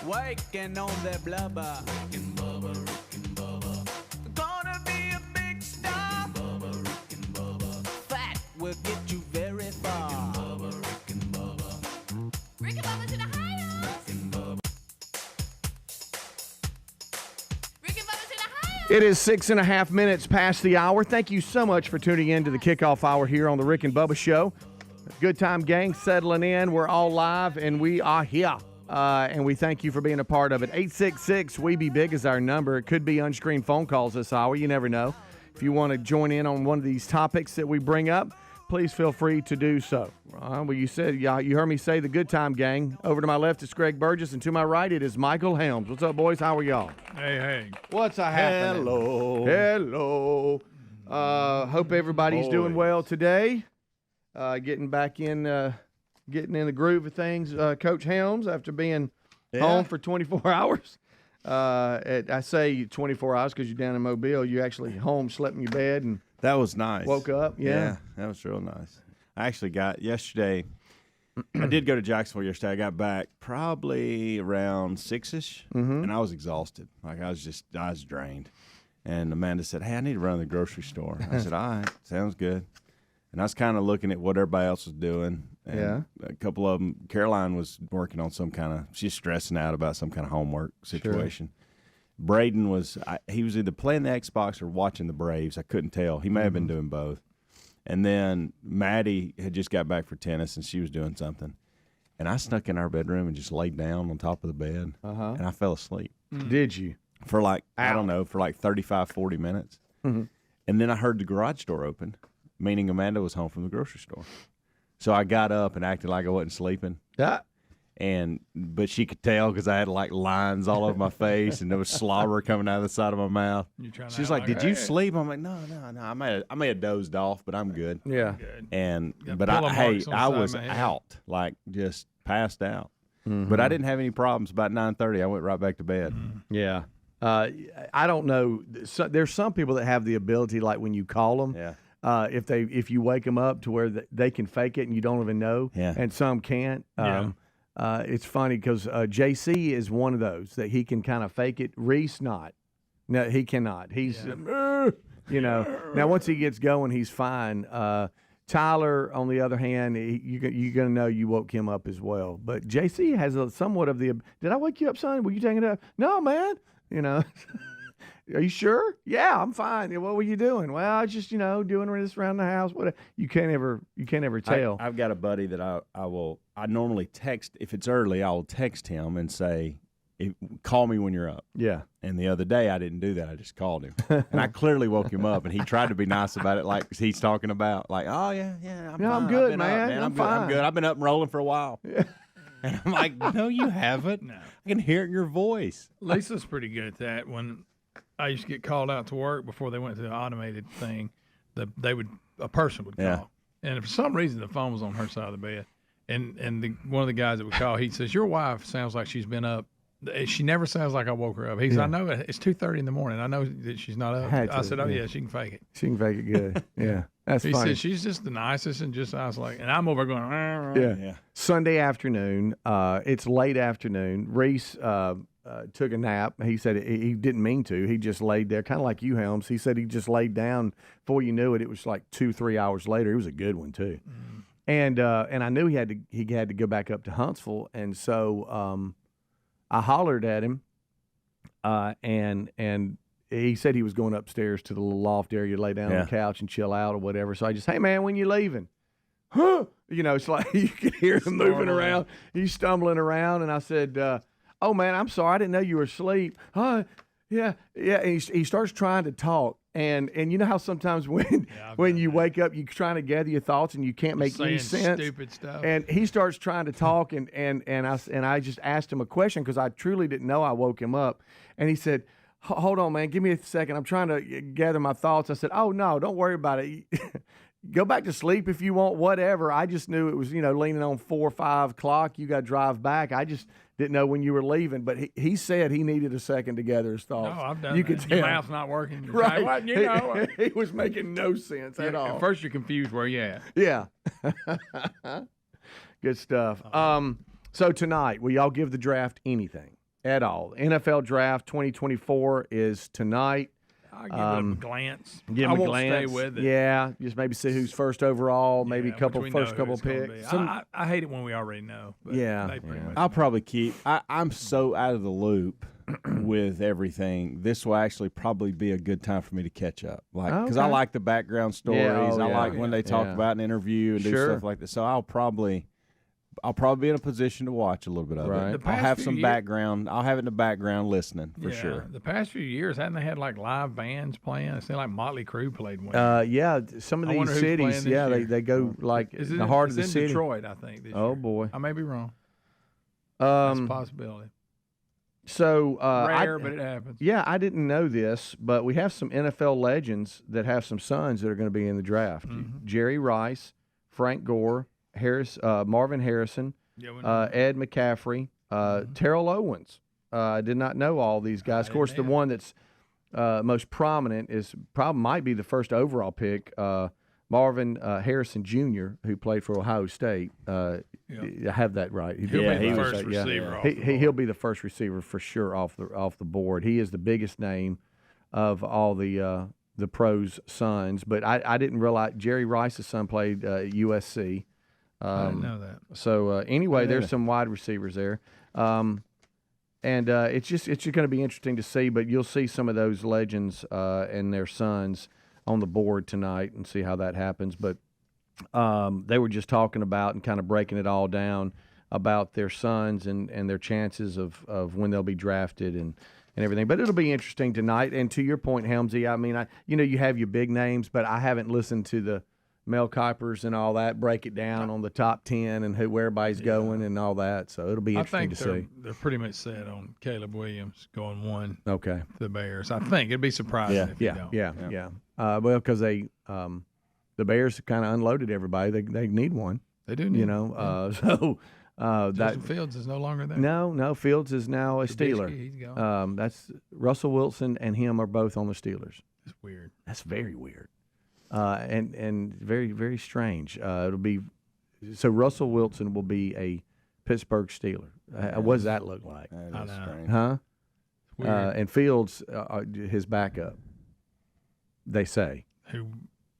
Waking on their blubber. Rick and Bubba, Rick and Bubba. Gonna be a big star. Rick and Bubba, Rick and Bubba. Fat will get you very far. Rick and Bubba, Rick and Bubba. Rick and Bubba to the highest. Rick and Bubba. Rick and Bubba to the highest. It is 6.5 minutes past the hour. Thank you so much for tuning in to the kickoff hour here on the Rick and Bubba Show. Good time, gang, settling in. We're all live, and we are here. And we thank you for being a part of it. 866-WE-BE-BIG is our number. It could be unscreened phone calls this hour. You never know. If you want to join in on one of these topics that we bring up, please feel free to do so. Well, you said, you heard me say the good time, gang. Over to my left is Greg Burgess, and to my right it is Michael Helms. What's up, boys? How are y'all? Hey. What's happening? Hello. Hope everybody's doing well today. Getting back in... Getting in the groove of things, Coach Helms, after being home for 24 hours. I say 24 hours because you're down in Mobile. You actually home, slept in your bed, and that was nice. Woke up. Yeah, that was real nice. I actually got yesterday. I did go to Jacksonville yesterday. I got back probably around 6-ish, and I was exhausted. Like I was drained. And Amanda said, "Hey, I need to run to the grocery store." I said, "All right, sounds good." And I was kind of looking at what everybody else was doing. And a couple of them, Caroline was working on she's stressing out about some kind of homework situation. Sure. Braden he was either playing the Xbox or watching the Braves. I couldn't tell. He may have been doing both. And then Maddie had just got back for tennis, and she was doing something. And I snuck in our bedroom and just laid down on top of the bed, and I fell asleep. Did you? For for 35, 40 minutes. And then I heard the garage door open, meaning Amanda was home from the grocery store. So I got up and acted like I wasn't sleeping. Yeah. But she could tell because I had like lines all over my face and there was slobber coming out of the side of my mouth. She's like, "Did you sleep?" I'm like, No. I may have dozed off, but I'm good. Yeah. I was out, like just passed out. But I didn't have any problems. About 9:30, I went right back to bed. Yeah. I don't know. There's some people that have the ability, like when you call them. Yeah. If you wake them up to where they can fake it and you don't even know, and some can't. It's funny because JC is one of those that he can kind of fake it. Reese not. No, he cannot. He's Now once he gets going, he's fine. Tyler, on the other hand, you're gonna know you woke him up as well. But JC has somewhat of the. Did I wake you up, son? Were you taking it up? No, man. Are you sure? Yeah, I'm fine. What were you doing? Well, I was just, doing this around the house. What you can't ever tell. I've got a buddy that I normally text. If it's early, I'll text him and say, "Call me when you're up." Yeah. And the other day I didn't do that. I just called him, and I clearly woke him up. And he tried to be nice about it, like he's talking about, like, "Oh yeah, I'm fine. I'm good, man. I'm fine. I'm good. I've been up and rolling for a while." Yeah. And I'm like, "No, you haven't. No. I can hear it in your voice." Lisa's pretty good at that. When I used to get called out to work before they went to the automated thing, a person would call, and for some reason the phone was on her side of the bed, and one of the guys that would call, he says, "Your wife sounds like she's been up. She never sounds like I woke her up." He said, "I know it's 2:30 in the morning. I know that she's not up." I said, "Oh yeah, she can fake it. She can fake it good." Yeah, that's he funny. Said she's just the nicest, and I was like, and I'm over going, yeah. Sunday afternoon, it's late afternoon. Reese took a nap. He said he didn't mean to. He just laid there, kind of like you, Helms. He said he just laid down. Before you knew it, it was like 2-3 hours later. It was a good one too. And I knew he had to go back up to Huntsville, and so I hollered at him, and he said he was going upstairs to the little loft area, lay down on the couch and chill out or whatever. So I just, "Hey man, when you leaving?" Huh? It's like you could hear him moving around. He's stumbling around, and I said, "Oh man, I'm sorry, I didn't know you were asleep." "Huh? Yeah." And he starts trying to talk, and you know how sometimes when you wake up, you're trying to gather your thoughts and you can't make any sense. Stupid stuff. And he starts trying to talk, and I just asked him a question because I truly didn't know I woke him up, and he said, "Hold on, man, give me a second. I'm trying to gather my thoughts." I said, "Oh no, don't worry about it. Go back to sleep if you want, whatever. I just knew it was, leaning on 4 or 5 o'clock. You got to drive back. I just didn't know when you were leaving." But he said he needed a second to gather his thoughts. No, I've done you that. Could tell. Your mouth's not working. Right. What? He was making no sense at all. At first you're confused where you at. Yeah. Good stuff. So tonight, will y'all give the draft anything? at all. NFL Draft 2024 is tonight. I'll give it a glance. Give I him a won't glance. stay with it. Yeah, just maybe see who's first overall, maybe a Yeah, couple which we know first who couple it's gonna picks. be. I hate it when we already know. But Yeah, they pretty much I'll know. probably keep. I'm so out of the loop with everything. This will actually probably be a good time for me to catch up, because I Okay. like the background stories. Yeah, I like when they talk Yeah. about an interview and do Sure. stuff like that. So I'll probably be in a position to watch a little bit of Right. it. The I'll past have few some years- background. I'll have it in the background listening for Yeah, sure. The past few years, hadn't they had like live bands playing? It seemed like Motley Crue played one. Yeah, some of I these wonder who's playing cities, this yeah, year. they go like Is in it the heart of the it's in city. Detroit, I think. This Oh year. boy. I may be wrong. That's a Um, possibility. so Rare, but it happens. yeah, I didn't know this, but we have some NFL legends that have some sons that are going to be in the draft. Mm-hmm. Jerry Rice, Frank Gore, Marvin Harrison, Yeah, we know. Ed McCaffrey, Terrell Owens. I did not know all these guys. Of course, the didn't one that's most prominent might be the first overall pick, Marvin Harrison Jr., who played for Ohio State. I have that right. He'll Yeah, be he the was- first receiver. off He, the board. he'll be the first receiver for sure off the board. He is the biggest name of all the pros' sons. But I didn't realize Jerry Rice's son played USC. I didn't know that. So anyway, there's some wide receivers there, and it's just going to be interesting to see. But you'll see some of those legends and their sons on the board tonight and see how that happens. But they were just talking about and kind of breaking it all down about their sons and their chances of when they'll be drafted and everything. But it'll be interesting tonight. And to your point, Helmsy, I mean, you have your big names, but I haven't listened to the Mel Kipers and all that, break it down on the top 10 and where everybody's going and all that. So it'll be I interesting think to see. they're pretty much set on Caleb Williams going one Okay. to the Bears. I think it'd be surprising if he don't. Yeah. Well, because the Bears kind of unloaded everybody. They need one, They do need you know. So that Justin Fields is no longer there. no, Fields is now a Steeler. Trubisky, he's gone. That's Russell Wilson and him are both on the Steelers. It's weird. That's very weird, and very very strange. It'll be so Russell Wilson will be a Pittsburgh Steeler. What does that look like? That I is know. strange. Huh? It's weird. And Fields, his backup. They say.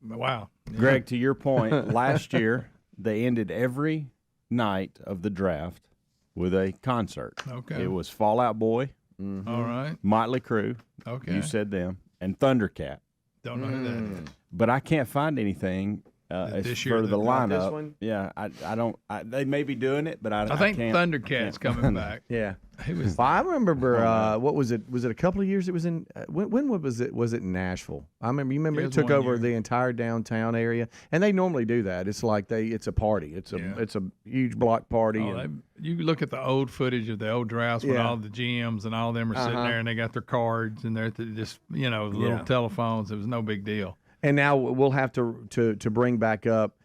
Wow. Yeah. Greg, to your point, last year they ended every night of the draft with a concert. Okay. It was Fall Out Boy, All right. Motley Crue, Okay. you said them, and Thundercat. Don't know who that is. But I can't find anything as This year for the that- Not this lineup. one? Yeah, I don't. they may be doing it, but I I think can't. Thundercat's coming back. Yeah. He was Well, I remember what was it? Was it a couple of years? It was in when was it? Was it in Nashville? I remember. You remember It it was took one over year. the entire downtown area, and they normally do that. It's like it's a party. It's a huge block party. Oh, and, you look at the old footage of the old drafts when Yeah. all the GMs and all of them are sitting Uh-huh. there and they got their cards and they're just little Yeah. telephones. It was no big deal. and now we'll have to bring back up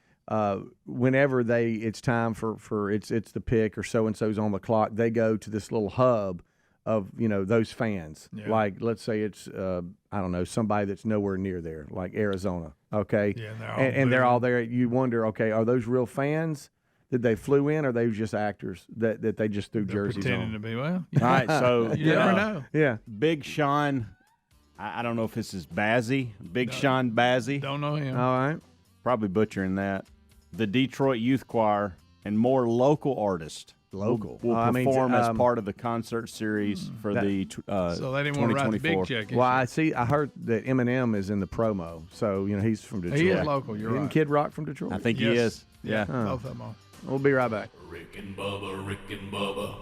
whenever it's time for it's the pick or so and so's on the clock. They go to this little hub of those fans. Yeah. Like let's say it's I don't know, somebody that's nowhere near there, like Arizona. Okay, Yeah, and they're all and they're booing. all there. You wonder, okay, are those real fans? Did they flew in, or are they just actors that they just threw They're jerseys pretending on? to be well. All right, so You never know. Yeah, Big Sean. I don't know if this is Bazzi. Big Sean Bazzi. Don't know him. all right. Probably butchering that. The Detroit Youth Choir and more local artists Local. will I mean, perform as um, part of the concert series for the So they didn't want to write the 2024. big check. Well, I heard that Eminem is in the promo, so he's from Detroit. He is local. You're Isn't right. Kid Rock from Detroit? I think he Yes. is. Yeah. Both of them are. We'll be right back. Rick and Bubba.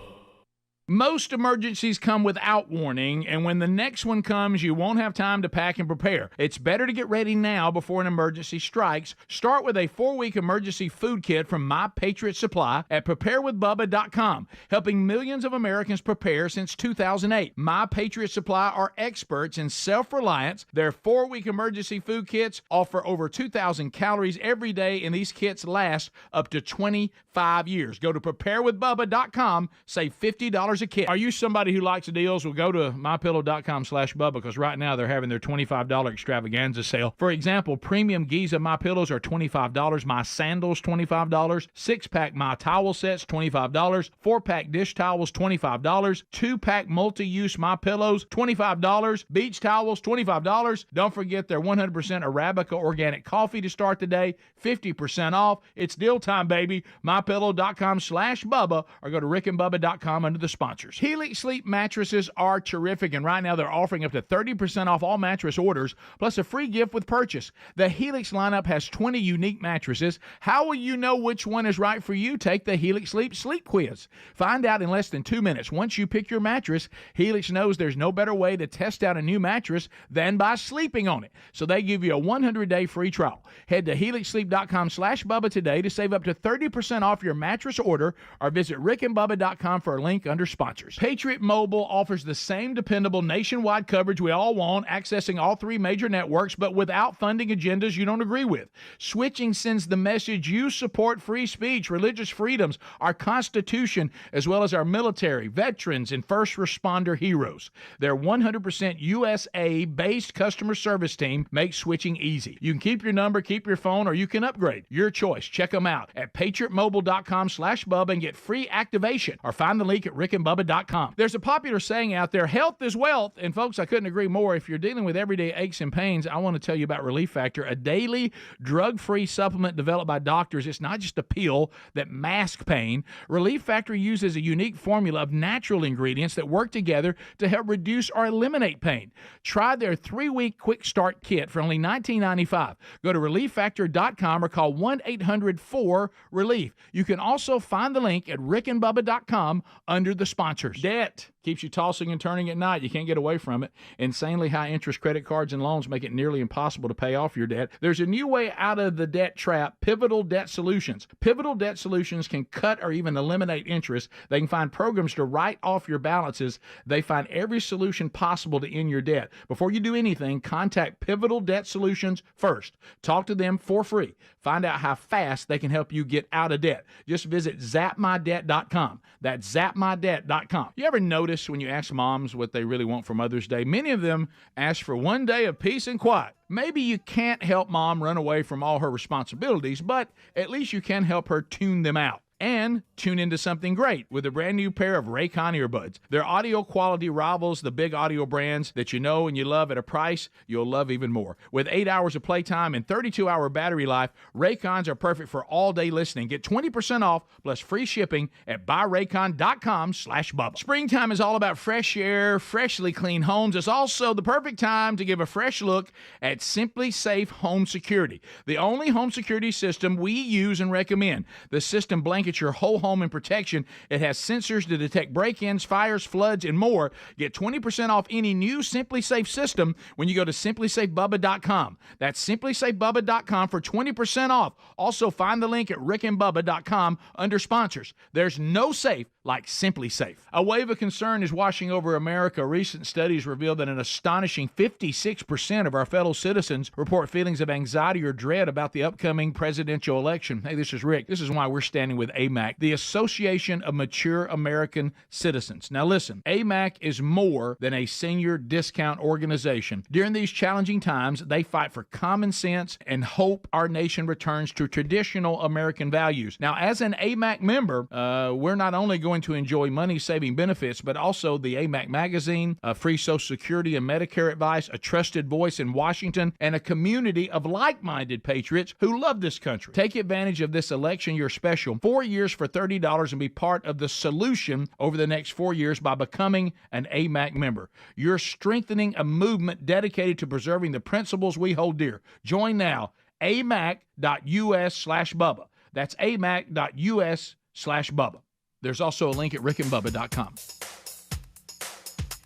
Most emergencies come without warning, and when the next one comes, you won't have time to pack and prepare. It's better to get ready now before an emergency strikes. Start with a 4-week emergency food kit from My Patriot Supply at preparewithbubba.com, helping millions of Americans prepare since 2008. My Patriot Supply are experts in self-reliance. Their 4-week emergency food kits offer over 2,000 calories every day, and these kits last up to 25 years. Go to preparewithbubba.com, save $50 $25 a kit. Are you somebody who likes deals? Well, go to mypillow.com/Bubba because right now they're having their $25 extravaganza sale. For example, premium Giza My Pillows are $25, My Sandals $25, 6-pack My Towel sets $25, 4-pack dish towels $25, 2-pack multi-use My Pillows $25, beach towels $25. Don't forget their 100% Arabica organic coffee to start the day, 50% off. It's deal time, baby. mypillow.com/Bubba or go to rickandbubba.com under the sponsors. Helix Sleep mattresses are terrific, and right now they're offering up to 30% off all mattress orders, plus a free gift with purchase. The Helix lineup has 20 unique mattresses. How will you know which one is right for you? Take the Helix Sleep Sleep Quiz. Find out in less than 2 minutes. Once you pick your mattress, Helix knows there's no better way to test out a new mattress than by sleeping on it. So they give you a 100-day free trial. Head to helixsleep.com/Bubba today to save up to 30% off your mattress order or visit rickandbubba.com for a link under sponsors. Patriot Mobile offers the same dependable nationwide coverage we all want, accessing all 3 major networks, but without funding agendas you don't agree with. Switching sends the message you support free speech, religious freedoms, our Constitution, as well as our military, veterans, and first responder heroes. Their 100% USA-based customer service team makes switching easy. You can keep your number, keep your phone, or you can upgrade. Your choice. Check them out at patriotmobile.com/Bubba and get free activation, or find the link at rickandbubba.com. There's a popular saying out there, health is wealth, and folks, I couldn't agree more. If you're dealing with everyday aches and pains, I want to tell you about Relief Factor, a daily drug-free supplement developed by doctors. It's not just a pill that masks pain. Relief Factor uses a unique formula of natural ingredients that work together to help reduce or eliminate pain. Try their 3-week quick start kit for only $19.95. Go to relieffactor.com or call 1-800-4-RELIEF. You can also find the link at rickandbubba.com under the sponsors. Debt keeps you tossing and turning at night. You can't get away from it. Insanely high interest credit cards and loans make it nearly impossible to pay off your debt. There's a new way out of the debt trap, Pivotal Debt Solutions. Pivotal Debt Solutions can cut or even eliminate interest. They can find programs to write off your balances. They find every solution possible to end your debt. Before you do anything, contact Pivotal Debt Solutions first. Talk to them for free. Find out how fast they can help you get out of debt. Just visit zapmydebt.com. That's zapmydebt.com. You ever notice when you ask moms what they really want for Mother's Day? Many of them ask for one day of peace and quiet. Maybe you can't help mom run away from all her responsibilities, but at least you can help her tune them out. And tune into something great with a brand new pair of Raycon earbuds. Their audio quality rivals the big audio brands that you know and you love at a price you'll love even more. With 8 hours of playtime and 32-hour battery life, Raycons are perfect for all-day listening. Get 20% off plus free shipping at buyraycon.com/Bubba. Springtime is all about fresh air, freshly clean homes. It's also the perfect time to give a fresh look at Simply Safe Home Security, the only home security system we use and recommend. The system blankets your whole home in protection. It has sensors to detect break-ins, fires, floods, and more. Get 20% off any new Simply Safe system when you go to simplysafebubba.com. That's simplysafebubba.com for 20% off. Also, find the link at rickandbubba.com under sponsors. There's no safe like Simply Safe. A wave of concern is washing over America. Recent studies reveal that an astonishing 56% of our fellow citizens report feelings of anxiety or dread about the upcoming presidential election. Hey, this is Rick. This is why we're standing with AMAC, the Association of Mature American Citizens. Now listen, AMAC is more than a senior discount organization. During these challenging times, they fight for common sense and hope our nation returns to traditional American values. Now, as an AMAC member, we're not only going to enjoy money-saving benefits, but also the AMAC magazine, free Social Security and Medicare advice, a trusted voice in Washington, and a community of like-minded patriots who love this country. Take advantage of this election year special. 4 years for $30 and be part of the solution over the next 4 years by becoming an AMAC member. You're strengthening a movement dedicated to preserving the principles we hold dear. Join now, amac.us/Bubba. That's amac.us/Bubba. There's also a link at rickandbubba.com.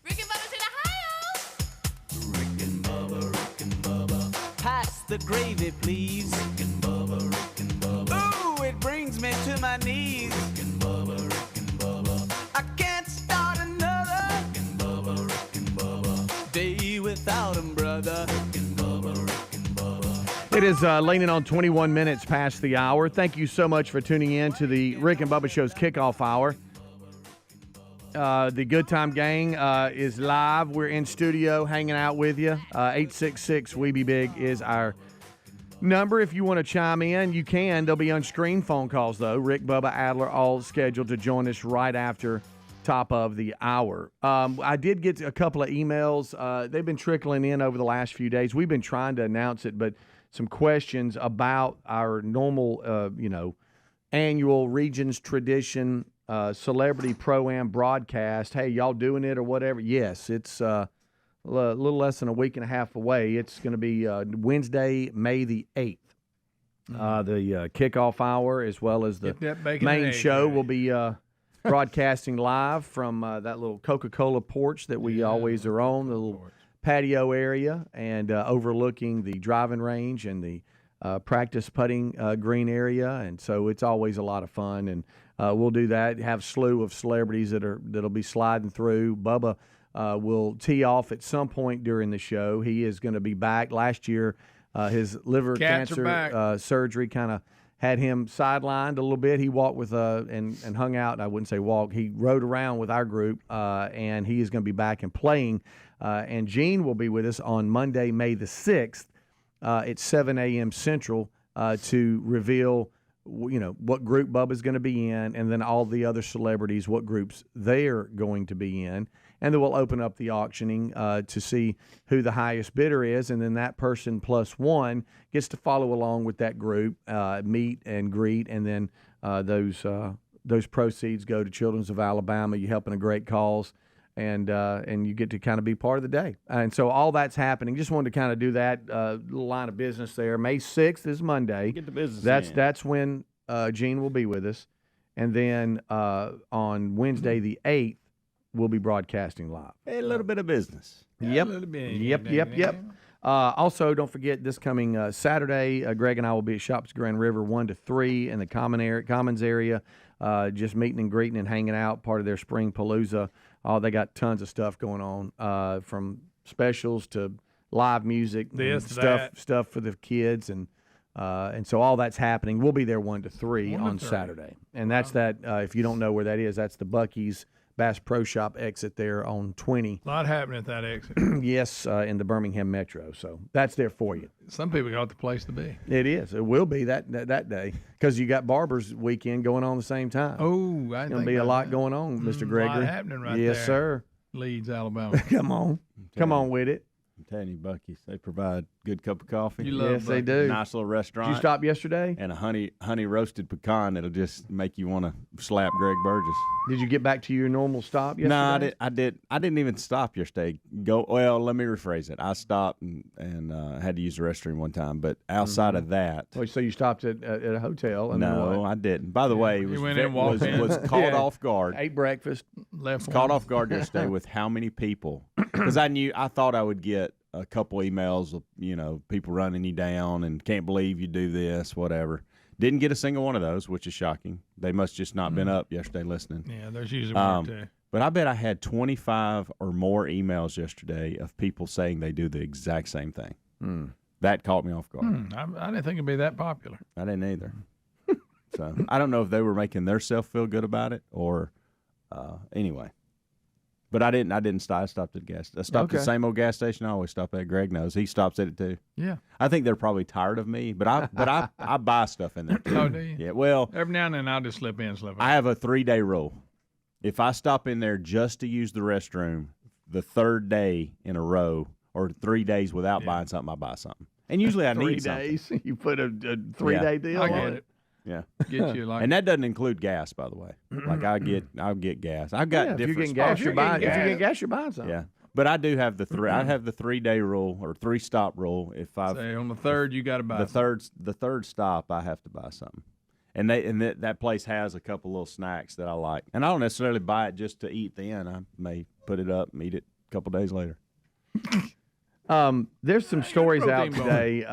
Rick and Bubba's in Ohio. Rick and Bubba. Pass the gravy, please. Rick and Bubba. Ooh, it brings me to my knees. Rick and Bubba. I can't start another Rick and Bubba. Day without 'em, brother. Rick and Bubba. It is leaning on 21 minutes past the hour. Thank you so much for tuning in to the Rick and Bubba Show's kickoff hour. The Good Time Gang is live. We're in studio hanging out with you. 866 We Be Big is our number. If you want to chime in, you can. There'll be unscreened phone calls, though. Rick, Bubba, Adler, all scheduled to join us right after top of the hour. I did get a couple of emails. They've been trickling in over the last few days. We've been trying to announce it, but some questions about our normal, annual Regions Tradition Celebrity Pro-Am broadcast. Hey, y'all doing it or whatever? Yes, it's a little less than a week and a half away. It's going to be Wednesday, May the 8th. The kickoff hour as well as the main show will be broadcasting live from that little Coca-Cola porch that we always are on, the little patio area, and overlooking the driving range and the practice putting green area. And so it's always a lot of fun. And we'll do that, have a slew of celebrities that'll be sliding through. Bubba will tee off at some point during the show. He is going to be back. Last year, his liver cancer surgery kind of had him sidelined a little bit. He walked with and hung out. I wouldn't say walk. He rode around with our group, and he is going to be back and playing. And Gene will be with us on Monday, May the 6th at 7 a.m. Central to reveal, what group Bubba's going to be in, and then all the other celebrities, what groups they're going to be in. And then we'll open up the auctioning to see who the highest bidder is, and then that person plus one gets to follow along with that group, meet and greet, and then those proceeds go to Children's of Alabama. You're helping a great cause, and you get to kind of be part of the day. And so all that's happening. Just wanted to kind of do that little line of business there. May 6th is Monday. Get the business That's when Gene will be with us, and then on Wednesday the 8th. We'll be broadcasting live. Hey, a little bit of business. Yep. Yep. Also, don't forget this coming Saturday, Greg and I will be at Shops Grand River 1 to 3 in the Commons area, just meeting and greeting and hanging out, part of their Spring Palooza. They got tons of stuff going on, from specials to live music, stuff for the kids, and so all that's happening. We'll be there 1 to 3 on Saturday, and that's that. If you don't know where that is, that's the Buc-ee's Bass Pro Shop exit there on 20. A lot happening at that exit. Yes, in the Birmingham Metro. So that's there for you. Some people got the place to be. It is. It will be that day because you got Barber's weekend going on the same time. Oh, it's going to be a lot going on, Mr. Gregory. A lot happening right there. Yes, sir. Leeds, Alabama. Come on with it. I'm telling you, Buc-ee's, they provide a good cup of coffee. Yes, they do. Nice little restaurant. Did you stop yesterday? And a honey roasted pecan that'll just make you want to slap Greg Burgess. Did you get back to your normal stop yesterday? No, I didn't even stop yesterday. Let me rephrase it. I stopped and had to use the restroom one time, but outside of that. Well, so you stopped at a hotel? No, I didn't. By the way, was caught off guard. Ate breakfast. Caught off guard yesterday with how many people, because I thought I would get a couple emails of, people running you down and can't believe you do this, whatever. Didn't get a single one of those, which is shocking. They must just not been up yesterday listening. Yeah, there's usually more too. But I bet I had 25 or more emails yesterday of people saying they do the exact same thing. That caught me off guard. I didn't think it'd be that popular. I didn't either. So I don't know if they were making themselves feel good about it or anyway. But I didn't stop. I stopped at gas. I stopped at the same old gas station I always stop at. Greg knows. He stops at it too. Yeah. I think they're probably tired of me, but I buy stuff in there too. Oh, do you? Yeah. Well, every now and then I'll just slip in, slip out. I have a 3-day rule. If I stop in there just to use the restroom, the third day in a row or 3 days without buying something, I buy something. And usually I need 3 days. Something. You put a 3-day deal I on get it. Yeah. Get you and that doesn't include gas, by the way. Like I'll get gas. I've got different. If you're getting gas, you're buying something. Yeah. But I do have I have the 3-day rule or 3-stop rule. If I say on the third, you got to buy the third stop, I have to buy something. And that place has a couple little snacks that I like, and I don't necessarily buy it just to eat. Then I may put it up and eat it a couple days later. There's some stories out today.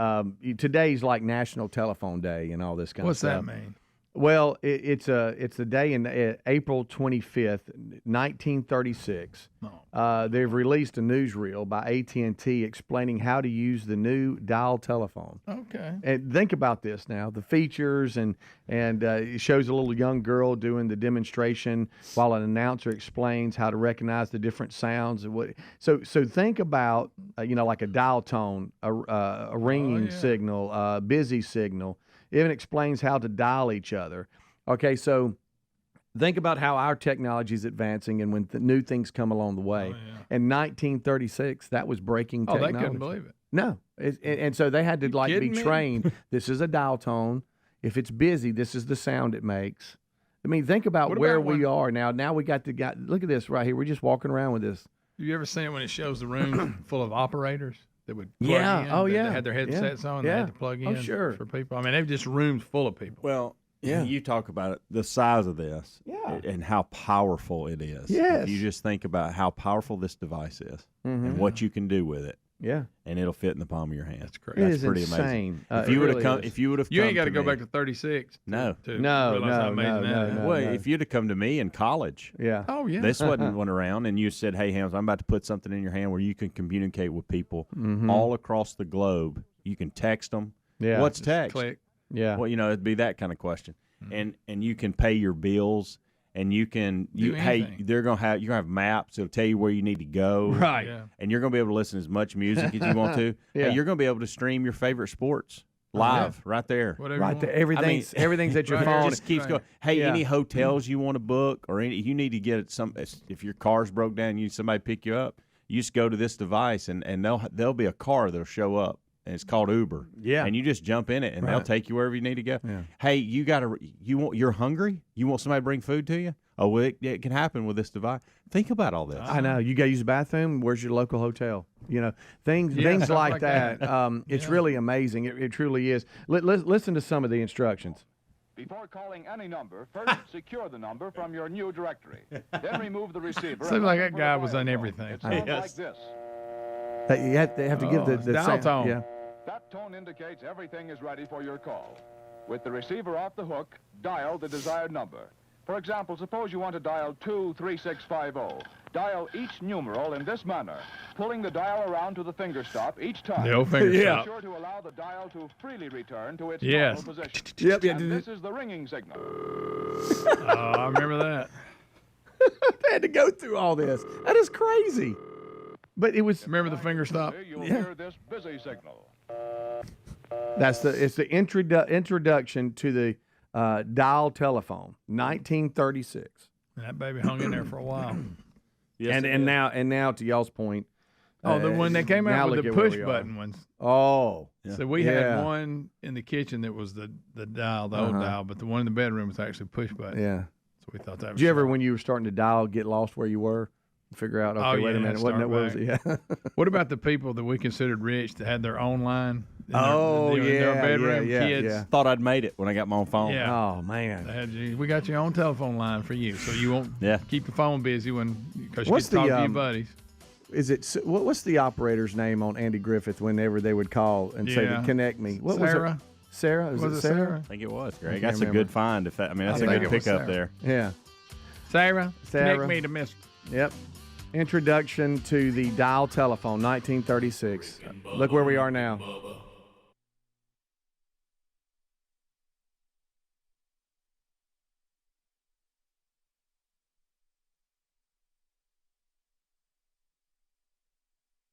Today's like National Telephone Day and all this kind of stuff. What's that mean? Well, it's the day in April 25th, 1936. They've released a newsreel by AT&T explaining how to use the new dial telephone. Okay. And think about this now, the features, and it shows a little young girl doing the demonstration while an announcer explains how to recognize the different sounds. So think about, like a dial tone, a ringing signal, a busy signal. It even explains how to dial each other. Okay, so think about how our technology is advancing and when new things come along the way. In 1936, that was breaking technology. They couldn't believe it. No. And so they had to be trained. This is a dial tone. If it's busy, this is the sound it makes. I mean, think about where we are now. Now we got look at this right here. We're just walking around with this. Have you ever seen it when it shows the room full of operators? That would plug in. They had their headsets on. They had to plug in for people. I mean, they've just rooms full of people. Well, you talk about it, the size of this and how powerful it is. Yes. If you just think about how powerful this device is and what you can do with it. Yeah. And it'll fit in the palm of your hand. That's crazy. That's pretty insane. Amazing. If you would have you ain't got to go back to 36. No. Well, if you'd have come to me in college. Yeah. Oh, yeah. This wasn't one around, and you said, "Hey, Hams, I'm about to put something in your hand where you can communicate with people all across the globe. You can text them. Yeah. What's text? Click. Yeah. Well, it'd be that kind of question, and you can pay your bills. And you're gonna have maps. It'll tell you where you need to go. Right. Yeah. And you're gonna be able to listen to as much music as you want to. Hey, you're gonna be able to stream your favorite sports live right there. Whatever right there. Everything's at your right phone. It just keeps going. Hey, any hotels you want to book, or you need to get if your car's broke down, somebody pick you up. You just go to this device, and there'll be a car that'll show up. And it's called Uber. Yeah. And you just jump in it, and they'll take you wherever you need to go. Yeah. Hey, you're hungry? You want somebody to bring food to you? Oh, well, it can happen with this device. Think about all this. I know. You got to use the bathroom. Where's your local hotel? Things like that. It's really amazing. It truly is. Listen to some of the instructions. Before calling any number, first secure the number from your new directory. Then remove the receiver. Seems like that guy was on everything. It sounds like this. They have to give the dial sound. tone. Yeah. That tone indicates everything is ready for your call. With the receiver off the hook, dial the desired number. For example, suppose you want to dial 23650. Dial each numeral in this manner, pulling the dial around to the finger stop each time. The old finger stop. Be sure to allow the dial to freely return to its Yes. normal position. Yep. And this is the ringing signal. Oh, I remember that. They had to go through all this. That is crazy. But it was. Remember the finger stop? You'll hear this busy signal. It's the introduction to the dial telephone, 1936. That baby hung in there for a while. Yes, and now to y'all's point. The one that came out with the push button ones. Oh. Yeah. So we had one in the kitchen that was the dial, the old dial, but the one in the bedroom was actually push button. Yeah. So we thought that was. Did you ever, when you were starting to dial, get lost where you were? Figure out, okay, wait a minute, wasn't that was it? Yeah. What about the people that we considered rich that had their own line? In their bedroom, yeah, kids. yeah. Thought I'd made it when I got my own phone. Yeah. Oh, man. We got your own telephone line for you, so you won't keep your phone busy because you get to talk to your buddies. What's the operator's name on Andy Griffith whenever they would call and say to connect me? What Sarah. was it? Sarah? Was it Sarah? I think it was, Greg. That's a good find. That's a good pickup there. Yeah. Sarah, connect me to Miss. Yep. Introduction to the dial telephone, 1936. Look where we are now.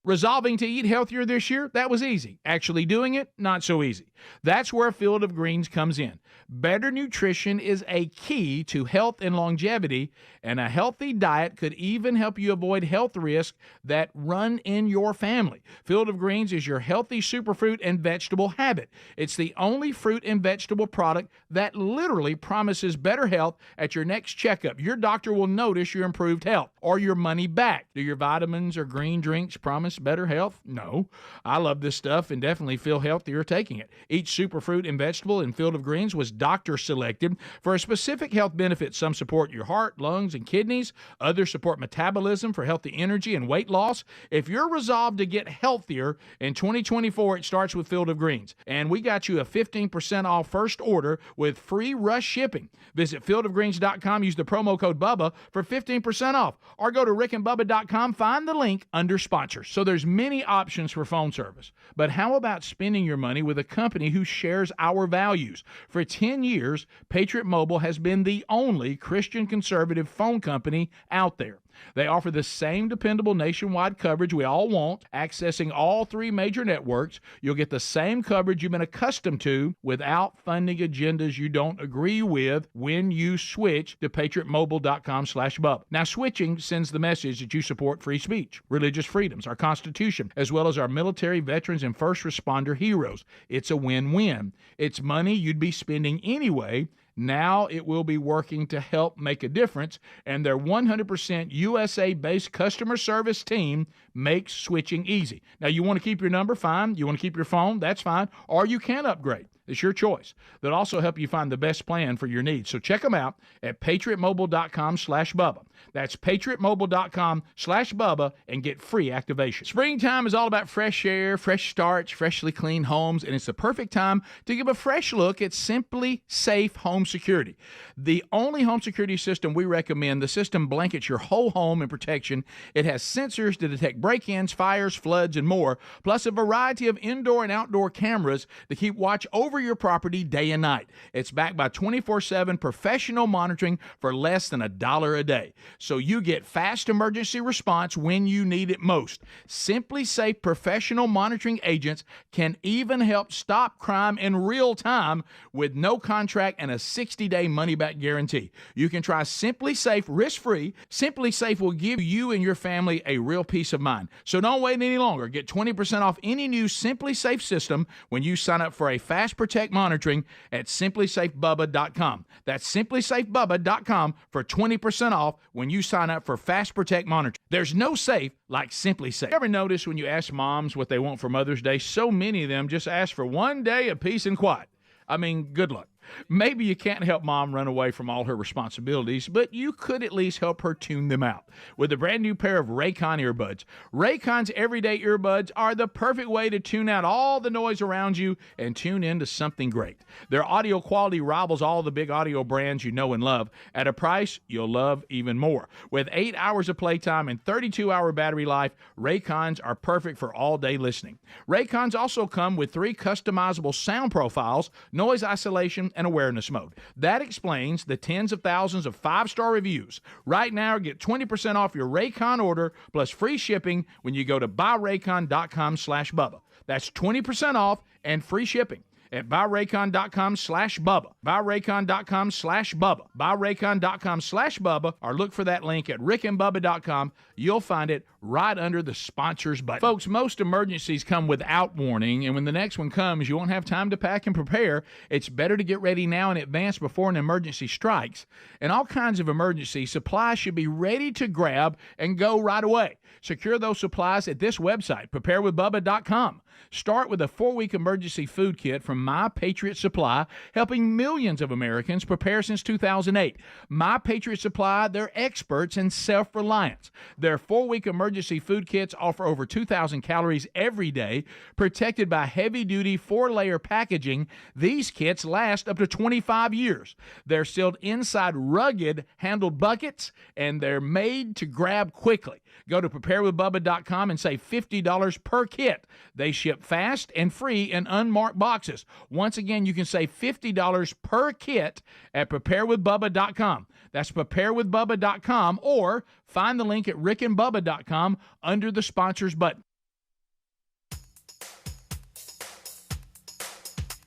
Resolving to eat healthier this year? That was easy. Actually doing it? Not so easy. That's where Field of Greens comes in. Better nutrition is a key to health and longevity, and a healthy diet could even help you avoid health risks that run in your family. Field of Greens is your healthy superfruit and vegetable habit. It's the only fruit and vegetable product that literally promises better health at your next checkup. Your doctor will notice your improved health or your money back. Do your vitamins or green drinks promise fitness, better health? No. I love this stuff and definitely feel healthier taking it. Each superfruit and vegetable in Field of Greens was doctor selected for a specific health benefit. Some support your heart, lungs, and kidneys. Others support metabolism for healthy energy and weight loss. If you're resolved to get healthier in 2024, it starts with Field of Greens. And we got you a 15% off first order with free rush shipping. Visit fieldofgreens.com, use the promo code Bubba for 15% off, or go to rickandbubba.com, find the link under sponsors. So there's many options for phone service. But how about spending your money with a company who shares our values? For 10 years, Patriot Mobile has been the only Christian conservative phone company out there. They offer the same dependable nationwide coverage we all want, accessing all 3 major networks. You'll get the same coverage you've been accustomed to without funding agendas you don't agree with when you switch to patriotmobile.com/Bubba. Now, switching sends the message that you support free speech, religious freedoms, our Constitution, as well as our military, veterans, and first responder heroes. It's a win-win. It's money you'd be spending anyway. Now it will be working to help make a difference, and their 100% USA-based customer service team makes switching easy. Now, you want to keep your number? Fine. You want to keep your phone? That's fine. Or you can upgrade. It's your choice. They'll also help you find the best plan for your needs. So check them out at patriotmobile.com/Bubba. That's patriotmobile.com/Bubba and get free activation. Springtime is all about fresh air, fresh starts, freshly cleaned homes, and it's the perfect time to give a fresh look at Simply Safe Home Security. The only home security system we recommend. The system blankets your whole home in protection. It has sensors to detect break-ins, fires, floods, and more, plus a variety of indoor and outdoor cameras to keep watch over your property day and night. It's backed by 24/7 professional monitoring for less than $1 a day. So you get fast emergency response when you need it most. Simply Safe professional monitoring agents can even help stop crime in real time with no contract and a 60-day money-back guarantee. You can try Simply Safe risk-free. Simply Safe will give you and your family a real peace of mind. So don't wait any longer. Get 20% off any new Simply Safe system when you sign up for a fast protect monitoring at simplysafebubba.com. That's simplysafebubba.com for 20% off when you sign up for fast protect monitoring. There's no safe like Simply Safe. Ever notice when you ask moms what they want for Mother's Day, so many of them just ask for one day of peace and quiet? I mean, good luck. Maybe you can't help mom run away from all her responsibilities, but you could at least help her tune them out with a brand new pair of Raycon earbuds. Raycon's everyday earbuds are the perfect way to tune out all the noise around you and tune into something great. Their audio quality rivals all the big audio brands you know and love at a price you'll love even more. With 8 hours of playtime and 32-hour battery life, Raycons are perfect for all-day listening. Raycons also come with 3 customizable sound profiles, noise isolation, and awareness mode. That explains the tens of thousands of 5-star reviews. Right now, get 20% off your Raycon order plus free shipping when you go to buyraycon.com/Bubba. That's 20% off and free shipping at buyraycon.com/Bubba. buyraycon.com/Bubba. buyraycon.com/Bubba, or look for that link at rickandbubba.com. You'll find it right under the sponsors button. Folks, most emergencies come without warning, and when the next one comes, you won't have time to pack and prepare. It's better to get ready now in advance before an emergency strikes. In all kinds of emergencies, supplies should be ready to grab and go right away. Secure those supplies at this website, preparewithbubba.com. Start with a 4-week emergency food kit from My Patriot Supply, helping millions of Americans prepare since 2008. My Patriot Supply, they're experts in self-reliance. Their 4-week emergency food kits offer over 2,000 calories every day, protected by heavy-duty 4-layer packaging. These kits last up to 25 years. They're sealed inside rugged handled buckets, and they're made to grab quickly. Go to preparewithbubba.com and save $50 per kit. They ship fast and free in unmarked boxes. Once again, you can save $50 per kit at preparewithbubba.com. That's preparewithbubba.com, or find the link at rickandbubba.com under the sponsors button.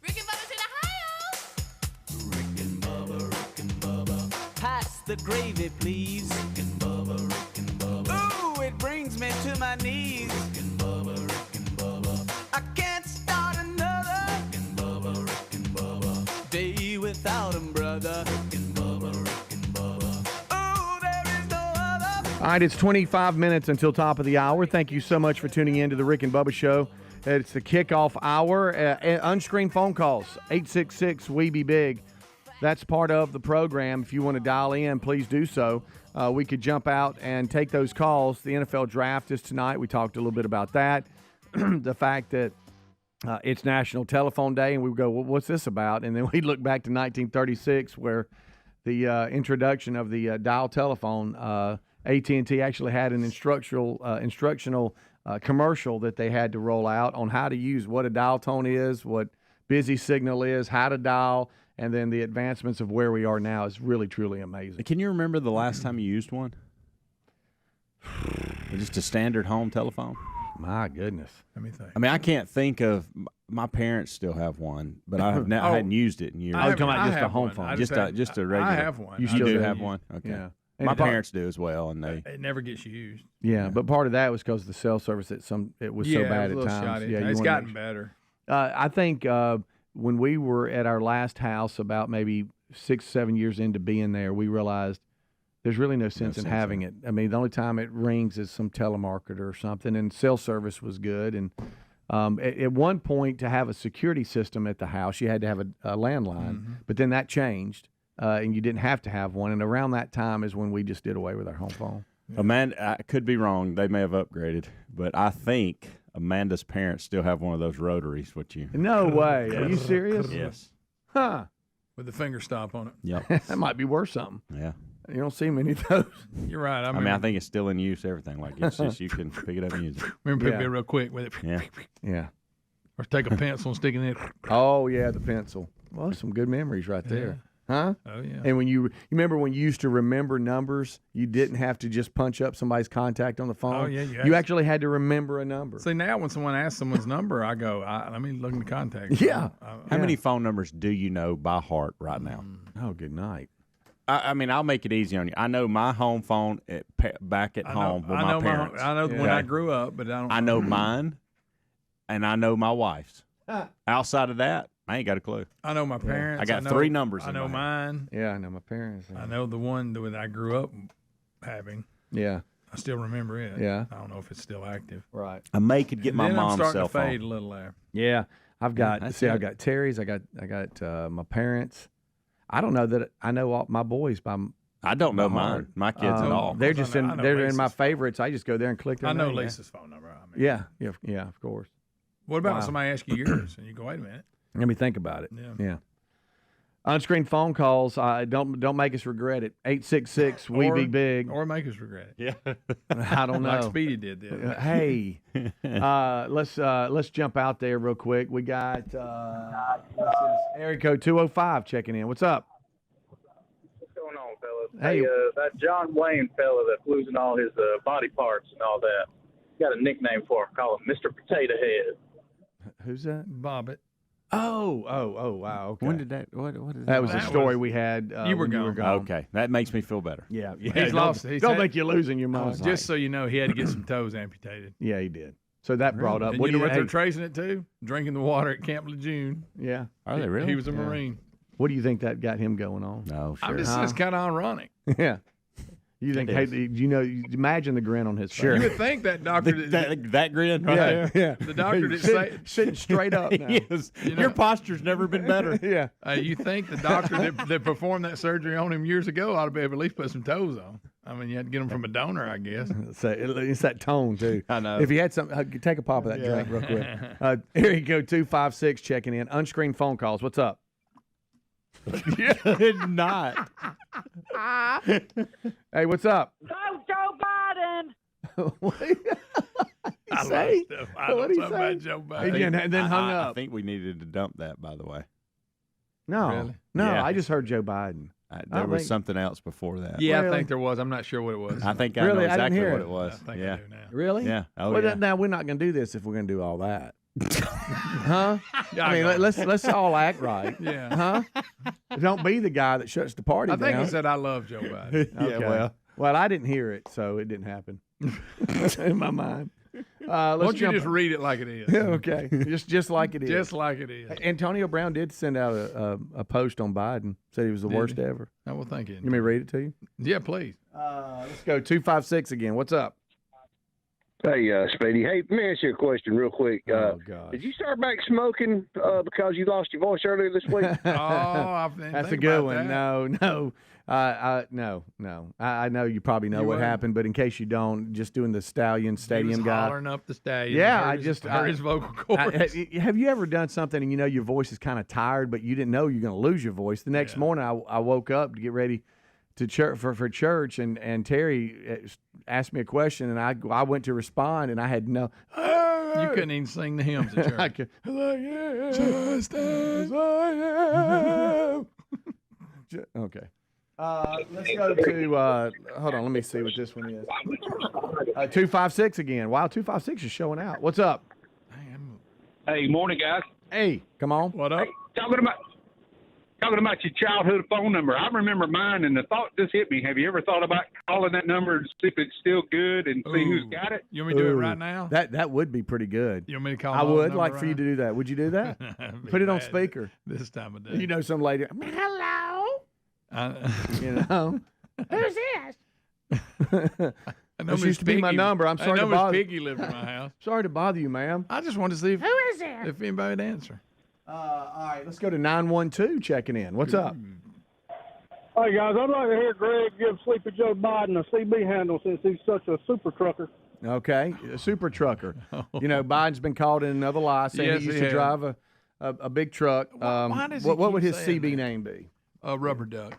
Rick and Bubba's in Ohio. Rick and Bubba. Pass the gravy, please. Rick and Bubba. Ooh, it brings me to my knees. Rick and Bubba. I can't start another Rick and Bubba. Day without 'em, brother. Rick and Bubba. Ooh, there is no other All right, it's 25 minutes until top of the hour. Thank you so much for tuning in to the Rick and Bubba Show. It's the kickoff hour. Unscreened phone calls, 866-WE-BE-BIG. That's part of the program. If you want to dial in, please do so. We could jump out and take those calls. The NFL draft is tonight. We talked a little bit about that. The fact that it's National Telephone Day, and we go, well, what's this about? And then we look back to 1936 where the introduction of the dial telephone, AT&T actually had an instructional commercial that they had to roll out on how to use what a dial tone is, what busy signal is, how to dial, and then the advancements of where we are now is really, truly amazing. Can you remember the last time you used one? Just a standard home telephone? My goodness. Let me think. I mean, I can't think of. My parents still have one, but I hadn't used it in years. You're talking about just a home phone. Just a regular. I have one. You still do do? have one? Okay. Yeah. My And parents do as well, and they. It never gets used. Yeah, but part of that was because the cell service it was so bad it was at a little times. shoddy. Yeah, you It's wanna gotten make better. I think when we were at our last house, about maybe 6-7 years into being there, we realized there's really no sense in having it. I mean, the only time it rings is some telemarketer or something, and cell service was good. And at one point, to have a security system at the house, you had to have a landline, but then that changed, and you didn't have to have one. And around that time is when we just did away with our home phone. Amanda, I could be wrong. They may have upgraded, but I think Amanda's parents still have one of those rotaries. No way. Are you serious? Yes. Huh. With the finger stop on it. Yep. That might be worth something. Yeah. You don't see many of those. You're right. I mean, I think it's still in use. Everything like it's just you can pick it up and use it. Remember, people be real quick with it. Yeah. Yeah. Or take a pencil and stick it in. Oh, yeah, the pencil. Well, some good memories right there. Huh? Oh, yeah. And when you remember when you used to remember numbers, you didn't have to just punch up somebody's contact on the phone. Oh, yeah. You actually had to remember a number. See, now when someone asks someone's number, I go, let me look in the contact. Yeah. How many phone numbers do you know by heart right now? Oh, good night. I mean, I'll make it easy on you. I know my home phone back at home with my parents. I know when I grew up, but I don't. I know mine, and I know my wife's. Outside of that, I ain't got a clue. I know my parents. I got 3 numbers. I know mine. Yeah, I know my parents. I know the one that I grew up having. Yeah. I still remember it. Yeah. I don't know if it's still active. Right. I may could get my then mom's I'm starting cell to fade phone. a little there. Yeah. I've got that's I've it. got Terry's. I got my parents. I don't know that I know all my boys by. I don't know by mine. heart. My kids at all. They're Of course just I know they're in my Lisa's. favorites. I just go there and click their I know name. Lisa's phone number. I mean. Yeah, of course. What about Wow. if somebody asks you yours and you go, wait a minute? Let me think about it. Yeah. Unscreened phone calls. Don't make us regret it. 866 we be big. Or make us regret it. Yeah. I don't know. Like Speedy did that. Hey, let's jump out there real quick. We got area code 205 checking in. What's up? What's going on, fellas? Hey. That John Wayne fella that's losing all his body parts and all that, got a nickname for him. Call him Mr. Potato Head. Who's that? Bobbit. Oh, wow. Okay. When did that? What is that? That was a That story was- we had. You were when gone. Okay, that makes me feel better. Yeah. He's don't, lost- he's don't had- make you losing your mind. Just so you know, he had to get some toes amputated. Yeah, he did. So that brought up. And What you know do what they're hey, tracing it to? Drinking the water at Camp Lejeune. Yeah. Are they really? He was a Marine. What do you think that got him going on? No, sure. I'm just, it's kind of ironic. Yeah. You think? It Hey, is. you imagine the grin on his face. You would think that doctor, that grin right there. Yeah. the doctor that Sitting straight up now. Yes. You know- Your posture's never been better. Yeah. you think the doctor that performed that surgery on him years ago ought to be able to at least put some toes on. I mean, you had to get them from a donor, I guess. So it's that tone too. I know. If you had some, take a pop of that drink real quick. Here you go, 256 checking in. Unscreened phone calls. What's up? Did not. Hey, what's up? Vote Joe Biden. What did he I say? love stuff. I know What'd he something say? about Joe He Biden. didn't- and then hung I up. think we needed to dump that, by the way. No, Really? no. Yeah. I just heard Joe Biden. There was think- something else before that. Yeah, Really? I think there was. I'm not sure what it was. I think I Really? know I didn't exactly hear what it. it was. I think yeah. I do now. Really? Yeah. Oh, Well, yeah. now we're not going to do this if we're going to do all that. Huh? Yeah, I mean, got it. let's all act right. Yeah. Huh? Don't be the guy that shuts the party I think down. he said I love Joe Biden. Okay. Well, I didn't hear it, so it didn't happen in my mind. Let's Why don't you jump. just read it like it is? Okay, just like it is. Just like it is. Antonio Brown did send out a post on Biden. Said he was the Did worst he? ever. Oh, well, thank you. You want me to read it to you? Yeah, please. Let's go 256 again. What's up? Hey, Speedy. Hey, let me ask you a question real quick. Oh, God. Did you start back smoking because you lost your voice earlier this week? That's a good one. No. I know you probably know what happened, but in case you don't, just doing the Stallion Stadium guy. Hollering up the stadium. Yeah, hurt his vocal cords. Have you ever done something and you know your voice is kind of tired, but you didn't know you're going to lose your voice? The next morning, I woke up to get ready to church for church, and Terry asked me a question, and I went to respond, and I had no. You couldn't even sing the hymns at church. I could, just as I am. Okay. Let's go to. Hold on, let me see what this one is. 256 again. Wow, 256 is showing out. What's up? Hey, morning, guys. Hey, come on. What up? Hey, talking about your childhood phone number. I remember mine, and the thought just hit me. Have you ever thought about calling that number and see if it's still good and see who's got it? You want me to do it right now? That would be pretty good. You want me to call? I would like for you to do that. Would you do that? Put it on speaker. This time of day. You know, some lady. Hello? You know. Who's this? I know This used to be my number. I'm sorry I to know Miss bother. Piggy lived in my house. Sorry to bother you, ma'am. I just wanted to see Who is it? if anybody would answer. All right, let's go to 912 checking in. What's up? Hey, guys, I'd like to hear Greg give Sleepy Joe Biden a CB handle since he's such a super trucker. Okay, a super trucker. You know, Biden's been caught in another lie saying Yes, he used he to has. drive a big truck. Why does he what keep would his saying CB that? name be? Rubber duck.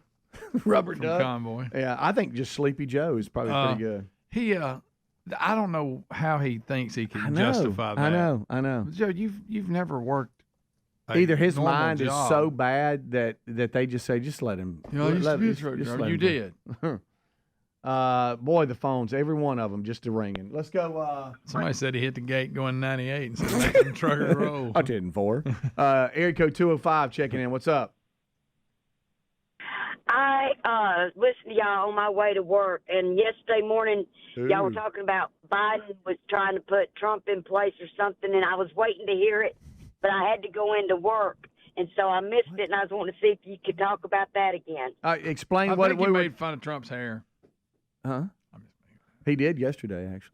Rubber From duck? Convoy. Yeah, I think just Sleepy Joe is probably pretty good. He I don't know how he thinks he can justify that. I know. Joe, you've never worked. Either his normal mind job. is so bad that they just say, just let him. You know, he used to let- be a just- truck just driver. let You him go. did. Boy, the phones, every one of them, just a ringing. Let's go. Somebody said he hit the gate going 98 and said, let them truckers roll. I didn't for. Area code 205 checking in. What's up? I listened to y'all on my way to work, and yesterday morning y'all were talking about Biden was trying to put Trump in place or something, and I was waiting to hear it, but I had to go into work, and so I missed it, and I was wanting to see if you could talk about that again. Explain I what think we he were. made fun of Trump's hair. Huh? He did yesterday, actually.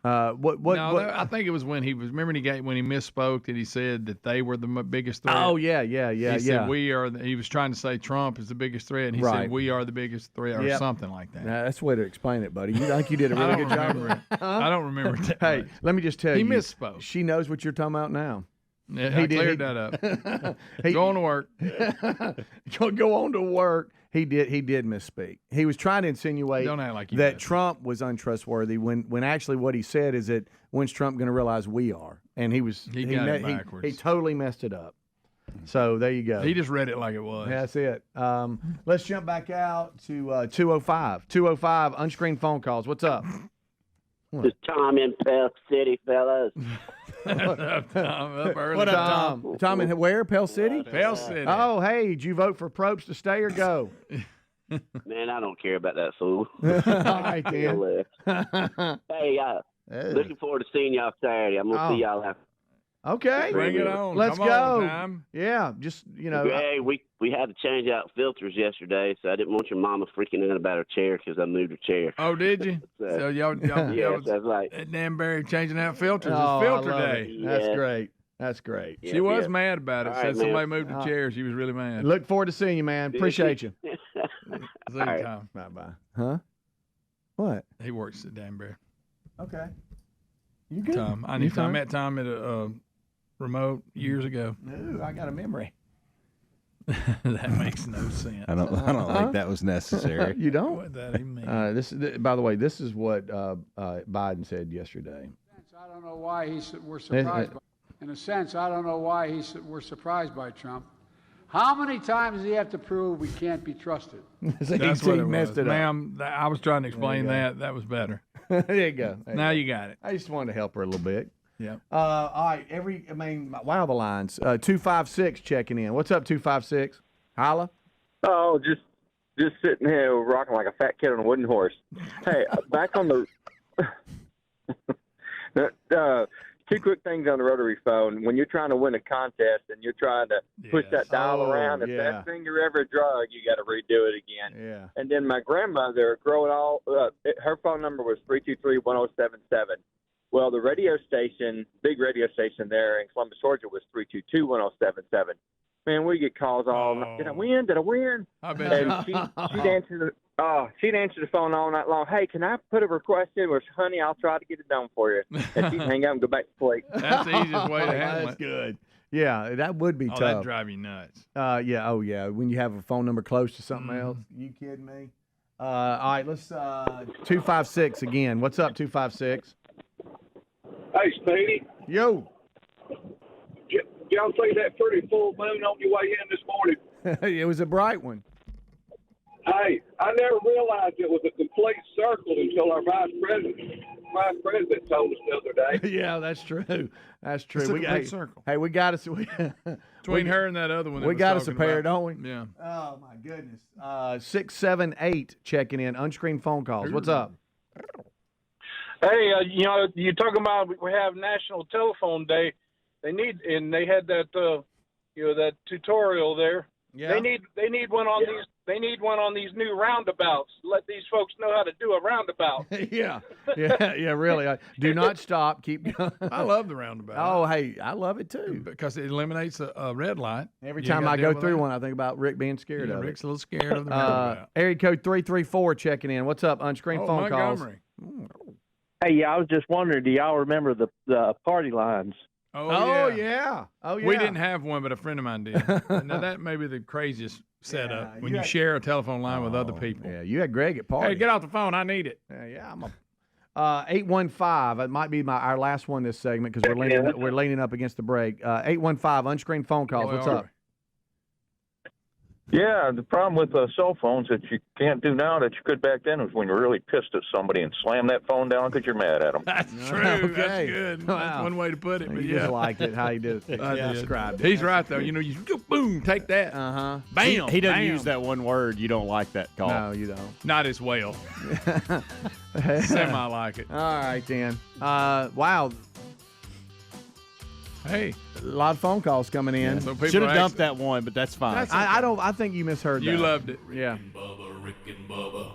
Yeah. What? I think it was when he was. Remember when he misspoke and he said that they were the biggest threat. Oh yeah. He said we are. He was trying to say Trump is the biggest threat, and he said we are the biggest threat, or something like that. Nah, that's the way to explain it, buddy. I think you did a really good job. I don't remember it. Hey, let me just tell you. He misspoke. She knows what you're talking about now. Yeah, I cleared that up. Go on to work. Go on to work. He did misspeak. He was trying to insinuate Don't act like you that did. Trump was untrustworthy when actually what he said is that when's Trump going to realize we are? And he got it backwards. He totally messed it up. So there you go. He just read it like it was. That's it. Let's jump back out to 205. 205 unscreened phone calls. What's up? It's Tom in Pell City, fellas. What up, Tom? Up early. What up, Tom? Tom in where? Pell City? Pell City. Oh, hey, did you vote for Probst to stay or go? Man, I don't care about that fool. All right, then. Hey, looking forward to seeing y'all Saturday. I'm going to see y'all after. Okay. Bring it on. Let's Come go. on, Tom. Yeah, just, Hey, we had to change out filters yesterday, so I didn't want your mama freaking out about her chair because I moved her chair. Oh, did you? So y'all yes, that's right. That damn Barry changing out filters. Oh, It's filter I love day. it. That's great. That's great. She was mad about it. All Said right, somebody man. moved the chair. She was really mad. Look forward to seeing you, man. Appreciate you. See you, right. Tom. Bye-bye. Huh? What? He works at Danbury. Okay. You good? Tom. I met Tom at a remote years ago. No, I got a memory. That makes no sense. I don't think that was necessary. You don't? What that even mean? By the way, this is what Biden said yesterday. I don't know why we're surprised. In a sense, I don't know why we're surprised by Trump. How many times does he have to prove we can't be trusted? That's what it messed was. it up. Ma'am, I was trying to explain that. That was better. There you go. Now you got it. I just wanted to help her a little bit. Yeah. All right. Wow, the lines. 256 checking in. What's up, 256? Holla. Oh, just sitting here rocking like a fat kid on a wooden horse. Hey, back on the two quick things on the rotary phone. When you're trying to win a contest and you're trying to push that dial around, the best finger ever drug, you got to redo it again. Yeah. And then my grandmother, growing her phone number was 323-1077. Well, the radio station, big radio station there in Columbus, Georgia, was 322-1077. Man, we get calls all night. Did I win? Did I win? I bet. And she'd answer the phone all night long. Hey, can I put a request in? Well, honey, I'll try to get it done for you. And she'd hang up and go back to sleep. That's the easiest way to handle That's it. good. Yeah, that would be tough. That'd drive you nuts. Yeah. Oh, yeah. When you have a phone number close to something else. You kidding me? All right, let's 256 again. What's up, 256? Hey, Speedy. Yo. Y'all see that pretty full moon on your way in this morning? It was a bright one. Hey, I never realized it was a complete circle until our vice president told us the other day. Yeah, that's true. That's true. It's a complete circle. Hey, we got us. Between her and that other one. We got us a pair, don't we? Yeah. Oh, my goodness. 678 checking in. Unscreened phone calls. What's up? Hey, you're talking about we have National Telephone Day. They had that that tutorial there. Yeah. They need one on these. They need one on these new roundabouts. Let these folks know how to do a roundabout. Yeah, really. Do not stop. Keep going. I love the roundabout. Oh, hey, I love it too. Because it eliminates a red light. Every time I go through one, I think about Rick being scared of it. Rick's a little scared of the roundabout. Area code 334 checking in. What's up? Unscreened phone Montgomery. calls. Hey, yeah, I was just wondering, do y'all remember the party lines? Oh, yeah. We didn't have one, but a friend of mine did. Now, that may be the craziest setup when you share a telephone line with other people. Yeah, you had Greg at party. Hey, get off the phone. I need it. Yeah, I'm 815. It might be our last one this segment because we're leaning up against the break. 815 unscreened phone calls. What's up? Yeah, the problem with cell phones that you can't do now that you could back then was when you're really pissed at somebody and slam that phone down because you're mad at them. That's true. Okay. That's good. Wow. That's one way to put it. But You just liked it, how you did it. Described it. He's right, though. You go, boom, take that. Uh-huh. Bam. He doesn't bam. use that one word. You don't like that call. No, you don't. Not as well. Semi like it. All right, then. Wow. Hey, a lot of phone calls coming in. Yeah. So should have dumped that one, but that's fine. I think you misheard that. You loved it. Yeah. Rick and Bubba.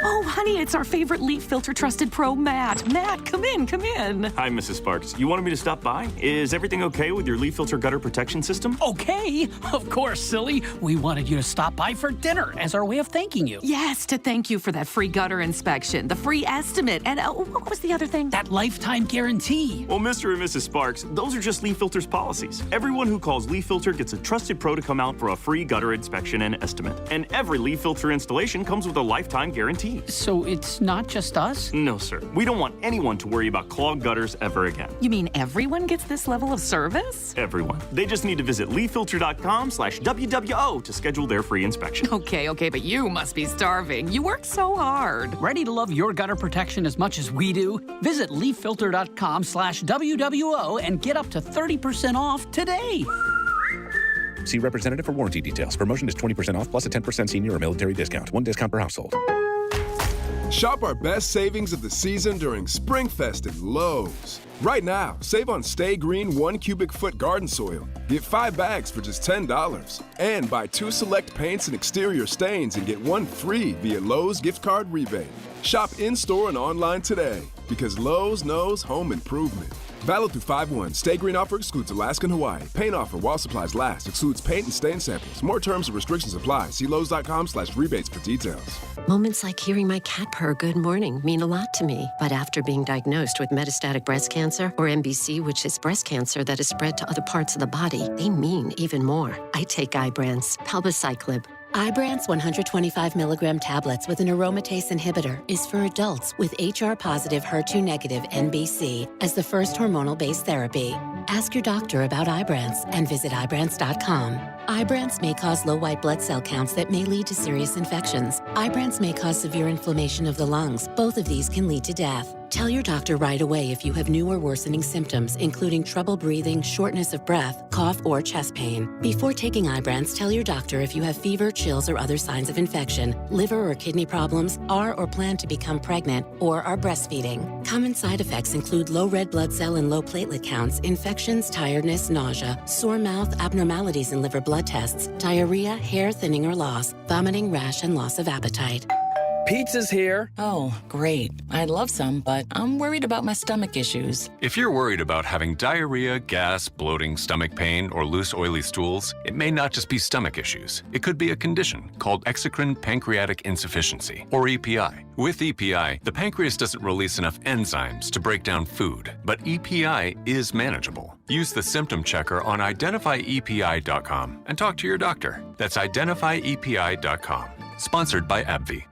Oh, honey, it's our favorite leaf filter trusted pro, Matt. Matt, come in. Hi, Mrs. Sparks. You wanted me to stop by? Is everything okay with your leaf filter gutter protection system? Okay, of course, silly. We wanted you to stop by for dinner as our way of thanking you. Yes, to thank you for that free gutter inspection, the free estimate, and what was the other thing? That lifetime guarantee. Well, Mr. and Mrs. Sparks, those are just Leaf Filter's policies. Everyone who calls Leaf Filter gets a trusted pro to come out for a free gutter inspection and estimate. And every Leaf Filter installation comes with a lifetime guarantee. So it's not just us? No, sir. We don't want anyone to worry about clogged gutters ever again. You mean everyone gets this level of service? Everyone. They just need to visit leaffilter.com/WWO to schedule their free inspection. Okay, but you must be starving. You work so hard. Ready to love your gutter protection as much as we do? Visit leaffilter.com/WWO and get up to 30% off today. See representative for warranty details. Promotion is 20% off plus a 10% senior or military discount. One discount per household. Shop our best savings of the season during Springfest at Lowe's. Right now, save on Stay Green 1 cubic foot garden soil. Get 5 bags for just $10. And buy 2 select paints and exterior stains and get 1 free via Lowe's gift card rebate. Shop in-store and online today because Lowe's knows home improvement. Valid through 5/1. Stay Green offer excludes Alaska and Hawaii. Paint offer while supplies last. Excludes paint and stain samples. More terms and restrictions apply. See Lowe's.com/rebates for details. Moments like hearing my cat purr good morning mean a lot to me. But after being diagnosed with metastatic breast cancer, or MBC, which is breast cancer that is spread to other parts of the body, they mean even more. I take Ibrance, palbociclib. Ibrance 125 milligram tablets with an aromatase inhibitor is for adults with HR-positive, HER2-negative MBC as the first hormonal-based therapy. Ask your doctor about Ibrance and visit Ibrance.com. Ibrance may cause low white blood cell counts that may lead to serious infections. Ibrance may cause severe inflammation of the lungs. Both of these can lead to death. Tell your doctor right away if you have new or worsening symptoms, including trouble breathing, shortness of breath, cough, or chest pain. Before taking Ibrance, tell your doctor if you have fever, chills, or other signs of infection, liver or kidney problems, are or plan to become pregnant, or are breastfeeding. Common side effects include low red blood cell and low platelet counts, infections, tiredness, nausea, sore mouth, abnormalities in liver blood tests, diarrhea, hair thinning or loss, vomiting, rash, and loss of appetite. Pizza's here. Oh, great. I'd love some, but I'm worried about my stomach issues. If you're worried about having diarrhea, gas, bloating, stomach pain, or loose, oily stools, it may not just be stomach issues. It could be a condition called exocrine pancreatic insufficiency, or EPI. With EPI, the pancreas doesn't release enough enzymes to break down food, but EPI is manageable. Use the symptom checker on identifyepi.com and talk to your doctor. That's identifyepi.com. Sponsored by AbbVie.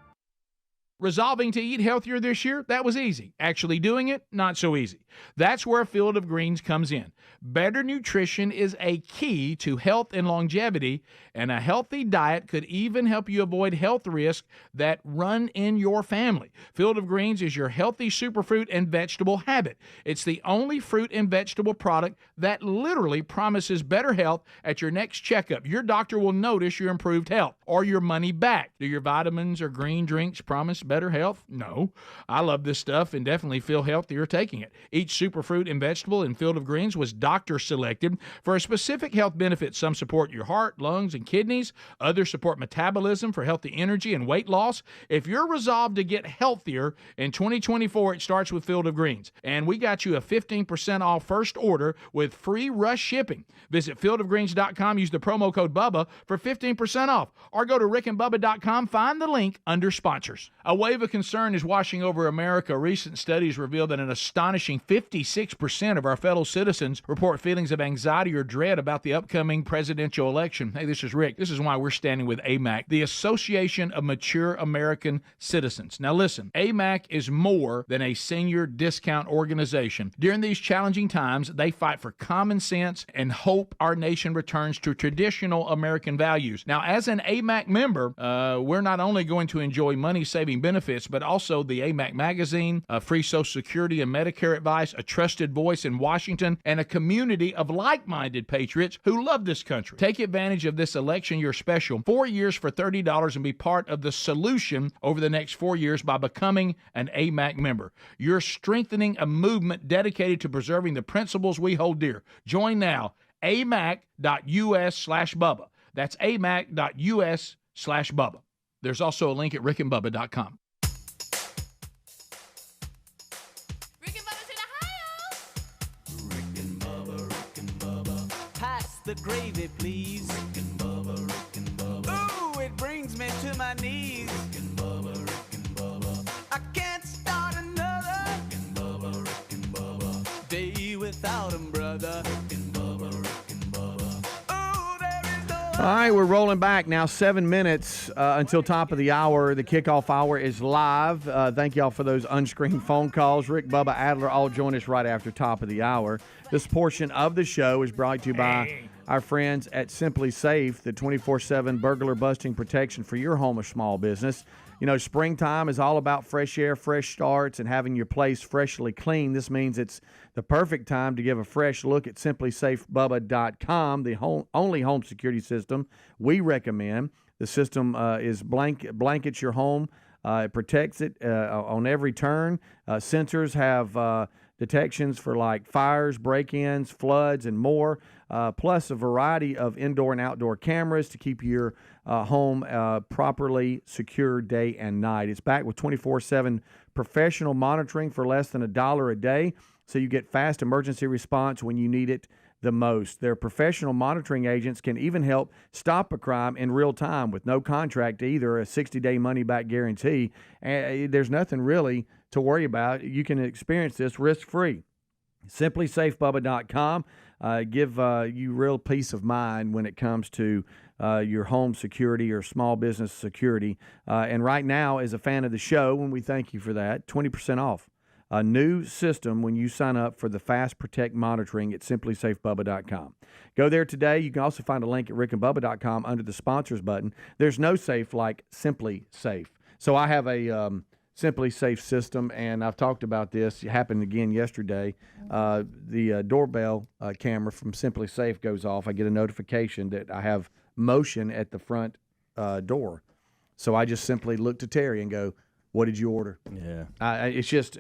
Resolving to eat healthier this year, that was easy. Actually doing it, not so easy. That's where Field of Greens comes in. Better nutrition is a key to health and longevity, and a healthy diet could even help you avoid health risks that run in your family. Field of Greens is your healthy superfruit and vegetable habit. It's the only fruit and vegetable product that literally promises better health at your next checkup. Your doctor will notice your improved health or your money back. Do your vitamins or green drinks promise better health? No. I love this stuff and definitely feel healthier taking it. Each superfruit and vegetable in Field of Greens was doctor selected for a specific health benefit. Some support your heart, lungs, and kidneys. Others support metabolism for healthy energy and weight loss. If you're resolved to get healthier in 2024, it starts with Field of Greens. And we got you a 15% off first order with free rush shipping. Visit fieldofgreens.com, use the promo code Bubba for 15% off. Or go to rickandbubba.com, find the link under sponsors. A wave of concern is washing over America. Recent studies reveal that an astonishing 56% of our fellow citizens report feelings of anxiety or dread about the upcoming presidential election. Hey, this is Rick. This is why we're standing with AMAC, the Association of Mature American Citizens. Now listen, AMAC is more than a senior discount organization. During these challenging times, they fight for common sense and hope our nation returns to traditional American values. Now, as an AMAC member, we're not only going to enjoy money-saving benefits, but also the AMAC magazine, free Social Security and Medicare advice, a trusted voice in Washington, and a community of like-minded patriots who love this country. Take advantage of this election year special. 4 years for $30 and be part of the solution over the next 4 years by becoming an AMAC member. You're strengthening a movement dedicated to preserving the principles we hold dear. Join now, amac.us/Bubba. That's amac.us/Bubba. There's also a link at rickandbubba.com. Pass the gravy, please. Rick and Bubba, Rick and Bubba. Ooh, it brings me to my knees. Rick and Bubba, Rick and Bubba. I can't start another. Rick and Bubba, Rick and Bubba. Day without 'em, brother. Rick and Bubba, Rick and Bubba. Ooh, there is no. All right, we're rolling back now. 7 minutes until top of the hour. The kickoff hour is live. Thank y'all for those unscreened phone calls. Rick, Bubba, Adler all join us right after top of the hour. This portion of the show is brought to you by our friends at Simply Safe, the 24/7 burglar busting protection for your home or small business. You know, springtime is all about fresh air, fresh starts, and having your place freshly clean. This means it's the perfect time to give a fresh look at simplysafebubba.com, the only home security system we recommend. The system is blankets your home. It protects it on every turn. Sensors have detections for like fires, break-ins, floods, and more, plus a variety of indoor and outdoor cameras to keep your home properly secure day and night. It's backed with 24/7 professional monitoring for less than $1 a day, so you get fast emergency response when you need it the most. Their professional monitoring agents can even help stop a crime in real time with no contract either, a 60-day money-back guarantee. There's nothing really to worry about. You can experience this risk-free. SimplySafeBubba.com give you real peace of mind when it comes to your home security or small business security. And right now, as a fan of the show, and we thank you for that, 20% off. A new system when you sign up for the Fast Protect monitoring at simplysafebubba.com. Go there today. You can also find a link at rickandbubba.com under the sponsors button. There's no safe like Simply Safe. So I have a Simply Safe system, and I've talked about this. It happened again yesterday. The doorbell camera from Simply Safe goes off. I get a notification that I have motion at the front door. So I just simply look to Terry and go, "What did you order?" Yeah. It's just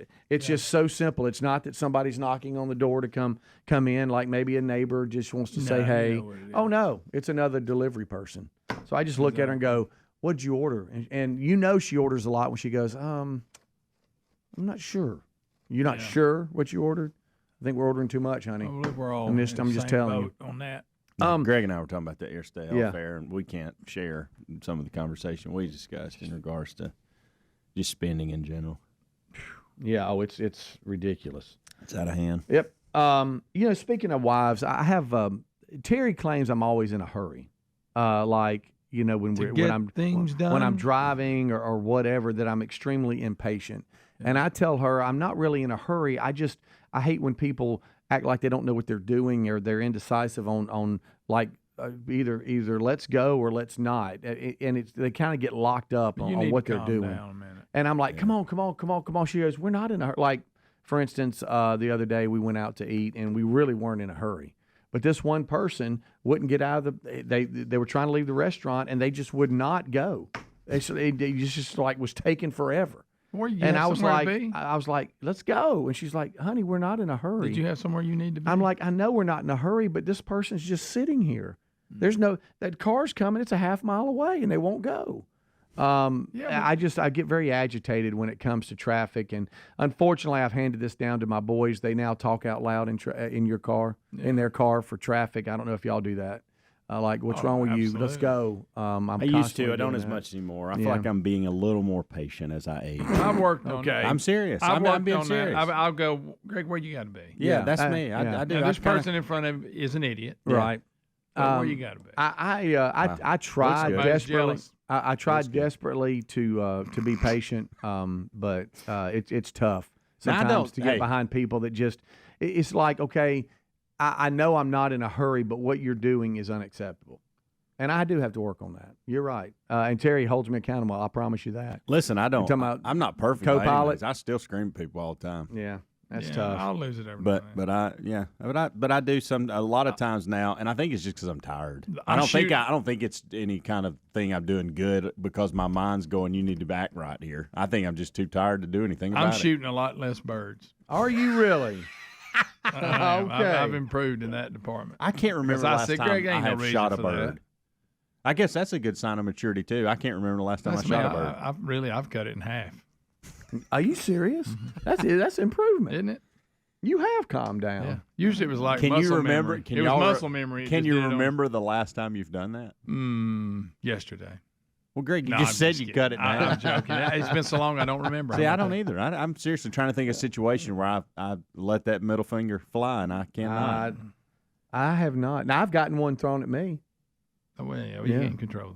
so simple. It's not that somebody's knocking on the door to come in, like maybe a neighbor just wants to say, "Hey." Oh no, it's another delivery person. So I just look at her and go, "What'd you order?" And she orders a lot when she goes, "I'm not sure." "You're not sure what you ordered?" "I think we're ordering too much, honey." I believe we're all I'm just telling you on that. Greg and I were talking about the air off air, and we can't share some of the conversation we discussed in regards to just spending in general. Yeah, it's ridiculous. It's out of hand. Yep. Speaking of wives, I have Terry claims I'm always in a hurry. When I'm driving or whatever, that I'm extremely impatient. Yeah. And I tell her I'm not really in a hurry. I hate when people act like they don't know what they're doing or they're indecisive on either let's go or let's not. And they kind of get locked up on what they're doing. And I'm like, come on. She goes, "We're not in a hurry." Like, for instance, the other day we went out to eat and we really weren't in a hurry. But this one person wouldn't get out of they were trying to leave the restaurant and they just would not go. They just like was taking forever. And I was like, "Let's go." And she's like, "Honey, we're not in a hurry." Did you have somewhere you need to be? I'm like, "I know we're not in a hurry, but this person's just sitting here. There's that car's coming. It's a half mile away and they won't go." I get very agitated when it comes to traffic, and unfortunately, I've handed this down to my boys. They now talk out loud in your car, in their car for traffic. I don't know if y'all do that. What's wrong with you? Let's go. I used to. I don't as much anymore. I feel like I'm being a little more patient as I age. I've worked on that. I'm serious. I'm being serious. I'll go, "Greg, where you got to be?" Yeah, that's me. I do. Now, this person in front of is an idiot, right? Where you got to be? I tried desperately. I tried desperately to be patient, but it's tough sometimes to get behind people that just. It's like, okay, I know I'm not in a hurry, but what you're doing is unacceptable, and I do have to work on that. You're right, and Terry holds me accountable. I promise you that. Listen, I'm not perfect. Co-pilot. I still scream at people all the time. Yeah. That's tough. I'll lose it every but I do a lot of times now, and I think it's just because I'm tired. I don't think it's any kind of thing I'm doing good because my mind's going, "You need to act right here." I think I'm just too tired to do anything about it. I'm shooting a lot less birds. Are you really? Okay. I've improved in that department. I can't remember the last time I have shot a bird. I guess that's a good sign of maturity too. I can't remember the last time I shot a bird. I've cut it in half. Are you serious? That's improvement, isn't it? You have calmed down. Yeah. Usually it was like muscle memory. It was muscle memory. Can you remember the last time you've done that? Yesterday. Well, Greg, you just said you cut it now. I'm joking. It's been so long I don't remember. See, I don't either. I'm seriously trying to think of a situation where I let that middle finger fly, and I cannot. I have not. Now, I've gotten one thrown at me. Oh, well, you can't control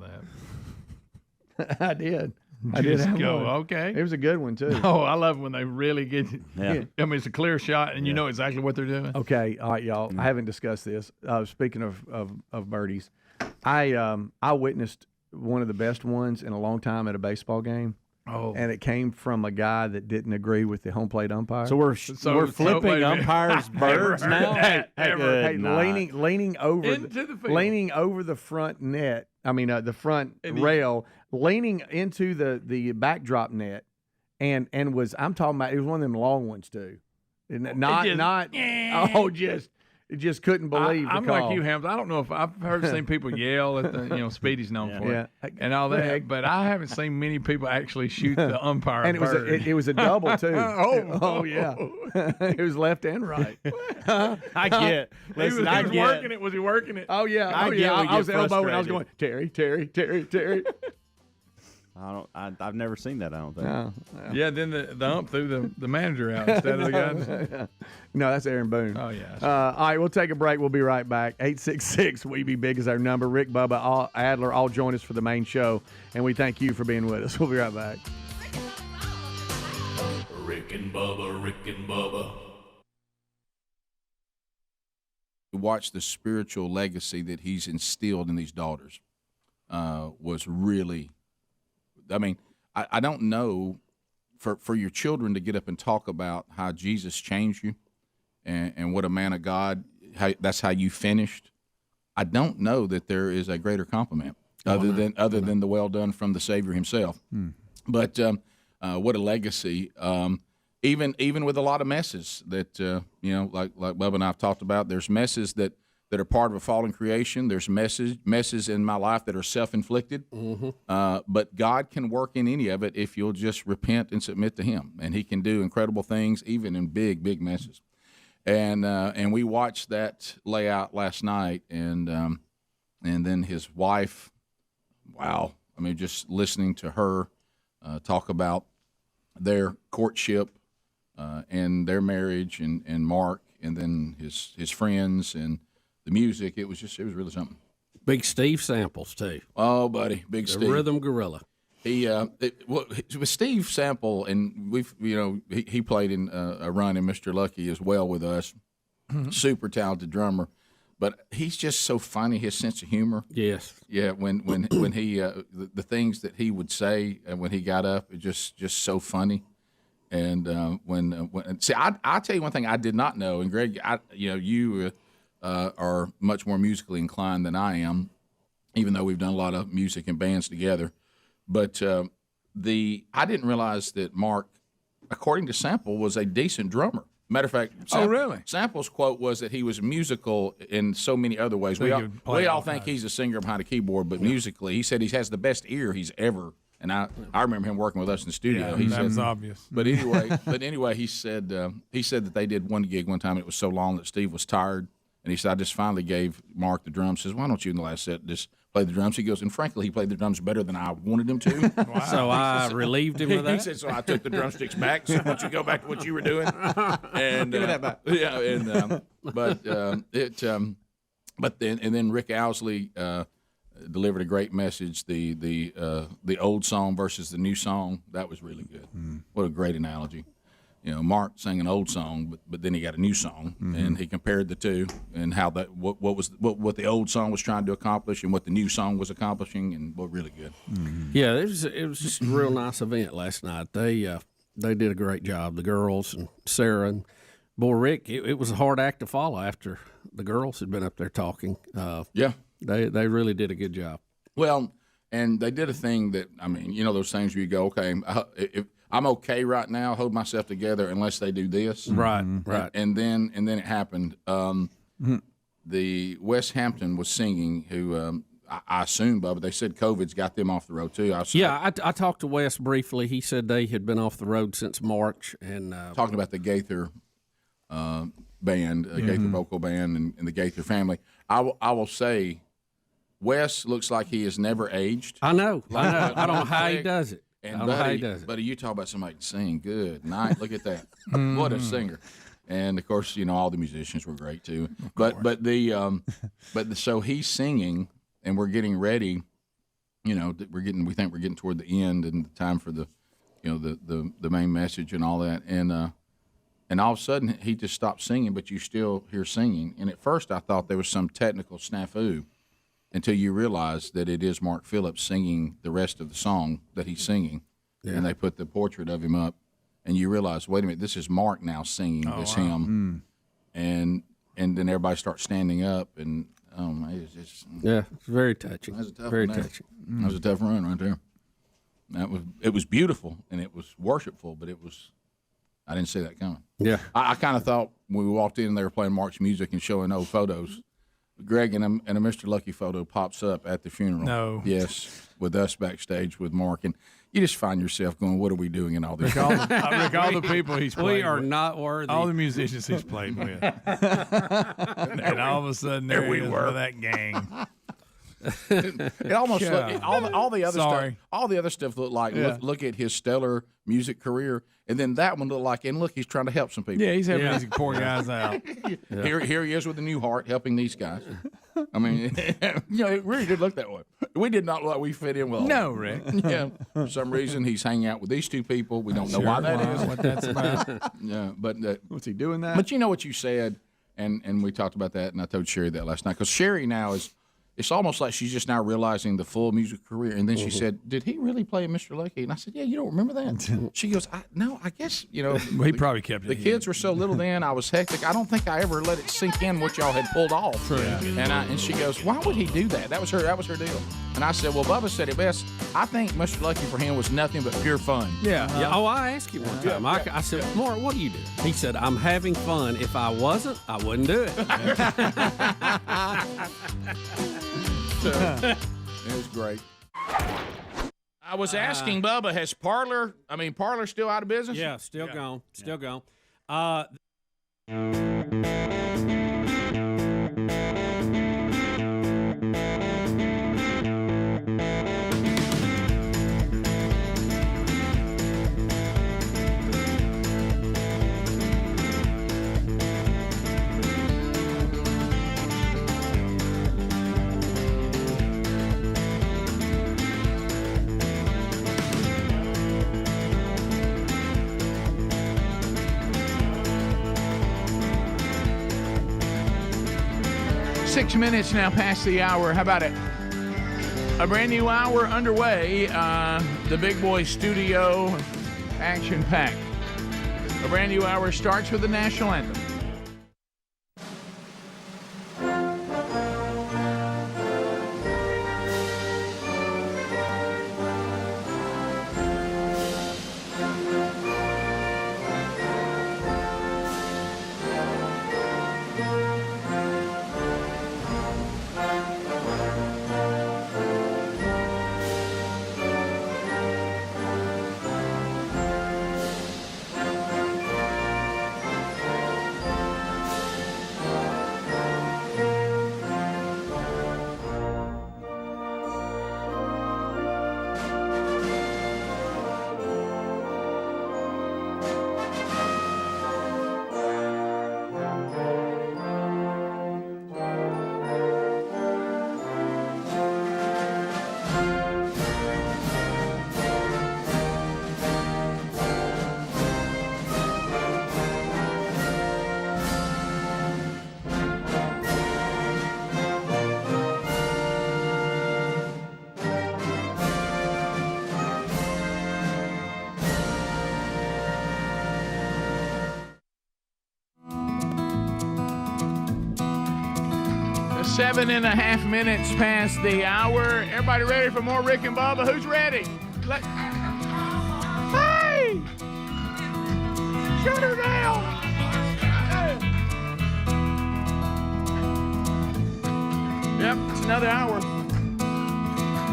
that. I did. I did have go, one. okay. It was a good one, too. Oh, I love when they really get you. Yeah. I mean, it's a clear shot, and you know exactly what they're doing. Okay. All right, y'all. I haven't discussed this. Speaking of birdies, I witnessed one of the best ones in a long time at a baseball game. Oh. And it came from a guy that didn't agree with the home plate umpire. So we're flipping umpires' birds now? Leaning over the front net. I mean, the front rail, leaning into the backdrop net, and I'm talking about, it was one of them long ones too. Just couldn't believe I'm the call. like you, Hams. I don't know if I've seen people yell at the, Speedy's known for it and all that, but I haven't seen many people actually shoot the umpire. And it was a double too. Oh yeah, it was left and right. I get. Listen, working it. Was he working it? Oh yeah. I was elbowing. I was going, Terry. I've never seen that. I don't think. No. Yeah. Then the ump threw the manager out instead of the guy. No, that's Aaron Boone. Oh yeah. All right, we'll take a break. We'll be right back. 866-WE-BE-BIG is our number. Rick, Bubba, Adler all join us for the main show, and we thank you for being with us. We'll be right back. Rick and Bubba. Watch the spiritual legacy that he's instilled in these daughters was really. I mean, I don't know, for your children to get up and talk about how Jesus changed you, and what a man of God, that's how you finished. I don't know that there is a greater compliment other than the well done from the Savior himself. But what a legacy! Even with a lot of messes that like Bubba and I've talked about, there's messes that are part of a fallen creation. There's messes in my life that are self-inflicted. But God can work in any of it if you'll just repent and submit to Him, and He can do incredible things even in big messes. And we watched that lay out last night, and then his wife. Wow, I mean, just listening to her talk about their courtship and their marriage, and Mark, and then his friends and the music. It was really something. Big Steve Samples too. Oh, buddy, Big Steve, the rhythm gorilla. He with Steve Sample, and he played in a run in Mr. Lucky as well with us. Super talented drummer, but he's just so funny. His sense of humor. Yes. Yeah. When he the things that he would say when he got up, it just so funny. And I'll tell you one thing I did not know, and Greg, you are much more musically inclined than I am, even though we've done a lot of music and bands together. But I didn't realize that Mark, according to Sample, was a decent drummer. Matter of fact, really? Sample's quote was that he was musical in so many other ways. We all think he's a singer behind a keyboard, but musically, he said he has the best ear he's ever. And I remember him working with us in the studio. Yeah, that was obvious. But anyway, he said that they did one gig one time. It was so long that Steve was tired, and he said, I just finally gave Mark the drums. Says, why don't you in the last set just play the drums? He goes, and frankly, he played the drums better than I wanted him to. Wow. So I relieved him of that. He said, so I took the drumsticks back. So why don't you go back to what you were doing? And give me that back. Yeah, and but then Rick Owsley delivered a great message. The old song versus the new song, that was really good. What a great analogy. Mark sang an old song, but then he got a new song, and he compared the two, and how that what the old song was trying to accomplish and what the new song was accomplishing, and what really good. Yeah, it was just a real nice event last night. They did a great job, the girls and Sarah, and boy, Rick, it was a hard act to follow after the girls had been up there talking. Yeah, they really did a good job. Well, and they did a thing that, I mean, those things where you go, okay, if I'm okay right now, hold myself together unless they do this. Right. And then it happened. The West Hampton was singing, who I assume, Bubba, they said COVID's got them off the road too. I talked to Wes briefly. He said they had been off the road since March. And talking about the Gaither band, Gaither vocal band, and the Gaither family. I will say, Wes looks like he has never aged. I know. I don't know how he does it. And I don't know how he does it. Buddy, you talk about somebody singing good night. Look at that. What a singer. And of course, all the musicians were great too. But so he's singing, and we're getting ready. We think we're getting toward the end and the time for the main message and all that. And all of a sudden he just stopped singing, but you still hear singing. And at first I thought there was some technical snafu, until you realize that it is Mark Phillips singing the rest of the song that he's singing. Yeah. And they put the portrait of him up, and you realize, wait a minute, this is Mark now singing this hymn. And then everybody starts standing up, and it's just... Yeah, it's very touching. That was a tough very one. touching. That was a tough run right there. It was beautiful, and it was worshipful, but I didn't see that coming. Yeah. I kind of thought when we walked in, they were playing Mark's music and showing old photos. Greg and a Mr. Lucky photo pops up at the funeral. No. Yes, with us backstage with Mark. And you just find yourself going, what are we doing in all this? Rick, all the people he's played We are with. not worthy. All the musicians he's played with. And all of a sudden, there we were, that gang. It almost looked, all the other stuff. All the other stuff looked like look at his stellar music career, and then that one looked like, and look, he's trying to help some people. Yeah, he's helping these poor guys out. Here he is with a new heart, helping these guys. I mean, it really did look that way. We did not look like we fit in well. No, Rick. Yeah, for some reason he's hanging out with these two people. We don't know why that is. What that's about. Yeah, but what's he doing that? But you know what you said, and we talked about that, and I told Sherry that last night, because Sherry now it's almost like she's just now realizing the full music career. And then she said, "Did he really play Mr. Lucky?" And I said, "Yeah, you don't remember that?" She goes, "No, I guess he probably kept it. The kids were so little then. I was hectic. I don't think I ever let it sink in what y'all had pulled off." And she goes, "Why would he do that?" That was her deal. And I said, "Well, Bubba said it best. I think Mr. Lucky for him was nothing but pure fun." Yeah. Oh, I asked you one time. I said, "Mark, what do you do?" He said, "I'm having fun. If I wasn't, I wouldn't do it." It was great. I was asking Bubba, has Parlor still out of business? Yeah, still gone. Still gone. 6 minutes now past the hour. How about it? A brand new hour underway. The Big Boy Studio, action-packed. A brand new hour starts with the national anthem. Seven and a half minutes past the hour. Everybody ready for more Rick and Bubba? Who's ready? Hey! Shut her down! Hey. Yep, it's another hour.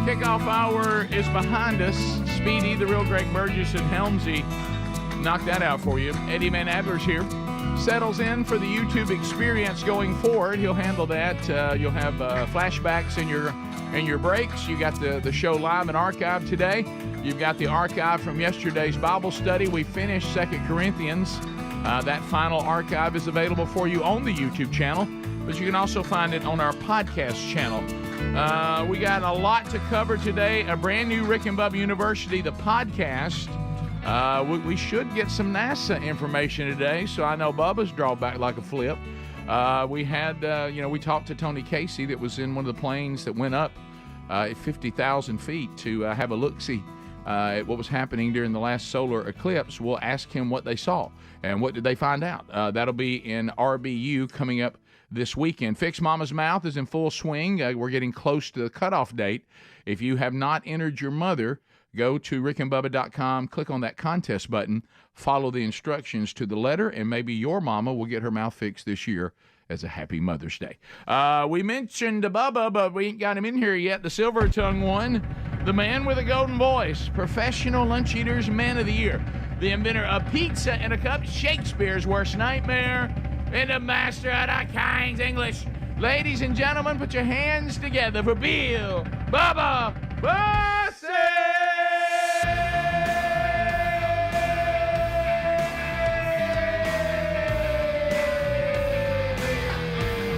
Kickoff hour is behind us. Speedy, the real Greg Burgess, and Helmsy knocked that out for you. Eddie Van Adler's here. Settles in for the YouTube experience going forward. He'll handle that. You'll have flashbacks in your breaks. You got the show live and archived today. You've got the archive from yesterday's Bible study. We finished 2 Corinthians. That final archive is available for you on the YouTube channel, but you can also find it on our podcast channel. We got a lot to cover today. A brand new Rick and Bubba University, the podcast. We should get some NASA information today, so I know Bubba's drawn back like a flip. We had, we talked to Tony Casey that was in one of the planes that went up at 50,000 feet to have a look-see at what was happening during the last solar eclipse. We'll ask him what they saw and what did they find out. That'll be in RBU coming up this weekend. Fix Mama's Mouth is in full swing. We're getting close to the cutoff date. If you have not entered your mother, go to rickandbubba.com, click on that contest button, follow the instructions to the letter, and maybe your mama will get her mouth fixed this year as a happy Mother's Day. We mentioned Bubba, but we ain't got him in here yet. The Silver Tongue one, the man with a golden voice, Professional Lunch Eaters Man of the Year, the inventor of pizza in a cup, Shakespeare's worst nightmare, and the master of the King's English. Ladies and gentlemen, put your hands together for Bill Bubba Bussey!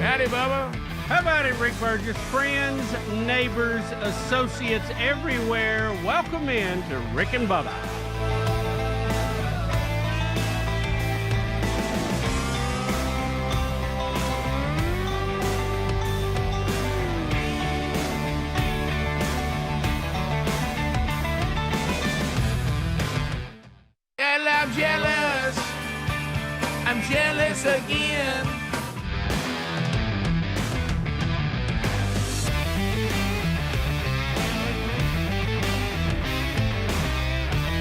Howdy, Bubba. How about it, Rick Burgess? Friends, neighbors, associates everywhere, welcome in to Rick and Bubba. again.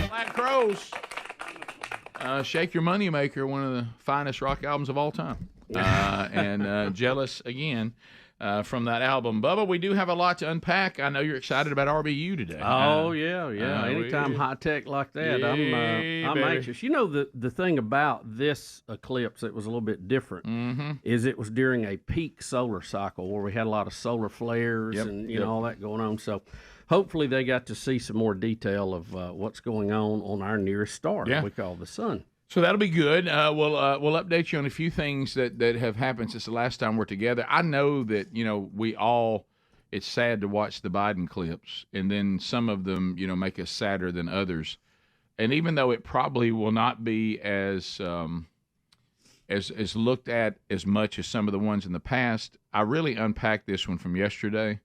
Black Crowes. Shake Your Moneymaker, one of the finest rock albums of all time. And Jealous again. From that album. Bubba, we do have a lot to unpack. I know you're excited about RBU today. Oh, yeah. Anytime high tech like that, I'm anxious. You know, the thing about this eclipse that was a little bit different is it was during a peak solar cycle where we had a lot of solar flares and, you know, all that going on. So hopefully they got to see some more detail of what's going on our nearest star that we call the sun. So that'll be good. We'll update you on a few things that have happened since the last time we're together. I know that, you know, it's sad to watch the Biden clips, and then some of them, you know, make us sadder than others. And even though it probably will not be as looked at as much as some of the ones in the past, I really unpacked this one from yesterday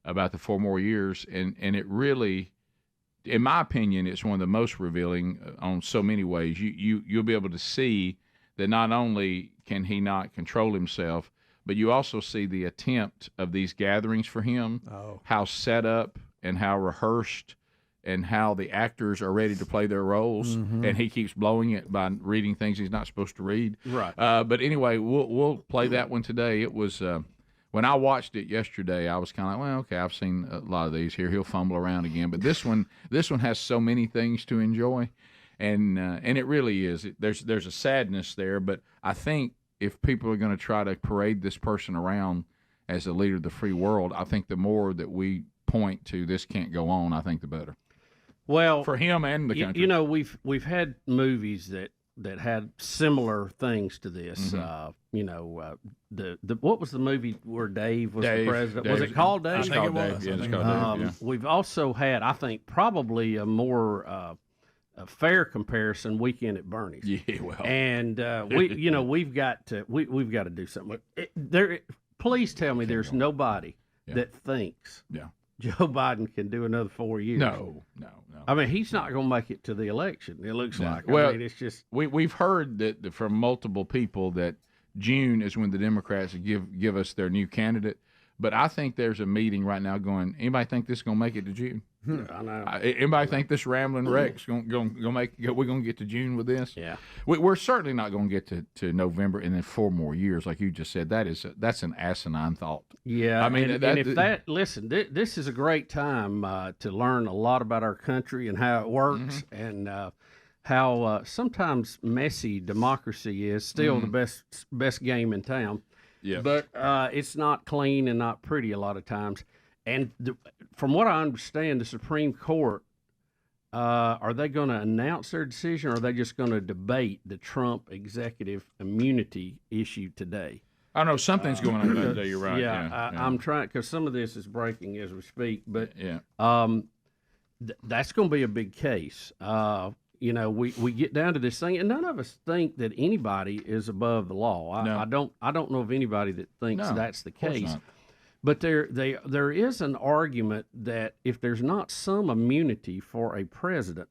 about the 4 more years, and it really, in my opinion, it's one of the most revealing on so many ways. You'll be able to see that not only can he not control himself, but you also see the attempt of these gatherings for him, how set up and how rehearsed and how the actors are ready to play their roles, and he keeps blowing it by reading things he's not supposed to read. Right. But anyway, we'll play that one today. It was... when I watched it yesterday, I was kind of like, well, okay, I've seen a lot of these here. He'll fumble around again, but this one has so many things to enjoy, and it really is. There's a sadness there, but I think if people are going to try to parade this person around as the leader of the free world, I think the more that we point to this can't go on, I think the better. Well, for him and the country. You know, we've had movies that had similar things to this. You know, the what was the movie where Dave was the president? Was it called Dave? I think it was. Yeah, it's called Dave. We've also had, I think, probably a more a fair comparison, Weekend at Bernie's. Yeah, well, and we've got to do something. Please tell me there's nobody that thinks Joe Biden can do another 4 years. No. I mean, he's not going to make it to the election. It looks like. Well, I mean, it's just we've heard that from multiple people that June is when the Democrats give us their new candidate. But I think there's a meeting right now going. Anybody think this is going to make it to June? I know. Anybody think this rambling wreck's going to make? We're going to get to June with this? Yeah. We're certainly not going to get to November and then 4 more years, like you just said. That's an asinine thought. Yeah. I mean, listen, this is a great time to learn a lot about our country and how it works, and how sometimes messy democracy is still the best game in town. Yeah. But it's not clean and not pretty a lot of times. And from what I understand, the Supreme Court, are they going to announce their decision, or are they just going to debate the Trump executive immunity issue today? I know something's going on that day. You're right. Yeah, I'm trying, because some of this is breaking as we speak. But that's going to be a big case. You know, we get down to this thing, and none of us think that anybody is above the law. I don't know of anybody that thinks that's the case. But there is an argument that if there's not some immunity for a president,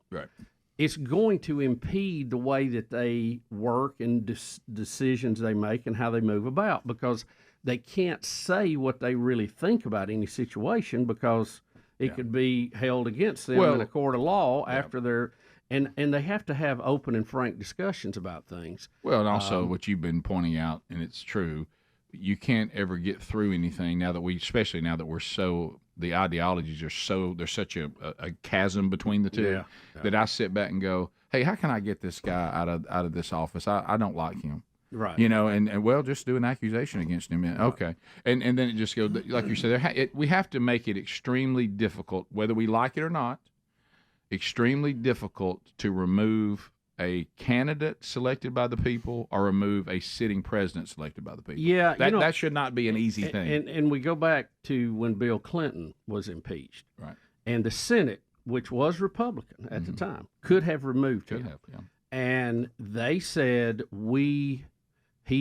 it's going to impede the way that they work and decisions they make and how they move about, because they can't say what they really think about any situation, because it could be held against them in a court of law after they're and they have to have open and frank discussions about things. Well, and also what you've been pointing out, and it's true, you can't ever get through anything especially now that we're so, the ideologies are so, there's such a chasm between the two that I sit back and go, hey, how can I get this guy out of this office? I don't like him. Right. You know, and well, just do an accusation against him. Okay. And then it just goes, like you said, we have to make it extremely difficult, whether we like it or not, extremely difficult to remove a candidate selected by the people or remove a sitting president selected by the people. Yeah, that should not be an easy thing. And we go back to when Bill Clinton was impeached. Right. And the Senate, which was Republican at the time, could have removed him. And they said, he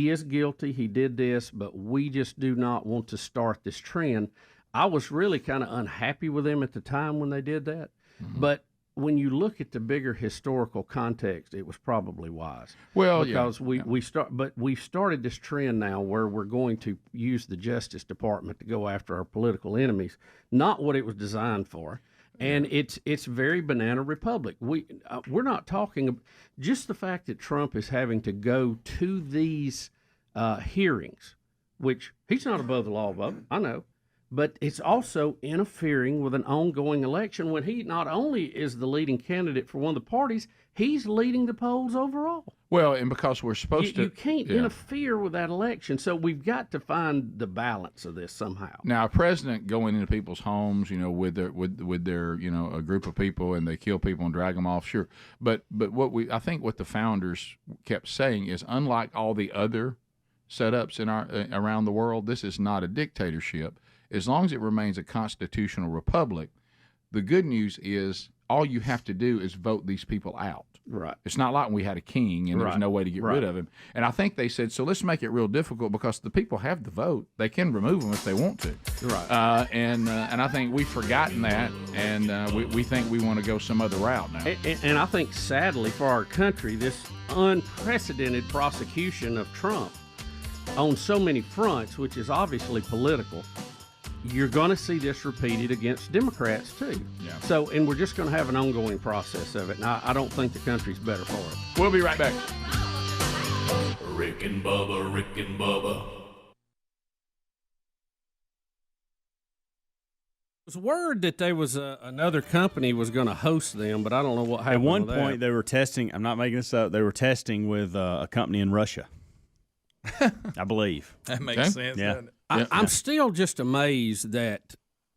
is guilty, he did this, but we just do not want to start this trend. I was really kind of unhappy with them at the time when they did that. But when you look at the bigger historical context, it was probably wise. Well, because we've started this trend now where we're going to use the Justice Department to go after our political enemies, not what it was designed for. And it's very banana republic. We're not talking just the fact that Trump is having to go to these hearings, which he's not above the law above, I know, but it's also interfering with an ongoing election when he not only is the leading candidate for one of the parties, he's leading the polls overall. Well, and because we're supposed to... You can't interfere with that election, so we've got to find the balance of this somehow. Now, a president going into people's homes, with their a group of people, and they kill people and drag them off, sure. But I think what the founders kept saying is, unlike all the other setups in around the world, this is not a dictatorship. As long as it remains a constitutional republic, the good news is all you have to do is vote these people out. Right. It's not like when we had a king and there was no way to get rid of him. And I think they said, so let's make it real difficult because the people have the vote. They can remove them if they want to. Right. And I think we've forgotten that, and we think we want to go some other route now. And I think, sadly, for our country, this unprecedented prosecution of Trump on so many fronts, which is obviously political, you're going to see this repeated against Democrats, too. Yeah. So, and we're just going to have an ongoing process of it. And I don't think the country's better for it. We'll be right back. Rick and Bubba, Rick and Bubba. It was word that there was another company was going to host them, but I don't know what happened. At one with point, that. they were testing. I'm not making this up. They were testing with a company in Russia, I believe. That makes sense. Yeah. Doesn't it? I'm still just amazed that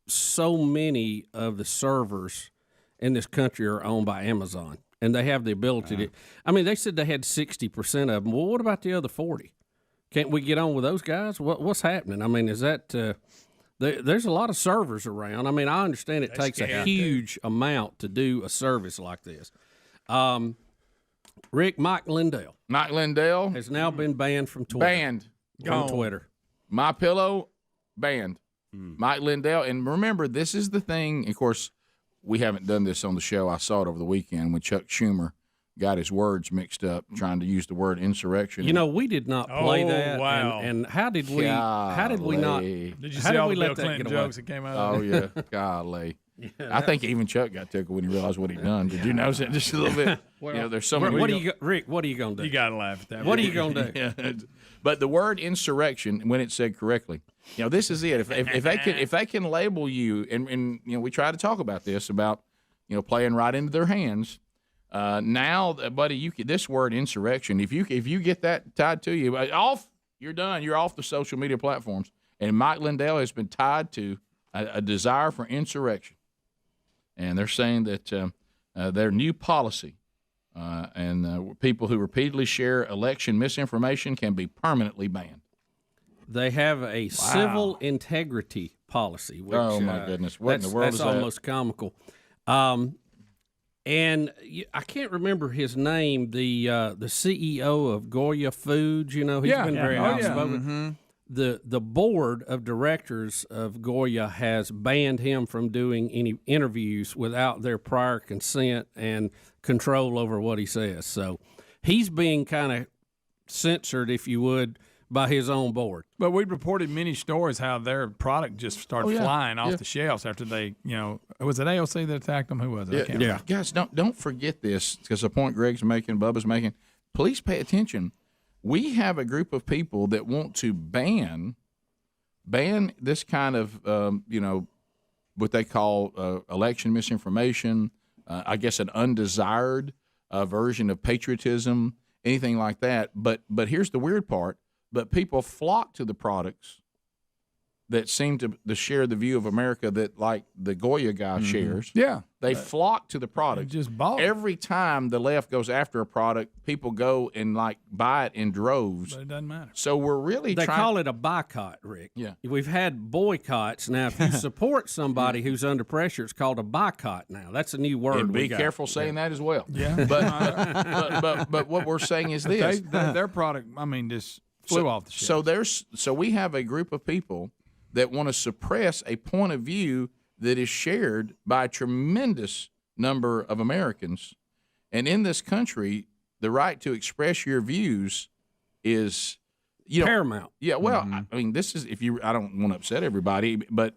so many of the servers in this country are owned by Amazon, and they have the ability to. I mean, they said they had 60% of them. Well, what about the other 40? Can't we get on with those guys? What's happening? I mean, is that there's a lot of servers around. I mean, I understand it takes a huge amount to do a service like this. Rick, Mike Lindell has now been banned from Twitter. Banned from Twitter. My Pillow, banned. Mike Lindell. And remember, this is the thing. Of course, we haven't done this on the show. I saw it over the weekend when Chuck Schumer got his words mixed up trying to use the word insurrection. You know, we did not play that. Wow. And how did we not? Did you see all the Bill Clinton jokes that came out of it? Oh, yeah. Golly. Yeah, I think even Chuck got tickled when he realized what he'd done. Did you notice it just a little bit? Well, there's so many. Rick, what are you going to do? You got to laugh at that. What are you going to do? Yeah. But the word insurrection, when it's said correctly, this is it. If they can label you, and we try to talk about this about playing right into their hands. Now, buddy, this word insurrection, if you get that tied to you, you're done. You're off the social media platforms. And Mike Lindell has been tied to a desire for insurrection. And they're saying that their new policy and people who repeatedly share election misinformation can be permanently banned. They have a civil integrity policy. Which, oh, my goodness. What in the world is that? That's almost comical. And I can't remember his name, the CEO of Goya Foods. He's been very outspoken. Mm-hmm. The board of directors of Goya has banned him from doing any interviews without their prior consent and control over what he says. So he's being kind of censored, if you would, by his own board. But we reported many stories how their product just started flying off the shelves after they, was it AOC that attacked them? Who was it? Yeah. Guys, don't forget this, because the point Greg's making, Bubba's making. Please pay attention. We have a group of people that want to ban this kind of, what they call election misinformation, I guess an undesired version of patriotism, anything like that. But here's the weird part. But people flock to the products that seem to share the view of America that, like the Goya guy shares. Yeah. They flock to the product. Just bought it. Every time the left goes after a product, people go and buy it in droves. But it doesn't matter. So we're really They call it a boycott, Rick. Yeah. We've had boycotts. Now, if you support somebody who's under pressure, it's called a boycott now. That's a new word. And be careful saying that as well. Yeah. But what we're saying is this. Their product, just flew off the shelf. So we have a group of people that want to suppress a point of view that is shared by a tremendous number of Americans. And in this country, the right to express your views is paramount. Yeah, well, I mean, this is I don't want to upset everybody, but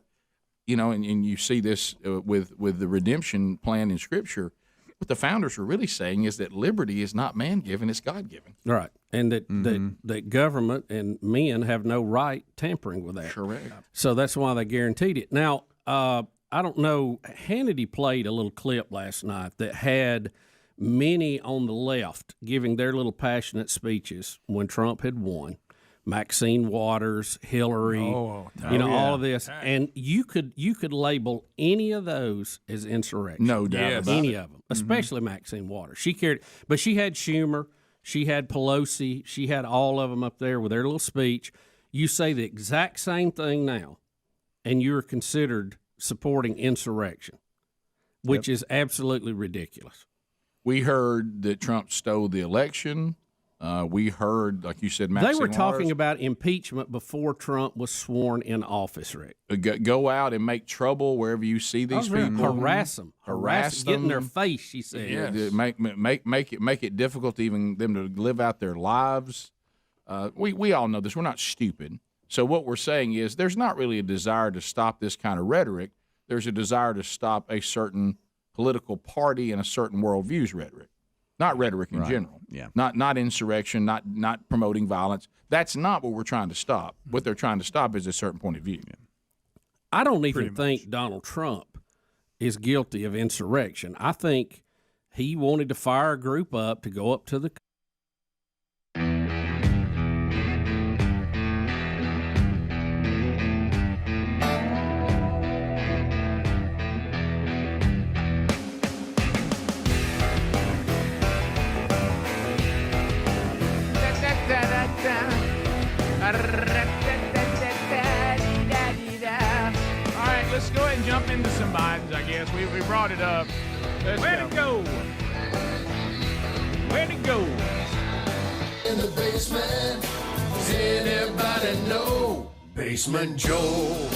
and you see this with the redemption plan in Scripture. What the founders were really saying is that liberty is not man-given; it's God-given. Right, and that government and men have no right tampering with that. Correct. So that's why they guaranteed it. Now, I don't know. Hannity played a little clip last night that had many on the left giving their little passionate speeches when Trump had won. Maxine Waters, Hillary, all of this, and you could label any of those as insurrection. No doubt about any it. of them, especially Maxine Waters. She cared, but she had Schumer, she had Pelosi, she had all of them up there with their little speech. You say the exact same thing now, and you're considered supporting insurrection, which is absolutely ridiculous. We heard that Trump stole the election. We heard, like you said, Maxine they were talking Waters. about impeachment before Trump was sworn in office, Rick. Go out and make trouble wherever you see these people. Harass them. Get in their face, she said. Yeah, make it difficult to even them to live out their lives. We all know this. We're not stupid. So what we're saying is there's not really a desire to stop this kind of rhetoric. There's a desire to stop a certain political party and a certain worldview's rhetoric. Not rhetoric in general. Yeah. Not insurrection, not promoting violence. That's not what we're trying to stop. What they're trying to stop is a certain point of view. I don't even think Donald Trump is guilty of insurrection. I think he wanted to fire a group up to go up to the All right, let's go ahead and jump into some Bidens, I guess. We brought it up. Where'd it go? Where'd it go? In the basement, does anybody know Basement Joe?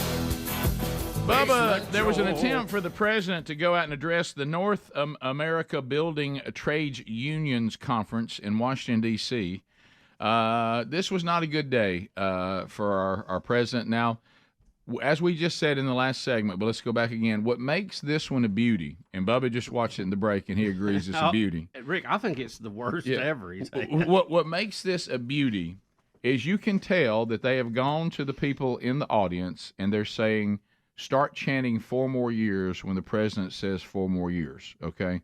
Bubba, there was an attempt for the president to go out and address the North America Building Trades Unions Conference in Washington, D.C. This was not a good day for our president. Now, as we just said in the last segment, but let's go back again. What makes this one a beauty, and Bubba just watched it in the break, and he agrees it's a beauty. Rick, I think it's the worst ever he's had. What makes this a beauty is you can tell that they have gone to the people in the audience, and they're saying, start chanting 4 more years when the president says 4 more years, okay?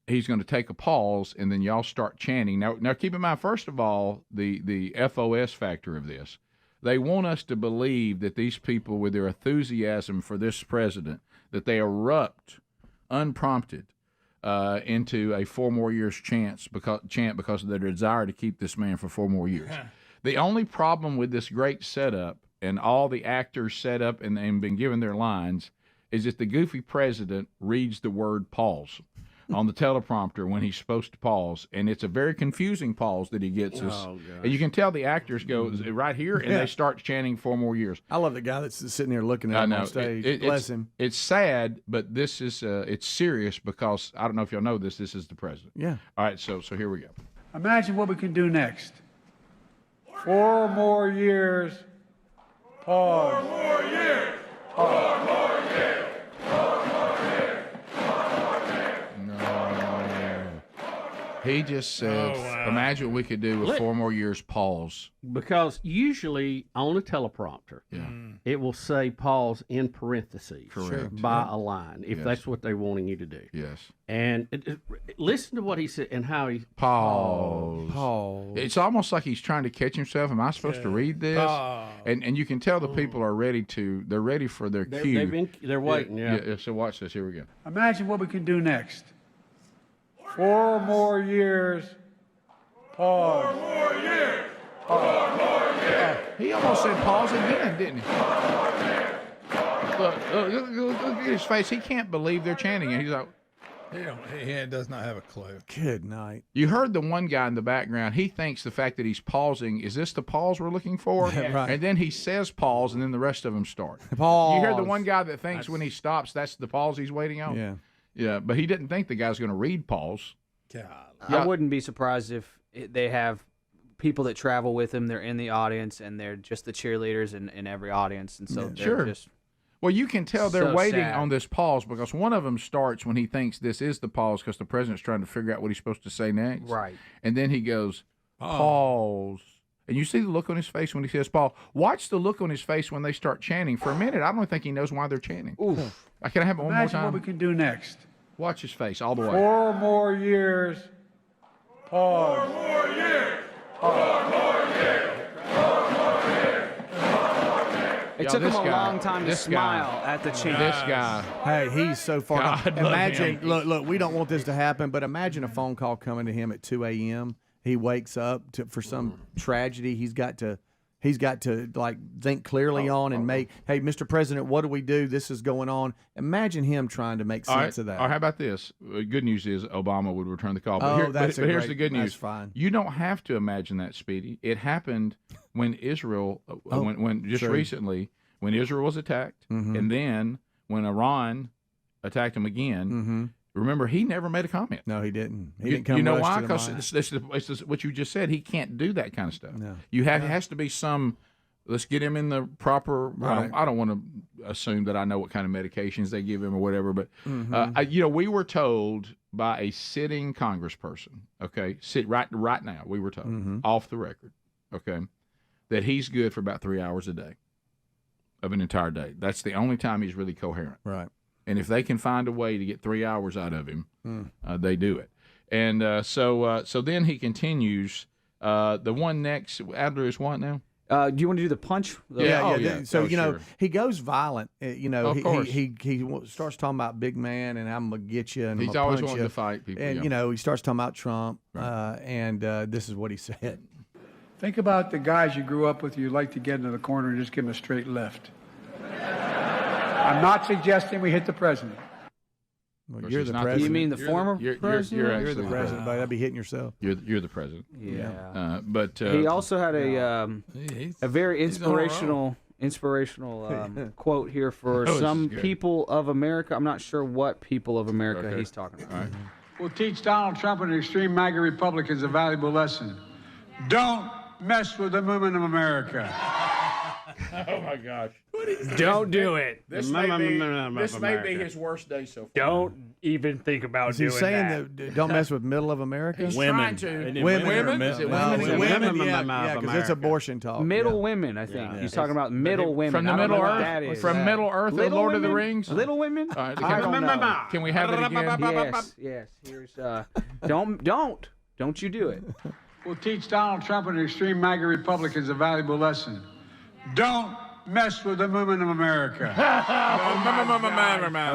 He's going to take a pause, and then y'all start chanting. Now keep in mind, first of all, the FOS factor of this. They want us to believe that these people, with their enthusiasm for this president, that they erupt unprompted into a 4 more years chant because of their desire to keep this man for 4 more years. The only problem with this great setup and all the actors set up and been given their lines is that the goofy president reads the word pause on the teleprompter when he's supposed to pause, and it's a very confusing pause that he gets us. And you can tell the actors go right here, and they start chanting 4 more years. I love the guy that's sitting there looking at him on stage. Bless him. It's sad, but this is it's serious because I don't know if y'all know this. This is the president. Yeah. All right, so here we go. Imagine what we can do next. 4 more years. Pause. 4 more years. 4 more years. 4 more years. He just said, imagine what we could do with 4 more years, pause. Because usually on a teleprompter, it will say pause in parentheses by a line, if that's what they're wanting you to do. Yes. And listen to what he said and how he... Pause. It's almost like he's trying to catch himself. Am I supposed to read this? And you can tell the people are ready they're ready for their cue. They're waiting, So watch this. Here we go. Imagine what we can do next. 4 more years. Pause. 4 more years. 4 more years. He almost said pause again, didn't he? Look at his face. He can't believe they're chanting it. He's like, He does not have a clue. Good night. You heard the one guy in the background. He thinks the fact that he's pausing, is this the pause we're looking for? Right. And then he says pause, and then the rest of them start. Pause. You hear the one guy that thinks when he stops, that's the pause he's waiting on? Yeah. Yeah, but he didn't think the guy's going to read Paul's. I wouldn't be surprised if they have people that travel with him. They're in the audience, and they're just the cheerleaders in every audience, and so they're just. Well, you can tell they're so waiting sad. on this pause because one of them starts when he thinks this is the pause because the president's trying to figure out what he's supposed to say next. Right. And then he goes, pause. And you see the look on his face when he says pause. Watch the look on his face when they start chanting. For a minute, I don't think he knows why they're chanting. Oof. Can I have it one more Imagine time? what we can do next. Watch his face all the way. 4 more years. Pause. 4 more years. 4 more years. 4 more years. 4 more years. It took him a long time to smile at the chant. This guy. Hey, he's so far. God love Imagine, him. look, we don't want this to happen, but imagine a phone call coming to him at 2 a.m. He wakes up for some tragedy. He's got to like think clearly on and make. Hey, Mr. President, what do we do? This is going on. Imagine him trying to make sense of that. All right, how about this? Good news is Obama would return the call. But, That's but here's the good news. That's fine. You don't have to imagine that, Speedy. It happened when Israel, when just true. recently, when Israel was attacked, and then when Iran attacked him again. Remember, he never made a comment. No, he didn't. He didn't come. You know rush why? to the Because mind. it's what you just said. He can't do that kind of stuff. No. You have has to be some. Let's get him in the proper. Right. I don't want to assume that I know what kind of medications they give him or whatever. But we were told by a sitting congressperson. Okay, right now. We were told off the record. Okay, that he's good for about 3 hours a day of an entire day. That's the only time he's really coherent. Right. And if they can find a way to get 3 hours out of him, they do it. And so then he continues. The one next, Adler, is what now? Do you want to do the punch? So sure. he goes violent. Of course. He starts talking about big man and I'm gonna get you. And He's I'm always punch wanting you. to fight people. And he starts talking about Trump. And this is what he said. Think about the guys you grew up with. You like to get into the corner and just give them a straight left. I'm not suggesting we hit the president. Well, you're the president. You mean the former president? You're the president, buddy. That'd be hitting yourself. You're the president. Yeah. But he also had a very inspirational quote here for some people of America. I'm not sure what people of America he's talking about. All right. We'll teach Donald Trump and extreme MAGA Republicans a valuable lesson. Don't mess with the movement of America. Oh my gosh! Don't do it. This may be his worst day so far. Don't even think about Is he saying that don't mess with middle of America? He's women. trying to. Women. Is it Women. Yeah, because it's abortion talk. Middle women, I think. He's talking about middle women. From the I don't Middle know what Earth. that is. From Middle Earth, Little Lord of the women? Rings. Little women. All right, I don't know. Can we have it again? Yes. Here's don't you do it. We'll teach Donald Trump and extreme MAGA Republicans a valuable lesson. Don't mess with the movement of America.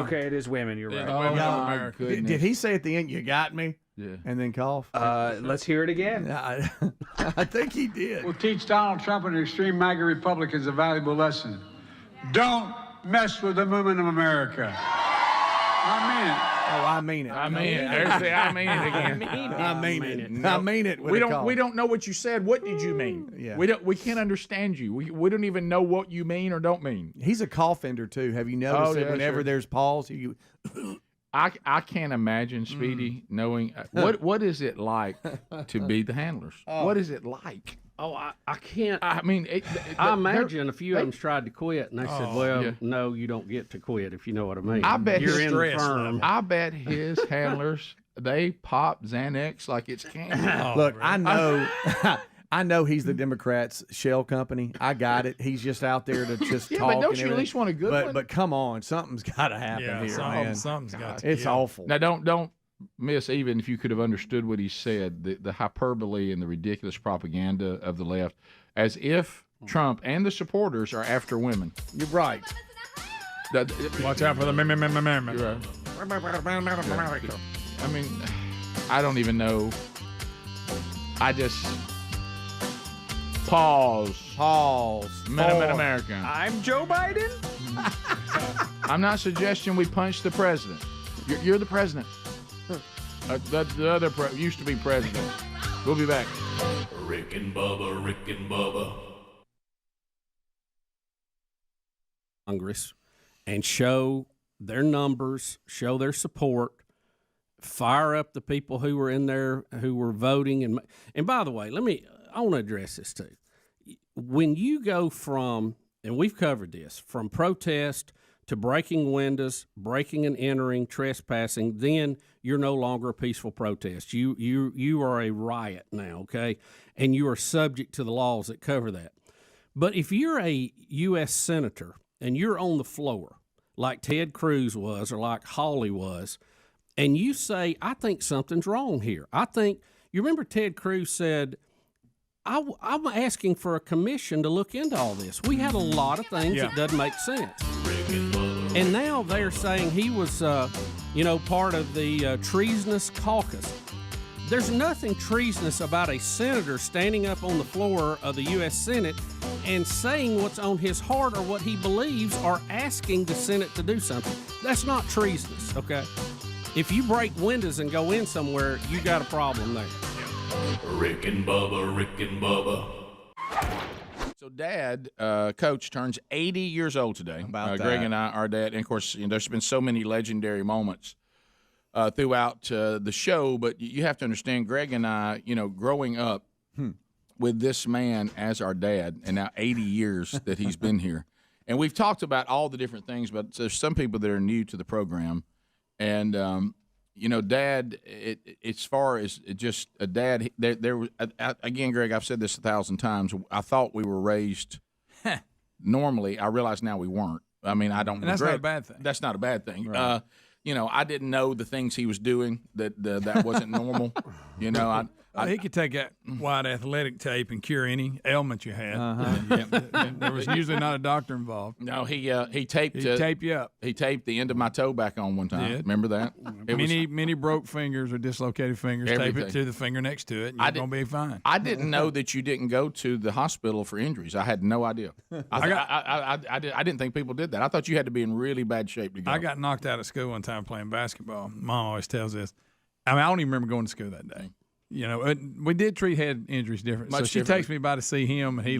Okay, it is women. You're right. Oh, my goodness. Did he say at the end, "You got me"? Yeah. And then cough? Let's hear it again. I think he did. We'll teach Donald Trump and extreme MAGA Republicans a valuable lesson. Don't mess with the movement of America. I mean it. Oh, I mean it. I mean it. There's the I mean it again. I mean it. I mean it. We don't know what you said. What did you mean? Yeah. We can't understand you. We don't even know what you mean or don't mean. He's a cough ender too. Have you noticed that whenever sure. there's pause, I can't imagine Speedy knowing what is it like to be the handlers. What is it like? Oh, I can't. I mean, I imagine a few of them tried to quit, and they said, "Well, no, you don't get to quit if you know what I mean." I bet you're in the firm. I bet his handlers they pop Xanax like it's candy. Look, I know. I know he's the Democrats' shell company. I got it. He's just out there to just talk. But don't and you at least want a good one? But come on, something's got to happen here, man. Something's got to. It's awful. Now don't miss, even if you could have understood what he said, the hyperbole and the ridiculous propaganda of the left, as if Trump and the supporters are after women. You're right. Watch out for the men. You're right. I mean, I don't even know. I just pause. Men of America. I'm Joe Biden. I'm not suggesting we punch the president. You're the president. The other used to be president. We'll be back. Rick and Bubba. Congress and show their numbers, show their support, fire up the people who were in there who were voting. And by the way, I want to address this too. When you go from, and we've covered this, from protest to breaking windows, breaking and entering, trespassing, then you're no longer a peaceful protest. You are a riot now, okay? And you are subject to the laws that cover that. But if you're a U.S. senator and you're on the floor, like Ted Cruz was or like Hawley was, and you say, I think something's wrong here. You remember Ted Cruz said, I'm asking for a commission to look into all this. We had a lot of things that doesn't make sense. And now they're saying he was, part of the treasonous caucus. There's nothing treasonous about a senator standing up on the floor of the U.S. Senate and saying what's on his heart or what he believes or asking the Senate to do something. That's not treasonous, okay? If you break windows and go in somewhere, you got a problem there. Rick and Bubba. So Dad, Coach, turns 80 years old today. Greg and I, our dad, and of course, there's been so many legendary moments throughout the show, but you have to understand, Greg and I, growing up with this man as our dad, and now 80 years that he's been here. And we've talked about all the different things, but there's some people that are new to the program. And, Dad, as far as just a dad, there was, again, Greg, I've said this 1,000 times. I thought we were raised normally. I realize now we weren't. I mean, I don't. And that's not a bad thing. That's not a bad thing. Right. I didn't know the things he was doing that wasn't normal. He could take that white athletic tape and cure any ailment you had. There was usually not a doctor involved. No, he taped. He'd tape you up. He taped the end of my toe back on one time. Yeah. Remember that? Many broke fingers or dislocated fingers. Everything. Tape it to the finger next to it, and you're going to be fine. I didn't know that you didn't go to the hospital for injuries. I had no idea. I didn't think people did that. I thought you had to be in really bad shape to go. I got knocked out of school one time playing basketball. Mom always tells this. I don't even remember going to school that day. We did treat head injuries different. So she takes me by to see him, and he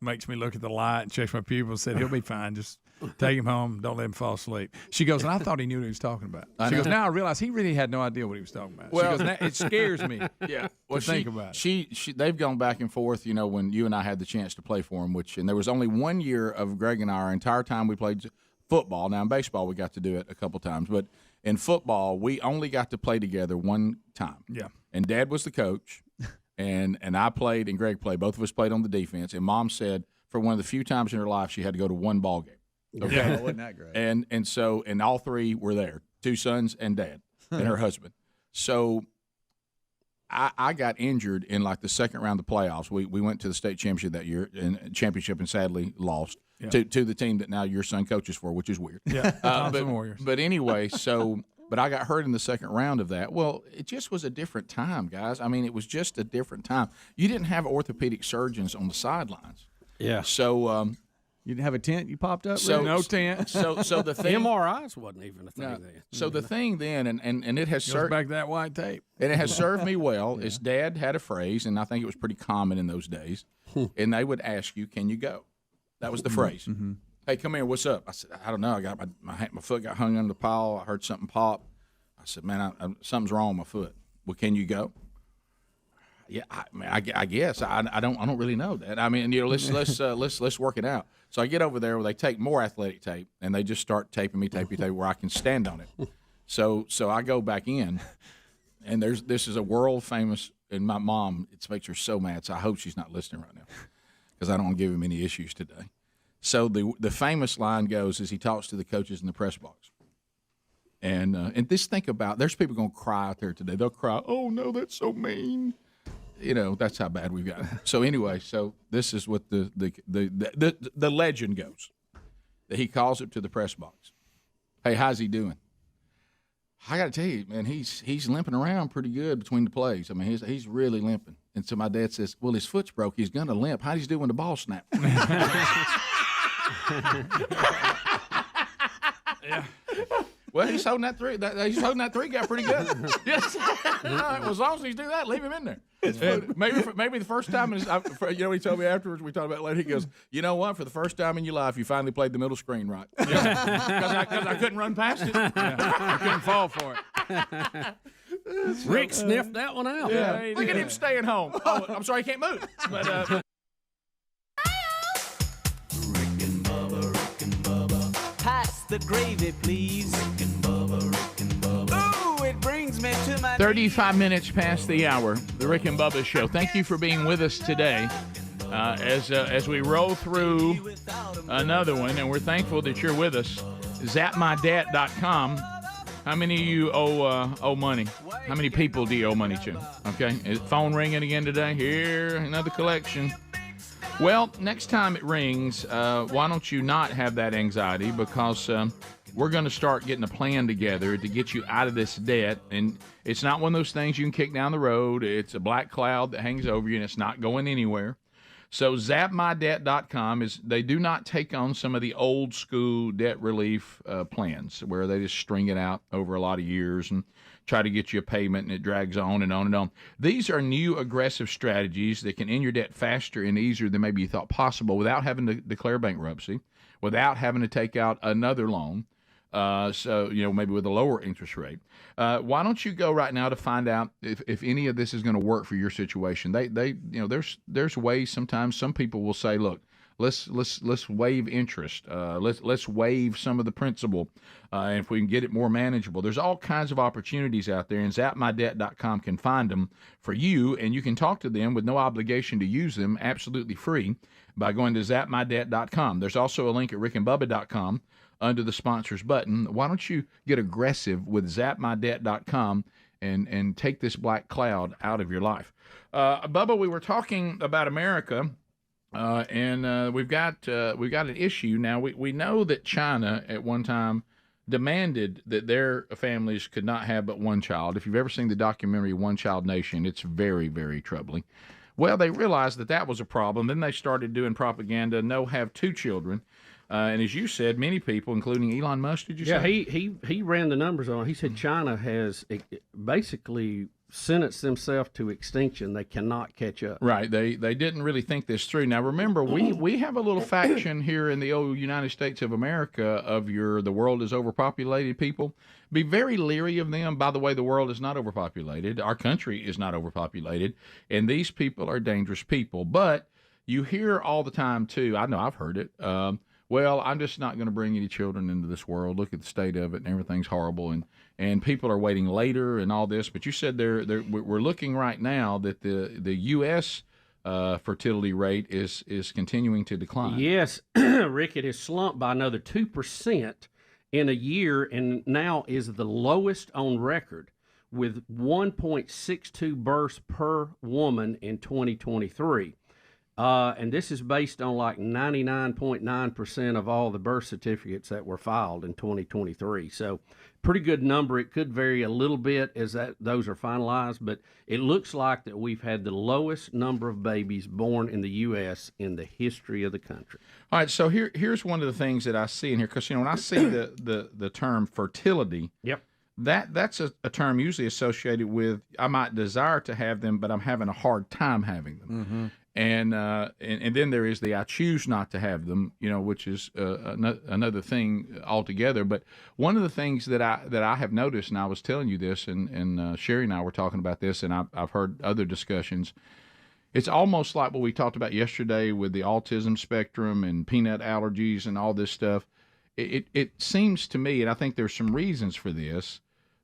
makes me look at the light and checks my pupils. Said he'll be fine. Just take him home. Don't let him fall asleep. She goes, and I thought he knew what he was talking about. She goes, now I realize he really had no idea what he was talking about. Well, she goes, it scares me. Yeah, to think about it. They've gone back and forth. When you and I had the chance to play for him, and there was only 1 year of Greg and I, our entire time we played football. Now in baseball we got to do it a couple times, but in football we only got to play together one time. Yeah, and Dad was the coach. And I played and Greg played. Both of us played on the defense. And Mom said for one of the few times in her life she had to go to one ball game. Okay? Yeah, wasn't that great? And all three were there, 2 sons and Dad and her husband. So I got injured in like the second round of the playoffs. We went to the state championship that year and sadly lost to the team that now your son coaches for, which is weird. Yeah, but anyway, But I got hurt in the second round of that. Well, it just was a different time, guys. I mean, it was just a different time. You didn't have orthopedic surgeons on the sidelines. Yeah. So you didn't have a tent you popped up? So no tent. So the thing, MRIs wasn't even a thing then. So the thing then, and it has served back that white tape, and it has served me well. Is Dad had a phrase, and I think it was pretty common in those days, and they would ask you, "Can you go?" That was the phrase. Mm-hmm. Hey, come here. What's up? I said, I don't know. I got my foot got hung under the pile. I heard something pop. I said, man, something's wrong with my foot. Well, can you go? Yeah, I guess. I don't really know that. I mean, let's work it out. So I get over there where they take more athletic tape and they just start taping me where I can stand on it. So I go back in, and this is a world famous. And my mom, it makes her so mad. So I hope she's not listening right now because I don't want to give him any issues today. So the famous line goes as he talks to the coaches in the press box. And just think about, there's people going to cry out there today. They'll cry, oh, no, that's so mean. That's how bad we've got. So anyway, this is what the legend goes. That he calls up to the press box. Hey, how's he doing? I got to tell you, man, he's limping around pretty good between the plays. I mean, he's really limping. And so my dad says, well, his foot's broke. He's going to limp. How's he do when the ball snaps? Yeah. Well, he's holding that three. He's holding that three guy pretty good. Yes. Well, as long as he's doing that, leave him in there. Maybe the first time, he told me afterwards, we talked about it later, he goes, you know what, for the first time in your life, you finally played the middle screen right. Because I couldn't run past it. I couldn't fall for it. Rick sniffed that one out. Yeah. Look at him staying home. Oh, I'm sorry, he can't move. But, Pass the gravy, please. Rick and Bubba. Ooh, it brings me to my 35 minutes past the hour, the Rick and Bubba Show. Thank you for being with us today as we roll through another one, and we're thankful that you're with us. ZapMyDebt.com. How many of you owe money? How many people do you owe money to? Okay, is phone ringing again today? Here, another collection. Well, next time it rings, why don't you not have that anxiety? Because we're going to start getting a plan together to get you out of this debt. And it's not one of those things you can kick down the road. It's a black cloud that hangs over you, and it's not going anywhere. So ZapMyDebt.com they do not take on some of the old school debt relief plans where they just string it out over a lot of years and try to get you a payment, and it drags on and on and on. These are new aggressive strategies that can end your debt faster and easier than maybe you thought possible without having to declare bankruptcy, without having to take out another loan. So, maybe with a lower interest rate. Why don't you go right now to find out if any of this is going to work for your situation? There's ways. Sometimes some people will say, look, let's waive interest. Let's waive some of the principal. And if we can get it more manageable, there's all kinds of opportunities out there, and ZapMyDebt.com can find them for you, and you can talk to them with no obligation to use them, absolutely free, by going to ZapMyDebt.com. There's also a link at RickandBubba.com under the sponsors button. Why don't you get aggressive with ZapMyDebt.com and take this black cloud out of your life? Bubba, we were talking about America. And we've got an issue now. We know that China at one time demanded that their families could not have but one child. If you've ever seen the documentary One Child Nation, it's very, very troubling. Well, they realized that was a problem. Then they started doing propaganda. No, have two children. And as you said, many people, including Elon Musk, did you say? Yeah, he ran the numbers on it. He said China has basically sentenced themselves to extinction. They cannot catch up. Right. They didn't really think this through. Now, remember, we have a little faction here in the old United States of America of the world is overpopulated people. Be very leery of them. By the way, the world is not overpopulated. Our country is not overpopulated. And these people are dangerous people. But you hear all the time, too. I know I've heard it. Well, I'm just not going to bring any children into this world. Look at the state of it, and everything's horrible, and people are waiting later and all this. But you said we're looking right now that the U.S. Fertility rate is continuing to decline. Yes, Rick, it has slumped by another 2% in a year, and now is the lowest on record, with 1.62 births per woman in 2023. And this is based on like 99.9% of all the birth certificates that were filed in 2023. So pretty good number. It could vary a little bit as those are finalized, but it looks like that we've had the lowest number of babies born in the U.S. in the history of the country. All right, so here's one of the things that I see in here, because when I see the term fertility, yep, that's a term usually associated with I might desire to have them, but I'm having a hard time having them. Mm-hmm. And then there is the I choose not to have them, which is another thing altogether. But one of the things that I have noticed, and I was telling you this, and Sherry and I were talking about this, and I've heard other discussions. It's almost like what we talked about yesterday with the autism spectrum and peanut allergies and all this stuff. It seems to me, and I think there's some reasons for this,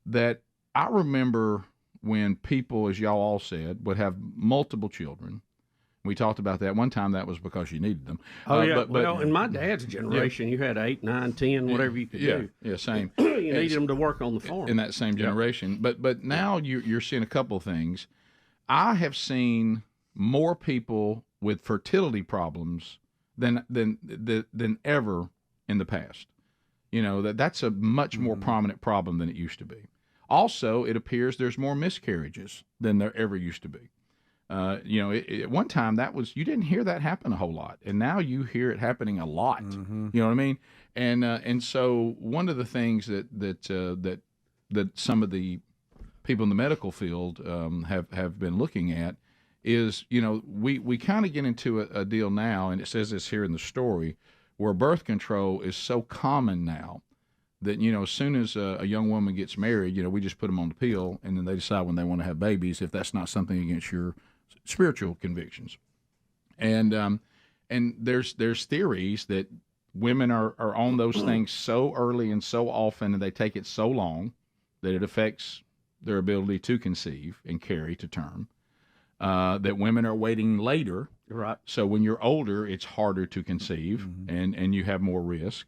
that I remember when people, as y'all all said, would have multiple children. We talked about that one time. That was because you needed them. Oh, yeah. But in my dad's generation, you had 8, 9, 10, whatever you could do. Yeah, same. You needed them to work on the farm. In that same generation. Yep. But now you're seeing a couple of things. I have seen more people with fertility problems than ever in the past. That's a much more prominent problem than it used to be. Also, it appears there's more miscarriages than there ever used to be. At one time you didn't hear that happen a whole lot, and now you hear it happening a lot. You know what I mean? And so one of the things that some of the people in the medical field have been looking at is, we kind of get into a deal now, and it says this here in the story, where birth control is so common now that, as soon as a young woman gets married, we just put them on the pill, and then they decide when they want to have babies, if that's not something against your spiritual convictions. And there's theories that women are on those things so early and so often, and they take it so long that it affects their ability to conceive and carry to term. That women are waiting later. Right. So when you're older, it's harder to conceive, and you have more risk.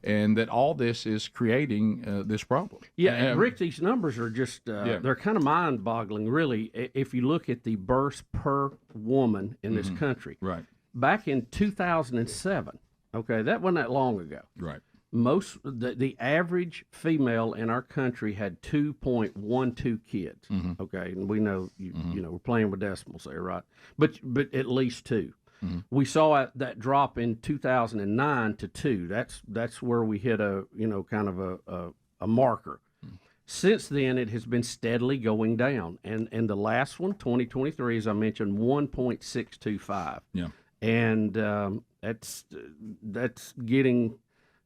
And that all this is creating this problem. Yeah, Rick, these numbers are just, they're kind of mind-boggling, really, if you look at the births per woman in this country. Right. Back in 2007, okay, that wasn't that long ago. Right. The average female in our country had 2.12 kids. Okay, and we know we're playing with decimals there, right? But at least 2. We saw that drop in 2009 to 2. That's where we hit a kind of a marker. Since then, it has been steadily going down, and the last one, 2023, as I mentioned, 1.625. Yeah, and that's getting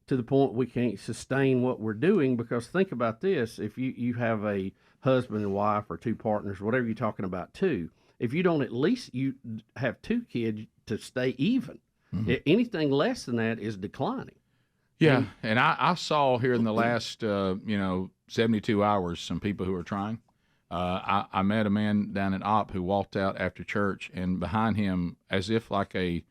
to the point we can't sustain what we're doing, because think about this: if you have a husband and wife or 2 partners, whatever you're talking about, 2, if you don't at least you have 2 kids to stay even, anything less than that is declining. Yeah, and I saw here in the last 72 hours some people who are trying. I met a man down at Opp who walked out after church, and behind him, as if like a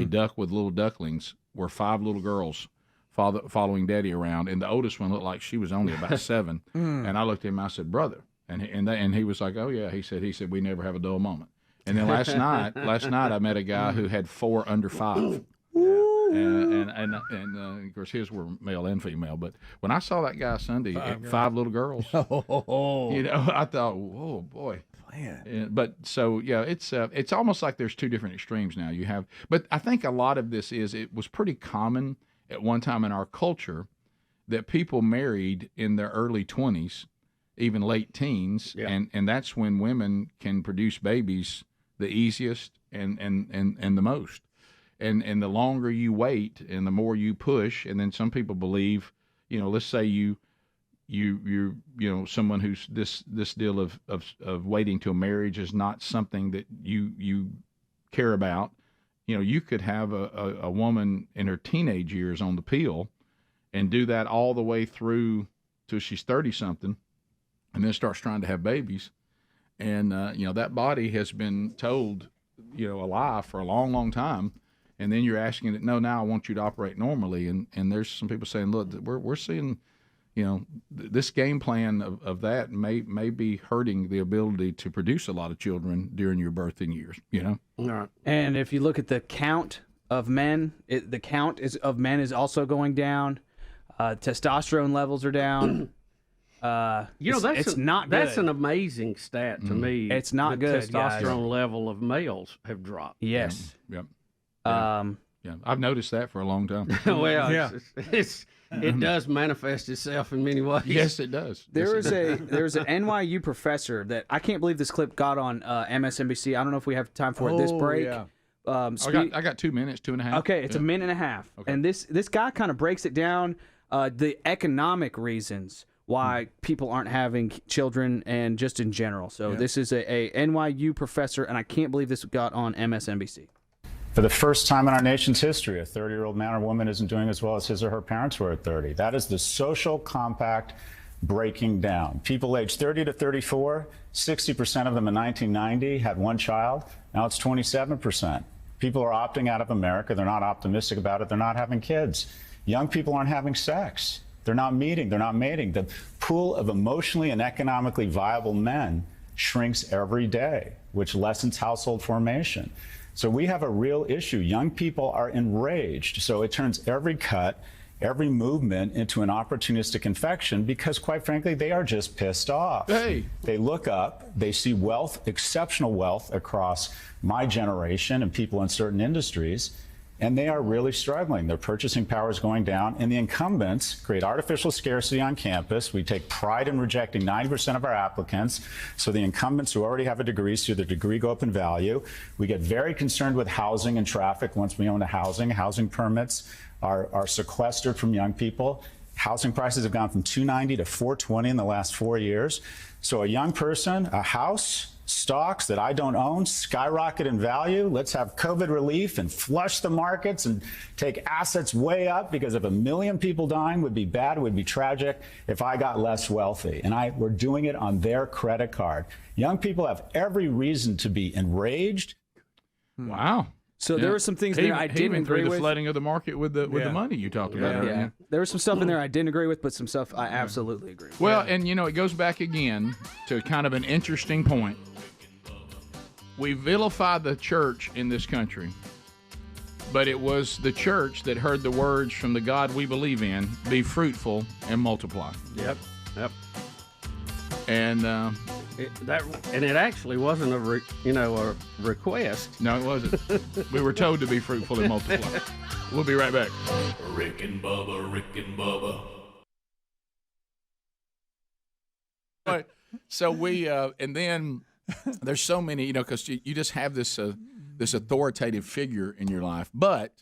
duck with little ducklings, were 5 little girls following Daddy around, and the oldest one looked like she was only about 7. And I looked at him, I said, "Brother," and he was like, "Oh yeah." He said we never have a dull moment. And then last night I met a guy who had 4 under 5. And of course his were male and female. But when I saw that guy Sunday, 5 little girls, I thought, whoa, boy. Man. But so it's almost like there's 2 different extremes now. But I think a lot of this it was pretty common at one time in our culture that people married in their early 20s, even late teens, and that's when women can produce babies the easiest and the most. And the longer you wait and the more you push, and then some people believe, let's say you're someone who's this deal of waiting till marriage is not something that you care about. You could have a woman in her teenage years on the pill and do that all the way through till she's 30-something, and then starts trying to have babies. And, that body has been told, a lie for a long, long time. And then you're asking it, no, now I want you to operate normally. And there's some people saying, look, we're seeing, this game plan of that may be hurting the ability to produce a lot of children during your birthing years, All right. And if you look at the count of men, the count of men is also going down. Testosterone levels are down. It's not good. That's an amazing stat to me. It's not good. Testosterone level of males have dropped. Yes. Yep. I've noticed that for a long time. Well, it does manifest itself in many ways. Yes, it does. There's an NYU professor that I can't believe this clip got on MSNBC. I don't know if we have time for it this break. Yeah. I got 2 minutes, 2.5. Okay, it's a minute and a half. Okay. And this guy kind of breaks it down, the economic reasons why people aren't having children and just in general. So this is a NYU professor, and I can't believe this got on MSNBC. For the first time in our nation's history, a 30-year-old man or woman isn't doing as well as his or her parents were at 30. That is the social compact breaking down. People aged 30 to 34, 60% of them in 1990 had 1 child. Now it's 27%. People are opting out of America. They're not optimistic about it. They're not having kids. Young people aren't having sex. They're not meeting. They're not mating. The pool of emotionally and economically viable men shrinks every day, which lessens household formation. So we have a real issue. Young people are enraged. So it turns every cut every movement into an opportunistic infection because, quite frankly, they are just pissed off. Hey. They look up, they see wealth, exceptional wealth across my generation and people in certain industries, and they are really struggling. Their purchasing power is going down, and the incumbents create artificial scarcity on campus. We take pride in rejecting 90% of our applicants, so the incumbents who already have a degree see their degree go up in value. We get very concerned with housing and traffic once we own a housing. Housing permits are sequestered from young people. Housing prices have gone from $290 to $420 in the last 4 years. So a young person, a house, stocks that I don't own skyrocket in value. Let's have COVID relief and flush the markets and take assets way up, because if 1 million people dying would be bad, it would be tragic if I got less wealthy. And we're doing it on their credit card. Young people have every reason to be enraged. Wow. So there were some things there I didn't agree with. The flooding of the market with the money you talked about earlier. There was some stuff in there I didn't agree with, but some stuff I absolutely agree with. Well, and it goes back again to kind of an interesting point. We vilify the church in this country, but it was the church that heard the words from the God we believe in: be fruitful and multiply. Yep. And it actually wasn't a request. No, it wasn't. We were told to be fruitful and multiply. We'll be right back. Rick and Bubba, Rick and Bubba. Right. So we, and then there's so many, because you just have this this authoritative figure in your life. But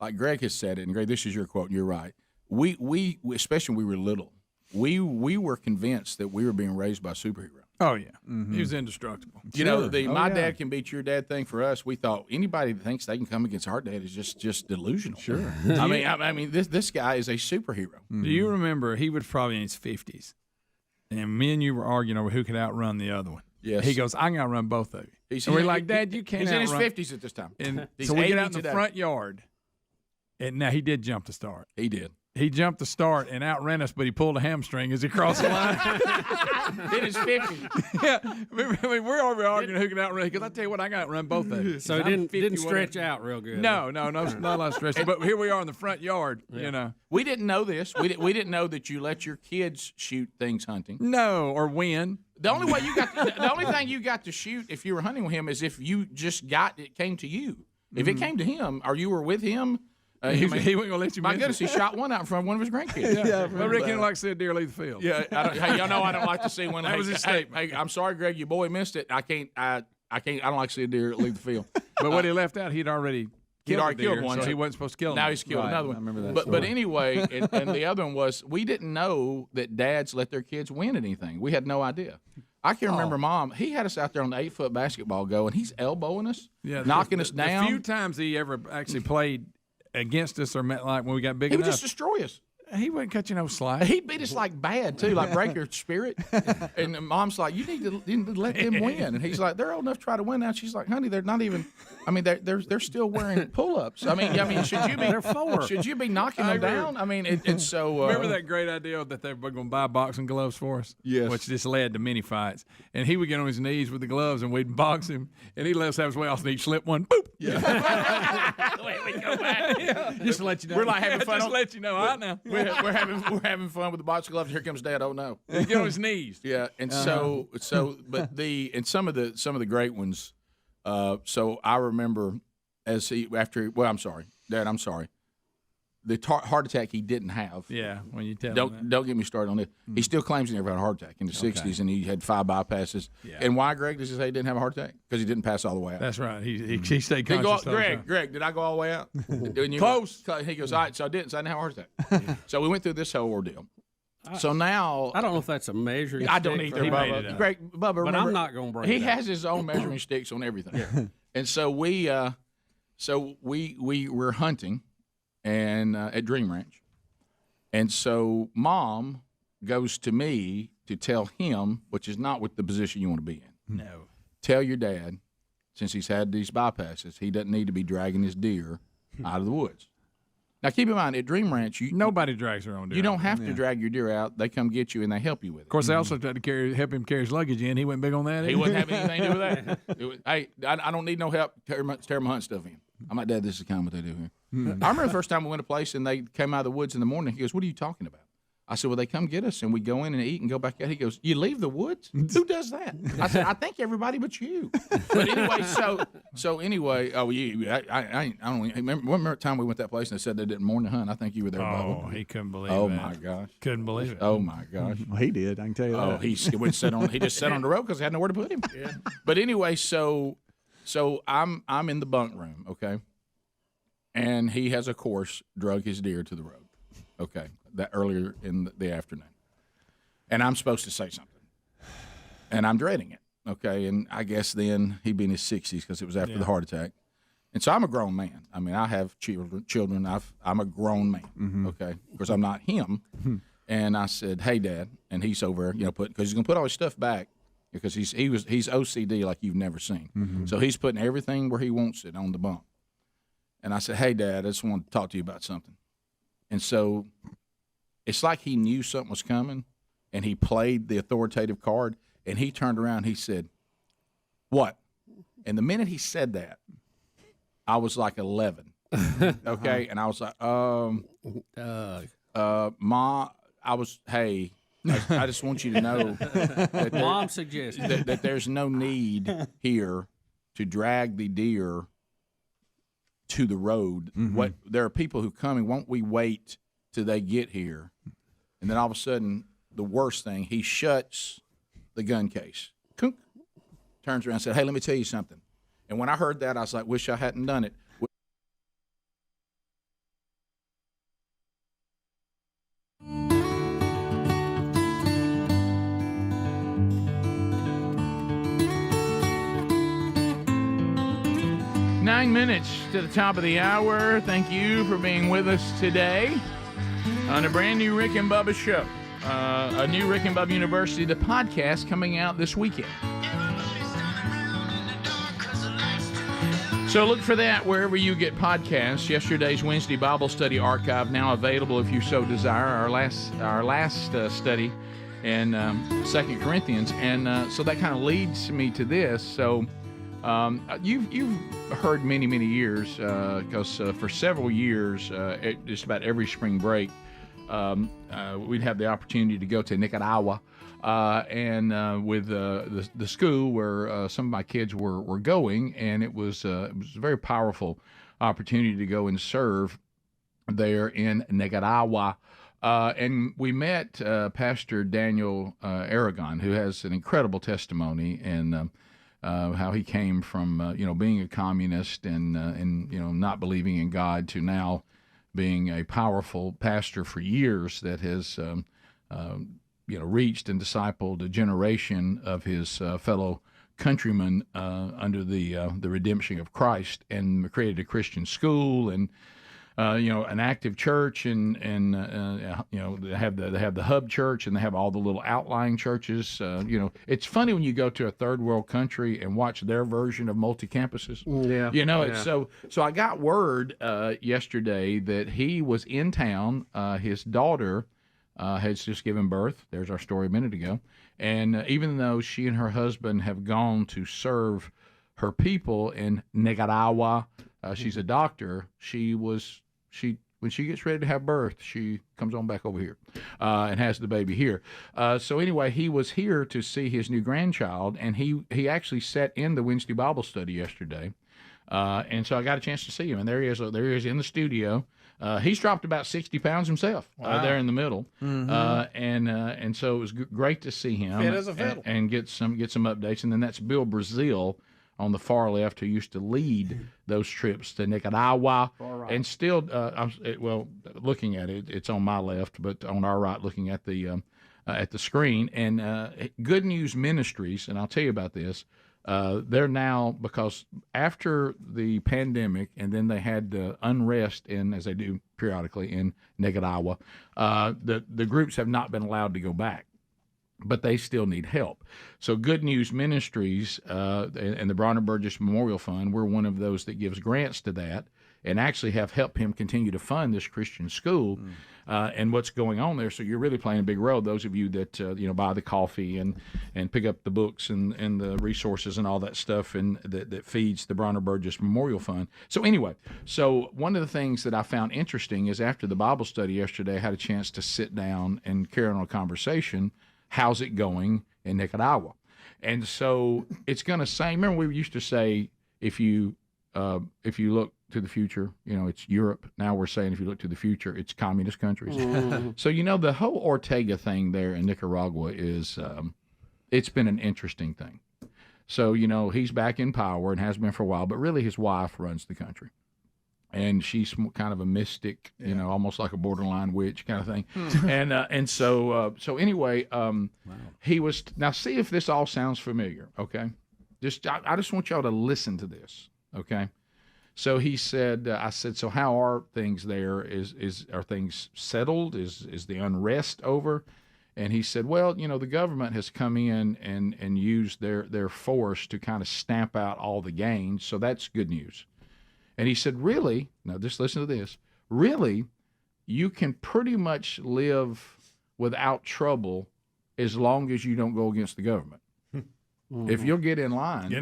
like Greg has said it, and Greg, this is your quote, and you're right. We especially when we were little, we were convinced that we were being raised by superheroes. Oh yeah, he was indestructible. My dad can beat your dad thing for us. We thought anybody that thinks they can come against our dad is just delusional. Sure. I mean, this guy is a superhero. Do you remember he was probably in his 50s, and me and you were arguing over who could outrun the other one? Yes. He goes, I can outrun both of you. And we're like, Dad, you can't. He's in outrun. his 50s at this time. And He's so we get 80 out in the today. front yard, and now he did jump the start. He did. He jumped the start and outran us, but he pulled a hamstring as he crossed the line. In his 50s. Yeah, I mean, we're over arguing who can outrun. Because I tell you what, I got to outrun both of you. So it didn't stretch out real good. No, not a lot of stretching. But here we are in the front yard. We didn't know this. We didn't know that you let your kids shoot things hunting. No, or win. The only way the only thing you got to shoot if you were hunting with him is if you just it came to you. If it came to him or you were with him. He wasn't going to let you. My goodness, he shot one out in front of one of his grandkids. Yeah, but Rick didn't like to see a deer leave the field. Yeah, y'all know I don't like to see one. That was his statement. Hey, I'm sorry, Greg, your boy missed it. I don't like to see a deer leave the field. But what he left out, he'd already killed one, so he wasn't supposed to kill him. Now he's killed another one. I remember that. But anyway, and the other one was we didn't know that dads let their kids win at anything. We had no idea. I can remember Mom. He had us out there on the 8-foot basketball go, and he's elbowing us, knocking us down. The few times he ever actually played against us or met like when we got big enough. He would just destroy us. He wouldn't cut you no slack. He beat us like bad too, like break your spirit. And Mom's like, you need to let them win. And he's like, they're old enough to try to win now. She's like, honey, they're not even. I mean, they're still wearing pull-ups. I mean, should you be? They're 4. Should you be knocking them down? I mean, it's so. Remember that great idea that they were going to buy boxing gloves for us? Yes. Which just led to many fights. And he would get on his knees with the gloves, and we'd box him, and he'd let us have his way off, and he'd slip one. Boop. Yeah. Wait, we go back. Just to let you know. We're like having fun. Just let you know right now. We're having fun with the boxing gloves. Here comes Dad. Oh no! He get on his knees. Yeah, and but some of the great ones. So I remember I'm sorry, Dad. I'm sorry. The heart attack he didn't have. Yeah, when you tell him that. Don't get me started on it. He still claims he never had a heart attack in the 60s, and he had 5 bypasses. Yeah. And why, Greg, does he say he didn't have a heart attack? Because he didn't pass all the way out. That's right. He stayed conscious. Greg, did I go all the way out? Close. He goes, all right, so I didn't. So I didn't have a heart attack. So we went through this whole ordeal. So now I don't know if that's a measuring. I don't either, Bubba. Greg, Bubba, remember, but I'm not going to break. He has his own measuring sticks on everything. Yeah. And so we were hunting. And at Dream Ranch. And so Mom goes to me to tell him, which is not with the position you want to be in. No. Tell your dad, since he's had these bypasses, he doesn't need to be dragging his deer out of the woods. Now, keep in mind, at Dream Ranch, nobody drags their own deer. You don't have to drag your deer out. They come get you, and they help you with it. Of course, they also tried to help him carry his luggage in. He wasn't big on that. He wouldn't have anything to do with that. Hey, I don't need no help tear my hunt stuff in. I'm like, Dad, this is kind of what they do here. I remember the first time we went to a place and they came out of the woods in the morning. He goes, what are you talking about? I said, well, they come get us, and we go in and eat and go back out. He goes, you leave the woods? Who does that? I said, I think everybody but you. But anyway, so anyway, I don't remember the time we went to that place and they said they didn't mourn the hunt. I think you were there, Bubba. Oh, he couldn't believe it. Oh, my gosh. Couldn't believe it. Oh, my gosh. Well, he did. I can tell you that. He just sat on the road because they had nowhere to put him. Yeah. But anyway, so I'm in the bunk room, okay? And he has, of course, drug his deer to the road, okay, that earlier in the afternoon. And I'm supposed to say something. And I'm dreading it, okay? And I guess then he'd be in his 60s because it was after the heart attack. And so I'm a grown man. I mean, I have children. I'm a grown man, okay? Because I'm not him. And I said, hey, Dad. And he's over, because he's going to put all his stuff back because he's OCD like you've never seen. So he's putting everything where he wants it on the bunk. And I said, hey, Dad, I just want to talk to you about something. And so it's like he knew something was coming, and he played the authoritative card, and he turned around and he said, what? And the minute he said that, I was like 11, okay? And I was like, Ma, I just want you to know that Mom suggested that there's no need here to drag the deer to the road. There are people who come, and won't we wait till they get here? And then all of a sudden, the worst thing, he shuts the gun case. Kunk, turns around and said, hey, let me tell you something. And when I heard that, I was like, wish I hadn't done it. Nine minutes to the top of the hour. Thank you for being with us today on a brand new Rick and Bubba show. A new Rick and Bubba University, the podcast coming out this weekend. So look for that wherever you get podcasts. Yesterday's Wednesday Bible study archive now available if you so desire. Our last study in 2 Corinthians. And so that kind of leads me to this. So you've heard many years, because for several years, just about every spring break, we'd have the opportunity to go to Nicaragua, and with the school where some of my kids were going, and it was a very powerful opportunity to go and serve there in Nicaragua. And we met Pastor Daniel Aragon, who has an incredible testimony, and how he came from being a communist and not believing in God to now being a powerful pastor for years that has reached and discipled a generation of his fellow countrymen under the redemption of Christ, and created a Christian school and an active church, and they have the hub church, and they have all the little outlying churches. It's funny when you go to a third world country and watch their version of multi-campuses. It's so I got word yesterday that he was in town. His daughter has just given birth. There's our story a minute ago. And even though she and her husband have gone to serve her people in Nicaragua, she's a doctor. When she gets ready to have birth, she comes on back over here and has the baby here. So anyway, he was here to see his new grandchild, and he actually sat in the Wednesday Bible study yesterday. And so I got a chance to see him, and there he is in the studio. He's dropped about 60 pounds himself there in the middle, and so it was great to see him Fit as a fiddle. and get some updates. And then that's Bill Brazil on the far left, who used to lead those trips to Nicaragua, and still, looking at it, it's on my left, but on our right, looking at the screen. And Good News Ministries, and I'll tell you about this. They're now, because after the pandemic, and then they had the unrest as they do periodically in Nicaragua, the groups have not been allowed to go back, but they still need help. So Good News Ministries and the Bronner Burgess Memorial Fund, we're one of those that gives grants to that. and actually have helped him continue to fund this Christian school and what's going on there. So you're really playing a big role. Those of you that buy the coffee and pick up the books and the resources and all that stuff and that feeds the Bronner Burgess Memorial Fund. So anyway, one of the things that I found interesting is after the Bible study yesterday, I had a chance to sit down and carry on a conversation. How's it going in Nicaragua? And so it's going to say. Remember, we used to say if you look to the future, it's Europe. Now we're saying if you look to the future, it's communist countries. So the whole Ortega thing there in Nicaragua is it's been an interesting thing. So he's back in power and has been for a while, but really his wife runs the country. And she's kind of a mystic, almost like a borderline witch kind of thing. And so anyway, he was. Now, see if this all sounds familiar, okay? I just want y'all to listen to this, okay? So he said, I said, so how are things there? Are things settled? Is the unrest over? And he said, well, the government has come in and used their force to kind of stamp out all the gangs, so that's good news. And he said, really, now just listen to this, really, you can pretty much live without trouble as long as you don't go against the government. If you'll get in line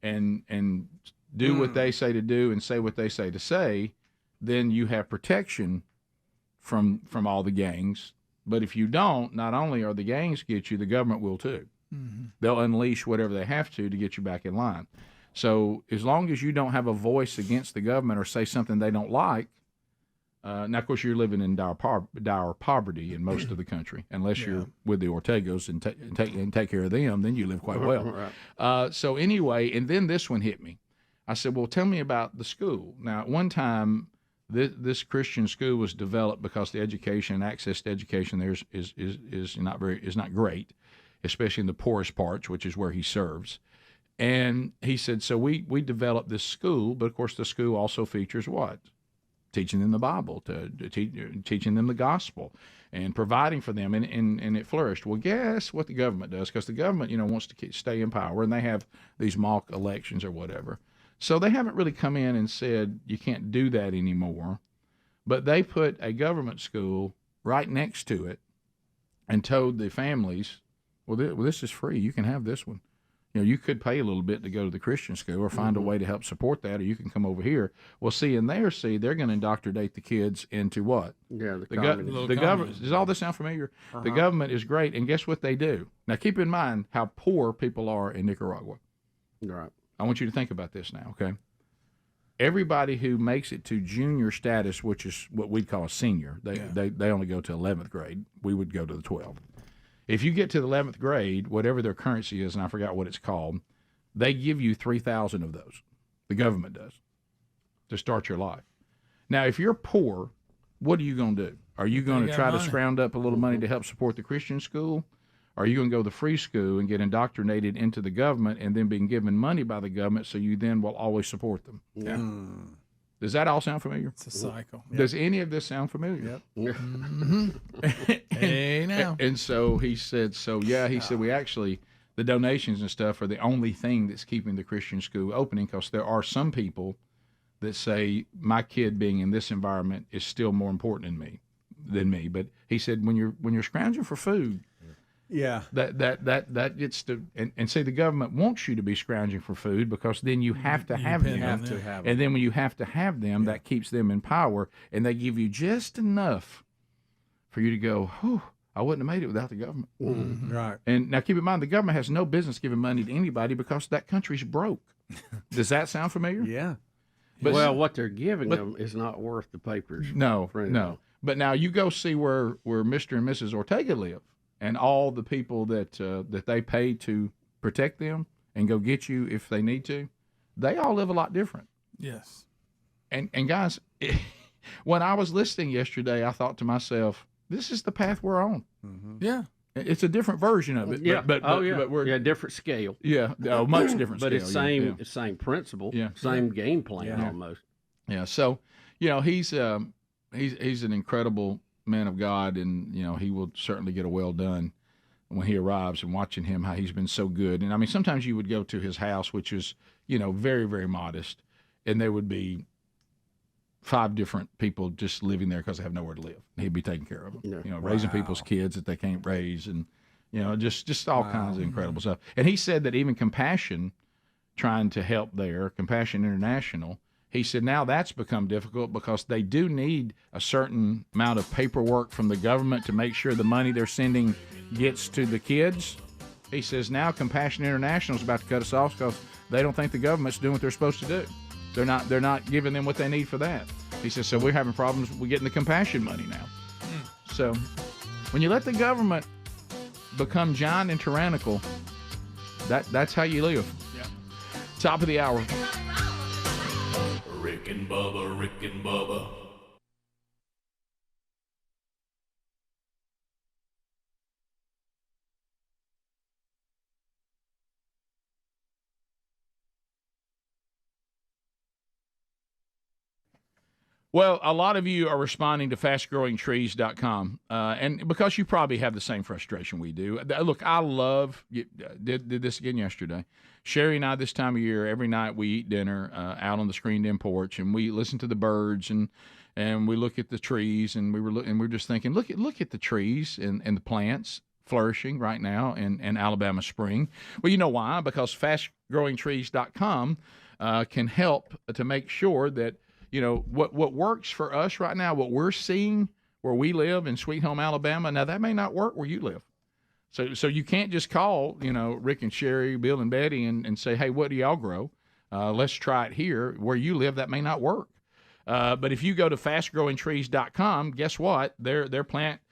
and do what they say to do and say what they say to say, then you have protection from all the gangs. But if you don't, not only are the gangs get you, the government will too. They'll unleash whatever they have to get you back in line. So as long as you don't have a voice against the government or say something they don't like, now, of course, you're living in dire poverty in most of the country, unless you're with the Ortegas and take care of them, then you live quite well. Right. So anyway, and then this one hit me. I said, well, tell me about the school. Now, at one time, this Christian school was developed because the education, access to education there is not great, especially in the poorest parts, which is where he serves. And he said, so we developed this school, but of course the school also features what? Teaching them the Bible, teaching them the gospel, and providing for them, and it flourished. Well, guess what the government does? Because the government, wants to stay in power, and they have these mock elections or whatever. So they haven't really come in and said you can't do that anymore, but they put a government school right next to it and told the families, well, this is free. You can have this one. You could pay a little bit to go to the Christian school or find a way to help support that, or you can come over here. Well, they're going to indoctrinate the kids into what? Yeah, the government. Does all this sound familiar? The government is great, and guess what they do? Now, keep in mind how poor people are in Nicaragua. Right. I want you to think about this now, okay? Everybody who makes it to junior status, which is what we'd call a senior, they only go to 11th grade. We would go to the 12th. If you get to the 11th grade, whatever their currency is, and I forgot what it's called, they give you 3,000 of those. The government does, to start your life. Now, if you're poor, what are you going to do? Are you going to try to scrounge up a little money to help support the Christian school? Or are you going to go to the free school and get indoctrinated into the government and then being given money by the government so you then will always support them? Yeah. Does that all sound familiar? It's a cycle. Yep. Does any of this sound familiar? Yep. Hey, now. And so he said, he said, we actually, the donations and stuff are the only thing that's keeping the Christian school opening, because there are some people that say my kid being in this environment is still more important than me. But he said, when you're scrounging for food, that gets to, and say the government wants you to be scrounging for food, because then you have to have them. And then when you have to have them, that keeps them in power, and they give you just enough for you to go, whew, I wouldn't have made it without the government. Right. And now keep in mind, the government has no business giving money to anybody because that country's broke. Does that sound familiar? Yeah. But, what they're giving them is not worth the papers. No. But now you go see where Mr. and Mrs. Ortega live, and all the people that they pay to protect them and go get you if they need to, they all live a lot different. Yes. And guys, when I was listening yesterday, I thought to myself, this is the path we're on. Mm-hmm. Yeah. It's a different version of it. Yeah. But we're different scale. Yeah. Much different but scale. But it's same principle. Yeah. Same game plan almost. Yeah. So, he's an incredible man of God, and he will certainly get a well done when he arrives. And watching him, how he's been so good. And I mean, sometimes you would go to his house, which is very, very modest, and there would be 5 different people just living there because they have nowhere to live. He'd be taking care of them. Raising people's kids that they can't raise, and just all kinds of incredible stuff. And he said that even Compassion, trying to help there, Compassion International, he said now that's become difficult because they do need a certain amount of paperwork from the government to make sure the money they're sending gets to the kids. He says now Compassion International is about to cut us off because they don't think the government's doing what they're supposed to do. They're not giving them what they need for that. He says, so we're having problems with getting the compassion money now. So when you let the government become giant and tyrannical, that's how you live. Yeah. Top of the hour. Rick and Bubba, Rick and Bubba. Well, a lot of you are responding to fastgrowingtrees.com, and because you probably have the same frustration we do. Look, I did this again yesterday. Sherry and I, this time of year, every night we eat dinner out on the screened-in porch, and we listen to the birds, and we look at the trees, and we're just thinking, look at the trees and the plants flourishing right now in Alabama spring. Well, you know why? Because fastgrowingtrees.com can help to make sure that what works for us right now, what we're seeing where we live in Sweet Home, Alabama, now that may not work where you live. So you can't just call, Rick and Sherry, Bill and Betty and say, hey, what do y'all grow? Let's try it here. Where you live, that may not work. But if you go to fastgrowingtrees.com, guess what? Their plant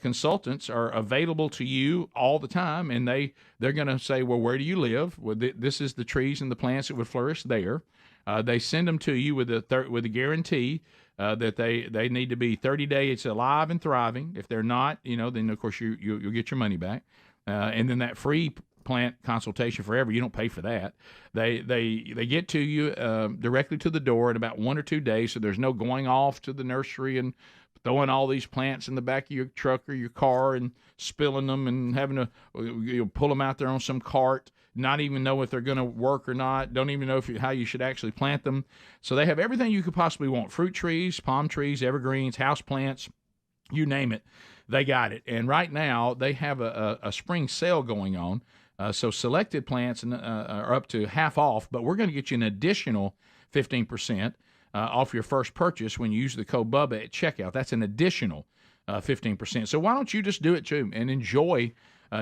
consultants are available to you all the time, and they're going to say, well, where do you live? Well, this is the trees and the plants that would flourish there. They send them to you with a guarantee that they need to be 30 days alive and thriving. If they're not, then of course you'll get your money back. And then that free plant consultation forever, you don't pay for that. They get to you directly to the door in about 1 or 2 days, so there's no going off to the nursery and throwing all these plants in the back of your truck or your car and spilling them and having to pull them out there on some cart. Not even know if they're going to work or not, don't even know how you should actually plant them. So they have everything you could possibly want: fruit trees, palm trees, evergreens, house plants, you name it, they got it. And right now they have a spring sale going on. So selected plants are up to half off, but we're going to get you an additional 15% off your first purchase when you use the code Bubba at checkout. That's an additional 15%. So why don't you just do it too and enjoy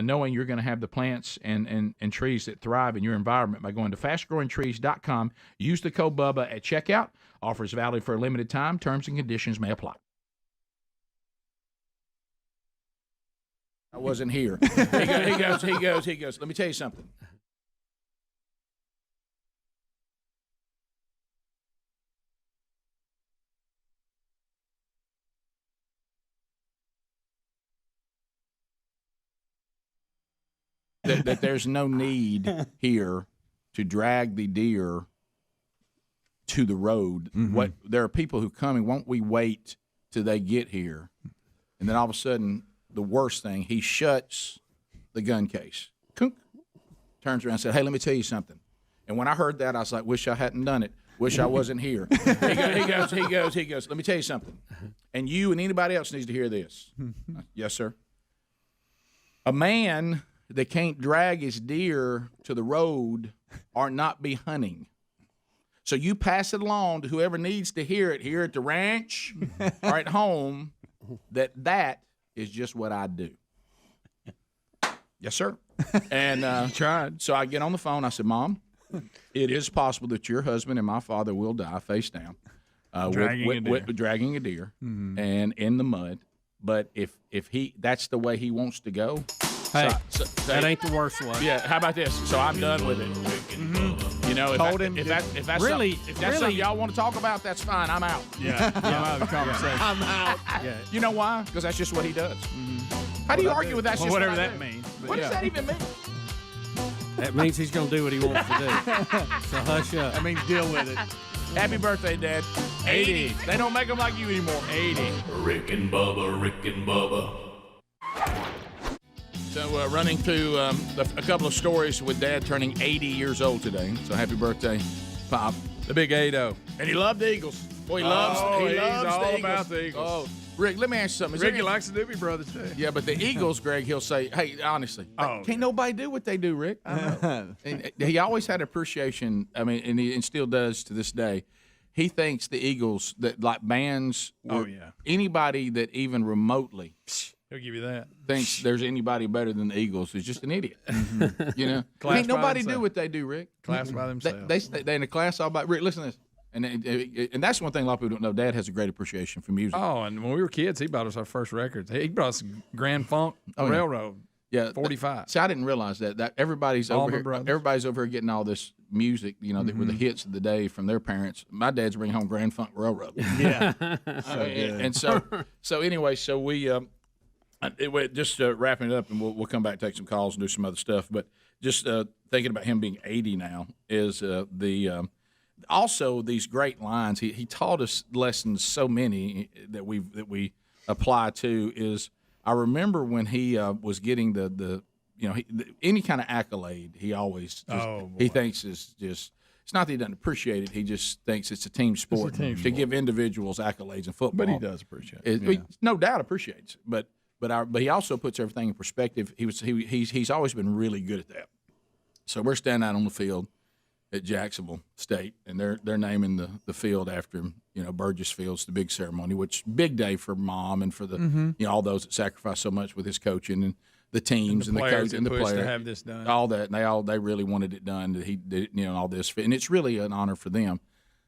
knowing you're going to have the plants and trees that thrive in your environment by going to fastgrowingtrees.com. Use the code Bubba at checkout. Offers valid for a limited time. Terms and conditions may apply. I wasn't here. He goes. Let me tell you something. That there's no need here to drag the deer to the road. Mm-hmm. There are people who come and won't we wait till they get here, and then all of a sudden the worst thing, he shuts the gun case, turns around and said, hey, let me tell you something. And when I heard that, I was like, wish I hadn't done it. Wish I wasn't here. He goes, let me tell you something. And you and anybody else needs to hear this. Yes, sir. A man that can't drag his deer to the road or not be hunting. So you pass it along to whoever needs to hear it here at the ranch or at home, that is just what I do. Yes, sir. And tried. So I get on the phone. I said, Mom, it is possible that your husband and my father will die face down dragging a deer and in the mud. But if that's the way he wants to go, hey, that ain't the worst way. Yeah, how about this? So I'm done with it. Mm-hmm. If that's something y'all want to talk about, that's fine. I'm out. Yeah, I'm out of the conversation. I'm out. Yeah. You know why? Because that's just what he does. Mm-hmm. How do you argue with that? Well, whatever that means. What does that even mean? That means he's going to do what he wants to do. So hush up. That means deal with it. Happy birthday, Dad. 80. They don't make them like you anymore. 80. Rick and Bubba, Rick and Bubba. So running through a couple of stories with Dad turning 80 years old today. So happy birthday, Pop. The big 80. And he loved the Eagles. Boy, he loves Oh, he he's loves all the Eagles. about the Eagles. Oh, Rick, let me ask you something. Is there Ricky any- likes the Doobie Brothers too. Yeah, but the Eagles, Greg, he'll say, "Hey, honestly, can't nobody do what they do, Rick." I know. And he always had appreciation. I mean, and still does to this day. He thinks the Eagles, that like bands, anybody that even remotely He'll give you that. thinks there's anybody better than the Eagles is just an idiot. You know, Class ain't by nobody do themselves. what they do, Rick. Class by themselves. They in a class all by Rick. Listen to this, and that's one thing a lot of people don't know. Dad has a great appreciation for music. Oh, and when we were kids, he bought us our first records. He brought us Grand Funk Oh, yeah. Railroad. Yeah, 45. See, I didn't realize that everybody's over Allman here. Brothers. Everybody's over here getting all this music, you know, that were the hits of the day from their parents. My dad's bringing home Grand Funk Railroad. Yeah. And so anyway, so we just wrapping it up, and we'll come back, take some calls, and do some other stuff. But just thinking about him being 80 now is also these great lines. He taught us lessons, so many that we apply to. Is I remember when he was getting any kind of accolade, he always he thinks is just. It's not that he doesn't appreciate it. He just thinks it's a team sport to give individuals accolades in football. But he does appreciate it. Yeah. He, no doubt appreciates it. But he also puts everything in perspective. He's always been really good at that. So we're standing out on the field at Jacksonville State, and they're naming the field after him. You know, Burgess Field's the big ceremony, which big day for Mom and for the all those that sacrificed so much with his coaching and the teams and the coach and the players to have this done. all that. And they really wanted it done. That he did, all this, and it's really an honor for them.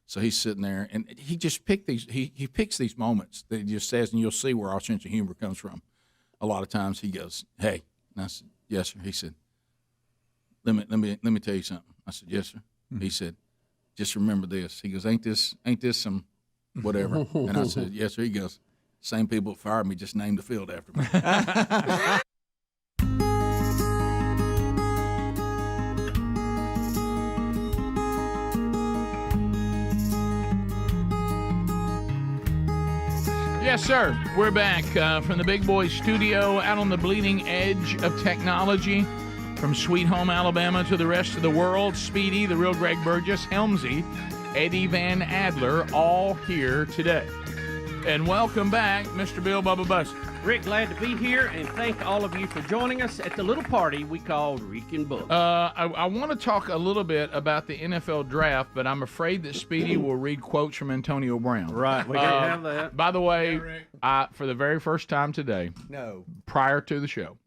So he's sitting there, and he just picked these. He picks these moments that he just says, and you'll see where our sense of humor comes from. A lot of times he goes, "Hey," and I said, "Yes, sir." He said, "Let me tell you something." I said, "Yes, sir." He said, "Just remember this." He goes, "Ain't this some whatever?" And I said, "Yes, sir." He goes, "Same people that fired me just named the field after me." Yes, sir. We're back from the Big Boy Studio, out on the bleeding edge of technology. From Sweet Home, Alabama to the rest of the world, Speedy, the real Greg Burgess, Helmsy, Eddie Van Adler, all here today. And welcome back, Mr. Bill Bubba Bussey. Rick, glad to be here, and thank all of you for joining us at the little party we called Rick and Bubba. I want to talk a little bit about the NFL draft, but I'm afraid that Speedy will read quotes from Antonio Brown. Right, we can't have that. By the way, for the very first time today, prior to the show,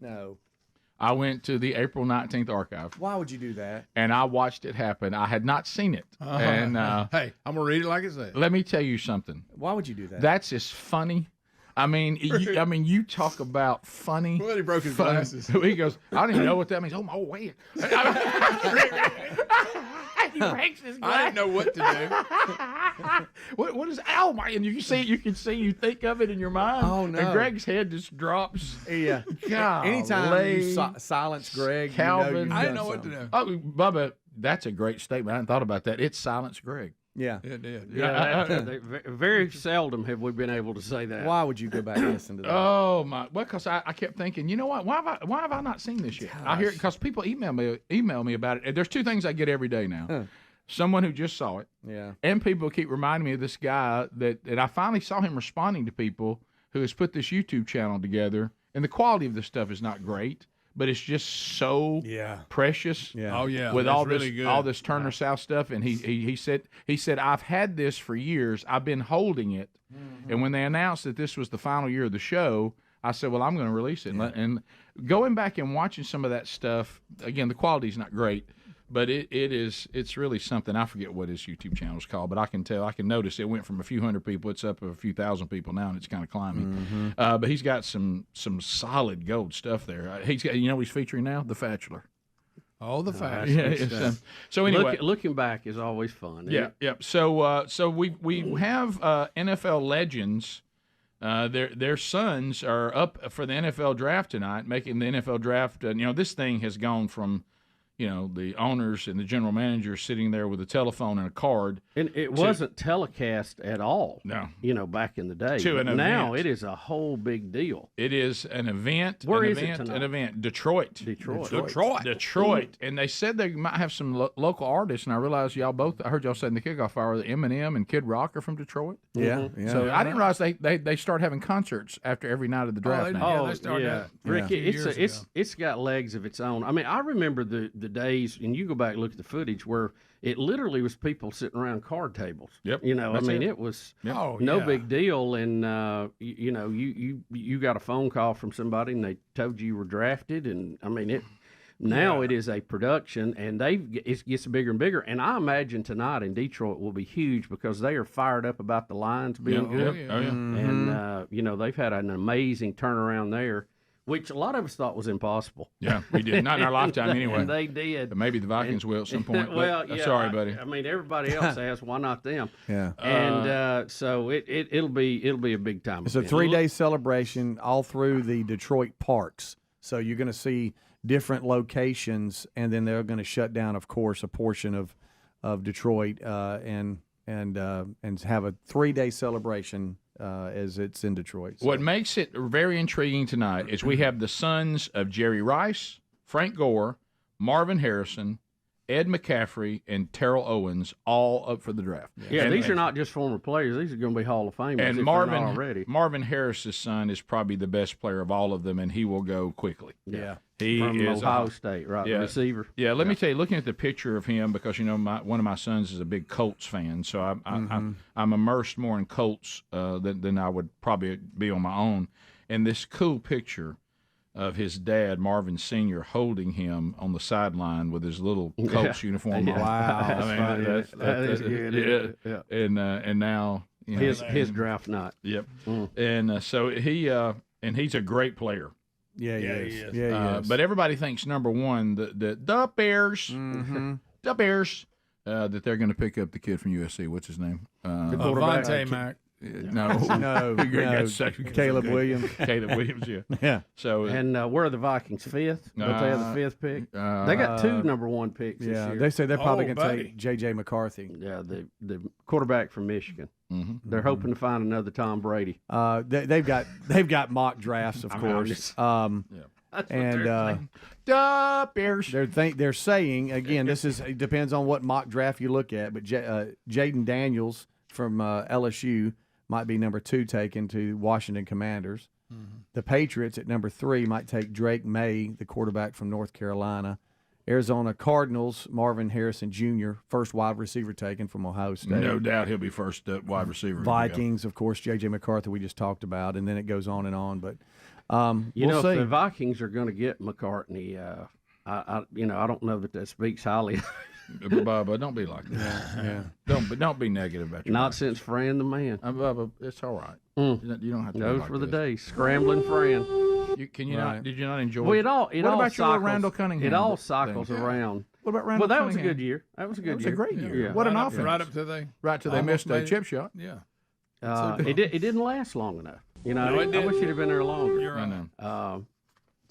I went to the April 19th archive. Why would you do that? And I watched it happen. I had not seen it. And hey, I'm gonna read it like it said. Let me tell you something. Why would you do that? That's as funny. I mean, you talk about funny. Well, he broke his glasses. He goes, I don't even know what that means. Oh my wait. He breaks his glasses. I didn't know what to do. What is? Oh my! And you think of it in your mind. Oh no! And Greg's head just drops. Yeah. God. Anytime you silence Greg, Calvin. I didn't know what to do. Oh, Bubba, that's a great statement. I hadn't thought about that. It's silence Greg. Yeah. It did. Very seldom have we been able to say that. Why would you go back and listen to that? Oh my! Well, because I kept thinking, you know what? Why have I not seen this yet? I hear it because people email me about it. And there's two things I get every day now. Someone who just saw it, and people keep reminding me of this guy that I finally saw him responding to people who has put this YouTube channel together, and the quality of this stuff is not great, but it's just so precious. Yeah. Oh yeah. With that's all really this good. all this Turner South stuff, and he said I've had this for years. I've been holding it, and when they announced that this was the final year of the show, I said, well, I'm going to release it. And going back and watching some of that stuff again, the quality's not great. But it's really something. I forget what his YouTube channel is called, but I can notice it went from a few hundred people, it's up a few thousand people now, and it's kind of climbing. But he's got some solid gold stuff there. He's got, you know what he's featuring now? The Bachelor. Oh, the Bachelor. So anyway, looking back is always fun. Yeah. So we have NFL legends. Their sons are up for the NFL draft tonight, making the NFL draft. This thing has gone from the owners and the general manager sitting there with a telephone and a card. And it wasn't telecast at all. No. Back in the day. To an now event. it is a whole big deal. It is an event. Where an is it event, tonight? An event. Detroit. Detroit. And they said they might have some local artists, and I realized I heard y'all say in the kickoff hour that Eminem and Kid Rock are from Detroit. Yeah. So I didn't realize they start having concerts after every night of the draft. now. they started that Ricky, a few years ago. it's got legs of its own. I mean, I remember the days, and you go back and look at the footage where it literally was people sitting around card tables. Yep. I mean, it was no big deal, and you got a phone call from somebody, and they told you were drafted, and I mean it. Now it is a production, and it gets bigger and bigger. And I imagine tonight in Detroit will be huge because they are fired up about the Lions being good. And they've had an amazing turnaround there, which a lot of us thought was impossible. Yeah, we did. Not in our lifetime anyway. And they did. But maybe the Vikings will at some point. Well, sorry, buddy. I mean, everybody else has. Why not them? Yeah. And so it'll be a big time. It's a 3-day celebration all through the Detroit parks. So you're going to see different locations, and then they're going to shut down, of course, a portion of Detroit and have a 3-day celebration as it's in Detroit. So. What makes it very intriguing tonight is we have the sons of Jerry Rice, Frank Gore, Marvin Harrison, Ed McCaffrey, and Terrell Owens all up for the draft. Yeah, these are not just former players; these are going to be Hall of Famers. And if they're not already. Marvin Harris's son is probably the best player of all of them, and he will go quickly. Yeah, he from is Ohio State, right? Yeah. Receiver. Yeah, let me tell you, looking at the picture of him, because one of my sons is a big Colts fan, so I'm immersed more in Colts than I would probably be on my own. And this cool picture of his dad, Marvin Sr., holding him on the sideline with his little Colts uniform on. Wow, that is good. Yeah. And now his draft night. Yep. And so he's a great player. Yeah, he is. is. Yeah, he is. But everybody thinks number one the Bears, the Bears, that they're going to pick up the kid from USC. What's his name? The quarterback. Vontae Mack. No. Caleb Williams. Caleb Williams, yeah. Yeah. So where are the Vikings? Fifth? Don't they have the fifth pick? They got 2 number 1 picks this year. They say they're probably going to take J.J. McCarthy. Yeah, the quarterback from Michigan. They're hoping to find another Tom Brady. They've got mock drafts, of course. That's what the Bears. They're saying again. It depends on what mock draft you look at. But Jaden Daniels from LSU might be number 2 taken to Washington Commanders. The Patriots at number 3 might take Drake May, the quarterback from North Carolina. Arizona Cardinals, Marvin Harrison Jr., first wide receiver taken from Ohio State. No doubt he'll be first wide receiver. Vikings, of course, J.J. McCarthy we just talked about, and then it goes on and on. But we'll see. If the Vikings are going to get McCartney, I don't know that speaks highly. Bubba, don't be like that. Yeah. Don't be negative about your Not life. since Fran the man. Bubba, it's all right. You don't have to. Those like were the this. days. Scrambling Fran. Did you not enjoy? Well, what about your cycles, Randall Cunningham? It all cycles thing? around. What about Randall Well, that Cunningham? was a good year. That was a good year. It was a great year. Yeah. What an offense! Right up to they missed a made chip shot. Yeah. It didn't last long enough. I wish he'd have been there longer. You're right. I know.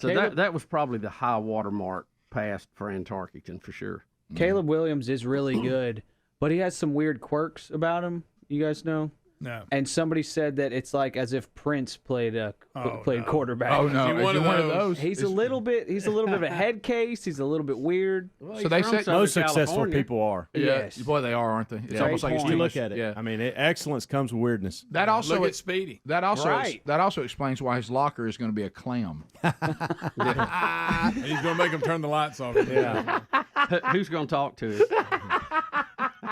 So that was probably the high water mark past Fran Tarkington for sure. Caleb Williams is really good, but he has some weird quirks about him. You guys know? No. And somebody said that it's like as if Prince played quarterback. Oh no! One of those. He's a little bit of a head case. He's a little bit weird. Well, So they say most successful California. people are. Yes. Boy, they are, aren't they? It's Great almost like point. You look at it. Yeah. I mean, excellence comes with weirdness. That also Look at Speedy. That also Right. that also explains why his locker is going to be a clam. And he's going to make them turn the lights off. Yeah. Who's going to talk to us?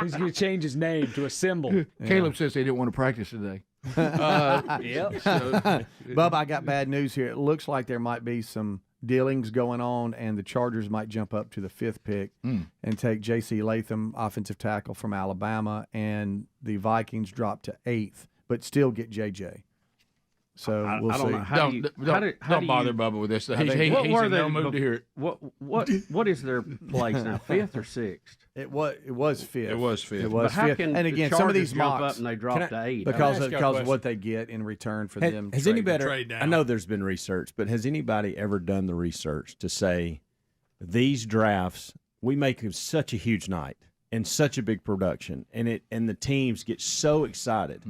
He's going to change his name to a symbol. Caleb says they didn't want to practice today. Yep. Bubba, I got bad news here. It looks like there might be some dealings going on, and the Chargers might jump up to the 5th pick and take J.C. Latham, offensive tackle from Alabama, and the Vikings drop to 8th, but still get J.J. So we'll I don't see. know. How do Don't you- bother Bubba with this. He's What in were no they mood to hear it. What is their place now? 5th or 6th? It was 5th. It was 5th. It was But how 5th. can And the again, some of Chargers these jump mocks up and they drop to 8? because ask you a of question? what they get in return for them. Has trading. anybody? trade down. I know there's been research, but has anybody ever done the research to say these drafts we make such a huge night and such a big production, and the teams get so excited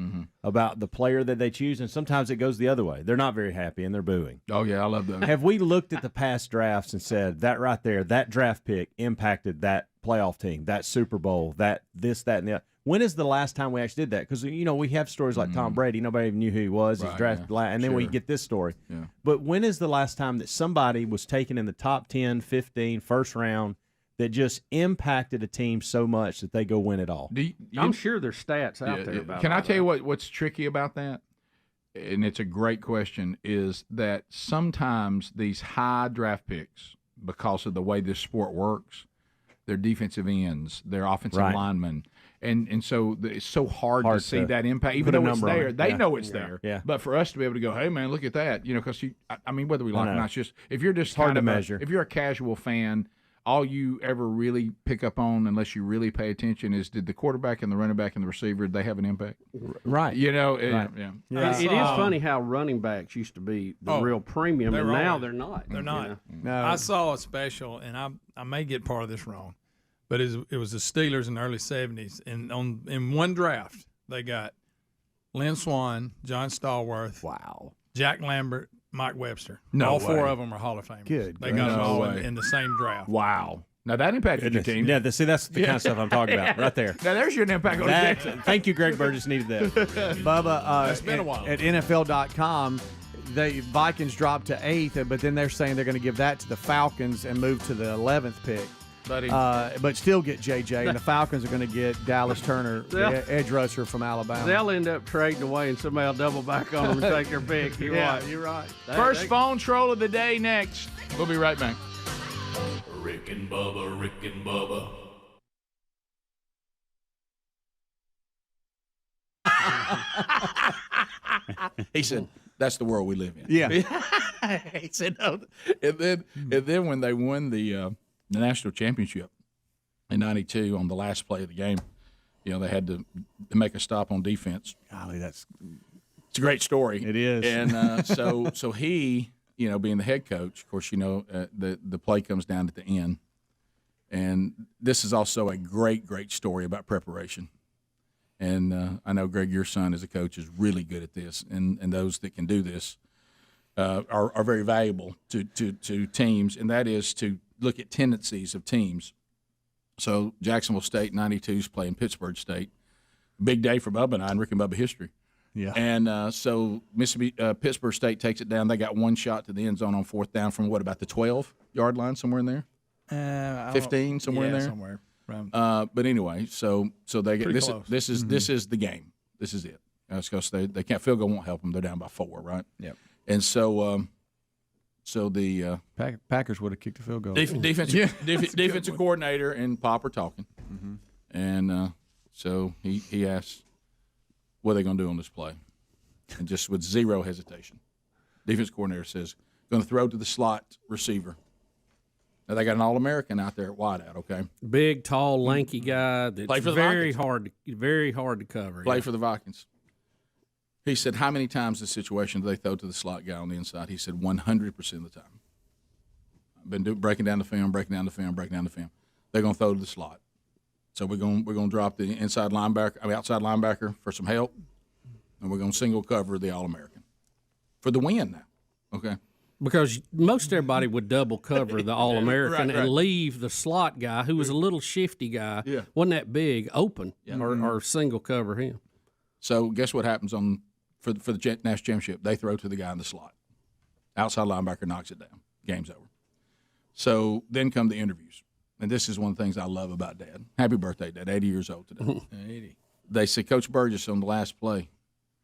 about the player that they choose, and sometimes it goes the other way. They're not very happy and they're booing. Oh yeah, I love those. Have we looked at the past drafts and said that right there, that draft pick impacted that playoff team, that Super Bowl, that this, that, and the other? When is the last time we actually did that? Because we have stories like Tom Brady. Nobody even knew who he was. He's drafted last, and then we get this story. Yeah. But when is the last time that somebody was taken in the top 10, 15, first round that just impacted a team so much that they go win it all? I'm sure there's stats out there about. Can I tell you what's tricky about that? And it's a great question. Is that sometimes these high draft picks, because of the way this sport works, they're defensive ends, they're offensive linemen. And so it's so hard to see that impact, even though it's there. They know it's there. Yeah. But for us to be able to go, hey, man, look at that, because whether we like it or not, it's just if you're just hard to measure. If you're a casual fan, all you ever really pick up on, unless you really pay attention, is did the quarterback and the running back and the receiver, did they have an impact? Right. It is funny how running backs used to be the real premium, and now they're not. They're not. No. I saw a special, and I may get part of this wrong, but it was the Steelers in the early 70s, and in one draft they got Lynn Swann, John Stallworth, Jack Lambert, Mike Webster. All four of them are Hall of Famers. Good. They got them all in the same draft. Wow. Now that impacted your team. Yeah, that's the kind of stuff I'm talking about right there. Now there's your impact on the team. Thank you, Greg Burgess. Needed that. Bubba, It's been a while. At NFL.com, the Vikings dropped to 8th, but then they're saying they're going to give that to the Falcons and move to the 11th pick. But still get JJ, and the Falcons are going to get Dallas Turner, the edge rusher from Alabama. They'll end up trading away, and somebody will double back on them and take their pick. You're right. You're right. First phone troll of the day next. We'll be right back. Rick and Bubba, Rick and Bubba. He said, "That's the world we live in." Yeah. He said, "No." And then when they won the national championship in '92 on the last play of the game, they had to make a stop on defense. Golly, it's a great story. It is. And so he, being the head coach, of course, the play comes down at the end, and this is also a great story about preparation. And I know, Greg, your son as a coach is really good at this, and those that can do this are very valuable to teams, and that is to look at tendencies of teams. So Jacksonville State 92 is playing Pittsburgh State. Big day for Bubba and I in Rick and Bubba history. Yeah. And so Pittsburgh State takes it down. They got one shot to the end zone on fourth down from about the 12-yard line, somewhere in there? 15, somewhere in there? Somewhere. But anyway, so they get this. Close. This is the game. This is it. Because they can't, field goal won't help them. They're down by 4, right? Yep. And so the Packers would have kicked a field goal. Defensive coordinator and Pop are talking, and so he asks, "What are they going to do on this play?" And just with zero hesitation, defense coordinator says, "Going to throw to the slot receiver." Now they got an All-American out there at wideout. Okay, big, tall, lanky guy that's very hard to cover. Play for the Vikings. He said, "How many times in this situation do they throw to the slot guy on the inside?" He said, 100% of the time. I've been breaking down the film. They're going to throw to the slot. So we're going to drop the outside linebacker for some help, and we're going to single cover the All-American for the win now. Okay. Because most everybody would double cover the All-American right. and leave the slot guy, who was a little shifty guy, wasn't that big, open, or single cover him. So guess what happens for the national championship? They throw to the guy in the slot. Outside linebacker knocks it down. Game's over. So then come the interviews. And this is one of the things I love about Dad. Happy birthday, Dad. 80 years old today. 80. They said, Coach Burgess, on the last play,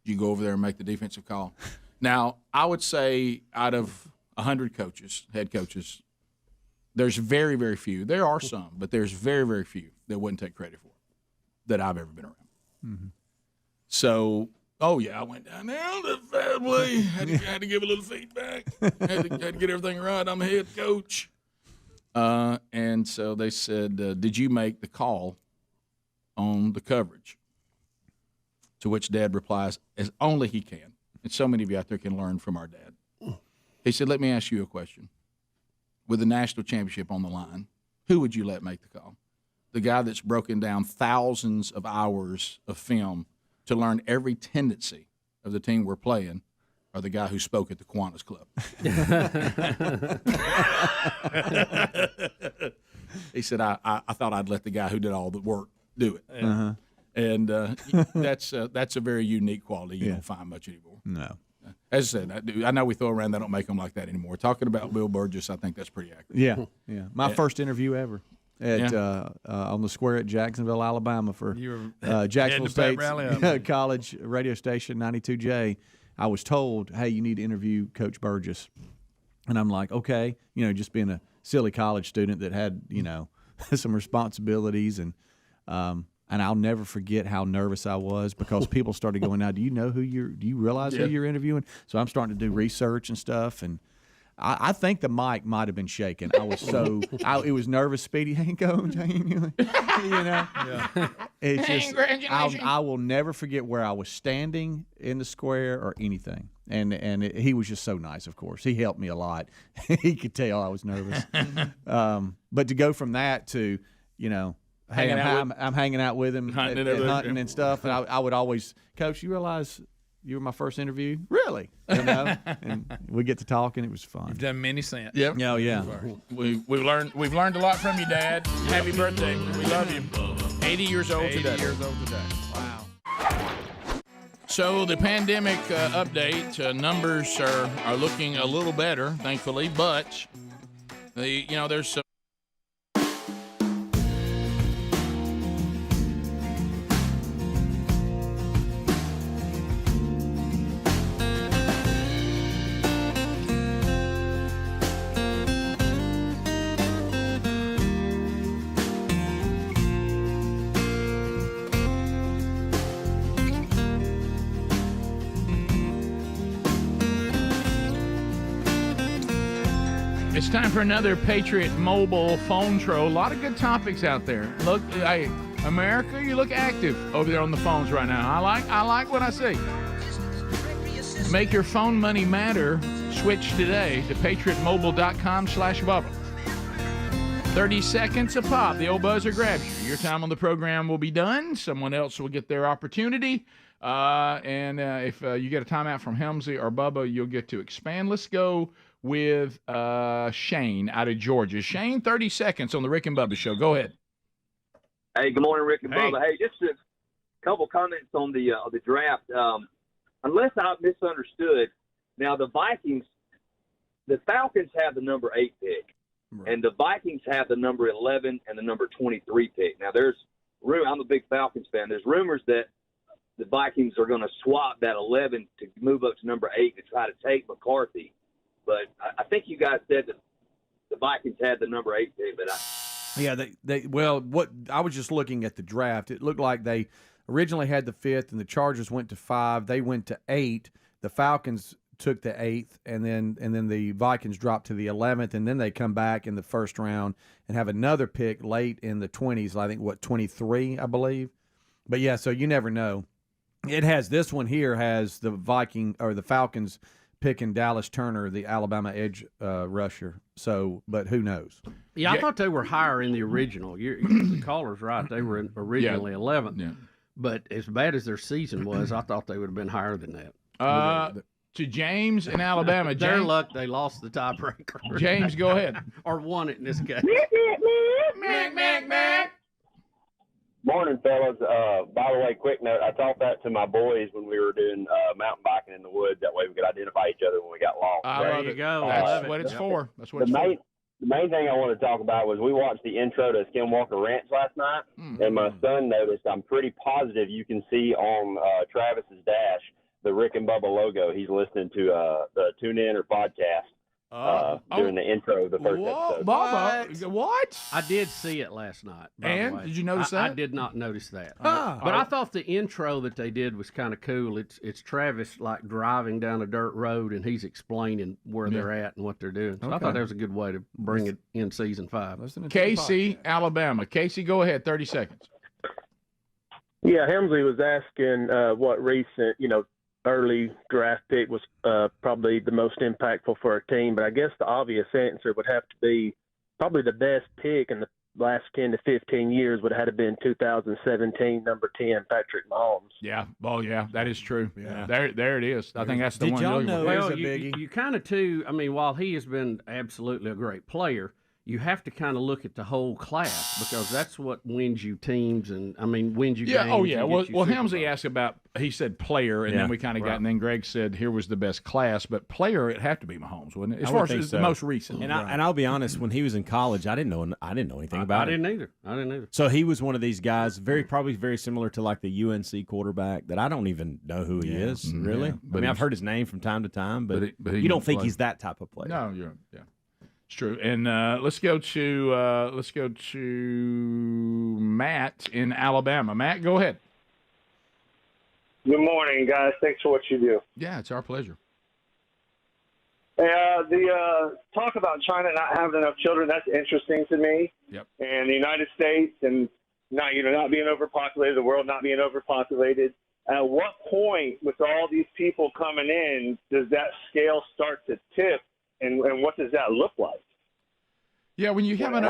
you go over there and make the defensive call. Now, I would say out of 100 head coaches, there's very, very few. There are some, but there's very, very few that wouldn't take credit for it that I've ever been around. Mm-hmm. So, I went down there on the family. Had to give a little feedback. had to get everything right. I'm a head coach. And so they said, did you make the call on the coverage? To which Dad replies, as only he can. And so many of you out there can learn from our dad. He said, let me ask you a question. With the national championship on the line, who would you let make the call? The guy that's broken down thousands of hours of film to learn every tendency of the team we're playing, or the guy who spoke at the Kiwanis Club? He said, I thought I'd let the guy who did all the work do it. Uh-huh. And that's a very unique quality you don't find much anymore. No. As I said, I know we throw around they don't make them like that anymore. Talking about Bill Burgess, I think that's pretty accurate. Yeah. My first interview ever at on the square at Jacksonville, Alabama for Jacksonville State College radio station 92J. I was told, hey, you need to interview Coach Burgess. And I'm like, okay, just being a silly college student that had, some responsibilities. And I'll never forget how nervous I was because people started going, now, do you realize who you're interviewing? So I'm starting to do research and stuff. And I think the mic might have been shaking. I was it was nervous. Speedy, ain't going, It's just, I will never forget where I was standing in the square or anything. And he was just so nice, of course. He helped me a lot. He could tell I was nervous. But to go from that to, hey, I'm hanging out with him hunting and stuff. And I would always, Coach, you realize you were my first interview? Really? And we get to talking. It was fun. You've done many since. Yep. Oh, yeah. We've learned a lot from you, Dad. Happy birthday. We love you. 80 years old today. 80 years old today. Wow. So the pandemic update numbers are looking a little better, thankfully, but there's some. It's time for another Patriot Mobile phone troll. A lot of good topics out there. Look, hey, America, you look active over there on the phones right now. I like what I see. Make your phone money matter. Switch today to patriotmobile.com/Bubba. 30 seconds a pop. The old buzzer grabs you. Your time on the program will be done. Someone else will get their opportunity. And if you get a timeout from Helmsley or Bubba, you'll get to expand. Let's go with Shane out of Georgia. Shane, 30 seconds on the Rick and Bubba Show. Go ahead. Hey, good morning, Rick and Bubba. Hey, just a couple comments on the draft. Unless I misunderstood, now the Falcons have the number 8 pick, and the Vikings have the number 11 and the number 23 pick. Now, I'm a big Falcons fan. There's rumors that the Vikings are going to swap that 11 to move up to number 8 to try to take McCarthy. But I think you guys said that the Vikings had the number 8 pick, but what I was just looking at the draft. It looked like they originally had the 5th, and the Chargers went to 5. They went to 8. The Falcons took the 8th, and then the Vikings dropped to the 11th, and then they come back in the first round and have another pick late in the 20s. I think 23, I believe. But yeah, so you never know. It has this one here has the Falcons picking Dallas Turner, the Alabama edge rusher. So, but who knows? Yeah, I thought they were higher in the original. The caller's right. They were originally 11th. Yeah. But as bad as their season was, I thought they would have been higher than that. To James in Alabama. Their James, luck, they lost the tiebreaker. James, go ahead. Or won it in this case. Morning, fellas. By the way, quick note, I taught that to my boys when we were doing mountain biking in the woods. That way we could identify each other when we got lost. There you go. That's what it's for. That's what it's for. The main thing I want to talk about was we watched the intro to Skinwalker Ranch last night, and my son noticed, I'm pretty positive you can see on Travis's dash the Rick and Bubba logo. He's listening to the TuneIn or podcast. Doing the intro of the first episode. Bubba, what? I did see it last night. And did you notice that? I did not notice that. But I thought the intro that they did was kind of cool. It's Travis like driving down a dirt road and he's explaining where they're at and what they're doing. So I thought that was a good way to bring it in season 5. Casey, Alabama. Casey, go ahead. 30 seconds. Yeah, Helmsley was asking what recent, early draft pick was probably the most impactful for a team, but I guess the obvious answer would have to be probably the best pick in the last 10 to 15 years would have had to been 2017, number 10, Patrick Mahomes. Yeah. Oh, yeah, that is true. Yeah. There it is. I think that's the Did one. y'all know? Well, you kind of too. I mean, while he has been absolutely a great player, you have to kind of look at the whole class because that's what wins you teams and wins you games. Oh yeah. And Well, gets you Super Helmsley Bowls. asked about. He said player, and then we kind of got, and then Greg said here was the best class, but player it had to be Mahomes, wouldn't it? As far as the most recent. And I'll be honest, when he was in college, I didn't know anything about it. I didn't either. So he was one of these guys, probably very similar to like the UNC quarterback that I don't even know who he is really. But I've heard his name from time to time, but he you don't think play. he's that type of player. No, it's true. And let's go to Matt in Alabama. Matt, go ahead. Good morning, guys. Thanks for what you do. Yeah, it's our pleasure. The talk about China not having enough children, that's interesting to me. Yep. And the United States and not being overpopulated, the world not being overpopulated. At what point, with all these people coming in, does that scale start to tip, and what does that look like? Yeah, when you have an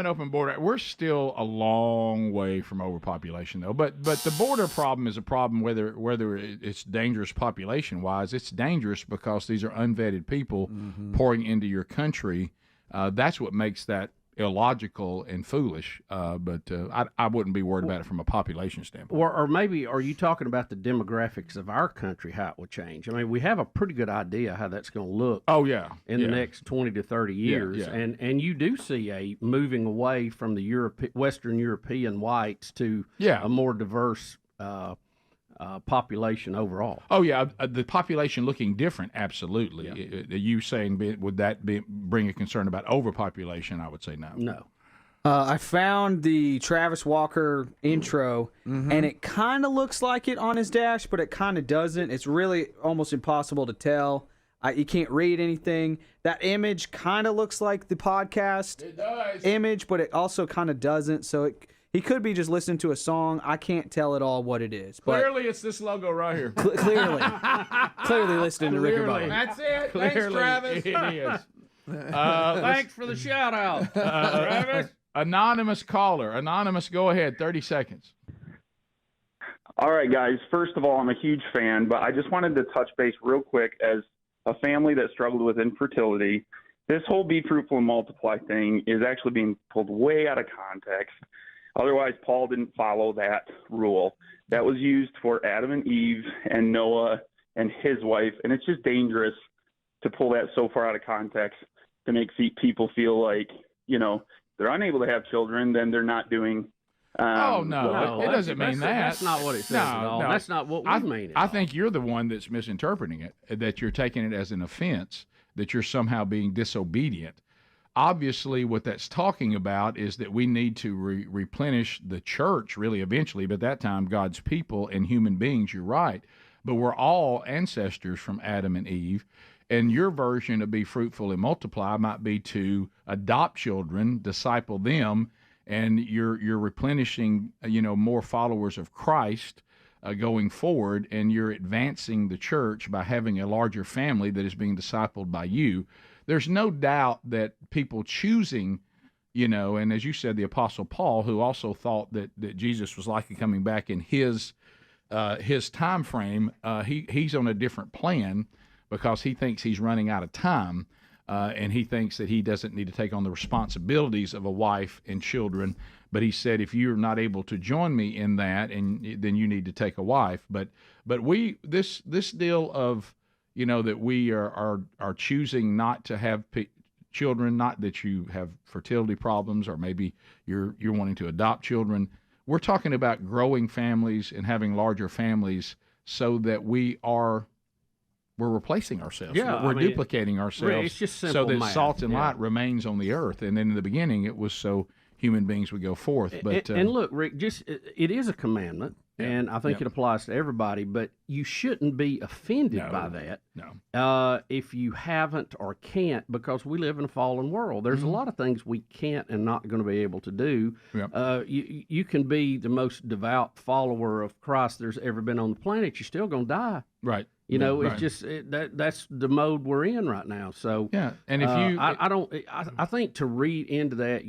open border, we're still a long way from overpopulation though. But the border problem is a problem whether it's dangerous population wise. It's dangerous because these are unvetted people pouring into your country. That's what makes that illogical and foolish. But I wouldn't be worried about it from a population standpoint. Or maybe are you talking about the demographics of our country, how it will change? I mean, we have a pretty good idea how that's going to look. Oh yeah, in the next 20 to 30 years, Yeah. and you do see a moving away from the Western European whites to a more diverse population overall. Oh yeah, the population looking different. Absolutely. You saying would that bring a concern about overpopulation? I would say no. No. I found the Travis Walker intro, and it kind of looks like it on his dash, but it kind of doesn't. It's really almost impossible to tell. You can't read anything. That image kind of looks like the podcast image, but it also kind of doesn't. So he could be just listening to a song. I can't tell at all what it is. But Clearly, it's this logo right here. clearly listening to Rick and Bubba. That's it. Clearly, Thanks, Travis. It is. Thanks for the shout out, Travis. Anonymous caller. Anonymous, go ahead. 30 seconds. All right, guys. First of all, I'm a huge fan, but I just wanted to touch base real quick as a family that struggled with infertility. This whole be fruitful and multiply thing is actually being pulled way out of context. Otherwise, Paul didn't follow that rule. That was used for Adam and Eve and Noah and his wife, and it's just dangerous to pull that so far out of context to make people feel like, they're unable to have children, then they're not doing. No, it doesn't mean that. That's not what it says at all. That's not what we mean. I think you're the one that's misinterpreting it, that you're taking it as an offense, that you're somehow being disobedient. Obviously, what that's talking about is that we need to replenish the church, really, eventually, but at that time, God's people and human beings, you're right. But we're all ancestors from Adam and Eve. And your version of be fruitful and multiply might be to adopt children, disciple them, and you're replenishing, more followers of Christ going forward, and you're advancing the church by having a larger family that is being discipled by you. There's no doubt that people choosing, and as you said, the Apostle Paul, who also thought that Jesus was likely coming back in his time frame, he's on a different plan because he thinks he's running out of time. And he thinks that he doesn't need to take on the responsibilities of a wife and children. But he said, if you're not able to join me in that, and then you need to take a wife. But this deal of, that we are choosing not to have children, not that you have fertility problems, or maybe you're wanting to adopt children. We're talking about growing families and having larger families so that we're replacing ourselves. Yeah, we're duplicating ourselves. It's just so simple that math. salt and light remains on the earth. And then in the beginning, it was so human beings would go forth. But and look, Rick, it is a commandment, and I think it applies to everybody. But you shouldn't be offended by that. No. If you haven't or can't, because we live in a fallen world. There's a lot of things we can't and not going to be able to do. Yep. You can be the most devout follower of Christ there's ever been on the planet. You're still going to die. Right. It's just that's the mode we're in right now. So yeah, and if you, I think to read into that,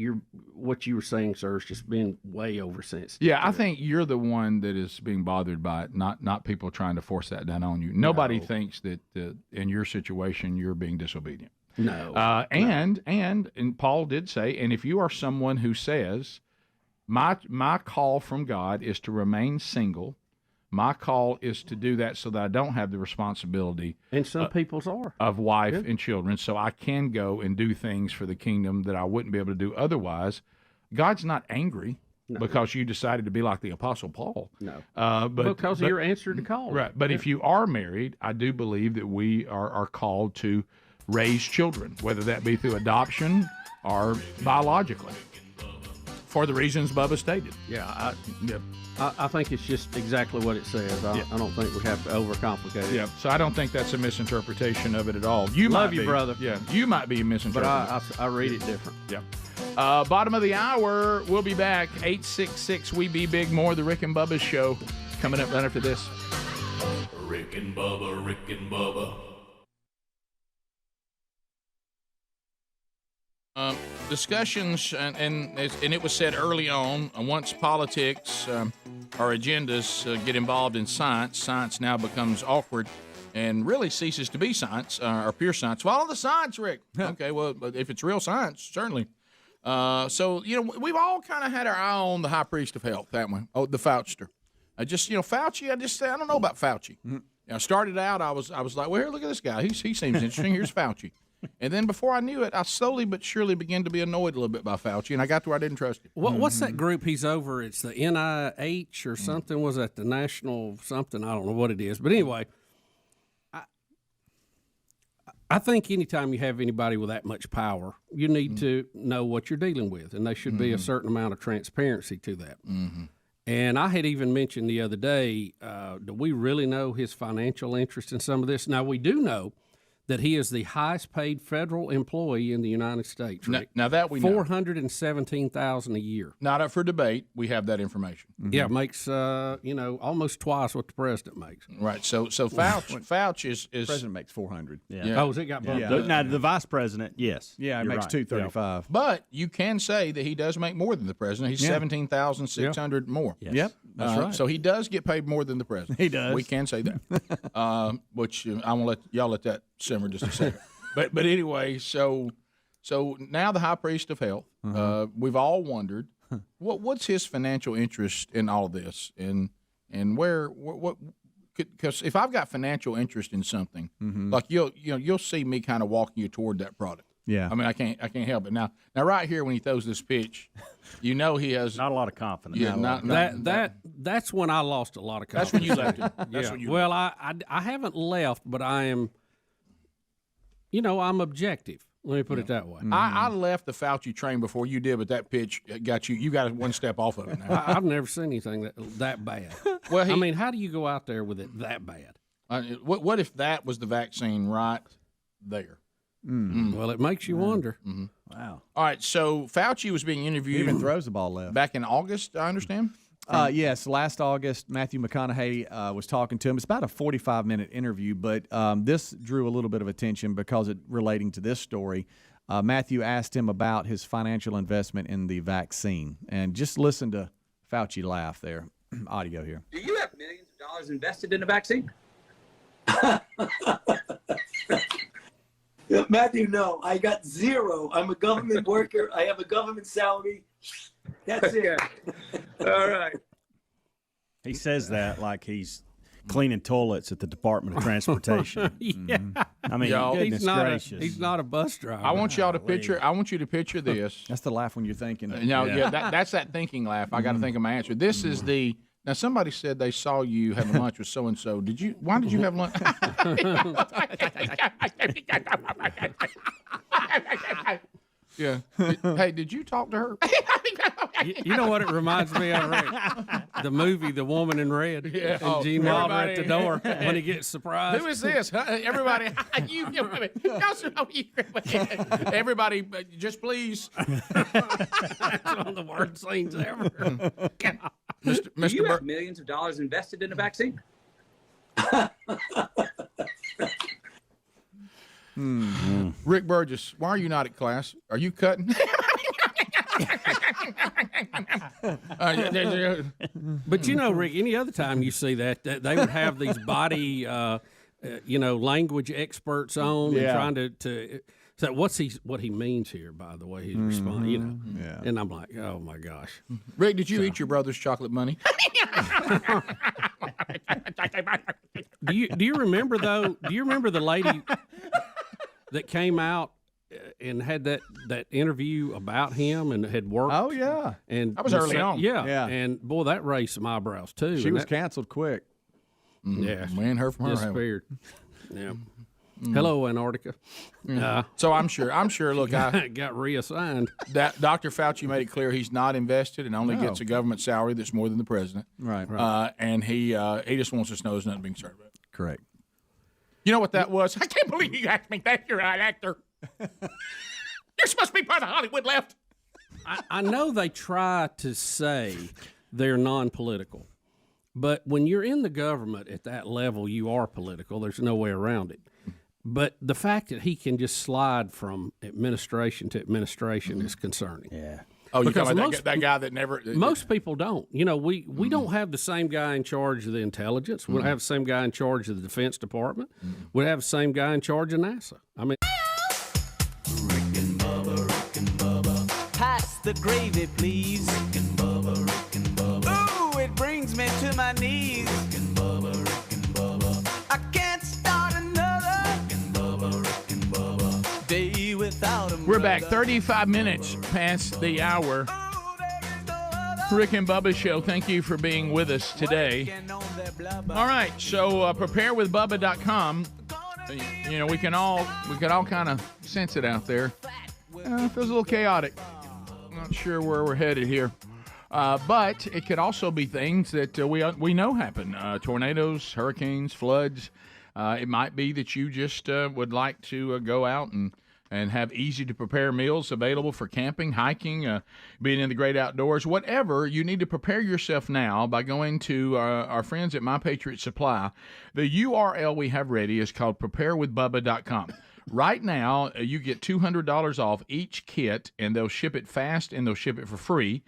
what you were saying, sir, is just being way oversensitive. Yeah, I think you're the one that is being bothered by it, not people trying to force that down on you. Nobody thinks that in your situation you're being disobedient. No. And Paul did say, and if you are someone who says, my call from God is to remain single, my call is to do that so that I don't have the responsibility. And some people's are. Of wife and children, so I can go and do things for the kingdom that I wouldn't be able to do otherwise. God's not angry because you decided to be like the Apostle Paul. No. But you're answered the call. Right. But if you are married, I do believe that we are called to raise children, whether that be through adoption or biologically, for the reasons Bubba stated. Yeah, I think it's just exactly what it says. I don't think we have to overcomplicate it. Yeah, so I don't think that's a misinterpretation of it at all. You Love might you, be, brother. Yeah, you might be misinterpreting. But I read it different. Yeah. Bottom of the hour, we'll be back. 866 We Be Big More, the Rick and Bubba show, coming up right after this. Rick and Bubba, Rick and Bubba. Discussions, and it was said early on, once politics or agendas get involved in science, science now becomes awkward and really ceases to be science or pure science. Follow the science, Rick. Okay, well, if it's real science, certainly. So, we've all kind of had our eye on the high priest of health, haven't we? Oh, the Faucister. Fauci, I don't know about Fauci. I started out, I was like, well, here, look at this guy. He seems interesting. Here's Fauci. And then before I knew it, I slowly but surely began to be annoyed a little bit by Fauci, and I got to where I didn't trust him. What's that group he's over? It's the NIH or something. Was that the National something? I don't know what it is. But anyway, I think anytime you have anybody with that much power, you need to know what you're dealing with, and there should be a certain amount of transparency to that. And I had even mentioned the other day, do we really know his financial interest in some of this? Now, we do know that he is the highest paid federal employee in the United States. Rick. Now that we know. $417,000 a year. Not up for debate. We have that information. Yeah, makes almost twice what the president makes. Right. So Fauci is the president makes 400. Yeah. Oh, it got bumped up? Now the vice president, yes. Yeah, it makes right. 235. Yeah. But you can say that he does make more than the president. He's 17,600 more. Yes. Yep, that's right. So he does get paid more than the president. He does. We can say that. Which I won't let y'all let that simmer just a second. But anyway, so now the high priest of health. We've all wondered what's his financial interest in all of this, and what because if I've got financial interest in something, like you'll see me kind of walking you toward that product. Yeah. I mean, I can't help it. Now right here when he throws this pitch, he has not a lot of confidence. Yeah, that's when I lost a lot of confidence. That's when you left it. That's when you well, I haven't left, but I am. I'm objective. Let me put it that way. I left the Fauci train before you did, but that pitch got you. You got one step off of it now. I've never seen anything that bad. Well, I mean, how do you go out there with it that bad? What if that was the vaccine right there? Well, it makes you wonder. Wow. All right, so Fauci was being interviewed. He even throws the ball left. Back in August, I understand? Yes, last August, Matthew McConaughey was talking to him. It's about a 45-minute interview, but this drew a little bit of attention because it relating to this story. Matthew asked him about his financial investment in the vaccine. And just listen to Fauci laugh there. Audio here. Do you have millions of dollars invested in a vaccine? Matthew, no. I got zero. I'm a government worker. I have a government salary. That's it. All right. He says that like he's cleaning toilets at the Department of Transportation. I mean, goodness gracious. He's not a bus driver. I want y'all to picture. I want you to picture this. That's the laugh when you're thinking. That's that thinking laugh. I got to think of my answer. This is the. Now somebody said they saw you having lunch with so and so. Why did you have lunch? Yeah. Hey, did you talk to her? You know what it reminds me of, Rick? The movie The Woman in Red. Yeah. And Gene Wilder at the door when he gets surprised. Who is this? Everybody, everybody, just please. That's one of the worst scenes ever. Do you have millions of dollars invested in a vaccine? Rick Burgess, why are you not at class? Are you cutting? But you know, Rick, any other time you see that they would have these body, language experts on and trying to. So what he means here, by the way, he's responding, Yeah. And I'm like, oh my gosh, Rick, did you eat your brother's chocolate money? do you remember though? Do you remember the lady that came out and had that interview about him and had worked? Oh yeah, and that was early on. Yeah, and boy, that raised some eyebrows too. She and was canceled quick. Yeah, we ain't heard from her. Disappeared. Yeah. Hello, Antarctica. So I'm sure. Look, I got reassigned. That Dr. Fauci made it clear he's not invested and only gets a government salary that's more than the president. Right. And he just wants us to know there's nothing being concerned about. Correct. You know what that was? I can't believe you asked me that. You're an actor. You're supposed to be part of Hollywood left. I know they try to say they're non-political, but when you're in the government at that level, you are political. There's no way around it. But the fact that he can just slide from administration to administration is concerning. Yeah. Oh, you talking about that guy that never... Most people don't. You know, we don't have the same guy in charge of the intelligence. We don't have the same guy in charge of the Defense Department. We have the same guy in charge of NASA. I mean... Pass the gravy, please. Rick and Bubba, Rick and Bubba. Ooh, it brings me to my knees. Rick and Bubba, Rick and Bubba. I can't start another. Rick and Bubba, Rick and Bubba. Day without a We're back 35 minutes past the hour. Rick and Bubba Show. Thank you for being with us today. All right, so preparewithbubba.com. You know, we can all kind of sense it out there. It feels a little chaotic. Not sure where we're headed here. But it could also be things that we know happen. Tornadoes, hurricanes, floods. It might be that you just would like to go out and have easy-to-prepare meals available for camping, hiking, being in the great outdoors. Whatever, you need to prepare yourself now by going to our friends at My Patriot Supply. The URL we have ready is called preparewithbubba.com. Right now, you get $200 off each kit, and they'll ship it fast, and they'll ship it for free.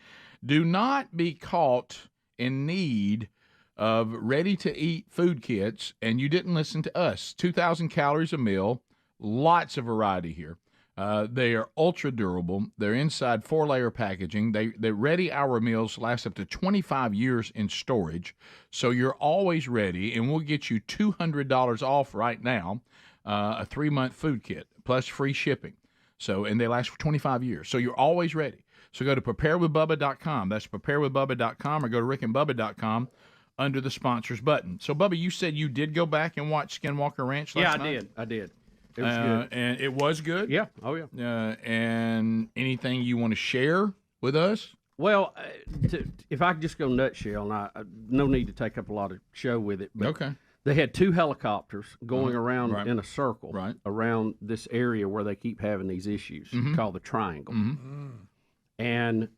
Do not be caught in need of ready-to-eat food kits, and you didn't listen to us. 2,000 calories a meal, lots of variety here. They are ultra-durable. They're inside 4-layer packaging. The ready-hour meals last up to 25 years in storage, so you're always ready, and we'll get you $200 off right now. A 3-month food kit plus free shipping. And they last for 25 years. So you're always ready. So go to preparewithbubba.com. That's preparewithbubba.com, or go to rickandbubba.com under the sponsors button. So Bubba, you said you did go back and watch Skinwalker Ranch last night? Yeah, I did. It was good. And it was good? Yeah. Oh, yeah. And anything you want to share with us? Well, if I could just go nutshell, no need to take up a lot of show with it. But okay. They had 2 helicopters going around right. in a circle around this area where they keep having these issues called the Triangle. And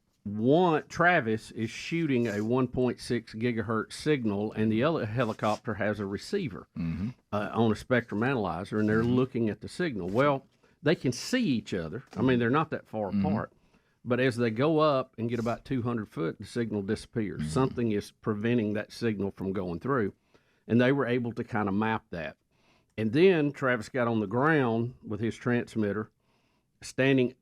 Travis is shooting a 1.6 gigahertz signal, and the other helicopter has a receiver on a spectrum analyzer, and they're looking at the signal. Well, they can see each other. I mean, they're not that far apart. But as they go up and get about 200 foot, the signal disappears. Something is preventing that signal from going through. And they were able to kind of map that. And then Travis got on the ground with his transmitter, standing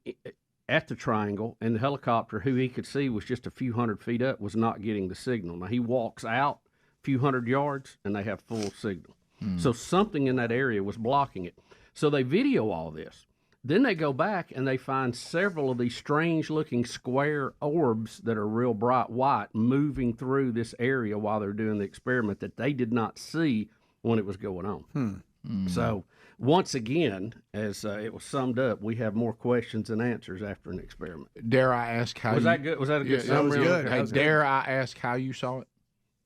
at the Triangle, and the helicopter, who he could see was just a few hundred feet up, was not getting the signal. Now, he walks out a few hundred yards, and they have full signal. So something in that area was blocking it. So they video all this. Then they go back, and they find several of these strange-looking square orbs that are real bright white moving through this area while they're doing the experiment that they did not see when it was going on. So, once again, as it was summed up, we have more questions than answers after an experiment. Dare I ask how Was that good? Was that a good summary? That was good. Hey, dare I ask how you saw it?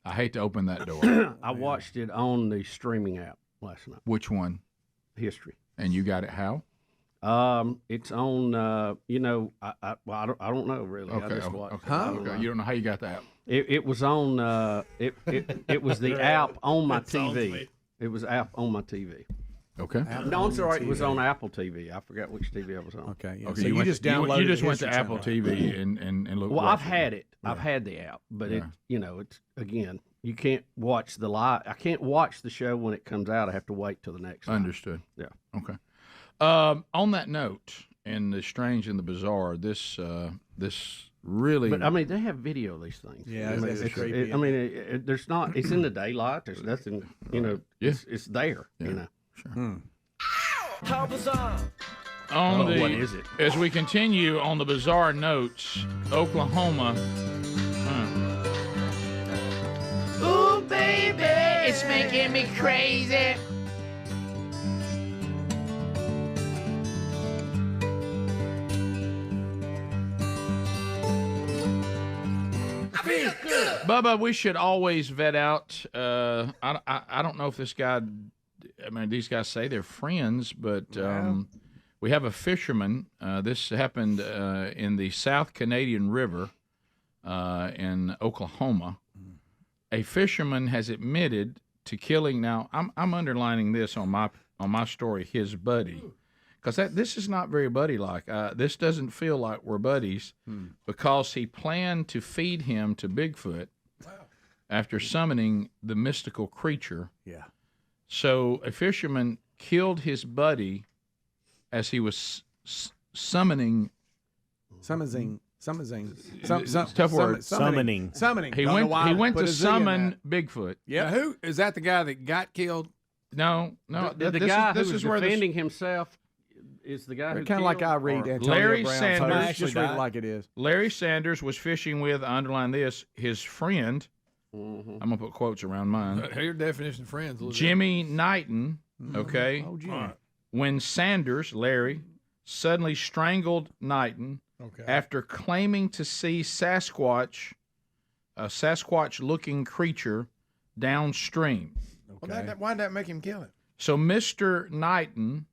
I hate to open that door. I watched it on the streaming app last night. Which one? History. And you got it how? It's on. I don't know really. Okay. I just watched. Okay. Okay. You don't know how you got the app? It was on. It was the app on my TV. It was app on my TV. Okay. No, I'm sorry. It was on Apple TV. I forgot which TV I was on. Okay. Yeah. Okay. So you just downloaded. You just the went to History Apple Channel. TV and looked. Well, watched I've had it. I've had the app, but it, it's again, you can't watch the live. I can't watch the show when it comes out. I have to wait till the next. Understood. Yeah. Okay. On that note, and the strange and the bizarre, this really. But I mean, they have video of these things. Yeah, I mean, it's creepy. there's not. It's in the daylight. There's nothing. It's there. Yeah. Sure. How bizarre. What is it? As we continue on the bizarre notes, Oklahoma. Ooh, baby, it's making me crazy. Feels good. Bubba, we should always vet out. I don't know if this guy. I mean, these guys say they're friends, but we have a fisherman. This happened in the South Canadian River in Oklahoma. A fisherman has admitted to killing. Now, I'm underlining this on my story. His buddy, because this is not very buddy-like. This doesn't feel like we're buddies, because he planned to feed him to Bigfoot after summoning the mystical creature. Yeah. So a fisherman killed his buddy as he was summoning. Summoning. Tough word. Summoning. He went to summon Bigfoot. Yeah. Who is that? The guy that got killed? No. The guy who was defending himself is the guy who kind of like I read Antonio Larry Brown's Sanders. post. Just read it like it is. Larry Sanders was fishing with, I underline this, his friend. I'm gonna put quotes around mine. Your definition of friends. Jimmy Knighton. Okay. Oh, Jimmy. When Sanders, Larry, suddenly strangled Knighton after claiming to see Sasquatch, a Sasquatch-looking creature downstream. Well, why'd that make him kill him? So Mr. Knighton,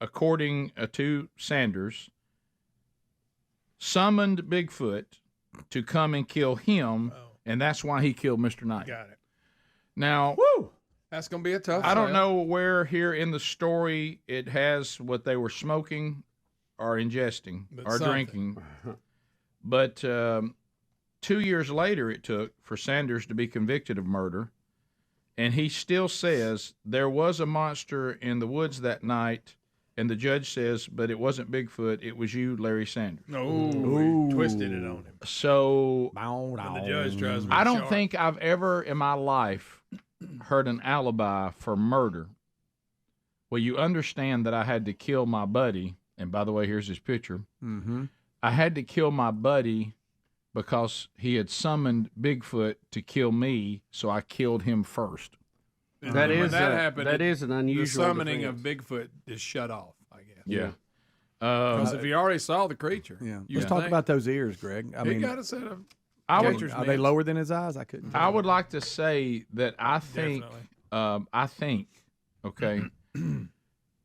according to Sanders, summoned Bigfoot to come and kill him, and that's why he killed Mr. Knighton. Got it. Now, That's going to be a tough I don't sell. know where here in the story it has what they were smoking or ingesting or something. drinking. But 2 years later it took for Sanders to be convicted of murder. And he still says there was a monster in the woods that night. And the judge says, but it wasn't Bigfoot. It was you, Larry Sanders. No, we twisted it on him. So And the judge tries to be I don't sharp. think I've ever in my life heard an alibi for murder. Well, you understand that I had to kill my buddy. And by the way, here's his picture. Mm-hmm. I had to kill my buddy because he had summoned Bigfoot to kill me, so I killed him first. And That then when is that a- happened. that is an unusual The summoning defense. of Bigfoot is shut off, I guess. Yeah. Because if you already saw the creature, Yeah. you Let's talk about those ears, Greg. I he mean, got a set of. I would- catcher's are they mitts. lower than his eyes? I couldn't. I would like to say that I think, okay,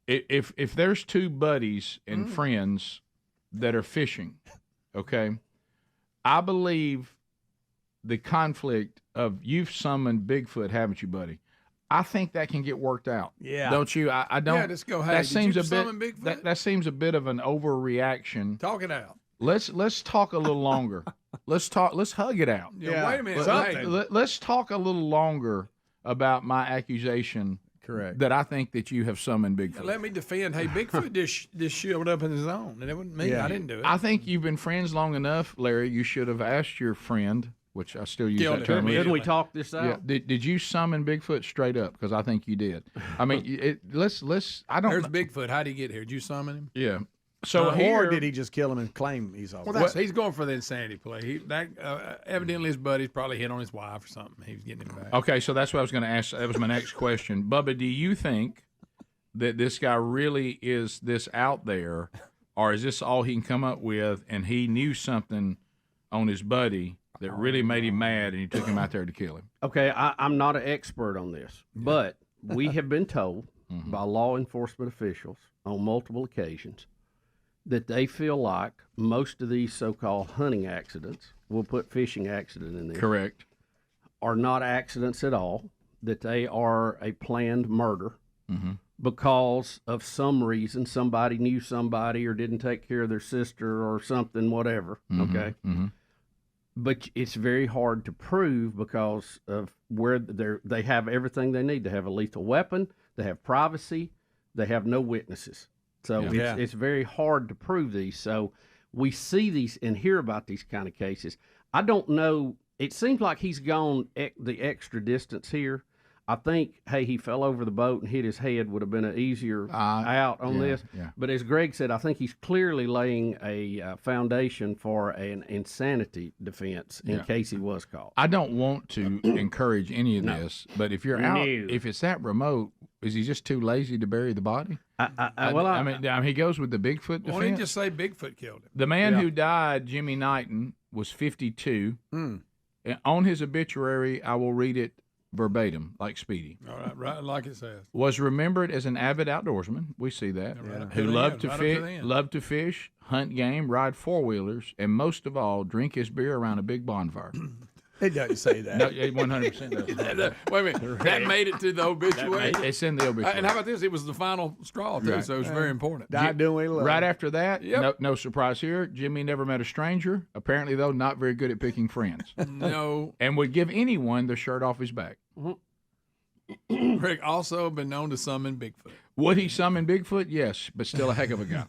if there's two buddies and friends that are fishing, okay, I believe the conflict of you've summoned Bigfoot, haven't you, buddy? I think that can get worked out. Yeah. Don't you? I don't. Yeah, just go, hey, that did seems you a bit. summon Bigfoot? That seems a bit of an overreaction. Talk it out. Let's talk a little longer. Let's hug it out. Yeah, wait a minute. Let's talk a little longer about my accusation. Correct. That I think that you have summoned Bigfoot. Let me defend. Hey, Bigfoot just showed up in his own, and it wasn't me. Yeah. I didn't do it. I think you've been friends long enough, Larry. You should have asked your friend, which I still use Killed that him term. Didn't we talk this out? Yeah. Did you summon Bigfoot straight up? Because I think you did. I mean, let's. I don't. There's Bigfoot. How would he get here? Did you summon him? Yeah. So or here, did he just kill him and claim he's all? Well, he's going for the insanity play. Evidently his buddies probably hit on his wife or something. He was getting him back. Okay, so that's what I was going to ask. That was my next question. Bubba, do you think that this guy really is this out there, or is this all he can come up with, and he knew something on his buddy that really made him mad, and he took him out there to kill him? Okay, I'm not an expert on this, but we have been told by law enforcement officials on multiple occasions that they feel like most of these so-called hunting accidents, we'll put fishing accident in there. Correct. Are not accidents at all, that they are a planned murder because of some reason. Somebody knew somebody or didn't take care of their sister or something, whatever. Okay. But it's very hard to prove because of where they have everything they need. They have a lethal weapon. They have privacy. They have no witnesses. So it's very hard to prove these. So we see these and hear about these kind of cases. I don't know. It seems like he's gone the extra distance here. I think, hey, he fell over the boat and hit his head would have been an easier out on this. Yeah. But as Greg said, I think he's clearly laying a foundation for an insanity defense in case he was caught. I don't want to encourage any of this, but if you're out, if it's that remote, is he just too lazy to bury the body? I mean, he goes with the Bigfoot defense. Why don't you just say Bigfoot killed him? The man who died, Jimmy Knighton, was 52. And on his obituary, I will read it verbatim, like Speedy. All right, like it says. Was remembered as an avid outdoorsman. We see that. Who loved to fish, hunt game, ride four-wheelers, and most of all, drink his beer around a big bonfire. It doesn't say that. No, it 100% does. Wait a minute. That made it to the obituary? It's in the obituary. And how about this? It was the final straw, too, so it was very important. Right after that, no surprise here, Jimmy never met a stranger. Apparently, though, not very good at picking friends. No. And would give anyone the shirt off his back. Rick also been known to summon Bigfoot. Would he summon Bigfoot? Yes, but still a heck of a guy.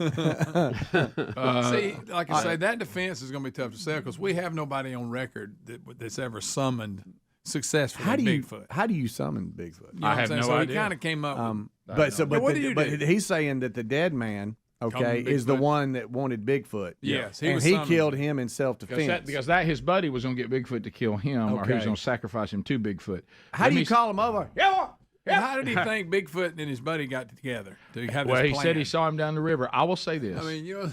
See, like I say, that defense is going to be tough to sell because we have nobody on record that's ever summoned successfully Bigfoot. How do you summon Bigfoot? You know I have no so idea. He kind of came up with... But he's saying that the dead man, is the one that wanted Bigfoot. Yes, he killed him in self-defense. Because his buddy was going to get Bigfoot to kill him, or he was going to sacrifice him to Bigfoot. How do you call him over? How did he think Bigfoot and his buddy got together to have this Well, he plan? said he saw him down the river. I will say this. I mean,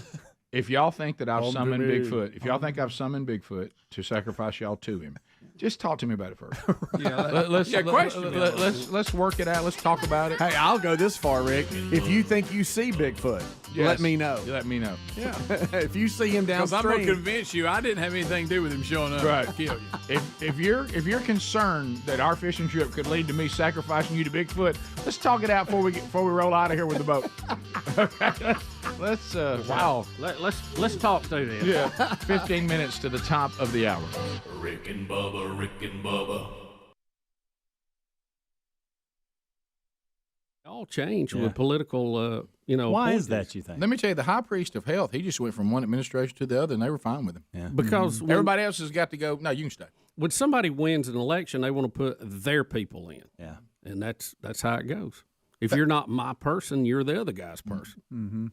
if y'all think that I've summoned Bigfoot, to sacrifice y'all to him, just talk to me about it first. Let's work it out. Let's talk about it. Hey, I'll go this far, Rick. If you think you see Bigfoot, let me know. Let me know. Yeah. If you see him downstream, because I'm going to convince you I didn't have anything to do with him showing up to kill you. If you're concerned that our fishing trip could lead to me sacrificing you to Bigfoot, let's talk it out before we roll out of here with the boat. Okay. Let's let's talk through this. Yeah. 15 minutes to the top of the hour. Rick and Bubba, Rick and Bubba. All change with political, Why is that, you think? Let me tell you, the high priest of health, he just went from one administration to the other, and they were fine with him. Yeah. Because everybody else has got to go, no, you can stay. When somebody wins an election, they want to put their people in. Yeah. And that's how it goes. If you're not my person, you're the other guy's person. Mm-hmm.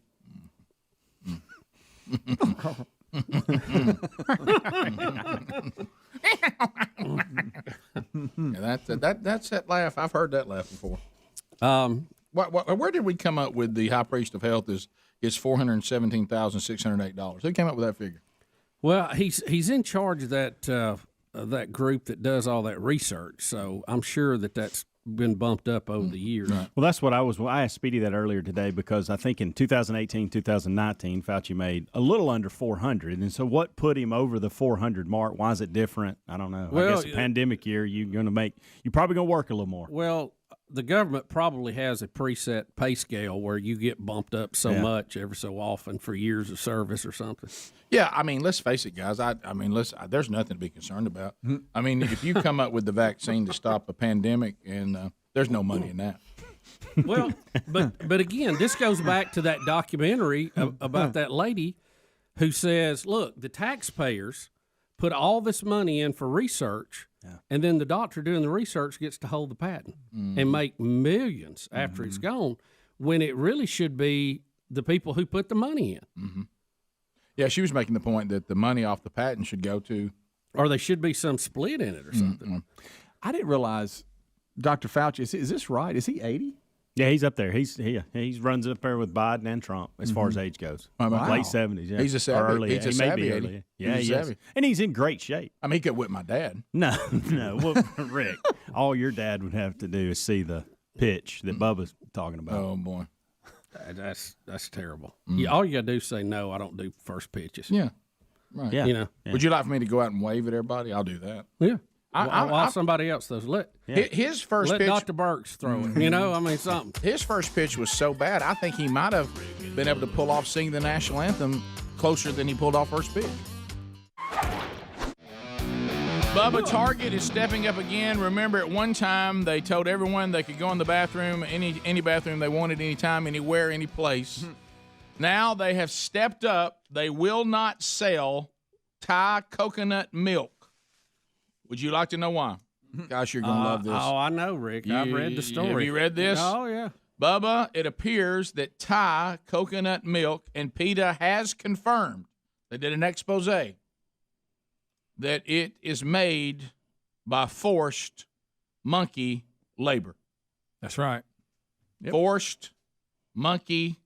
That's that laugh. I've heard that laugh before. Where did we come up with the high priest of health is $417,608? Who came up with that figure? Well, he's in charge of that group that does all that research. So I'm sure that's been bumped up over the years. Right. Well, that's what I asked Speedy that earlier today because I think in 2018, 2019, Fauci made a little under 400. And so what put him over the 400 mark? Why is it different? I don't know. Well, I guess a pandemic year, you're probably going to work a little more. Well, the government probably has a preset pay scale where you get bumped up so much every so often for years of service or something. Yeah, I mean, let's face it, guys. There's nothing to be concerned about. I mean, if you come up with the vaccine to stop a pandemic, and there's no money in that. Well, but again, this goes back to that documentary about that lady who says, "Look, the taxpayers put all this money in for research." And then the doctor doing the research gets to hold the patent and make millions after it's gone, when it really should be the people who put the money in. Mm-hmm. Yeah, she was making the point that the money off the patent should go to... Or there should be some split in it or something. Mm-hmm. I didn't realize Dr. Fauci, is this right? Is he 80? Yeah, he's up there. He runs up there with Biden and Trump as far as age goes. Wow. Late 70s. Yeah. He's a savvy. Early. He's a savvy 80. Yeah, he is. And he's in great shape. I mean, he could whip my dad. No. Well, Rick, all your dad would have to do is see the pitch that Bubba's talking about. Oh, boy. That's terrible. All you got to do is say, no, I don't do first pitches. Yeah. Right. Yeah. Would you like for me to go out and wave at everybody? I'll do that. Yeah. While somebody else throws. His first let pitch. Dr. Burks throw it. You know, I mean, something. His first pitch was so bad, I think he might have been able to pull off singing the national anthem closer than he pulled off first pitch. Bubba Target is stepping up again. Remember, at one time, they told everyone they could go in the bathroom, any bathroom they wanted, anytime, anywhere, any place. Now they have stepped up. They will not sell Thai coconut milk. Would you like to know why? Gosh, you're going to love this. Oh, I know, Rick. I've read the story. Have you read this? Oh, yeah. Bubba, it appears that Thai coconut milk, and PETA has confirmed, they did an expose, that it is made by forced monkey labor. That's right. Yep. Forced monkey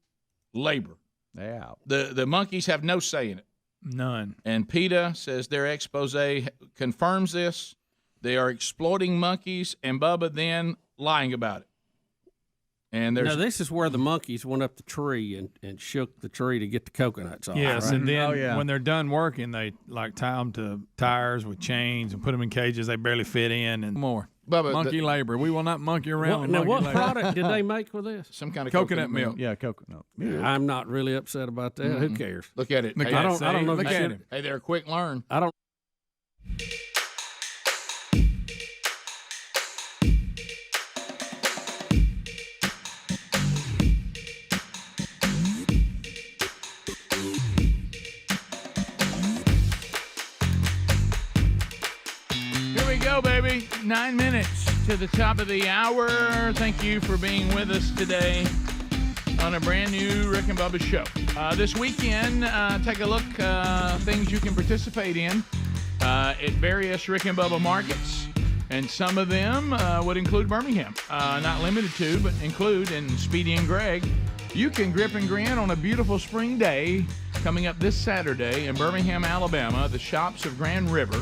labor. Yeah. The monkeys have no say in it. None. And PETA says their expose confirms this. They are exploiting monkeys, and Bubba then lying about it. And now, this is where the monkeys went up the tree and shook the tree to get the coconuts off. Yes, right? and then when they're done working, they like tie them to tires with chains and put them in cages they barely fit in and more. Bubba, monkey labor. We will not monkey around with now, monkey what labor. product did they make with this? Some kind of coconut milk. Yeah, coconut milk. I'm not really upset about that. Who cares? Look at it. I don't know. Look at it. Hey, they're a quick learn. I don't. Here we go, baby. 9 minutes to the top of the hour. Thank you for being with us today on a brand new Rick and Bubba show. This weekend, take a look things you can participate in at various Rick and Bubba markets. And some of them would include Birmingham. Not limited to, but include in Speedy and Greg. You can grip and grin on a beautiful spring day coming up this Saturday in Birmingham, Alabama, the shops of Grand River.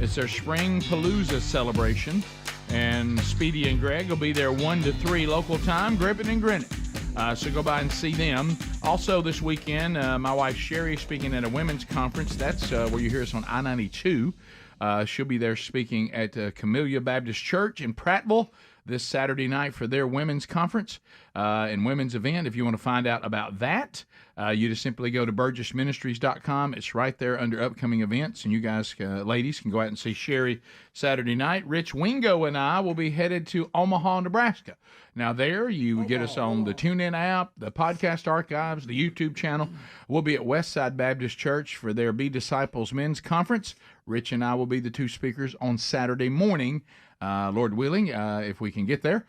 It's their Spring Palooza celebration, and Speedy and Greg will be there 1 to 3 local time, gripping and grinning. So go by and see them. Also this weekend, my wife Sherry is speaking at a women's conference. That's where you hear us on I-92. She'll be there speaking at Camellia Baptist Church in Prattville this Saturday night for their women's conference and women's event. If you want to find out about that, you just simply go to burgessministries.com. It's right there under upcoming events, and you guys, ladies, can go out and see Sherry Saturday night. Rich Wingo and I will be headed to Omaha, Nebraska. Now there, you get us on the TuneIn app, the podcast archives, the YouTube channel. We'll be at Westside Baptist Church for their Be Disciples Men's Conference. Rich and I will be the two speakers on Saturday morning, Lord willing, if we can get there.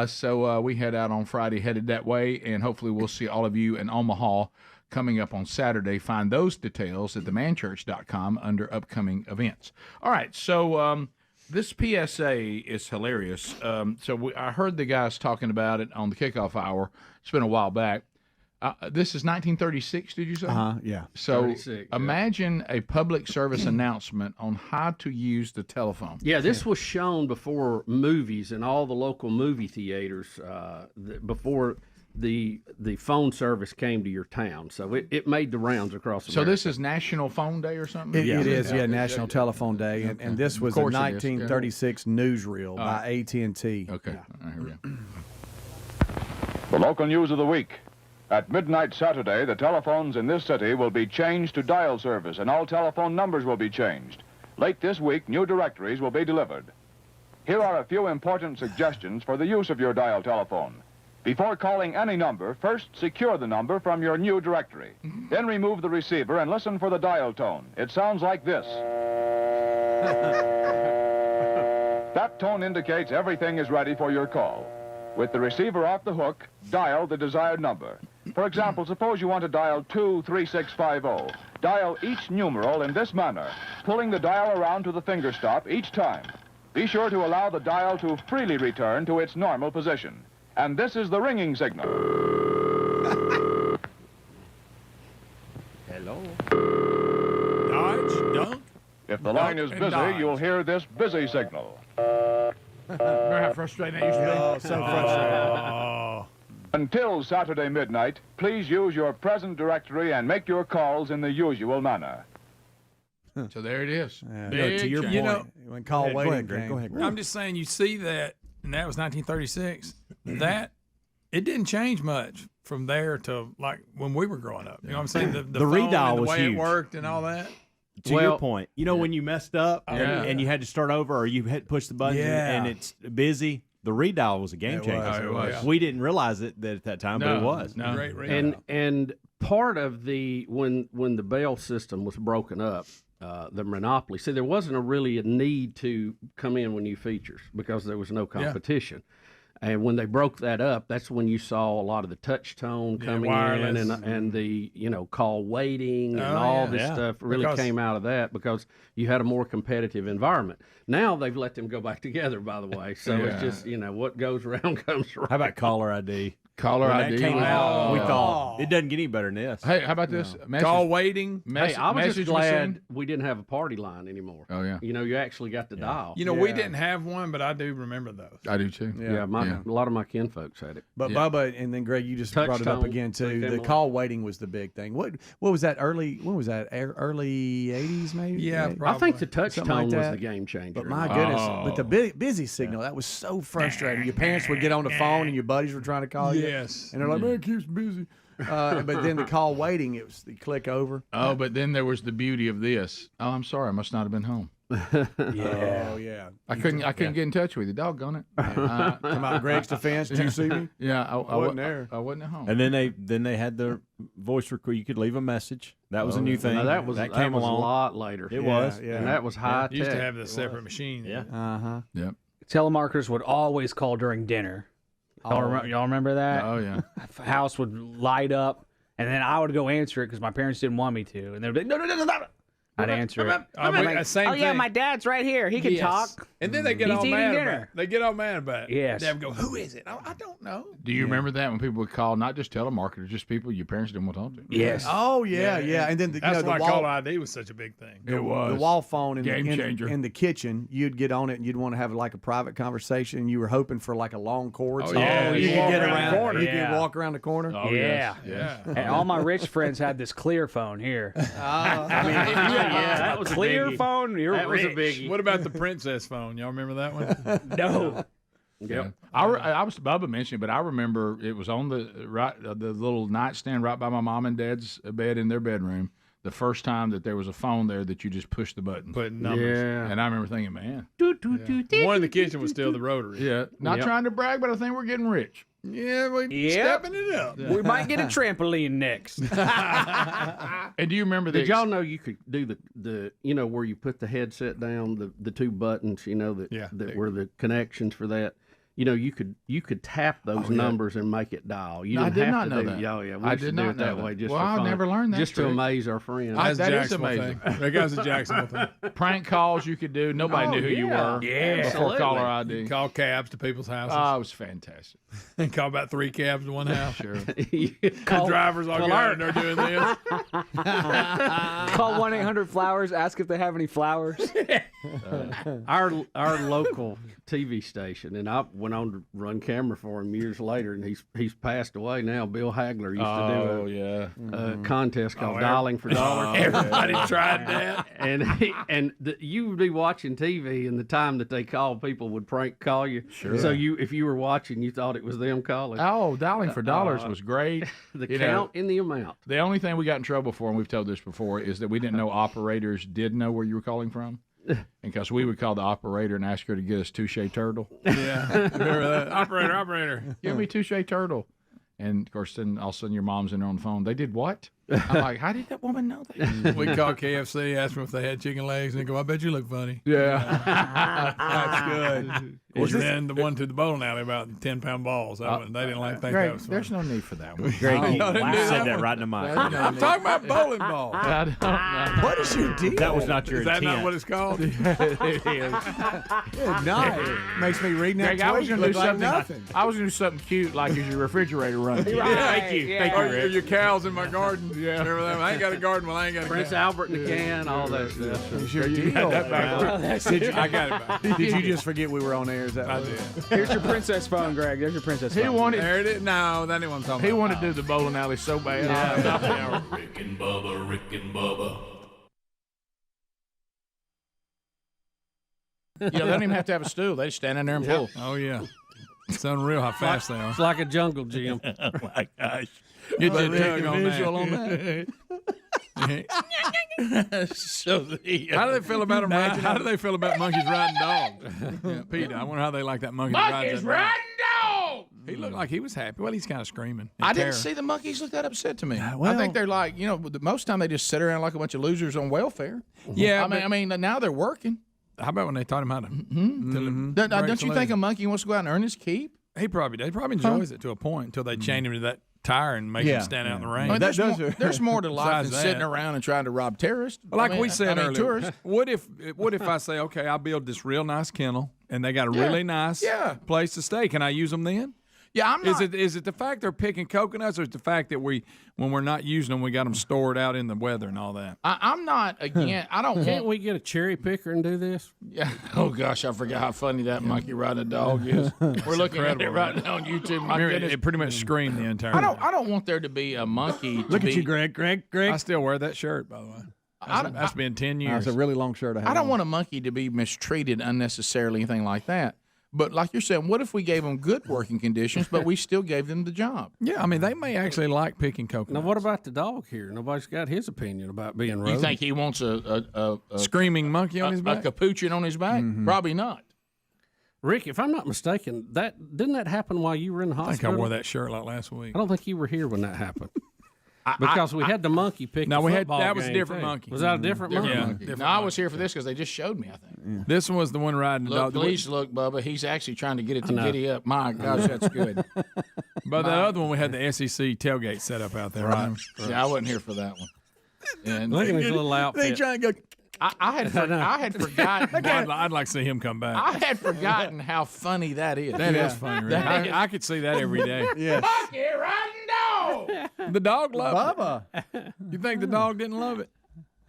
So we head out on Friday, headed that way, and hopefully we'll see all of you in Omaha coming up on Saturday. Find those details at themanchurch.com under upcoming events. All right, so this PSA is hilarious. I heard the guys talking about it on the kickoff hour. It's been a while back. This is 1936, did you say? Yeah. So imagine a public service announcement on how to use the telephone. Yeah, this was shown before movies in all the local movie theaters before the phone service came to your town. So it made the rounds across America. So this is National Phone Day or something? It is, National Telephone Day, and this was a 1936 newsreel by AT&T. Okay, here we go. The local news of the week. At midnight Saturday, the telephones in this city will be changed to dial service, and all telephone numbers will be changed. Late this week, new directories will be delivered. Here are a few important suggestions for the use of your dial telephone. Before calling any number, first secure the number from your new directory. Then remove the receiver and listen for the dial tone. It sounds like this. That tone indicates everything is ready for your call. With the receiver off the hook, dial the desired number. For example, suppose you want to dial 23650. Dial each numeral in this manner, pulling the dial around to the finger stop each time. Be sure to allow the dial to freely return to its normal position. And this is the ringing signal. Hello. Dodge, dunk. If the line is busy, dodge. you'll hear this busy signal. Remember how frustrating that used to be? Oh, so frustrating. Until Saturday midnight, please use your present directory and make your calls in the usual manner. So there it is. To your point, when call waiting came. Go ahead, Greg. I'm just saying, you see that, and that was 1936. That it didn't change much from there to like when we were growing up. You know what I'm saying? The phone redial and the was way huge. it worked and all that. To your point, when you messed up Yeah. and you had to start over, or you had to push the button and it's busy, the redial was a game changer. It was. We didn't realize it at that time, but it was. Great redial. And part of the when the Bell system was broken up, the monopoly. See, there wasn't really a need to come in with new features because there was no competition. And when they broke that up, that's when you saw a lot of the touch tone coming in and the call waiting and all this stuff really came out of that because you had a more competitive environment. Now they've let them go back together, by the way. So it's just what goes around comes around. How about caller ID? Caller when ID. That came out, we thought it doesn't get any better than this. Hey, how about this? Call waiting. I was just glad machine? we didn't have a party line anymore. Oh yeah. You actually got to dial. We didn't have one, but I do remember those. I do too. Yeah, a lot of my kinfolks had it. But Bubba, and then Greg, you just brought it up again too. The call waiting was the big thing. What was that early? When was that? Early '80s, maybe. Yeah, I think the touch Something tone like was that. the game changer. But my goodness, but the busy signal that was so frustrating. Your parents would get on the phone and your buddies were trying to call you. Yes. And they're like, man, it keeps busy. But then the call waiting, it was the click over. Oh, but then there was the beauty of this. Oh, I'm sorry, I must not have been home. Oh yeah. I couldn't get in touch with you. Doggone it. Come out Greg's defense. Did you see me? Yeah, I wasn't there. I wasn't at home. And then they had the voice record. You could leave a message. That was a new thing. Now, that came along a lot later. It was. Yeah. And that was high Used to tech. have the separate machine. Yeah. Yep. Telemarketers would always call during dinner. Y'all remember that? Oh yeah. House would light up, and then I would go answer it because my parents didn't want me to, and they'd be like, no. I'd answer it. Same thing. Yeah, my dad's right here. He can talk. And then they get He's all eating mad dinner. about it. They get all mad about it. Yes. They go, who is it? I don't know. Do you remember that when people would call, not just telemarketers, just people your parents didn't want to talk to? Yes. Oh yeah. And then That's the why wall, caller ID was such a big thing. It was. The wall phone Game changer. in the kitchen. You'd get on it and you'd want to have like a private conversation. And you were hoping for like a long cord. Oh, so yeah. you You could walk get around the corner. You could walk around the corner. Oh, Yeah. yes. And all my rich friends had this clear phone here. That was a clear biggie. phone. You're That was a rich. biggie. What about the princess phone? Y'all remember that one? No. Yeah. I was Bubba mentioning, but I remember it was on the little nightstand right by my mom and dad's bed in their bedroom. The first time that there was a phone there that you just push the button, Put numbers. Yeah. and I remember thinking, man, One in the kitchen was still the rotary. yeah, not Yep. trying to brag, but I think we're getting rich. Yeah, we Yep. stepping it up. We might get a trampoline next. And do you remember Did y'all know you could do the where you put the headset down, the two buttons, that were the connections for that? You could tap those numbers and make it dial. You No, I didn't did have not to know do, that. Oh yeah, we I used to did do not it know that that. way just Well, for I fun. never learned that just to trick. amaze our friends. That's that a is Jacksonville amazing. thing. That was a Jacksonville thing. Prank calls you could do. Nobody knew who you were. Yeah, before absolutely. caller ID. You call cabs to people's houses. Oh, it was fantastic. And call about 3 cabs to one house. Sure. The drivers all get out and they're doing this. Call 1-800-Flowers. Ask if they have any flowers. Our local TV station, and I went on to run camera for him years later, and he's passed away now. Bill Hagler used to do a contest called Dialing for Dollar. Everybody tried that. And you would be watching TV, and the time that they called, people would prank call you. Sure. So if you were watching, you thought it was them calling. Oh, dialing for dollars was great. The count and the amount. The only thing we got in trouble for, and we've told this before, is that we didn't know operators did know where you were calling from. Because we would call the operator and ask her to get us touche turtle. Yeah. Remember that? Operator. Give me touche turtle. And of course, then all of a sudden your mom's in there on the phone. They did what? I'm like, how did that woman know that? We called KFC, asked them if they had chicken legs, and they go, I bet you look funny. Yeah. That's good. Or then the one to the bowling alley about 10-pound balls. They didn't think Greg, that was funny. there's no need for that one. Greg, you Y'all didn't do said that that one? right in the mic. I'm talking about bowling balls. I don't know. What is your deal? That was not your Is that intent. not what it's called? It is. Good night. Makes me reading that Greg, I was tweet going to look do like something. nothing. I was going to do something cute, like is your refrigerator running? Thank you. Yeah. Thank you, Or your cows in my garden. Yeah. Remember that? I ain't got a garden. Well, I ain't got a Prince cow. Albert in the can, all that stuff. It's your You deal. got that backwards. I got it back. Did you just forget we were on air? Is that I what? did. Here's your princess phone, Greg. There's your princess phone. He wanted There it is. No, that ain't what I'm talking he about. wanted to do the bowling alley so bad. Rick and Bubba, Rick and Bubba. They don't even have to have a stool. They just stand in there and pull. Oh yeah, it's unreal how fast they are. It's like a jungle gym. Oh my gosh! Get But your tug on visual that. So how do they feel about them? How do they feel about monkeys riding dogs? Peter, I wonder how they like that monkey. Monkeys riding dog. He looked like he was happy. Well, he's kind of screaming. I didn't see the monkeys look that upset to me. I think they're like, most of the time they just sit around like a bunch of losers on welfare. Yeah, I mean, now they're working. How about when they taught him how to? Don't you think a monkey wants to go out and earn his keep? He probably enjoys it to a point until they chain him to that tire and make him stand out in the rain. I mean, there's more to life than sitting around and trying to rob terrorists. Like we said earlier, tourists. What if I say, okay, I build this real nice kennel and they got a really nice place to stay? Can I use them then? Yeah, I'm not. Is it the fact they're picking coconuts, or is it the fact that when we're not using them, we got them stored out in the weather and all that? I'm not again. I don't. Can't we get a cherry picker and do this? Yeah. Oh gosh, I forgot how funny that monkey riding a dog is. We're looking at it right now on YouTube. My goodness. It pretty much screamed the entire. I don't want there to be a monkey. Look at you, Greg. I still wear that shirt, by the way. That's been 10 years. That's a really long shirt. I don't want a monkey to be mistreated unnecessarily, anything like that. But like you're saying, what if we gave them good working conditions, but we still gave them the job? Yeah, I mean, they may actually like picking coconuts. Now, what about the dog here? Nobody's got his opinion about being road. You think he wants a screaming monkey on his back? A capuchin on his back? Mm-hmm. Probably not. Rick, if I'm not mistaken, didn't that happen while you were in the hospital? I think I wore that shirt like last week. I don't think you were here when that happened. Because we had the monkey pick. No, that was a game different too. monkey. Was that a different monkey? Yeah. Different no, I was here for this because they just showed me, I think. Yeah. This one was the one riding the dog. Please look, Bubba. He's actually trying to get it to giddy up. My gosh, that's good. But that other one, we had the SEC tailgate set up out there. Right. Yeah, I wasn't here for that one. And look at his little outfit. They trying to go. I had forgotten. I'd like to see him come back. I had forgotten how funny that is. That is funny. Really. I could see that every day. Yes. Monkey riding dog. The dog loved Bubba. it. You think the dog didn't love it?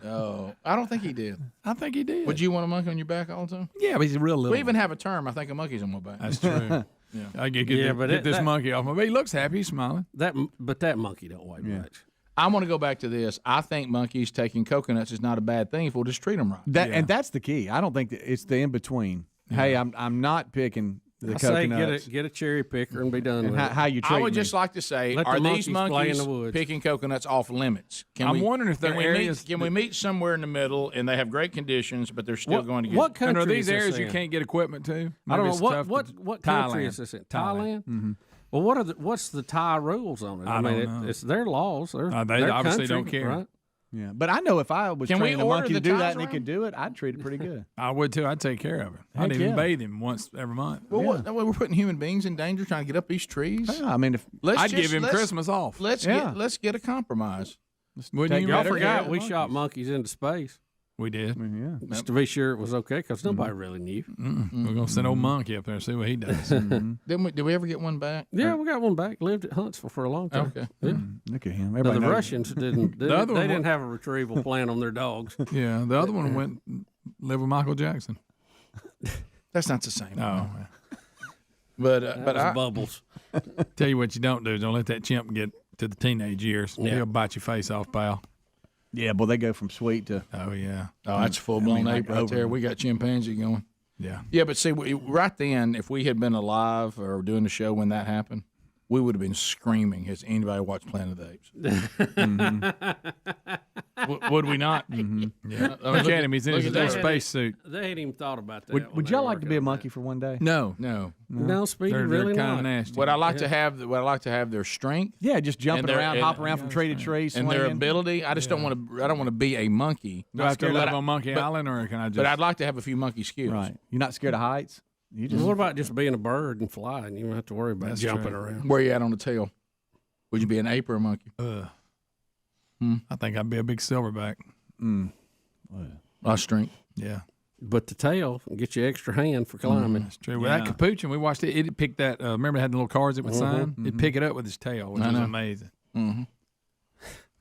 Oh, I don't think he did. I think he did. Would you want a monkey on your back all the time? Yeah, but he's a real little. We even have a term. I think a monkey's on my back. That's true. Yeah, I get this monkey off my back. He looks happy. He's smiling. But that monkey don't weigh much. I want to go back to this. I think monkeys taking coconuts is not a bad thing if we'll just treat them right. And that's the key. I don't think it's the in between. Yeah. Hey, I'm not picking the coconuts. Say get a cherry picker and be done. And with how you treat I would me. just like to say, Let are the these monkeys in the woods. picking coconuts off limits? I'm wondering if there are areas. Can we meet somewhere in the middle and they have great conditions, but they're still going to get. What country and are these is this areas in? you can't get equipment to? I don't know what country Thailand. is this in? Thailand. Mm-hmm. Well, what's the Thai rules on it? I don't know. It's their laws. They their obviously country, don't care. right? Yeah, but I know if I was Can we training a order monkey the to do that ties and he around? could do it, I'd treat it pretty good. I would too. I'd take care of it. Heck I'd even yeah. bathe him once every month. Well, we're putting human beings in danger trying to get up these trees. Yeah, I mean, if I'd give him Christmas off. Let's get a compromise. Wouldn't you? Y'all rather forgot get we monkeys? shot monkeys into space. We did. yeah. Just to be sure it was okay, because nobody really knew. We're gonna send old monkey up there and see what he does. Did we ever get one back? Yeah, we got one back. Lived at Huntsville for a long time. Okay. Yeah. Look at him. But Everybody the knows. Russians didn't. They didn't have a retrieval plan on their dogs. Yeah, the other one went live with Michael Jackson. That's not the same. No, but I, Bubbles. tell you what you don't do. Don't let that chimp get to the teenage years. Yeah. He'll bite your face off, pal. Yeah, boy, they go from sweet to. Oh yeah. Oh, that's full blown ape right over. there. We got chimpanzee going. Yeah. Yeah, but see, right then, if we had been alive or doing the show when that happened, we would have been screaming. Has anybody watched Planet of the Apes? Would we not? Yeah. Look at him. He's in his little space suit. They ain't even thought about that. Would y'all like to be a monkey for one day? No. No, Speedy, They're really kind not. of nasty. What I like to have their strength. Yeah, just jumping And around, hopping around from tree to tree, and their swinging. ability. I just don't want to. I don't want to be a monkey. Do I have to live on Monkey Island, or can I just? But I'd like to have a few monkey skills. Right. You're not scared of heights? You just What about just being a bird and flying? You don't have to worry about That's jumping true. around. Where you at on the tail? Would you be an ape or a monkey? I think I'd be a big silverback. My strength. Yeah. But the tail will get you extra hand for climbing. That's true. With that capuchin, we watched it. It picked that. Remember, it had the little cards it would sign. It'd pick it up with his tail, which I was know. amazing.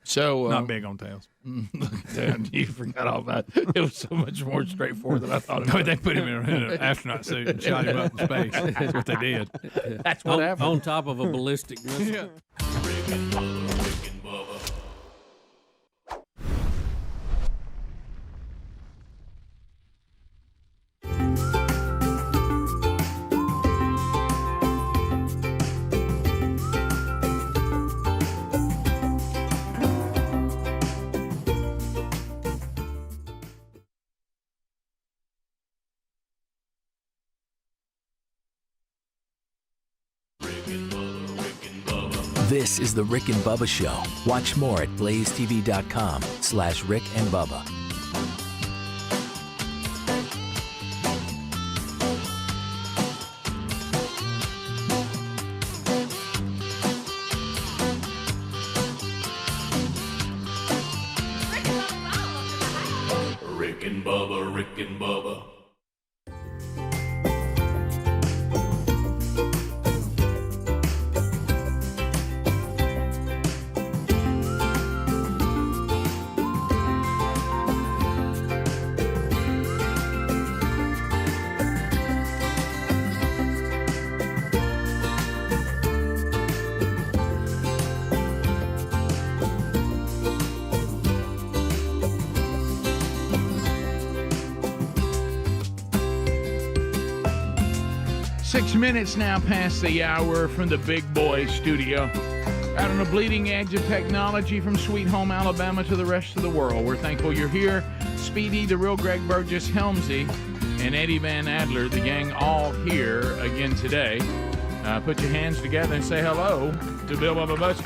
So Not big on tails. Look at that. You forgot all that. It was so much more straightforward than I thought it was. They put him in an astronaut suit and shot him up in space. That's what they did. That's what happened. On top of a ballistic missile. Bubba. This is the Rick and Bubba Show. Watch more at blazetv.com/Rick and Bubba. Rick and Bubba, Rick and Bubba. 6 minutes now past the hour from the Big Boy Studio. Out on the bleeding edge of technology from Sweet Home Alabama to the rest of the world. We're thankful you're here. Speedy, the real Greg Burgess, Helmsy, and Eddie Van Adler, the gang, all here again today. Put your hands together and say hello to Bill Bubba Bussey.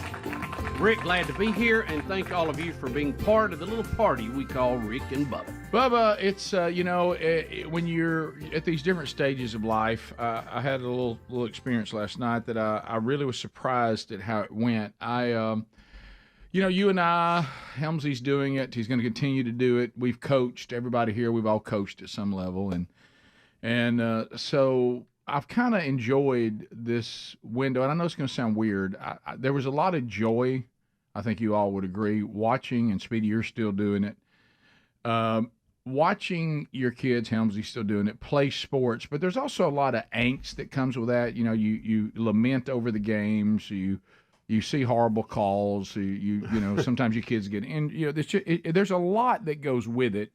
Rick, glad to be here, and thank all of you for being part of the little party we call Rick and Bubba. Bubba, it's, when you're at these different stages of life, I had a little experience last night that I really was surprised at how it went. You and I, Helmsy's doing it. He's going to continue to do it. We've coached. Everybody here, we've all coached at some level. And so I've kind of enjoyed this window. And I know it's going to sound weird. There was a lot of joy, I think you all would agree, watching, and Speedy, you're still doing it. Watching your kids, Helmsy's still doing it, play sports, but there's also a lot of angst that comes with that. You know, you lament over the games, you see horrible calls, you know, sometimes your kids get in. You know, there's a lot that goes with it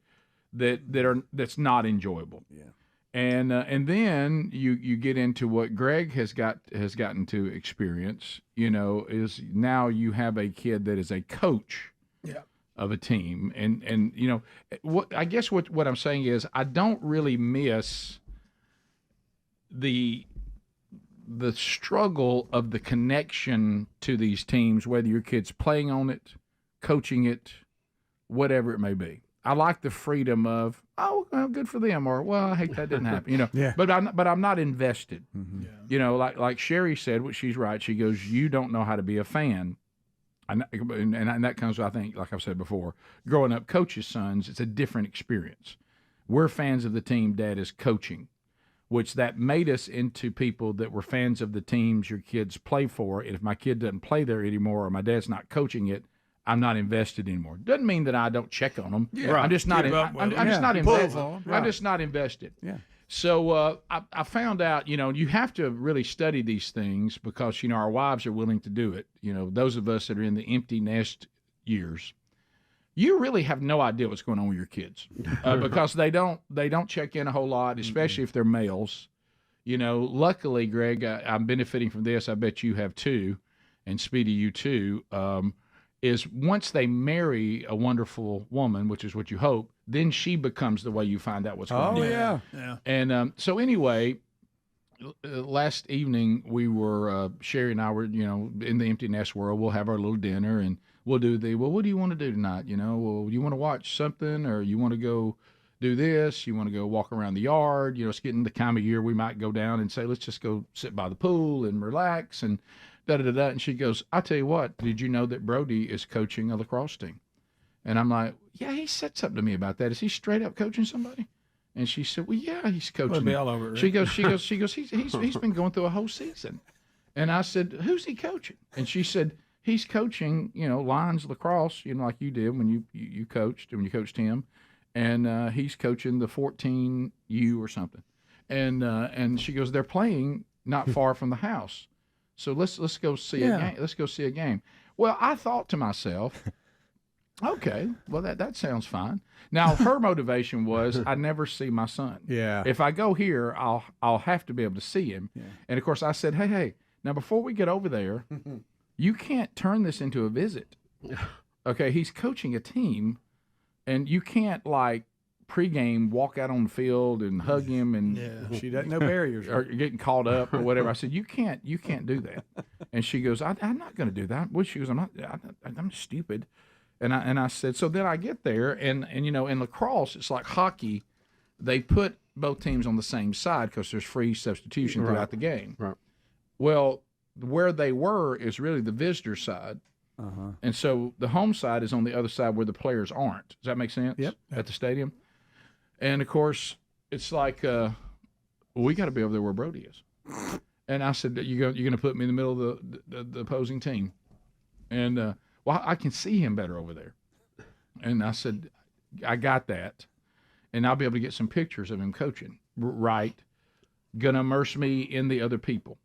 that's not enjoyable. Yeah. And then you get into what Greg has gotten to experience. You know, is now you have a kid that is a coach. Yeah. Of a team, and you know, what I'm saying is I don't really miss the struggle of the connection to these teams, whether your kid's playing on it, coaching it, whatever it may be. I like the freedom of, oh, well, good for them, or, well, I hate that didn't happen, you know. Yeah. But I'm not invested. Mm-hmm. Yeah. You know, like Sherry said, what she's right. She goes, you don't know how to be a fan. And that comes, I think, like I've said before, growing up coaches' sons, it's a different experience. We're fans of the team Dad is coaching, which that made us into people that were fans of the teams your kids play for. And if my kid doesn't play there anymore or my dad's not coaching it, I'm not invested anymore. Doesn't mean that I don't check on them. Yeah. I'm just not. I'm just not invested. I'm just not invested. Yeah. So I found out, you know, you have to really study these things because, you know, our wives are willing to do it. You know, those of us that are in the empty nest years, you really have no idea what's going on with your kids because they don't check in a whole lot, especially if they're males. You know, luckily, Greg, I'm benefiting from this. I bet you have too, and Speedy, you too. Is once they marry a wonderful woman, which is what you hope, then she becomes the way you find out what's going on. Oh, yeah. Yeah. And so anyway, last evening we were, Sherry and I were, you know, in the empty nest world. We'll have our little dinner and we'll do what do you want to do tonight? You know, well, you want to watch something or you want to go do this? You want to go walk around the yard? You know, it's getting the time of year we might go down and say, let's just go sit by the pool and relax and da-da-da-da. And she goes, I'll tell you what, did you know that Brody is coaching a lacrosse team? And I'm like, yeah, he said something to me about that. Is he straight up coaching somebody? And she said, well, yeah, he's coaching. Be all over it, right? She goes, he's been going through a whole season. And I said, who's he coaching? And she said, he's coaching, you know, Lions lacrosse, you know, like you did when you coached, when you coached him. And he's coaching the 14U or something. And she goes, they're playing not far from the house. So let's go see a game. Let's go see a game. Well, I thought to myself, okay, well that sounds fine. Now her motivation was I never see my son. Yeah. If I go here, I'll have to be able to see him. Yeah. And of course I said, hey, now before we get over there, you can't turn this into a visit. Okay, he's coaching a team, and you can't like pregame walk out on the field and hug him, and she doesn't know barriers or getting caught up or whatever. I said, you can't do that. And she goes, I'm not going to do that. Well, she goes, I'm stupid. And I said, so then I get there, and you know, in lacrosse, it's like hockey. They put both teams on the same side because there's free substitution throughout the game. Right. Well, where they were is really the visitor side. And so the home side is on the other side where the players aren't. Does that make sense? Yep. At the stadium. And, of course, it's like, we got to be over there where Brody is. And I said, you're going to put me in the middle of the opposing team. And, well, I can see him better over there. And I said, I got that. And I'll be able to get some pictures of him coaching. Right. Going to immerse me in the other people.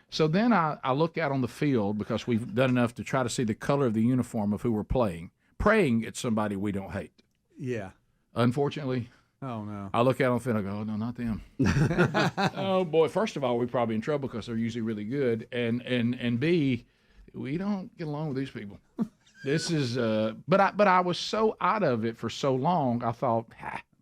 So then I look out on the field because we've done enough to try to see the color of the uniform of who we're playing, praying it's somebody we don't hate. Yeah. Unfortunately, oh no. I look out on the field and I go, oh, no, not them. Oh boy! First of all, we're probably in trouble because they're usually really good, and B, we don't get along with these people. This is, but I was so out of it for so long. I thought,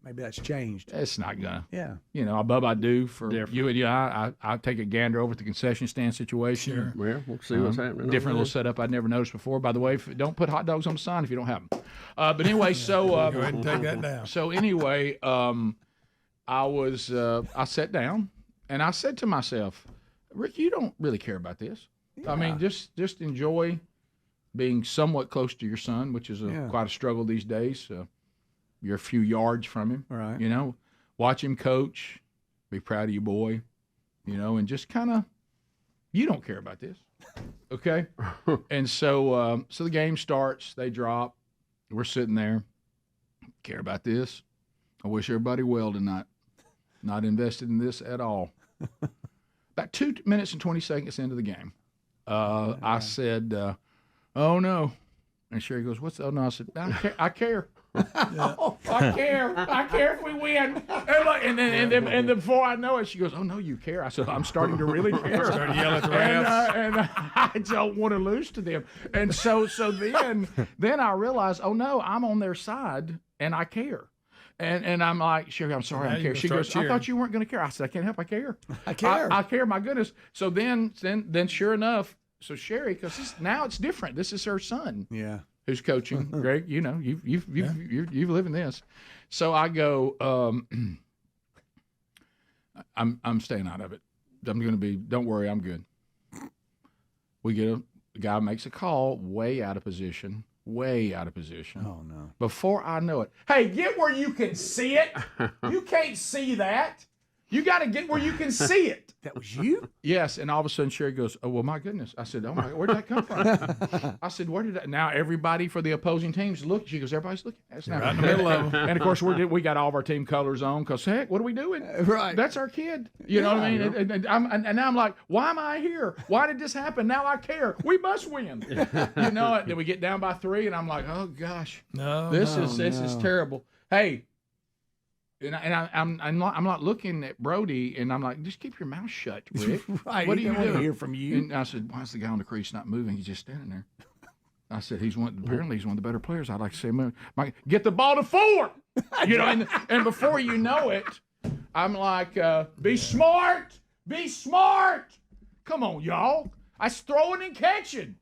maybe that's changed. It's not gonna. Yeah. You know, Bubba, I do for Different. you and you. I take a gander over at the concession stand situation. Sure. Well, we'll see what's happening. Different little setup I'd never noticed before. By the way, don't put hot dogs on the sign if you don't have them. But anyway, so Go ahead and take that down. So anyway, I sat down and I said to myself, Rick, you don't really care about this. I mean, just enjoy being somewhat close to your son, which is quite a struggle these days. You're a few yards from him, right? You know, watch him coach, be proud of you, boy, you know, and just kind of, you don't care about this, okay? And so the game starts, they drop, we're sitting there, care about this. I wish everybody well tonight. Not invested in this at all. About 2 minutes and 20 seconds into the game, I said, oh no. And Sherry goes, what's, oh no, I said, I care. I care if we win. And then before I know it, she goes, oh no, you care. I said, I'm starting to really care. Started yelling at the refs. And I don't want to lose to them. And so then I realized, oh no, I'm on their side and I care. And I'm like, Sherry, I'm sorry, I care. She goes, I thought you weren't going to care. I said, I can't help, I care. I care. I care, my goodness. So then sure enough, so Sherry, because now it's different. This is her son. Yeah. Who's coaching? Greg, you know, you've lived in this. So I go, I'm staying out of it. I'm going to be. Don't worry, I'm good. We get the guy makes a call, way out of position. Oh no! Before I know it, hey, get where you can see it. You can't see that. You got to get where you can see it. That was you? Yes. And all of a sudden, Sherry goes, oh, well, my goodness. I said, oh, my, where did that come from? I said, where did that? Now, everybody for the opposing teams look. She goes, everybody's looking. That's not right in the middle of them. And, of course, we got all of our team colors on because, heck, what are we doing? Right. That's our kid. You know what I mean? And now I'm like, why am I here? Why did this happen? Now I care. We must win. You know it. Then we get down by 3, and I'm like, oh, gosh. This is terrible. Hey. And I'm not looking at Brody, and I'm like, just keep your mouth shut, Rick. Right. What are you doing? Hear from you. And I said, why is the guy on the crease not moving? He's just standing there. I said, apparently he's one of the better players. I'd like to say, get the ball to 4. You know, and before you know it, I'm like, be smart. Come on, y'all. I was throwing and catching.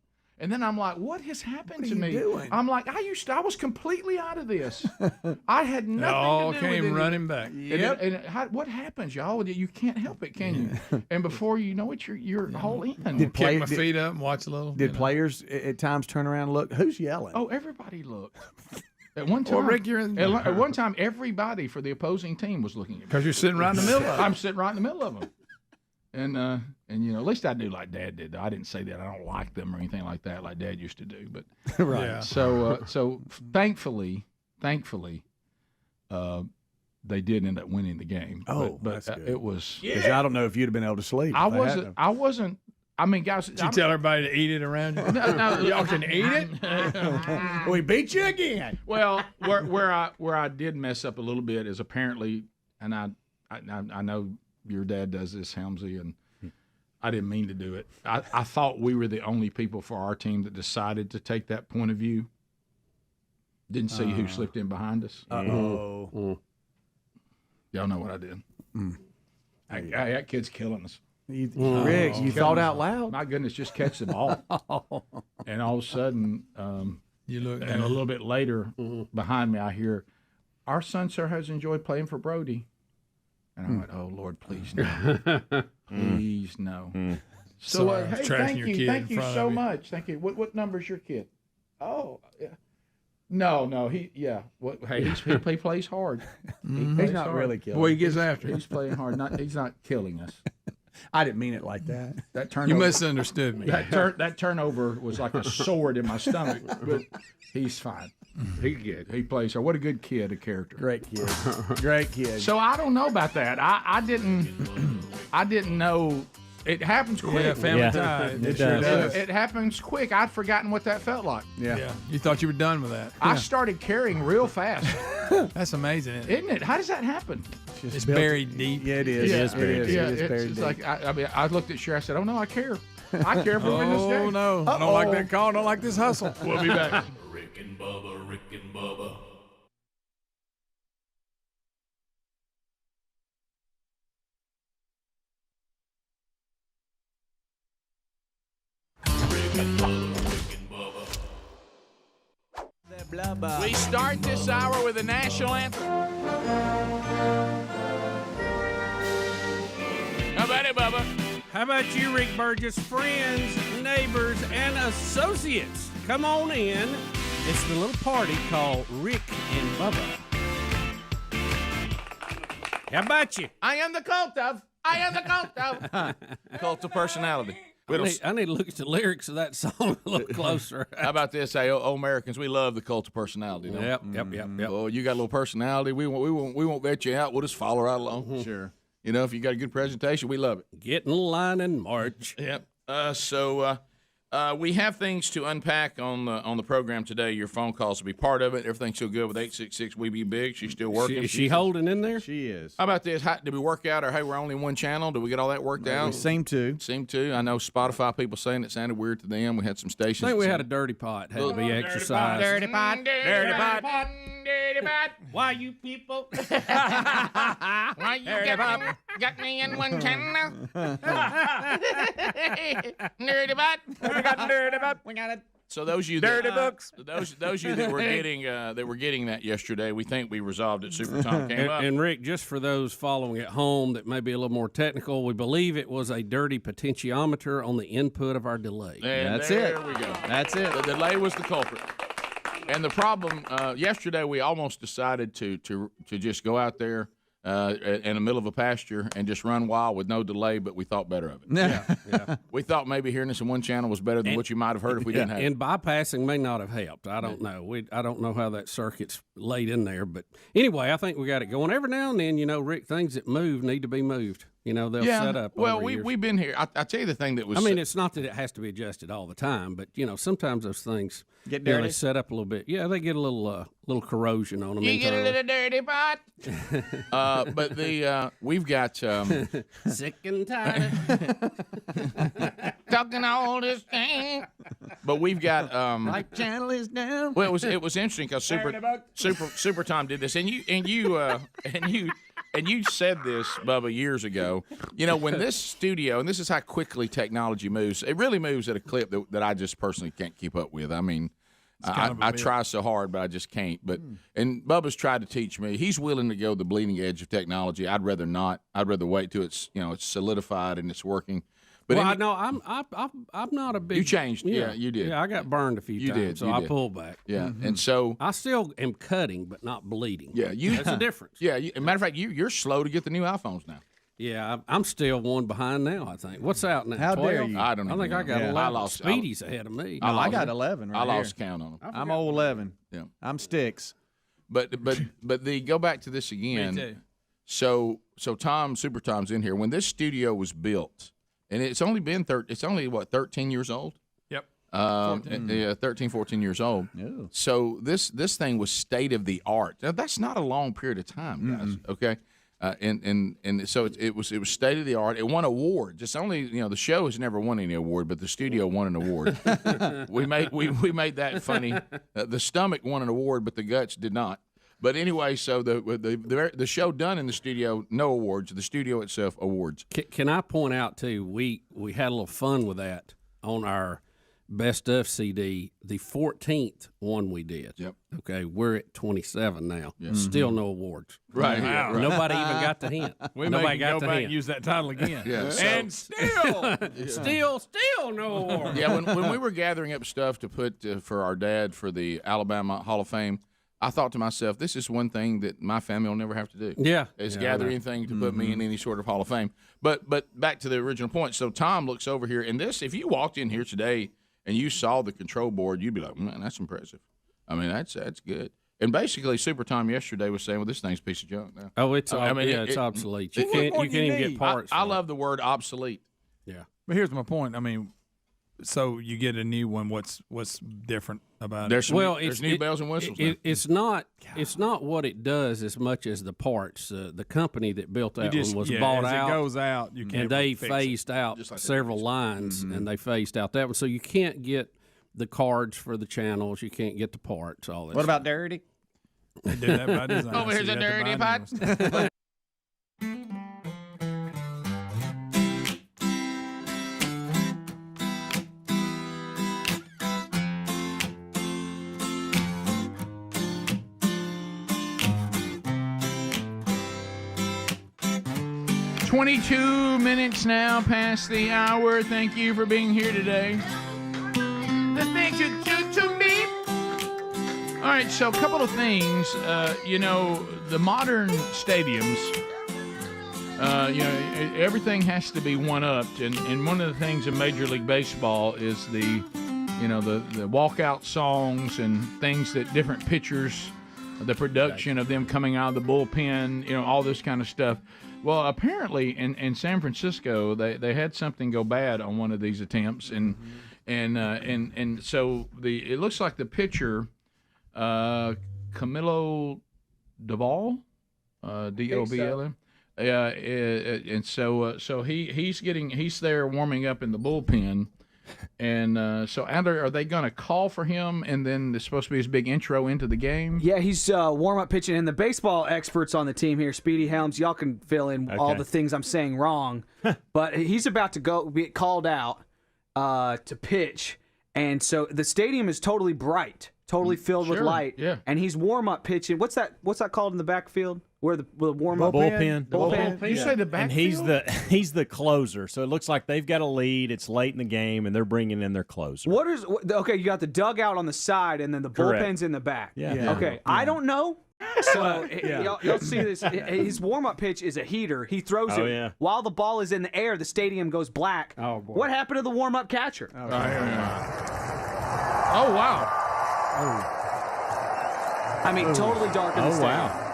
And then I'm like, what has happened to me? Doing? I'm like, I was completely out of this. I had nothing to do with it. It all came running back. Yep. And what happens, y'all? You can't help it, can you? And before you know it, you're all in. Kick my feet up and watch a little. Did players at times turn around and look? Who's yelling? Oh, everybody looked. At one time, well, Rick, at one time, everybody for the opposing team was looking at me. Because you're sitting right in the middle of them. I'm sitting right in the middle of them. And you know, at least I do like Dad did. I didn't say that I don't like them or anything like that, like Dad used to do. But right. Yeah. So thankfully, they did end up winning the game. Oh, but that's good. It was. Because I don't know if you'd have been able to sleep. I wasn't. I mean, guys. Did you tell everybody to eat it around you? No, y'all can eat it. We beat you again. Well, where I did mess up a little bit is apparently, and I know your dad does this, Helmsy, and I didn't mean to do it. I thought we were the only people for our team that decided to take that point of view. Didn't see who slipped in behind us. Uh-oh. Y'all know what I did. That kid's killing us. Rick, you thought out loud. My goodness, just catch the ball. And all of a sudden, you look, and a little bit later, behind me, I hear, "Our son, sir, has enjoyed playing for Brody." And I went, "Oh Lord, please no, please no." So, hey, thank you so much. Thank you. What number's your kid? Oh, yeah. No, he plays hard. He's not really killing. Boy, he gets after. He's playing hard. He's not killing us. I didn't mean it like that. That turnover, you misunderstood me. That turnover was like a sword in my stomach. But he's fine. He's good. He plays hard. What a good kid, a character. Great kid. Great kid. So I don't know about that. I didn't know. It happens quick. Yeah, family ties. It sure does. It happens quick. I'd forgotten what that felt like. Yeah. You thought you were done with that. I started carrying real fast. That's amazing, isn't it? How does that happen? It's buried deep. Yeah, it is. Yeah, It is buried deep. it's buried deep. like I looked at Cher. I said, "Oh no, I care. I care for Wednesday." Oh no, I don't like that call. I don't like this hustle. We'll be back. Rick and Bubba, Rick and Bubba. We start this hour with the national anthem. How about it, Bubba? How about you, Rick Burgess? Friends, neighbors, and associates, come on in. It's the little party called Rick and Bubba. How about you? I am the cult of. Cult of personality. I need to look at the lyrics of that song a little closer. How about this? Hey, Americans, we love the cult of personality. Don't we? Yep. Oh, you got a little personality. We won't let you out. We'll just follow right along. Sure. You know, if you got a good presentation, we love it. Get in line and march. Yep. So we have things to unpack on the program today. Your phone calls will be part of it. Everything's still good with 866 We Be Big. She's still working. Is she holding in there? She is. How about this? Did we work out, or hey, we're only one channel? Did we get all that worked out? We seem to. I know Spotify people saying it sounded weird to them. We had some stations. I think we had a dirty pot. Had to be exercised. Dirty pot. Why you people? Why you got me in one channel? Dirty pot. We got dirty pot. We got it. So those of you that were getting that yesterday, we think we resolved it. Super Tom came up. And Rick, just for those following at home that may be a little more technical, we believe it was a dirty potentiometer on the input of our delay. And there we go. That's it. The delay was the culprit. And the problem yesterday, we almost decided to just go out there in the middle of a pasture and just run wild with no delay, but we thought better of it. Yeah. We thought maybe hearing this in one channel was better than what you might have heard if we didn't have it. And bypassing may not have helped. I don't know. I don't know how that circuit's laid in there. But anyway, I think we got it going. Every now and then, Rick, things that move need to be moved. They'll set up. Well, we've been here. I tell you the thing that was. I mean, it's not that it has to be adjusted all the time, but sometimes those things get dirty. They set up a little bit. Yeah, they get a little corrosion on them. You get a little dirty pot. But we've got sick and tired talking all this thing. But we've got my channel is down. Well, it was interesting because Super Tom did this, and you said this, Bubba, years ago. When this studio, and this is how quickly technology moves, it really moves at a clip that I just personally can't keep up with. I mean, I try so hard, but I just can't. But and Bubba's tried to teach me. He's willing to go the bleeding edge of technology. I'd rather not. I'd rather wait till it's it's solidified and it's working. But I'm not a big. You changed, yeah, you did. Yeah, I got burned a few times, so I pulled back. Yeah, and so I still am cutting, but not bleeding. Yeah, that's the difference. Yeah, matter of fact, you're slow to get the new iPhones now. Yeah, I'm still one behind now. I think. What's out now? How 12? dare you? I don't know. I think I got 11. Speedy's ahead of me. I got 11. I lost count on them. I'm 11. Yeah, I'm sticks. But go back to this again. Me too. So Super Tom's in here when this studio was built. And it's only been 13 years old? Yep. 13, 14 years old. Ew. So this thing was state of the art. Now that's not a long period of time, guys. Okay. And so it was state of the art. It won awards. It's only the show has never won any award, but the studio won an award. we made that funny. The stomach won an award, but the guts did not. But anyway, so the show done in the studio, no awards. The studio itself, awards. Can I point out too? We had a little fun with that on our best of CD, the 14th one we did. Yep. Okay, we're at 27 now. Yep. Still no awards. Right. Wow. Right. Nobody even got the hint. Nobody got go back and use that title again. Yeah, And still no awards. Yeah, when we were gathering up stuff to put for our dad for the Alabama Hall of Fame, I thought to myself, this is one thing that my family will never have to do. Yeah. Is Yeah, gather I know. anything to put me in any sort of Hall of Fame. But back to the original point. So Tom looks over here, and this, if you walked in here today and you saw the control board, you'd be like, man, that's impressive. I mean, that's good. And basically, Super Tom yesterday was saying, well, this thing's a piece of junk now. Oh, it's it's obsolete. You can't even get parts. I love the word obsolete. Yeah. But here's my point. I mean, so you get a new one. What's different about There's it? there's new bells and whistles. It's not what it does as much as the parts. The company that built that one was bought as out. It goes out. You can't. And they fix phased out several lines, and they phased out that one. So you can't get the cards for the channels. You can't get the parts. All that. What about Dirty? They do that by design. Over here's So a you have to dirty buy pot. new ones. 22 minutes now past the hour. Thank you for being here today. The things you do to me. All right, so a couple of things. The modern stadiums, everything has to be one-upped. And one of the things in Major League Baseball is the walkout songs and things that different pitchers, the production of them coming out of the bullpen, all this kind of stuff. Well, apparently in San Francisco, they had something go bad on one of these attempts, and so it looks like the pitcher, Camilo Doval, Dobl, and so he's there warming up in the bullpen. And so, are they going to call for him, and then there's supposed to be his big intro into the game? Yeah, he's warm-up pitching, and the baseball experts on the team here, Speedy Helms, y'all can fill in all the things I'm saying wrong, but he's about to get called out to pitch, and so the stadium is totally bright, totally filled with light, and he's warm-up pitching. What's that called in the backfield? Where the warm-up bullpen. You say the backfield? And he's the closer, so it looks like they've got a lead. It's late in the game, and they're bringing in their closer. Okay, you got the dugout on the side, and then the bullpen's in the back. Yeah. Okay, I don't know. So y'all see this. His warm-up pitch is a heater. He throws it. Yeah. While the ball is in the air, the stadium goes black. Oh, boy. What happened to the warm-up catcher? Oh, wow. I mean, totally dark in the stadium. Wow.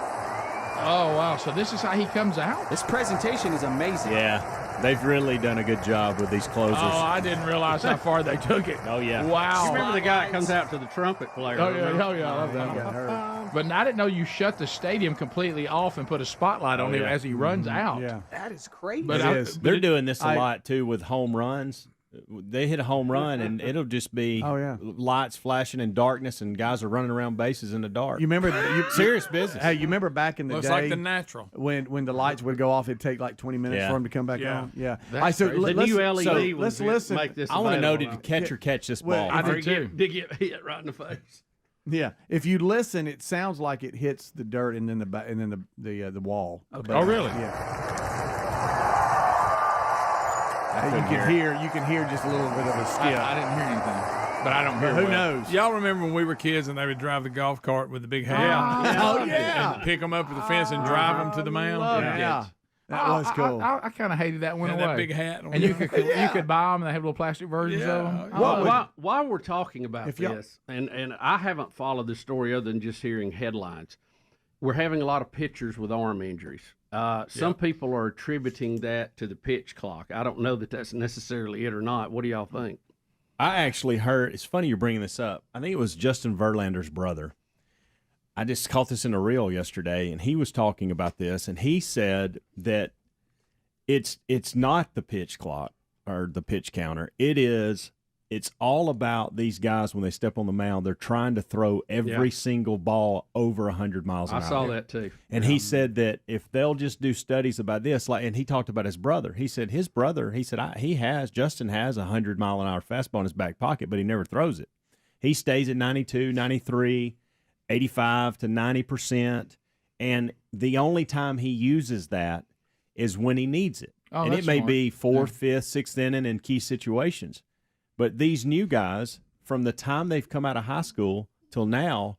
Oh, wow. So this is how he comes out? This presentation is amazing. Yeah, they've really done a good job with these closers. Oh, I didn't realize how far they took it. Oh, yeah. Wow. You remember the guy that comes out to the trumpet player? Oh, yeah, I love that. But I didn't know you shut the stadium completely off and put a spotlight on him as he runs out. Yeah. That is crazy. But They're doing this a lot, too, with home runs. They hit a home run, and it'll just be lights flashing in darkness, and guys are running around bases in the dark. You remember serious business. Hey, you remember back in the Looks day, like the natural. when the lights would go off, it'd take like 20 minutes for them to come back on. Yeah, That's so crazy. The new LED let's listen. make this I want to know, available. did the catcher catch this Well, ball? I did too. Did get hit right in the face. Yeah, if you listen, it sounds like it hits the dirt and then the wall. Okay. Oh, really? Yeah. You can hear just a little bit of a skip. I didn't hear anything. But I don't hear Who well. knows? Y'all remember when we were kids and they would drive the golf cart with the big hat? And pick them up with the fence and drive them to the mound? Yeah. That was cool. I kind of hated that one Had away. that big hat on. And you could buy them, and they have little plastic versions of them. While we're talking about If y'all- this, and I haven't followed this story other than just hearing headlines, we're having a lot of pitchers with arm injuries. Some people are attributing that to the pitch clock. I don't know that that's necessarily it or not. What do y'all think? I actually heard, it's funny you're bringing this up. I think it was Justin Verlander's brother. I just caught this in a reel yesterday, and he was talking about this, and he said that it's not the pitch clock or the pitch counter. It is it's all about these guys when they step on the mound. They're trying to throw every single ball over 100 miles an hour. I saw that too. And he said that if they'll just do studies about this, and he talked about his brother. He said Justin has a 100-mile-an-hour fastball in his back pocket, but he never throws it. He stays at 92, 93, 85 to 90%. And the only time he uses that is when he needs it. And it may be fourth, fifth, sixth inning in key situations. But these new guys, from the time they've come out of high school till now,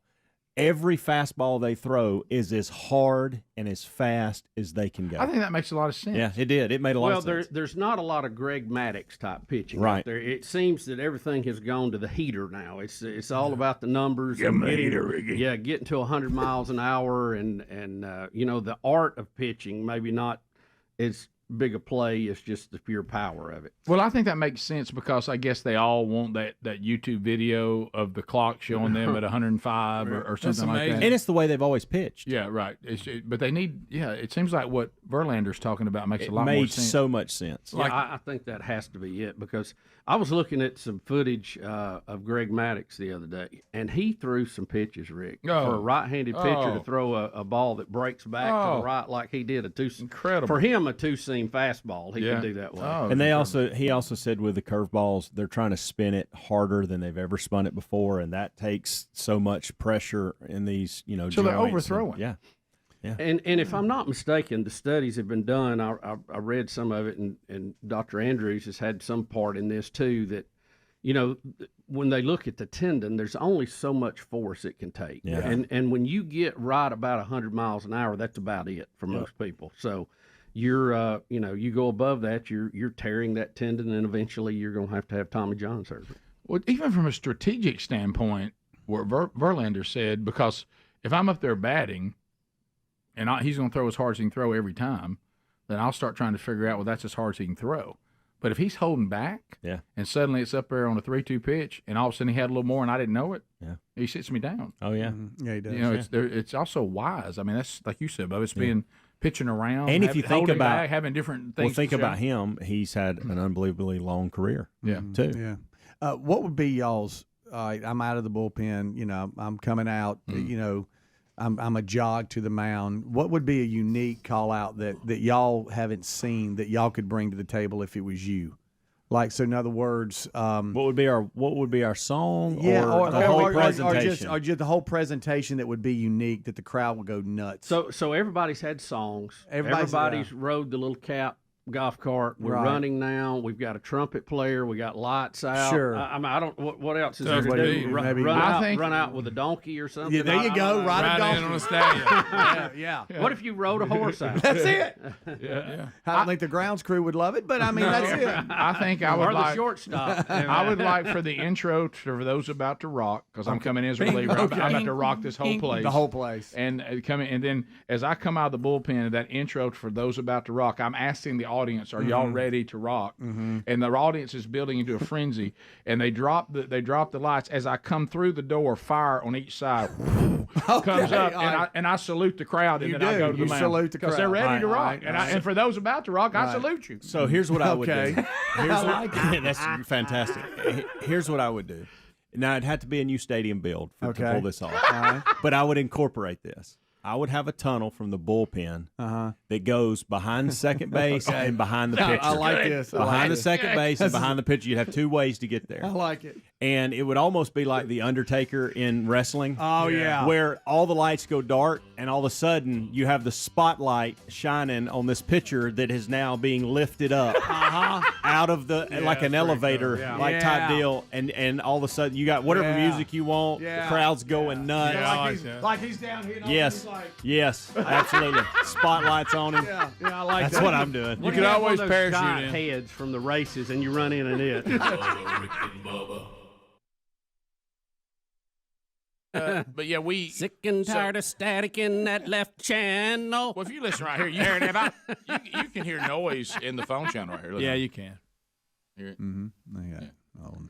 every fastball they throw is as hard and as fast as they can go. I think that makes a lot of sense. Yeah, it did. It made a lot of sense. Well, there's not a lot of Greg Maddux type pitching Right. out there. It seems that everything has gone to the heater now. It's all about the numbers. Give 'em and the heater, Ricky. Yeah, getting to 100 miles an hour and the art of pitching maybe not as big a play as just the pure power of it. Well, I think that makes sense because I guess they all want that YouTube video of the clock showing them at 105 or something like that. And it's the way they've always pitched. Yeah, right. But they need, it seems like what Verlander's talking about makes a lot more sense. Made so much sense. Yeah, I think that has to be it because I was looking at some footage of Greg Maddux the other day, and he threw some pitches, Rick, for a right-handed pitcher to throw a ball that breaks back to the right like he did a two-seam. Incredible. For him, a two-seam fastball, he could do that way. And he also said with the curveballs, they're trying to spin it harder than they've ever spun it before, and that takes so much pressure in these, So they're joints. overthrowing. Yeah. And if I'm not mistaken, the studies have been done. I read some of it, and Dr. Andrews has had some part in this too. That when they look at the tendon, there's only so much force it can take. Yeah. And when you get right about 100 miles an hour, that's about it for most people. So you're you go above that, you're tearing that tendon, and eventually you're going to have Tommy John surgery. Well, even from a strategic standpoint, what Verlander said, because if I'm up there batting, and he's going to throw as hard as he can throw every time, then I'll start trying to figure out, well, that's as hard as he can throw. But if he's holding back, and suddenly it's up there on a 3-2 pitch, and all of a sudden he had a little more and I didn't know it, he sits me down. Oh, yeah. Yeah, he does. It's also wise. I mean, that's like you said, Bubba, it's being pitching around. And if you think about back, having different things. Well, think about him. He's had an unbelievably long career. Too. Yeah. What would be y'all's? I'm out of the bullpen. I'm coming out. I'm a jog to the mound. What would be a unique call out that y'all haven't seen that y'all could bring to the table if it was you? Like, so in other words, what would be our song? Yeah, or the whole presentation, or just the whole presentation that would be unique that the crowd would go nuts. So everybody's had songs. Everybody's rode the little cap golf cart. We're running now. We've got a trumpet player. We got lights out. Sure. I don't. What else is there to do? Run out with a donkey or something. Yeah, there you go. Ride a donkey on a stallion. yeah. What if you rode a horse out? That's it. Yeah. I don't think the grounds crew would love it, but I mean that's it. I think I would or the like shortstop. I would like for the intro for those about to rock, because I'm coming in as a reliever. I'm about to rock this whole place. The whole place. And and then as I come out of the bullpen, that intro for those about to rock, I'm asking the audience, are y'all ready to rock? And the audience is building into a frenzy, and they drop the lights. As I come through the door, fire on each side comes up, and I salute the crowd, and then I go to the mound. Salute the crowd. Because they're ready to rock. And for those about to rock, I salute you. So here's what I would do. That's fantastic. Here's what I would do. Now, it'd have to be a new stadium build to pull this off. But I would incorporate this. I would have a tunnel from the bullpen that goes behind second base and behind the pitcher. I like this. Behind the second base and behind the pitcher. You'd have two ways to get there. I like it. And it would almost be like the Undertaker in wrestling. Oh, yeah. Where all the lights go dark, and all of a sudden you have the spotlight shining on this pitcher that is now being lifted up out of the like an elevator type deal. And all of a sudden you got whatever music you want. The crowd's going nuts. Yeah, like he's down here. Yes, absolutely. Spotlights on him. Yeah, I like that. That's what I'm doing. You can always parachute in. Heads from the races, and you run in and it. But yeah, we Sick and tired of static in that left channel. Well, if you listen right here, you can hear noise in the phone channel right here. Listen. Yeah, you can. Hear it? Mm-hmm.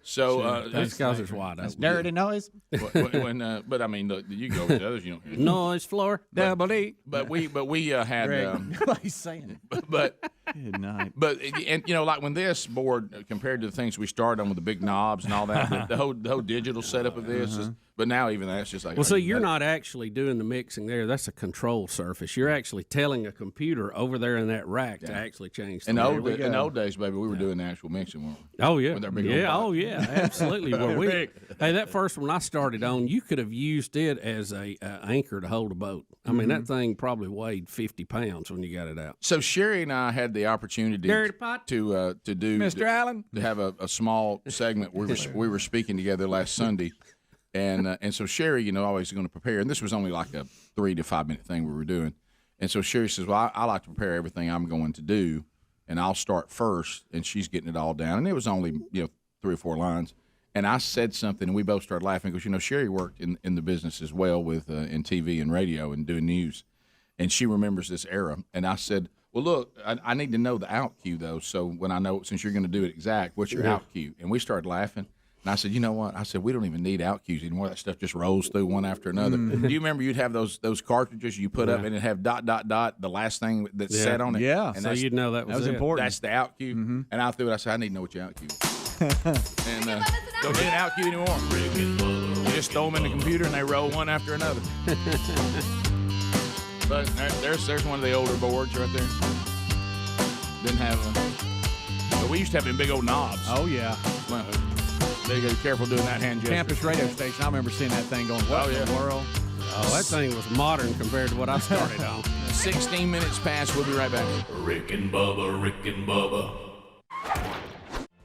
So that's because it's wide open. Dirty noise. But I mean, you go with the others. You don't hear it. Noise floor. Double D. But we had. Nobody's saying it. But good night. But and like when this board compared to the things we started on with the big knobs and all that, the whole digital setup of this is. But now even that's just like. Well, so you're not actually doing the mixing there. That's a control surface. You're actually telling a computer over there in that rack to actually change. In the old days, baby, we were doing the actual mixing. Weren't we? Oh yeah, With our big absolutely. Hey, that first one I started on, you could have used it as a anchor to hold a boat. I mean, that thing probably weighed 50 pounds when you got it out. So Sherry and I had the opportunity to do Mr. Allen, to have a small segment. We were speaking together last Sunday. And so Sherry, always going to prepare. And this was only like a 3 to 5 minute thing we were doing. And so Sherry says, well, I like to prepare everything I'm going to do, and I'll start first. And she's getting it all down. And it was only, 3 or 4 lines. And I said something, and we both started laughing because, Sherry worked in the business as well with in TV and radio and doing news. And she remembers this era. And I said, well, look, I need to know the out cue, though. So when I know, since you're going to do it exact, what's your out cue? And we started laughing. And I said, you know what? I said, we don't even need out cues anymore. That stuff just rolls through one after another. Do you remember you'd have those cartridges you put up and it'd have ... the last thing that's set on it? Yeah, and so you'd know that was important. That's the out cue. And I threw it. I said, I need to know what your out cue is. And don't need an out cue anymore. You just throw them in the computer and they roll one after another. But there's one of the older boards right there. Didn't have but we used to have them big old knobs. Oh, yeah. Well, they got to be careful doing that hand gesture. Campus radio station. I remember seeing that thing going, what in the world? Oh, that thing was modern compared to what I started on. 16 minutes past. We'll be right back. Rick and Bubba, Rick and Bubba.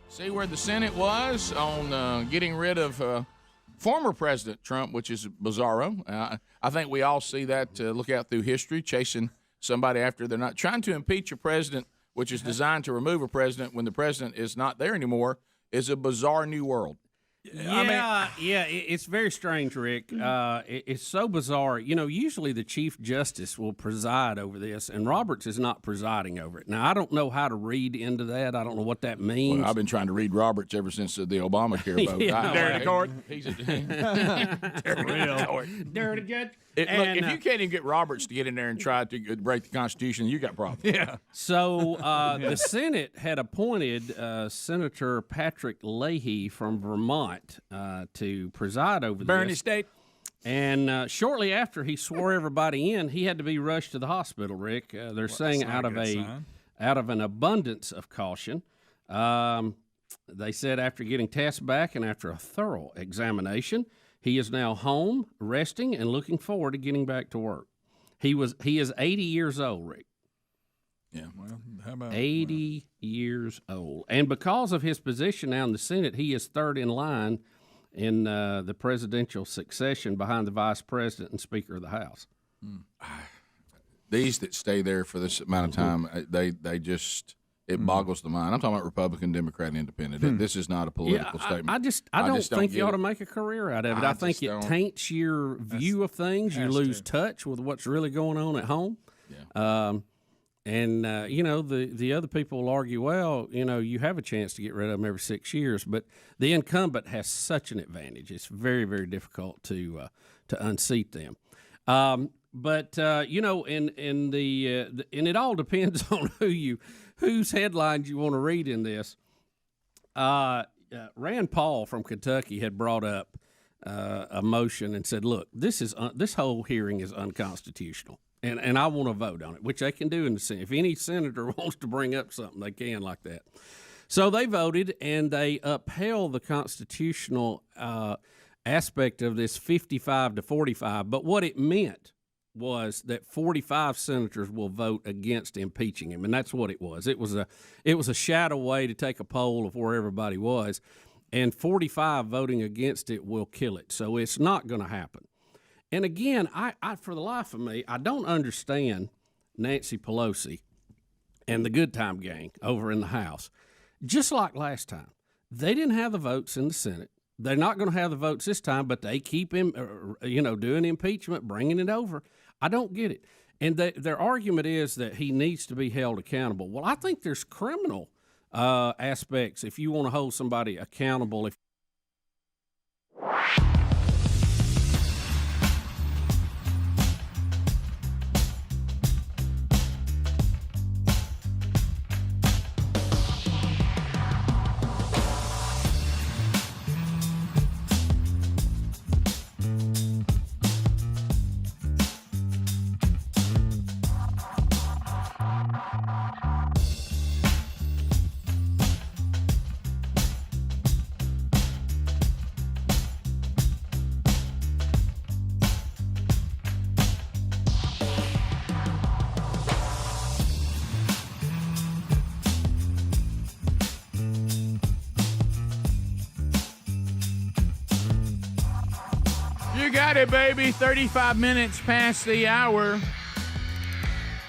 See where the Senate was on getting rid of former President Trump, which is bizarro. I think we all see that, look out through history, chasing somebody after they're not. Trying to impeach a president, which is designed to remove a president when the president is not there anymore, is a bizarre new world. It's very strange, Rick. It's so bizarre. Usually the Chief Justice will preside over this, and Roberts is not presiding over it. Now, I don't know how to read into that. I don't know what that means. Well, I've been trying to read Roberts ever since the Obamacare vote. Dirty court. He's a dirty judge. Look, if you can't even get Roberts to get in there and try to break the Constitution, you got problems. Yeah. So the Senate had appointed Senator Patrick Leahy from Vermont to preside over Bernie this. State. And shortly after he swore everybody in, he had to be rushed to the hospital, Rick. They're saying out of an abundance of caution. They said after getting tests back and after a thorough examination, he is now home, resting, and looking forward to getting back to work. He is 80 years old, Rick. Yeah. Well, how about 80 years old. And because of his position now in the Senate, he is third in line in the presidential succession behind the vice president and Speaker of the House. These that stay there for this amount of time, they just... It boggles the mind. I'm talking about Republican, Democrat, and Independent. This is not a political statement. I don't think you ought to make a career out of it. I think it taints your view of things. You lose touch with what's really going on at home. Yeah. The other people will argue, well, you have a chance to get rid of them every 6 years, but the incumbent has such an advantage. It's very, very difficult to unseat them. And it all depends on whose headlines you want to read in this. Rand Paul from Kentucky had brought up a motion and said, look, this whole hearing is unconstitutional, and I want to vote on it, which they can do in the Senate. If any senator wants to bring up something, they can like that. So they voted, and they upheld the constitutional aspect of this 55 to 45, but what it meant was that 45 senators will vote against impeaching him, and that's what it was. It was a shadow way to take a poll of where everybody was, and 45 voting against it will kill it. So it's not going to happen. And again, I for the life of me, I don't understand Nancy Pelosi and the Good Time Gang over in the House. Just like last time, they didn't have the votes in the Senate. They're not going to have the votes this time, but they keep him, doing impeachment, bringing it over. I don't get it. And their argument is that he needs to be held accountable. Well, I think there's criminal aspects. If you want to hold somebody accountable, if You got it, baby. 35 minutes past the hour.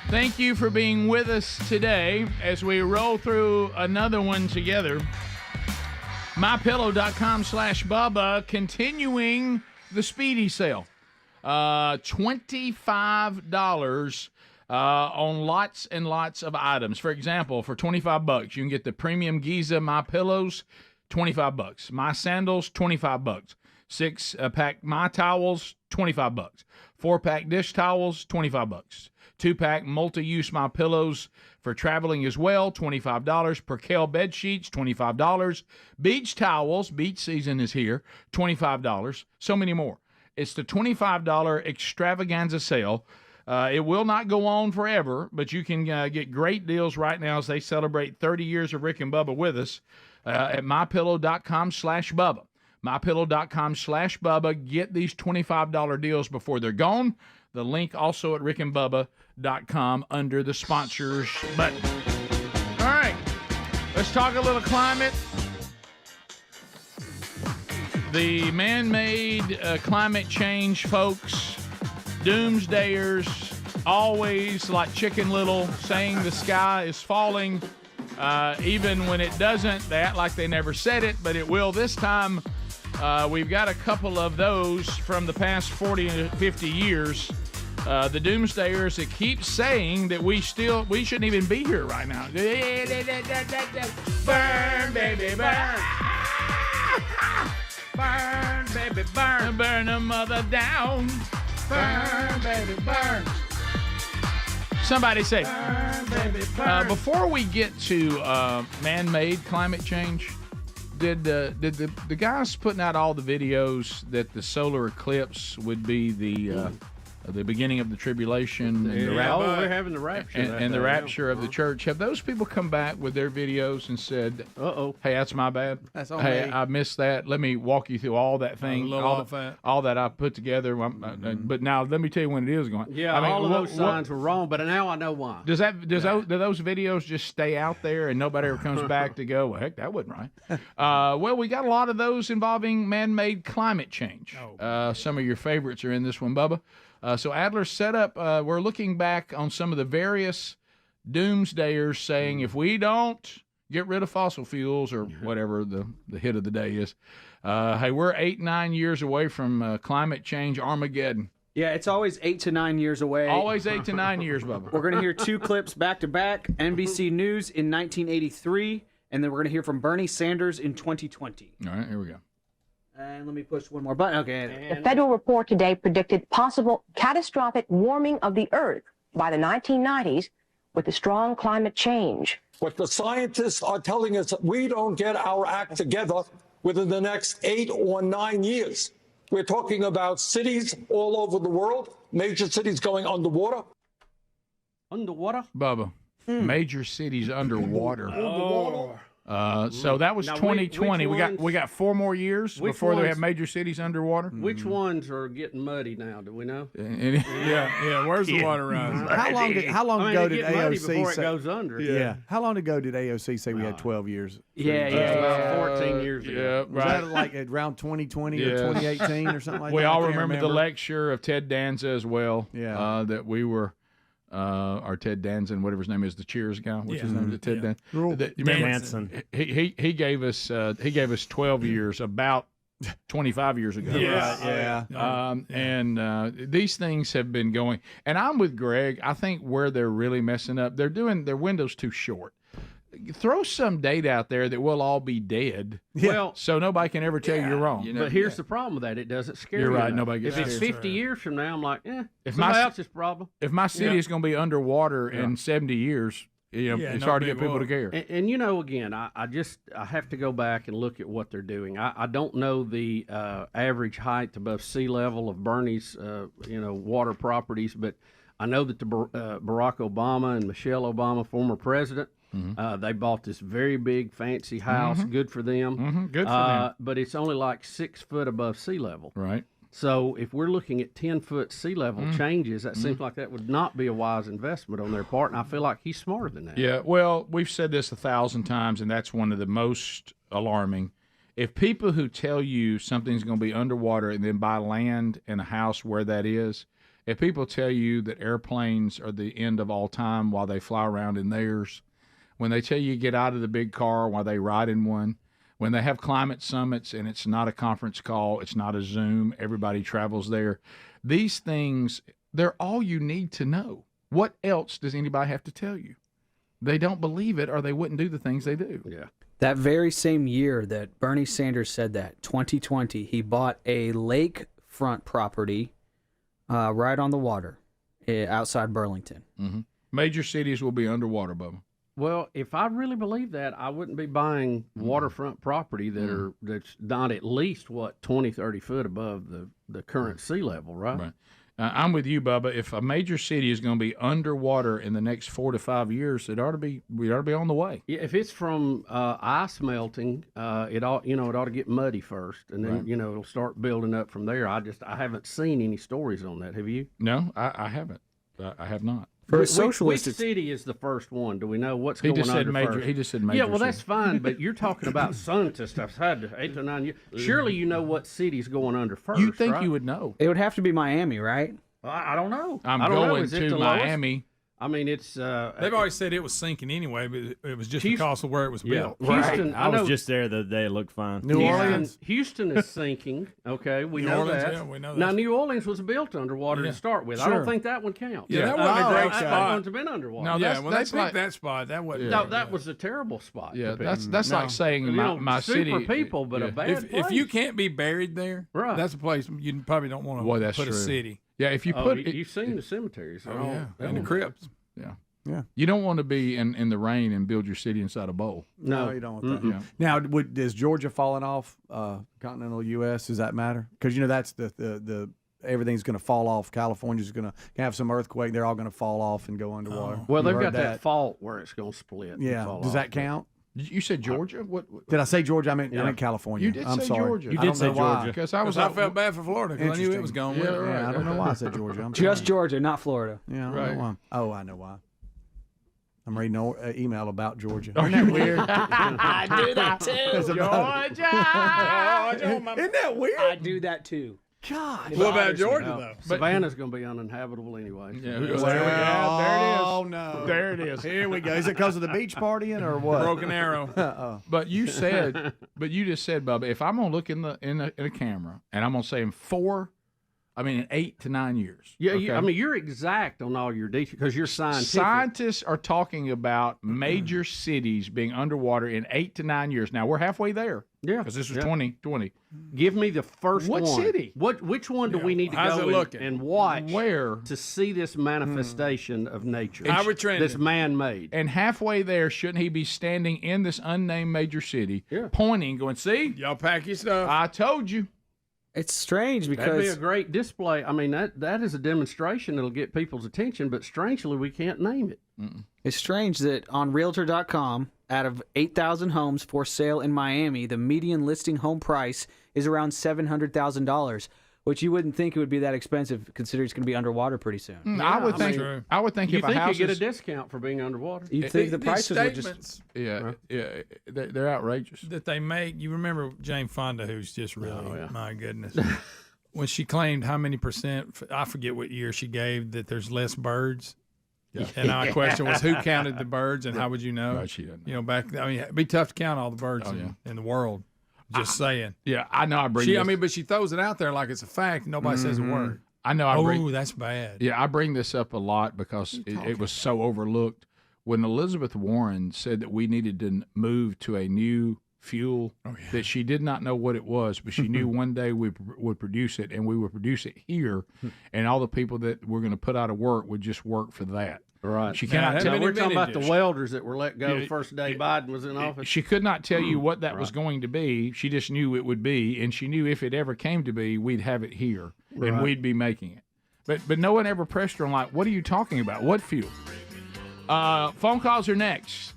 Thank you for being with us today as we roll through another one together. MyPillow.com/Bubba, continuing the Speedy sale. $25 on lots and lots of items. For example, for $25, you can get the premium Giza My Pillows, $25. My sandals, $25. 6-pack My Towels, $25. 4-pack dish towels, $25. 2-pack multi-use My Pillows for traveling as well, $25. Percale bed sheets, $25. Beach towels, beach season is here, $25. So many more. It's the $25 extravaganza sale. It will not go on forever, but you can get great deals right now as they celebrate 30 years of Rick and Bubba with us at MyPillow.com/Bubba. MyPillow.com/Bubba. Get these $25 deals before they're gone. The link also at rickandbubba.com under the sponsors button. All right, let's talk a little climate. The man-made climate change folks, doomsdayers, always like Chicken Little, saying the sky is falling. Even when it doesn't, they act like they never said it, but it will this time. We've got a couple of those from the past 40 to 50 years. The doomsdayers that keep saying that we shouldn't even be here right now. Burn, baby, burn. Burn, baby, burn. Burn a mother down. Burn, baby, burn. Somebody say, burn, baby, burn. Before we get to man-made climate change, did the guys putting out all the videos that the solar eclipse would be the beginning of the tribulation and the we're having the rapture and the rapture of the church? Have those people come back with their videos and said, hey, that's my bad. That's on hey, me. I missed that. Let me walk you through all that thing, all that I put together. But now let me tell you when it is going. Yeah, I mean, all of those signs were wrong, but now I know why. Do those videos just stay out there and nobody ever comes back to go, well, heck, that wasn't right? Well, we got a lot of those involving man-made climate change. Some of your favorites are in this one, Bubba. So Adler set up, we're looking back on some of the various doomsdayers saying if we don't get rid of fossil fuels or whatever the hit of the day is, hey, we're 8-9 years away from climate change Armageddon. Yeah, it's always 8 to 9 years away. Always 8 to 9 years, Bubba. We're going to hear two clips back to back. NBC News in 1983, and then we're going to hear from Bernie Sanders in 2020. All right, here we go. And let me push one more button. Okay. The federal report today predicted possible catastrophic warming of the Earth by the 1990s with a strong climate change. What the scientists are telling us, we don't get our act together within the next 8 or 9 years. We're talking about cities all over the world, major cities going underwater. Underwater? Bubba, major cities underwater. So that was 2020. We got 4 more years before they have major cities underwater. Which ones are getting muddy now? Do we know? Yeah. Where's the water rising? How long ago did AOC before say it goes under? Yeah. How long ago did AOC say we had 12 years? About 14 years ago. Yeah, Was right. that like around 2020 or 2018 or something like that? We I all can't remember the lecture of Ted Danza as well. Yeah. That we were. Or Ted Danson, whatever his name is, the Cheers guy. What's his name? Ted Danson. He gave us 12 years about 25 years ago. And these things have been going. And I'm with Greg. I think where they're really messing up, they're doing their windows too short. throw some date out there that we'll all be dead. Well, so nobody can ever tell you you're wrong. But here's the problem with that: it doesn't scare You're you right. enough. Nobody gets If it's scared. 50 years from now, I'm like, If somebody my else's problem. If my city is going to be underwater in 70 years, it's hard to get people to care. And again, I have to go back and look at what they're doing. I don't know the average height above sea level of Bernie's water properties, but I know that the Barack Obama and Michelle Obama, former president, they bought this very big fancy house. Good for them. Good for them. But it's only like 6 foot above sea level. Right. So if we're looking at 10-foot sea level changes, that seems like that would not be a wise investment on their part, and I feel like he's smarter than that. Yeah, well, we've said this 1,000 times, and that's one of the most alarming. If people who tell you something's going to be underwater and then buy land and a house where that is, if people tell you that airplanes are the end of all time while they fly around in theirs, when they tell you get out of the big car while they ride in one, when they have climate summits and it's not a conference call, it's not a Zoom, everybody travels there. These things, they're all you need to know. What else does anybody have to tell you? They don't believe it or they wouldn't do the things they do. Yeah. That very same year that Bernie Sanders said that, 2020, he bought a lakefront property right on the water outside Burlington. Mm-hmm. Major cities will be underwater, Bubba. Well, if I really believe that, I wouldn't be buying waterfront property that's not at least, 20, 30 foot above the current sea level, right? Right. I'm with you, Bubba. If a major city is going to be underwater in the next 4 to 5 years, we ought to be on the way. Yeah, if it's from ice melting, it ought to get muddy first, and then Right. it'll start building up from there. I haven't seen any stories on that. Have you? No, I haven't. I have not. For a Which socialist, city is the first one? Do we know what's He going just under said major. first? He just said major. Yeah, well, city. that's fine, but you're talking about scientists. I've had 8 to 9 years. Surely you know what city's going under first. You think right? you would know? it would have to be Miami, right? I don't know. I'm I don't know. going Is it to the lowest? Miami. I mean, it's. They've always said it was sinking anyway, but it was just Houston- because of where it was built. Houston, I was just there the other day. It looked fine. New Orleans. Houston is sinking. Okay, we New know Orleans, that. yeah, we know Now, that. New Orleans was built underwater to start with. I Sure. don't think that one counts. Yeah, that wasn't a great That spot. one's been underwater. No, Yeah, when that's they picked like that spot, that wasn't. No, that was a terrible spot. yeah. to pick. That's like saying my super city. people, but a bad If you place. can't be buried there, Right. that's a place you probably don't want Boy, to that's put a true. city. Yeah, if you Oh, put you've seen the cemeteries. Oh, yeah, and the crypts. Yeah. You don't want to be in the rain and build your city inside a bowl. No, you don't want that. Yeah. Now, is Georgia falling off continental U.S.? Does that matter? Because that's the everything's going to fall off. California's going to have some earthquake. They're all going to fall off and go underwater. Well, You they've heard got that fault where it's going to split. and Yeah. fall Does off. that count? You said Georgia? What? Did I say Georgia? I meant California. You did I'm say sorry. Georgia. I don't know why. Because I felt bad for Florida because I knew it was going. Yeah, Yeah, I don't know why I said Georgia. I'm Just sorry. Georgia, not Florida. Yeah, I don't Right. know why. Oh, I know why. I'm reading an email about Georgia. Are Isn't that you weird? I do that too. It's about- Isn't that weird? I do that too. God. What about Georgia though? Savannah's going to be uninhabitable anyway. Yeah, Well, there it is. Oh no! There it is. Here we go. Is it because of the beach partying or what? Broken arrow. But you just said, Bubba, if I'm gonna look in a camera and I'm gonna say in 8 to 9 years. Yeah, okay? you're exact on all your details because you're scientific. Scientists are talking about major cities being underwater in 8 to 9 years. Now we're halfway there. Yeah, because this was 2020. Give me the first What one. city? Which one do we need to How's go it looking? and watch Where? to see this manifestation of nature? How we trending? This man-made. And halfway there, shouldn't he be standing in this unnamed major city, pointing, going, "See, Y'all pack your stuff." I told you." It's strange That'd be a because great display. I mean, that is a demonstration that'll get people's attention, but strangely, we can't name it. it's strange that on Realtor.com, out of 8,000 homes for sale in Miami, the median listing home price is around $700,000, which you wouldn't think it would be that expensive considering it's going to be underwater pretty soon. I would I think. mean, I would think You if a think house you get a is, discount for being underwater? You'd think the These prices would just... statements they're outrageous. that they make. You remember Jane Fonda, who's just really, my goodness. When she claimed how many percent, I forget what year she gave, that there's less birds. Yeah. And my question was, who counted the birds, and how would you know? Right, she doesn't know. You know, back. I mean, it'd be tough to count all the birds Oh, yeah. in the world. Just saying. Yeah, I know. I bring. She, this, I mean, but she throws it out there like it's a fact. Nobody says a word. I know. I bring. Oh, that's bad. Yeah, I bring this up a lot because it was so overlooked. when Elizabeth Warren said that we needed to move to a new fuel that she did not know what it was, but she knew one day we would produce it, and we would produce it here, and all the people that we're going to put out of work would just work for that. Right. She cannot tell. We're talking about the welders that were let go the first day Biden was in office. She could not tell you what that was going to be. She just knew it would be, and she knew if it ever came to be, we'd have it here, and we'd be making it. But no one ever pressed her on, like, what are you talking about? What fuel? Phone calls are next.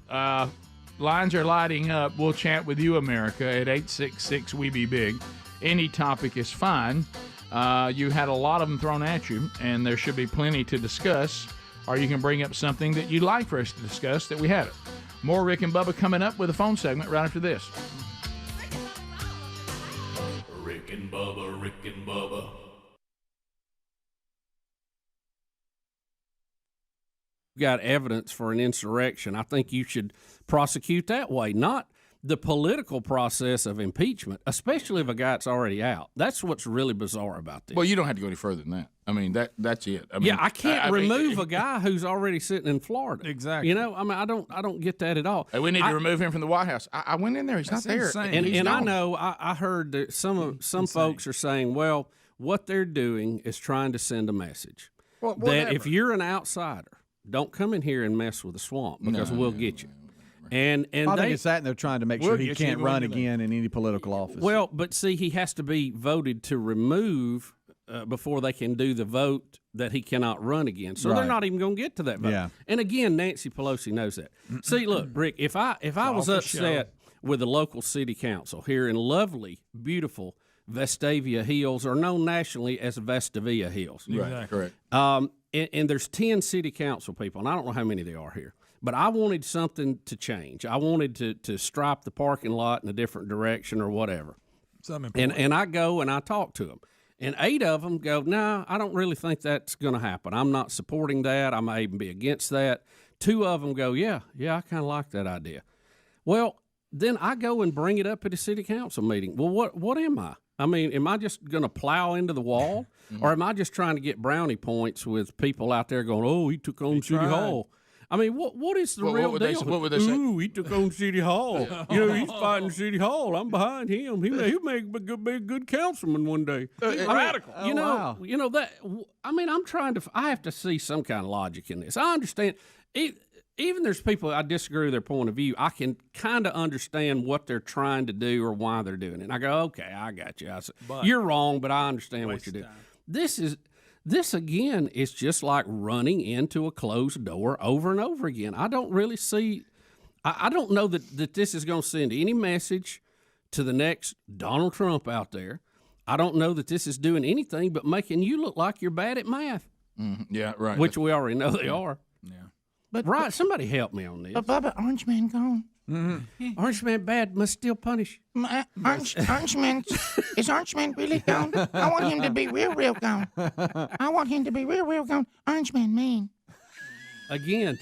Lines are lighting up. We'll chat with you, America, at 866-WE-BE-BIG. Any topic is fine. You had a lot of them thrown at you, and there should be plenty to discuss. Or you can bring up something that you'd like for us to discuss that we haven't. More Rick and Bubba coming up with a phone segment right after this. Rick and Bubba, Rick and Bubba. Got evidence for an insurrection. I think you should prosecute that way, not the political process of impeachment, especially if a guy's already out. That's what's really bizarre about this. Well, you don't have to go any further than that. I mean, that's it. I mean, I can't remove a guy who's already sitting in Florida. Exactly. You know, I mean, I don't get that at all. We need to remove him from the White House. I went in there. He's not there. And I know I heard that some folks are saying, well, what they're doing is trying to send a message that if you're an outsider, don't come in here and mess with the swamp because we'll get you. And I think it's that, and they're trying to make sure he can't run again in any political office. Well, but see, he has to be voted to remove before they can do the vote that he cannot run again. So they're not even going to get to that vote. Yeah. And again, Nancy Pelosi knows that. See, look, Rick, if I was upset with the local city council here in lovely, beautiful Vestavia Hills, or known nationally as Vestavia Hills. Right, correct. And there's 10 city council people, and I don't know how many there are here. But I wanted something to change. I wanted to stripe the parking lot in a different direction or whatever. And I go and I talk to them. And 8 of them go, no, I don't really think that's going to happen. I'm not supporting that. I may even be against that. 2 of them go, yeah, I kind of like that idea. Well, then I go and bring it up at a city council meeting. Well, what am I? I mean, am I just going to plow into the wall? Or am I just trying to get brownie points with people out there going, oh, he took on City Hall? I mean, what is the real deal? What would they say? Ooh, he took on City Hall. You know, he's fighting City Hall. I'm behind him. He'll be a good councilman one day. Radical. You know that. I mean, I have to see some kind of logic in this. I understand. Even there's people I disagree with their point of view. I can kind of understand what they're trying to do or why they're doing it. And I go, okay, I got you. You're wrong, but I understand what you're doing. This, again, is just like running into a closed door over and over again. I don't really see – I don't know that this is going to send any message to the next Donald Trump out there. I don't know that this is doing anything but making you look like you're bad at math. Yeah, right. Which we already know they are. Yeah. But somebody help me on this. But Bubba, Orange Man gone. Mm-hmm. Orange Man bad, must still punish. Orange Man, is Orange Man really gone? I want him to be real gone. I want him to be real gone. Orange Man mean. Again,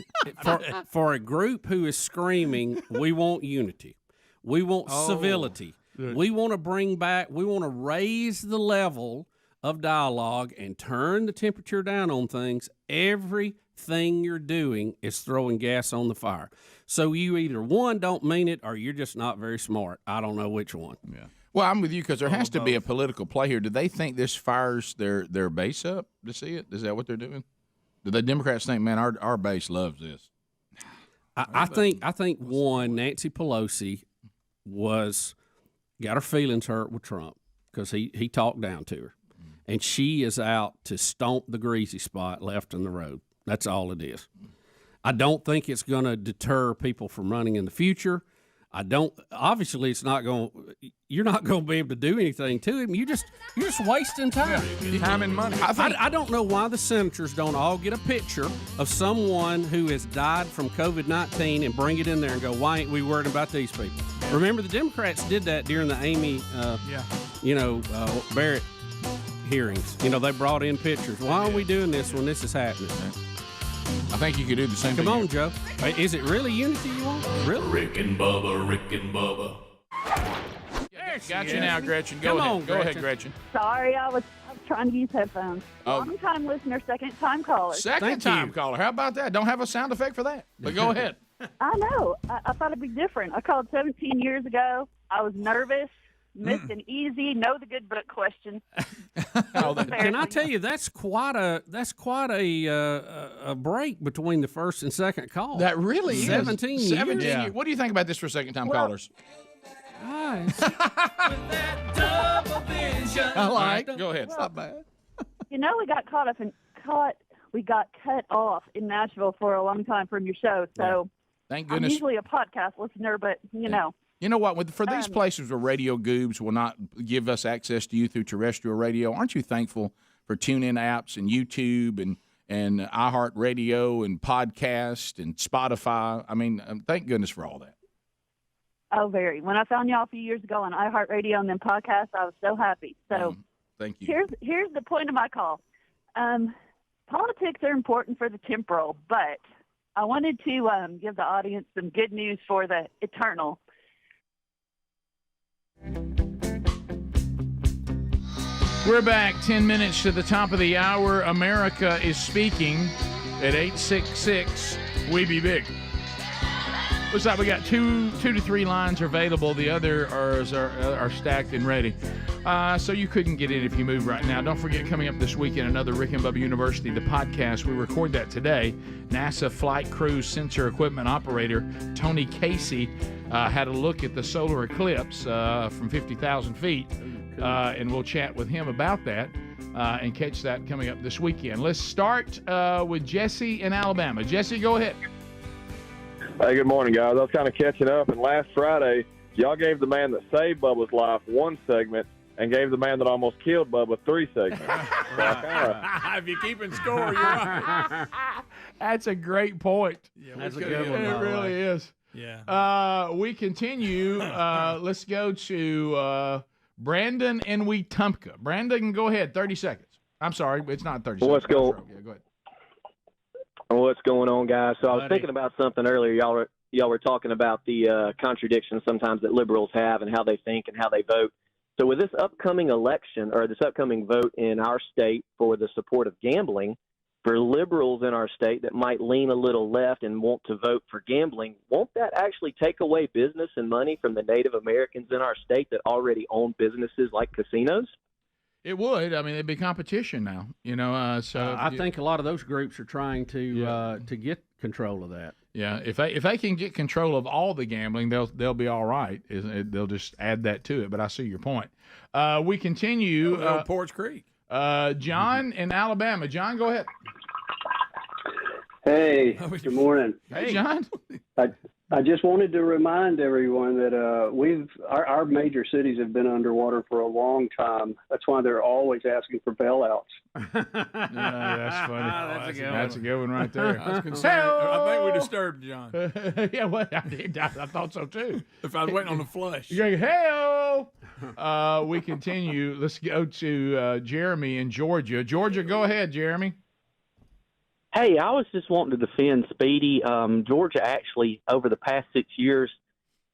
for a group who is screaming, we want unity, we want civility, we want to raise the level of dialogue and turn the temperature down on things. Everything you're doing is throwing gas on the fire. So you either, one, don't mean it, or you're just not very smart. I don't know which one. Yeah. Well, I'm with you because there has to be a political play here. Do they think this fires their base up to see it? Is that what they're doing? Do the Democrats think, man, our base loves this? I think one, Nancy Pelosi got her feelings hurt with Trump because he talked down to her. And she is out to stomp the greasy spot left in the road. That's all it is. I don't think it's going to deter people from running in the future. Obviously it's not going, you're not going to be able to do anything to him. You're just wasting time. Yeah, time and money. I don't know why the senators don't all get a picture of someone who has died from COVID-19 and bring it in there and go, why ain't we worried about these people? Remember, the Democrats did that during the Amy, Barrett hearings. They brought in pictures. Why aren't we doing this when this is happening? I think you could do the same thing. Come on, Joe. Is it really unity you want? Really? Rick and Bubba, Rick and Bubba. There she got you now, Gretchen. Go Come ahead. on, Go ahead, Gretchen. Sorry, I was trying to use headphones. Long time listener, second time caller. Second time caller. How about that? Don't have a sound effect for that. But go ahead. I know. I thought it'd be different. I called 17 years ago. I was nervous, missed an easy, know the good book question. Can I tell you that's quite a break between the first and second call. That really is. 17 years. 17 years. What do you think about this for second time callers? Nice. I like. Go ahead. Well, Stop bad. You know, we got we got cut off in Nashville for a long time from your show. So Thank I'm goodness. usually a podcast listener, but you know. You know what? For these places where radio goobs will not give us access to you through terrestrial radio, aren't you thankful for tune-in apps and YouTube and iHeartRadio and podcast and Spotify? I mean, thank goodness for all that. Oh, very. When I found y'all a few years ago on iHeartRadio and then podcast, I was so happy. So thank you. Here's the point of my call. Politics are important for the temporal, but I wanted to give the audience some good news for the eternal. We're back 10 minutes to the top of the hour. America is speaking at 866 We Be Big. Looks like we got two to three lines are available. The other are stacked and ready. So you couldn't get in if you move right now. Don't forget, coming up this weekend, another Rick and Bubba University, the podcast. We record that today. NASA Flight Crew Sensor Equipment Operator Tony Casey had a look at the solar eclipse from 50,000 feet. And we'll chat with him about that and catch that coming up this weekend. Let's start with Jesse in Alabama. Jesse, go ahead. Hey, good morning, guys. I was kind of catching up, and last Friday, y'all gave the man that saved Bubba's life one segment and gave the man that almost killed Bubba three segments. If you're keeping score, you're right. That's a great point. Yeah, that's a good one. It really is. Yeah. We continue. Let's go to Brandon in Wetumpka. Brandon, go ahead. 30 seconds. I'm sorry, it's not 30 seconds. What's going? Yeah, go ahead. What's going on, guys? So I was thinking about something earlier. Y'all were talking about the contradictions sometimes that liberals have and how they think and how they vote. So with this upcoming election or this upcoming vote in our state for the support of gambling, for liberals in our state that might lean a little left and want to vote for gambling, won't that actually take away business and money from the Native Americans in our state that already own businesses like casinos? It would. I mean, it'd be competition now, you know. So I think a lot of those groups are trying to get control of that. Yeah, if they can get control of all the gambling, they'll be all right. They'll just add that to it. But I see your point. We continue. Porch Creek. John in Alabama. John, go ahead. Hey, good morning. Hey, John. I just wanted to remind everyone that our major cities have been underwater for a long time. That's why they're always asking for bailouts. That's funny. That's a good one right there. I was concerned. I think we disturbed John. Yeah, well, I did. I thought so too. If I was waiting on the flush. You're going, hey-o. We continue. Let's go to Jeremy in Georgia. Georgia, go ahead, Jeremy. Hey, I was just wanting to defend Speedy. Georgia actually, over the past 6 years,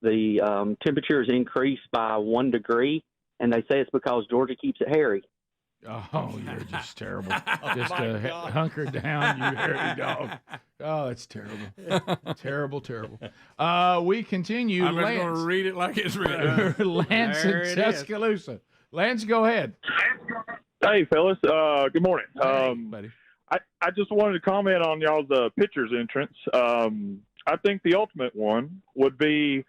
the temperature has increased by 1 degree, and they say it's because Georgia keeps it hairy. Oh, you're just terrible. Just hunker down, you hairy dog. Oh, it's terrible. terrible. We continue. I'm just going to read it like it's written. Lance in Tuscaloosa. Lance, go ahead. Hey, fellas. Good morning. Hey, buddy. I just wanted to comment on y'all's pitcher's entrance. I think the ultimate one would be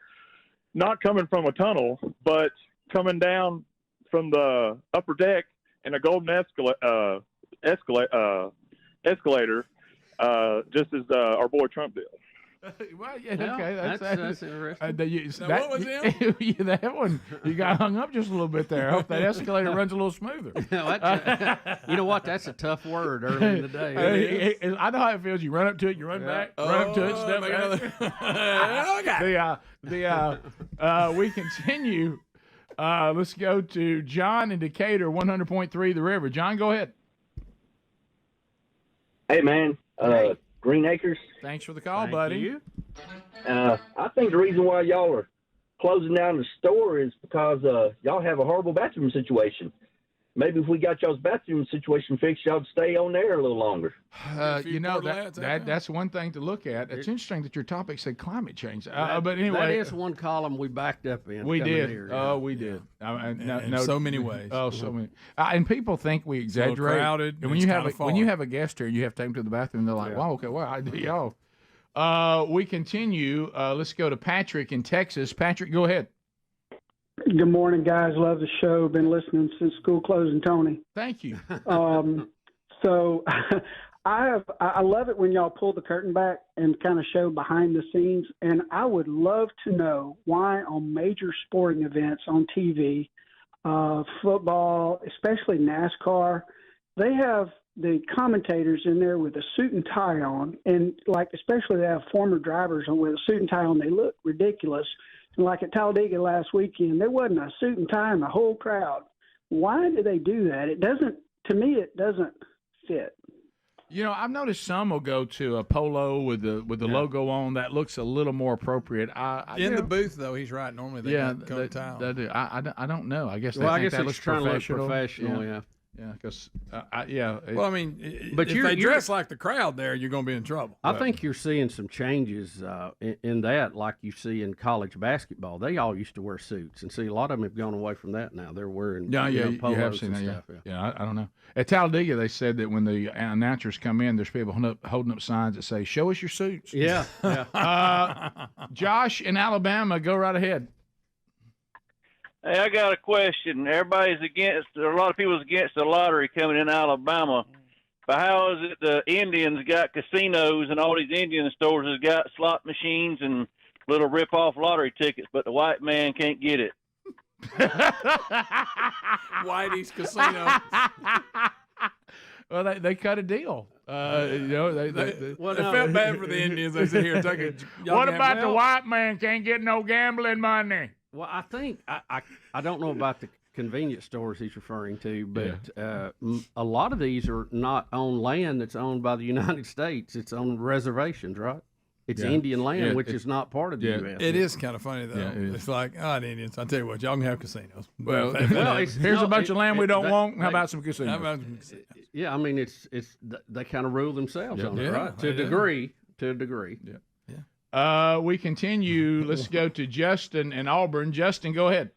not coming from a tunnel, but coming down from the upper deck in a golden escalator, just as our boy Trump did. Well, yeah, okay, that's interesting. What was him? That one, you got hung up just a little bit there. I hope that escalator runs a little smoother. You know what? That's a tough word early in the day. I know how it feels. You run up to it, you run back, run up to it, step back. We continue. Let's go to John in Decatur, 100.3 The River. John, go ahead. Hey, man. Green Acres. Thanks for the call, buddy. I think the reason why y'all are closing down the store is because y'all have a horrible bathroom situation. Maybe if we got y'all's bathroom situation fixed, y'all'd stay on there a little longer. That's one thing to look at. It's interesting that your topic said climate change. But anyway, that is one column we backed up in. We did. Here, We did. In so many ways. Oh, so many. And people think we exaggerate. Crowded. And when you have a guest here, you have to take them to the bathroom. They're like, "Wow, okay, well, we continue. Let's go to Patrick in Texas. Patrick, go ahead. Good morning, guys. Love the show. Been listening since school closing, Tony. Thank you. So I love it when y'all pull the curtain back and kind of show behind the scenes. And I would love to know why on major sporting events on TV, football, especially NASCAR, they have the commentators in there with a suit and tie on. And, like, especially they have former drivers with a suit and tie on. They look ridiculous. And like at Talladega last weekend, there wasn't a suit and tie in the whole crowd. Why do they do that? It doesn't fit. You know, I've noticed some will go to a polo with the logo on. That looks a little more appropriate. In the booth, though, he's right. Normally they don't come to town. I don't know. I guess that looks trying professional. To look professional, yeah. Yeah, because well, I mean, but if they dress like the crowd there, you're going to be in trouble. I think you're seeing some changes in that, like you see in college basketball. They all used to wear suits, and see a lot of them have gone away from that now. They're wearing polos you have seen and that. stuff. Yeah, I don't know. At Talladega, they said that when the announcers come in, there's people holding up signs that say, "Show us your suits." Yeah. Josh in Alabama, go right ahead. Hey, I got a question. Everybody's against, a lot of people's against the lottery coming in Alabama. But how is it the Indians got casinos and all these Indian stores has got slot machines and little rip-off lottery tickets, but the white man can't get it? Whitey's Casino. Well, they cut a deal. They felt bad for the Indians. They said, "Here, take it." What about the white man can't get no gambling money? Well, I think I don't know about the convenience stores he's referring to, but a lot of these are not on land that's owned by the United States. It's on reservations, right? It's Indian land, which is not part of the U.S. It is kind of funny, though. Yeah, it's like, the Indians, I tell you what, y'all can have casinos. Well, here's a bunch of land we don't want. How about some casinos? Yeah, I mean, they kind of rule themselves on it, right? To a degree. Yeah. We continue. Let's go to Justin in Auburn. Justin, go ahead.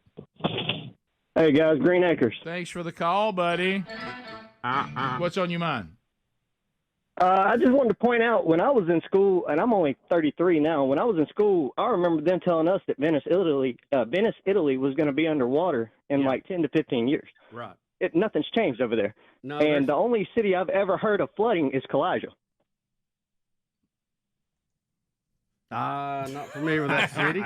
Hey, guys, Green Acres. Thanks for the call, buddy. What's on your mind? I just wanted to point out, when I was in school, and I'm only 33 now, when I was in school, I remember them telling us that Venice, Italy was going to be underwater in like 10 to 15 years. Right. Nothing's changed over there. No, and the only city I've ever heard of flooding is Kalijah. Not familiar with that city.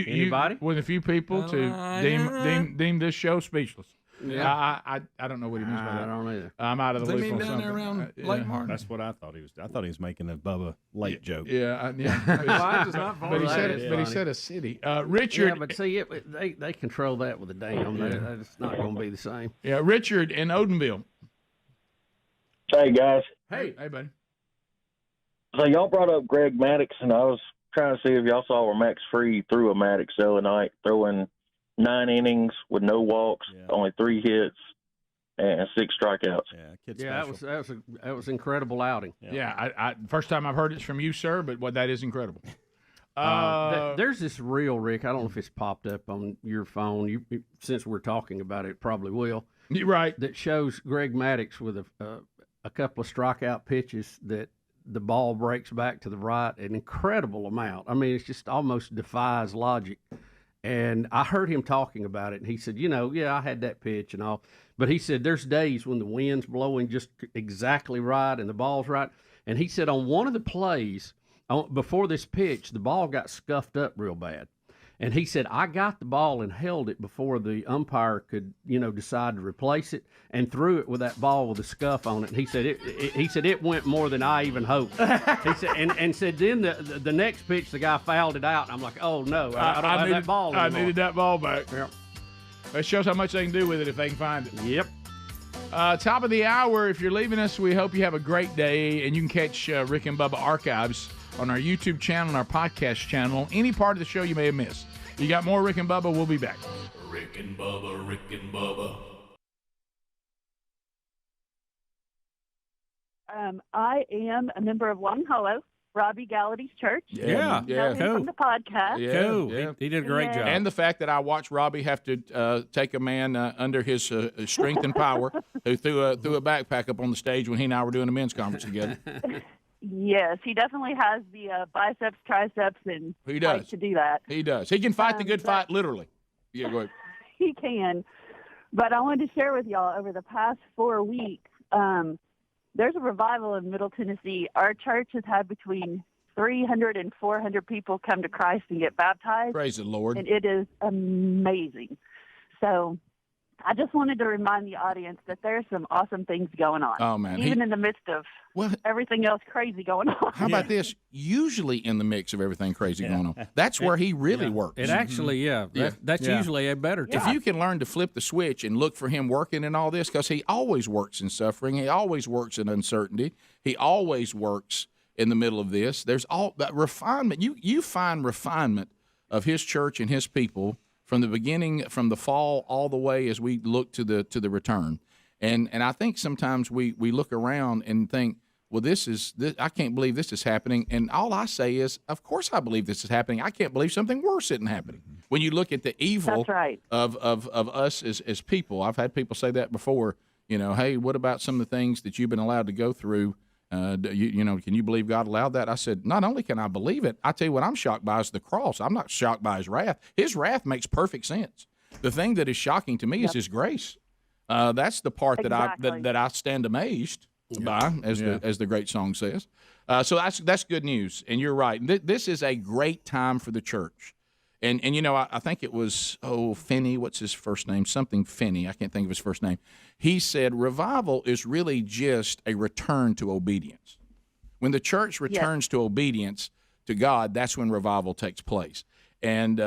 Anybody? With a few people to deem this show speechless. Yeah. I don't know what he means by that. I don't either. I'm out of the loop on down something. there around Lake Martin. That's what I thought he was. I thought he was making a Bubba Lake joke. Yeah. But he said a city. Richard. Yeah, but see, they control that with a dam. It's not going to be the same. Yeah, Richard in Odenville. Hey, guys. Hey, buddy. So y'all brought up Greg Maddux, and I was trying to see if y'all saw where Max Fried threw a Maddux the other night, throwing 9 innings with no walks, only 3 hits, and 6 strikeouts. That was incredible outing. I first time I've heard it from you, sir, but that is incredible. There's this reel, Rick. I don't know if it's popped up on your phone. Since we're talking about it, probably will. You're right. That shows Greg Maddux with a couple of strikeout pitches that the ball breaks back to the right an incredible amount. I mean, it's just almost defies logic. And I heard him talking about it, and he said, I had that pitch and all. But he said there's days when the wind's blowing just exactly right and the ball's right. And he said on one of the plays before this pitch, the ball got scuffed up real bad. And he said, I got the ball and held it before the umpire could, decide to replace it, and threw it with that ball with a scuff on it. And he said it went more than I even hoped. He said, and said then the next pitch the guy fouled it out. And I'm like, oh no, I don't have that ball anymore. I needed that ball back. Yeah. That shows how much they can do with it if they can find it. Yep. Top of the hour. If you're leaving us, we hope you have a great day, and you can catch Rick and Bubba archives on our YouTube channel and our podcast channel, any part of the show you may have missed. You got more Rick and Bubba. We'll be back. Rick and Bubba, Rick and Bubba. I am a member of Long Hollow, Robbie Gallaty's church. Yeah. You know him from the podcast. Yeah. He did a great job. And the fact that I watched Robbie have to take a man under his strength and power who threw a backpack up on the stage when he and I were doing a men's conference together. Yes, he definitely has the biceps, triceps, and He does. fight to do that. He does. He can fight the good fight, literally. Yeah, go ahead. He can. But I wanted to share with y'all over the past 4 weeks, there's a revival in Middle Tennessee. Our church has had between 300 and 400 people come to Christ and get baptized. Praise the Lord. And it is amazing. So I just wanted to remind the audience that there's some awesome things going on. Oh, man. Even in the midst of everything else crazy going on. How about this? Usually in the mix of everything crazy going on. That's where he really works. It actually, that's usually a better time. If you can learn to flip the switch and look for him working in all this, because he always works in suffering. He always works in uncertainty. He always works in the middle of this. There's all that refinement. You find refinement of his church and his people from the beginning, from the fall all the way as we look to the return. And I think sometimes we look around and think, well, this I can't believe this is happening. And all I say is, of course I believe this is happening. I can't believe something worse isn't happening. When you look at the evil of us as people, I've had people say that before, hey, what about some of the things that you've been allowed to go through? Can you believe God allowed that? I said, not only can I believe it, I tell you what I'm shocked by is the cross. I'm not shocked by his wrath. His wrath makes perfect sense. The thing that is shocking to me is his grace. That's the part that I stand amazed by, as the great song says. So that's good news, and you're right. This is a great time for the church. And I think it was, Finney, what's his first name? Something Finney. I can't think of his first name. He said revival is really just a return to obedience. When the church returns to obedience to God, that's when revival takes place. And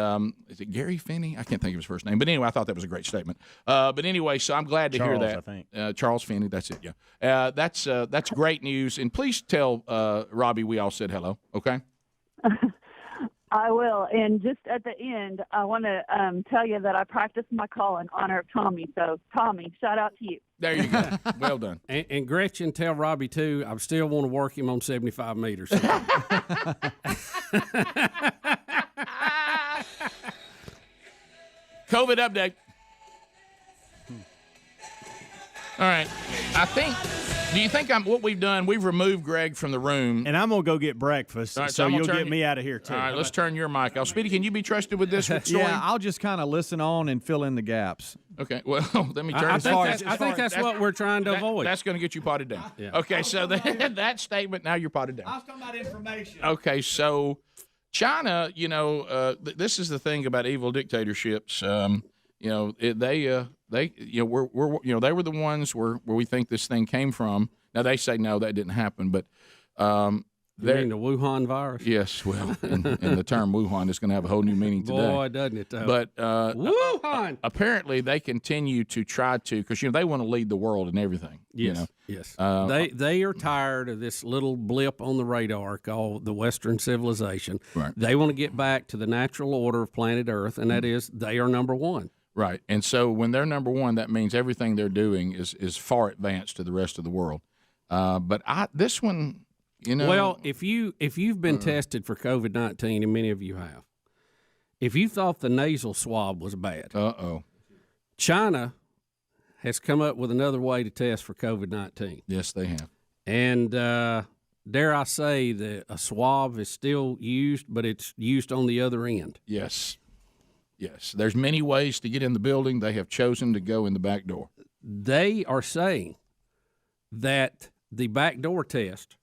is it Gary Finney? I can't think of his first name. But anyway, I thought that was a great statement. But anyway, so I'm glad to hear that. I think. Charles Finney, that's it, yeah. That's great news. And please tell Robbie we all said hello, okay? I will. And just at the end, I want to tell you that I practiced my call in honor of Tommy. So, Tommy, shout out to you. There you go. Well done. And Gretchen, tell Robbie, too, I still want to work him on 75 meters. COVID update. All right. Do you think what we've done, we've removed Greg from the room. And I'm going to go get breakfast, right, so you'll get me out of here, too. All right, let's turn your mic off. Speedy, can you be trusted with this story? Yeah, I'll just kind of listen on and fill in the gaps. Okay, well, let me turn I think that's what we're trying to avoid. That's going to get you potted down. Yeah. Okay, so that statement, now you're potted down. I was talking about information. Okay, so China, this is the thing about evil dictatorships. They were the ones where we think this thing came from. Now they say no, that didn't happen, but you mean the Wuhan virus? Yes, well, and the term Wuhan is going to have a whole new meaning today. Boy, doesn't it? Though. But Wuhan. Apparently, they continue to try to, because they want to lead the world in everything. Yes, yes. They are tired of this little blip on the radar called the Western civilization. Right. They want to get back to the natural order of planet Earth, and that is they are number one. Right, and so when they're number one, that means everything they're doing is far advanced to the rest of the world. But this one. Well, if you've been tested for COVID-19, and many of you have, if you thought the nasal swab was bad, China has come up with another way to test for COVID-19. Yes, they have. And dare I say that a swab is still used, but it's used on the other end. Yes. Yes. There's many ways to get in the building. They have chosen to go in the back door. They are saying that the back door test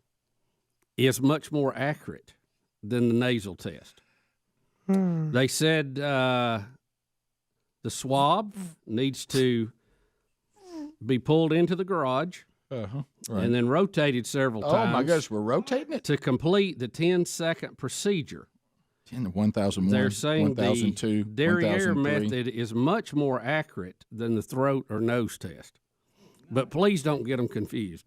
is much more accurate than the nasal test. They said the swab needs to be pulled into the garage and then rotated several times. Oh, my gosh, we're rotating it? To complete the 10-second procedure. 1001,001, They're saying 1002, the derriere 1003. method is much more accurate than the throat or nose test. But please don't get them confused.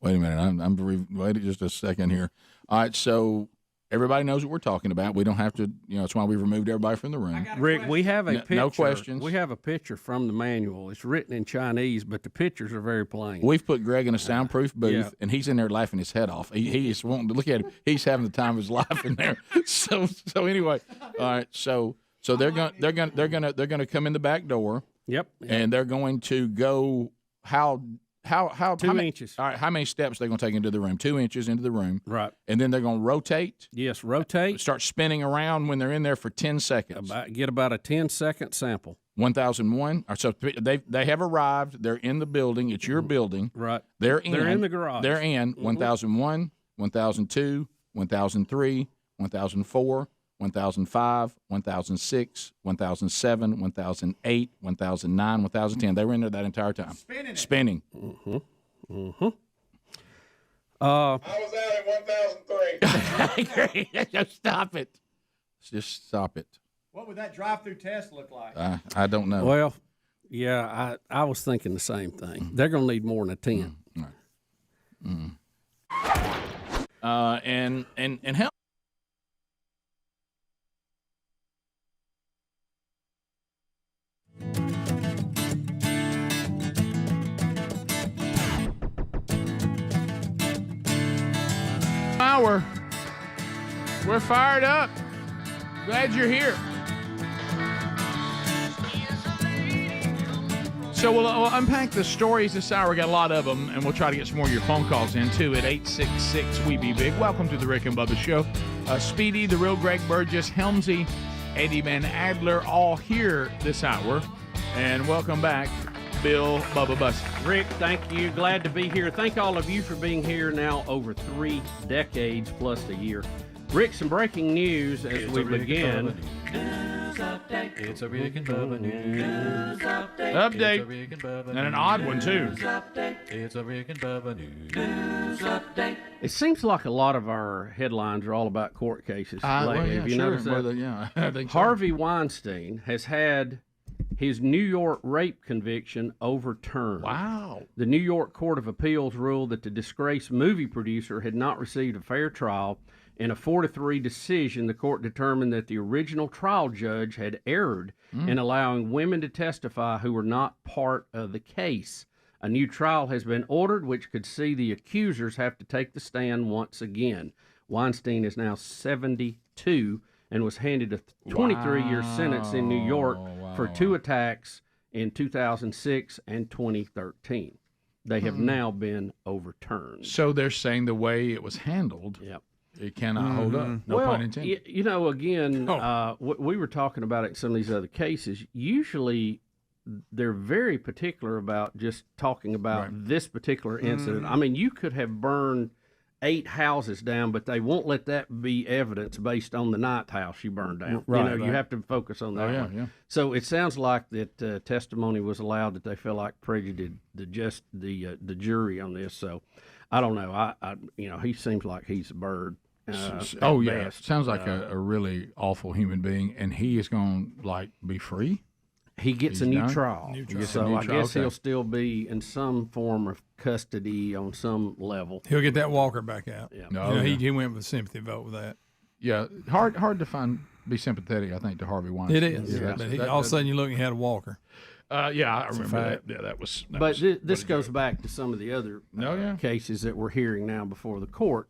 Wait a minute. Wait just a second here. All right, so everybody knows what we're talking about. We don't have to, that's why we removed everybody from the room. Rick, we have a picture. No questions. We have a picture from the manual. It's written in Chinese, but the pictures are very plain. We've put Greg in a soundproof booth, and he's in there laughing his head off. He is wanting to look at him. He's having the time of his life in there. So anyway, all right. So they're gonna come in the back door. Yep. And they're going to go how 2 inches. All right, how many steps they're going to take into the room? 2 inches into the room. Right. And then they're going to rotate. Yes, rotate. Start spinning around when they're in there for 10 seconds. Get about a 10-second sample. 1001. So they have arrived. They're in the building. It's your building. Right. They're in the garage. They're in 1001, 1002, 1003, 1004, 1005, 1006, 1007, 1008, 1009, 1010. They were in there that entire time. Spinning. Mm-hmm. Mm-hmm. I was out at 1003. Stop it. Just stop it. What would that drive-through test look like? I don't know. Well, yeah, I was thinking the same thing. They're going to need more than a 10. And help. We're fired up. Glad you're here. So we'll unpack the stories this hour. We got a lot of them, and we'll try to get some more of your phone calls in, too, at 866-WE-BE-BIG. Welcome to the Rick and Bubba Show. Speedy, the real Greg Burgess, Helmsy, Eddie Van Adler, all here this hour. And welcome back, Bill Bubba Bussey. Rick, thank you. Glad to be here. Thank all of you for being here now over 3 decades plus a year. Rick, some breaking news as we begin. It's a Rick and Bubba news Update. And an odd one, too. It's a Rick and Bubba news update. It seems like a lot of our headlines are all about court cases lately. Have you noticed that? I think so. Harvey Weinstein has had his New York rape conviction overturned. Wow. The New York Court of Appeals ruled that the disgraced movie producer had not received a fair trial. In a 4-3 decision, the court determined that the original trial judge had erred in allowing women to testify who were not part of the case. A new trial has been ordered, which could see the accusers have to take the stand once again. Weinstein is now 72 and was handed a 23-year sentence in New York for 2 attacks in 2006 and 2013. They have now been overturned. So they're saying the way it was handled. Yep. It cannot hold up. No pun intended. Again, we were talking about it in some of these other cases. Usually, they're very particular about just talking about this particular incident. I mean, you could have burned 8 houses down, but they won't let that be evidence based on the 9th house you burned down. You have to focus on that one. Yeah. So it sounds like that testimony was allowed that they feel like prejudiced the jury on this. So I don't know. He seems like he's a bird. Sounds like a really awful human being, and he is going to be free. He gets a new trial. So I guess he'll still be in some form of custody on some level. He'll get that walker back out. Yeah. He went with a sympathy vote with that. Yeah, hard to be sympathetic, I think, to Harvey Weinstein. It is. Yeah. But all of a sudden you look and he had a walker. I remember that. Yeah, that was. This goes back to some of the other cases that we're hearing now before the court.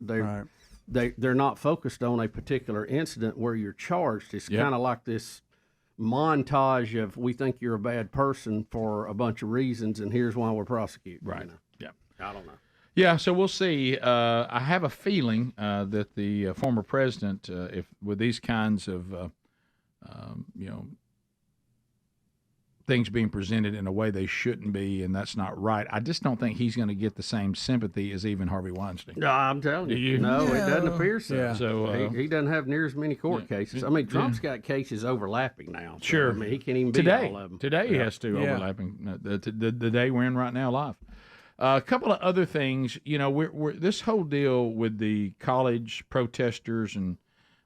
They're not focused on a particular incident where you're charged. It's kind of like this montage of we think you're a bad person for a bunch of reasons, and here's why we're prosecuting. Right. Yeah. I don't know. Yeah, so we'll see. I have a feeling that the former president, if with these kinds of, things being presented in a way they shouldn't be, and that's not right, I just don't think he's going to get the same sympathy as even Harvey Weinstein. No, I'm telling you. No, it doesn't appear so. Yeah. So he doesn't have near as many court cases. I mean, Trump's got cases overlapping now. So, Sure. I mean, he can't even beat all of them. Today he has to overlapping. The day we're in right now live. A couple of other things, we're this whole deal with the college protesters and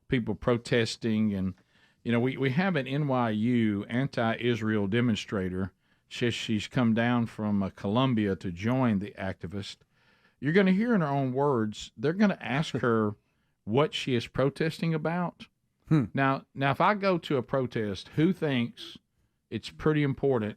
people protesting, and we have an NYU anti-Israel demonstrator. She's come down from Columbia to join the activist. You're going to hear in her own words, they're going to ask her what she is protesting about. Now, if I go to a protest, who thinks it's pretty important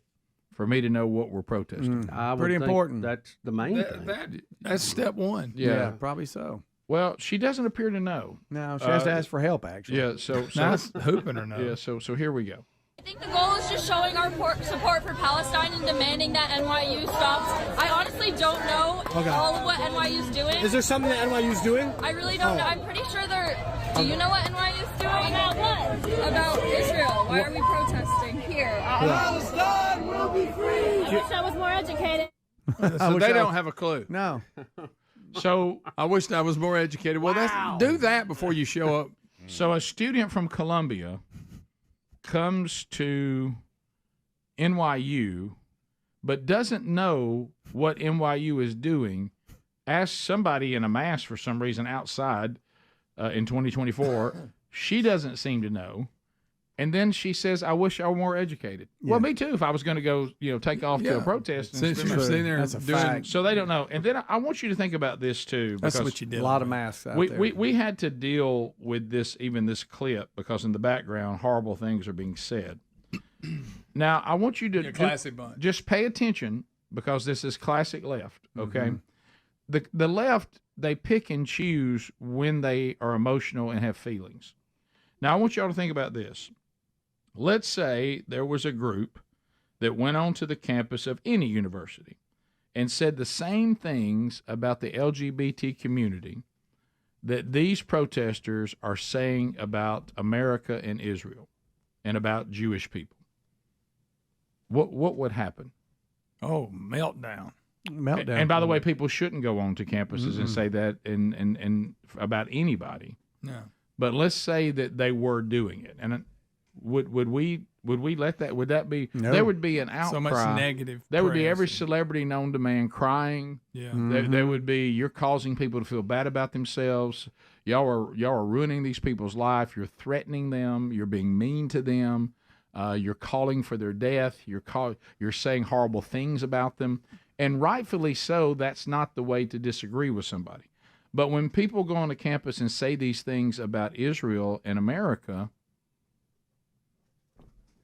for me to know what we're protesting? I would Pretty think important. That's the main thing. That's step one. Yeah, probably so. Well, she doesn't appear to know. No, she has to ask for help, actually. Yeah, so That's hooping or no. Yeah, so here we go. I think the goal is just showing our support for Palestine and demanding that NYU stops. I honestly don't know all of what NYU's doing. Is there something that NYU's doing? I really don't know. I'm pretty sure they're... Do you know what NYU's doing? About what? About Israel. Why are we protesting here? Palestine will be free! I wish I was more educated. So they don't have a clue. No. So I wish I was more educated. Well, do that before you show up. So a student from Columbia comes to NYU but doesn't know what NYU is doing, asks somebody in a mask for some reason outside in 2024. She doesn't seem to know. And then she says, I wish I were more educated. Yeah. Well, me too, if I was going to go, take off to a protest. And sitting there That's a fact. So they don't know. And then I want you to think about this too. That's what you did. A lot of masks out there. We had to deal with this clip, because in the background, horrible things are being said. Now, I want you to classic bunch. Just pay attention, because this is classic left, okay? Mm-hmm. The left, they pick and choose when they are emotional and have feelings. Now, I want y'all to think about this. Let's say there was a group that went onto the campus of any university and said the same things about the LGBT community that these protesters are saying about America and Israel and about Jewish people. What would happen? Oh, meltdown. And by the way, people shouldn't go on to campuses and say that and about anybody. No. But let's say that they were doing it, and would we let that? Would that be? No. There would be an outcry. So much negative. There would be every celebrity known to man crying. Yeah. There would be, you're causing people to feel bad about themselves. Y'all are ruining these people's life. You're threatening them. You're being mean to them. You're calling for their death. You're saying horrible things about them, and rightfully so. That's not the way to disagree with somebody. But when people go on the campus and say these things about Israel and America,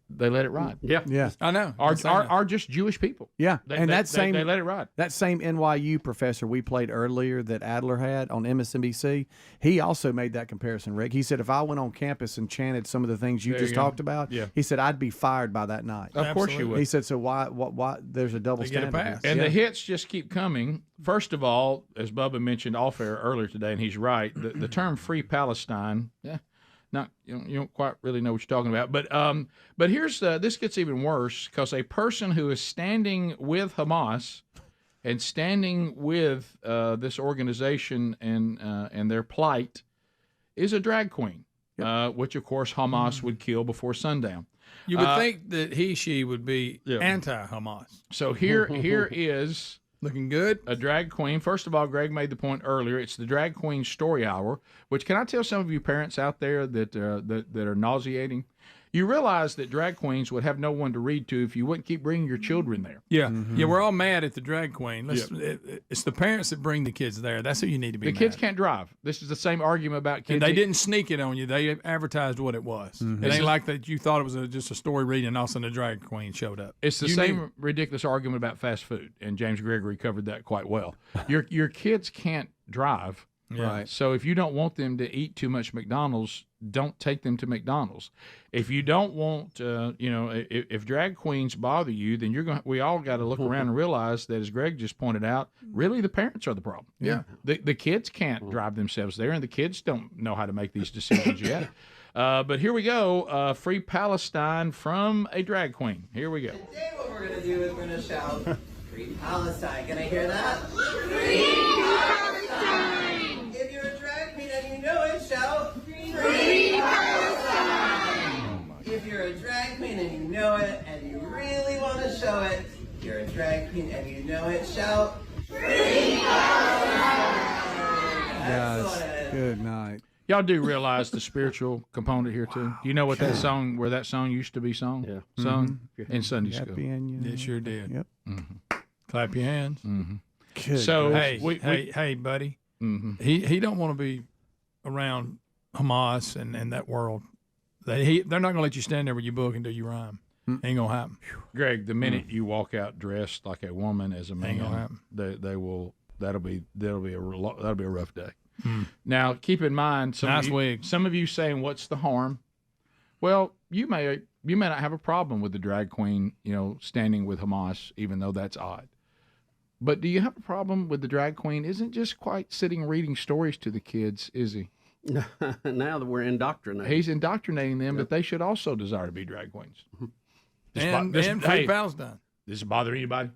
they let it ride. Yeah. I know. Are just Jewish people. Yeah. They let it ride. That same NYU professor we played earlier that Adler had on MSNBC, he also made that comparison, Rick. He said, if I went on campus and chanted some of the things you just talked about, he said, I'd be fired by that night. Of course you would. He said, so why there's a double standard. Get a pass. And the hits just keep coming. First of all, as Bubba mentioned off air earlier today, and he's right, the term Free Palestine, you don't quite really know what you're talking about. But here's this gets even worse, because a person who is standing with Hamas and standing with this organization and their plight is a drag queen, which of course Hamas would kill before sundown. You would think that she would be anti-Hamas. So here is. Looking good. A drag queen. First of all, Greg made the point earlier. It's the drag queen story hour, which, can I tell some of you parents out there that are nauseating? You realize that drag queens would have no one to read to if you wouldn't keep bringing your children there. Yeah. Yeah, we're all mad at the drag queen. It's the parents that bring the kids there. That's who you need to be The kids can't drive. This is the same argument about kids. And they didn't sneak it on you. They advertised what it was. It ain't like that you thought it was just a story reading and all of a sudden the drag queen showed up. It's the same ridiculous argument about fast food, and James Gregory covered that quite well. Your kids can't drive. Right. So if you don't want them to eat too much McDonald's, don't take them to McDonald's. If you don't want, if drag queens bother you, then we all got to look around and realize that, as Greg just pointed out, really the parents are the problem. Yeah. The kids can't drive themselves there, and the kids don't know how to make these decisions yet. But here we go. Free Palestine from a drag queen. Here we go. Today what we're going to do is we're going to shout, Free Palestine. Can I hear that? Free Palestine! If you're a drag queen and you know it, shout, Free Palestine! If you're a drag queen and you know it and you really want to show it, if you're a drag queen and you know it, shout, Free Palestine! Guys, good night. Y'all do realize the spiritual component here too. Do you know what that song used to be sung? Yeah. Sung in Sunday school. It sure did. Yep. Mm-hmm. Clap your hands. Mm-hmm. Good So hey, buddy. Mm-hmm. He don't want to be around Hamas and that world. They're not going to let you stand there with your book until you rhyme. Ain't going to happen. Greg, the minute you walk out dressed like a woman as a man, they will. That'll be a rough day. Now, keep in mind, some of you saying, "What's the harm?" Well, you may not have a problem with the drag queen, standing with Hamas, even though that's odd. But do you have a problem with the drag queen? Isn't just quite sitting reading stories to the kids, is he? Now that we're indoctrinating. He's indoctrinating them, but they should also desire to be drag queens. And free Palestine. Does it bother anybody?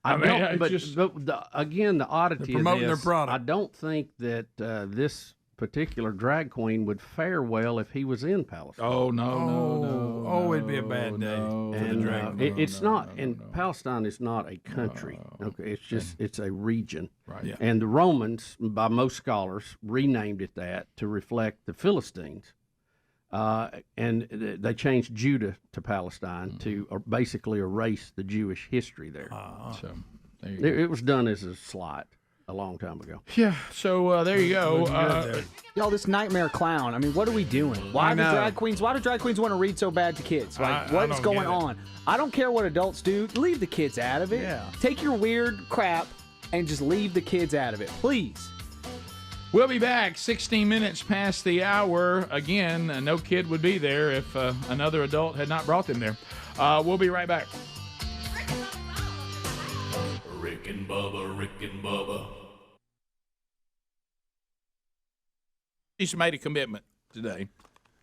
Again, the oddity of promoting this, their product. I don't think that this particular drag queen would fare well if he was in Palestine. Oh, no. It'd be a bad day for the drag queen. It's not, and Palestine is not a country. Okay, it's just it's a region. Right. Yeah. And the Romans, by most scholars, renamed it that to reflect the Philistines. And they changed Judah to Palestine to basically erase the Jewish history there. So there you go. It was done as a slight a long time ago. Yeah, so there you go. Y'all, this nightmare clown. I mean, what are we doing? Why do drag queens want to read so bad to kids? Like, what's going on? I don't care what adults do. Leave the kids out of it. Yeah. Take your weird crap and just leave the kids out of it, please. We'll be back 16 minutes past the hour. Again, no kid would be there if another adult had not brought them there. We'll be right back. Rick and Bubba, Rick and Bubba. He's made a commitment today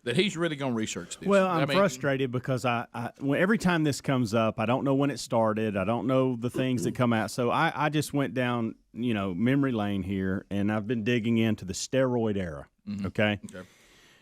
that he's really going to research this. Well, I'm frustrated because every time this comes up, I don't know when it started. I don't know the things that come out. So I just went down, memory lane here, and I've been digging into the steroid era. Mm-hmm. Okay.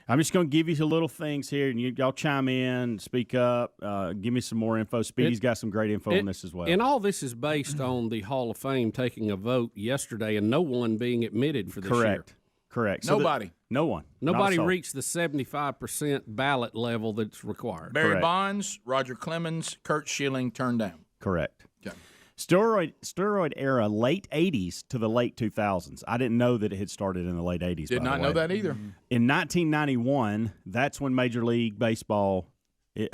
I'm just going to give you some little things here, and y'all chime in, speak up, give me some more info. Speedy's got some great info on this as well. And all this is based on the Hall of Fame taking a vote yesterday and no one being admitted for this year. Correct. Nobody. No one. Nobody reached the 75% ballot level that's required. Barry Bonds, Roger Clemens, Kurt Schilling turned down. Correct. Okay. Steroid era, late 80s to the late 2000s. I didn't know that it had started in the late 80s. Did not know that either. In 1991, that's when Major League Baseball banned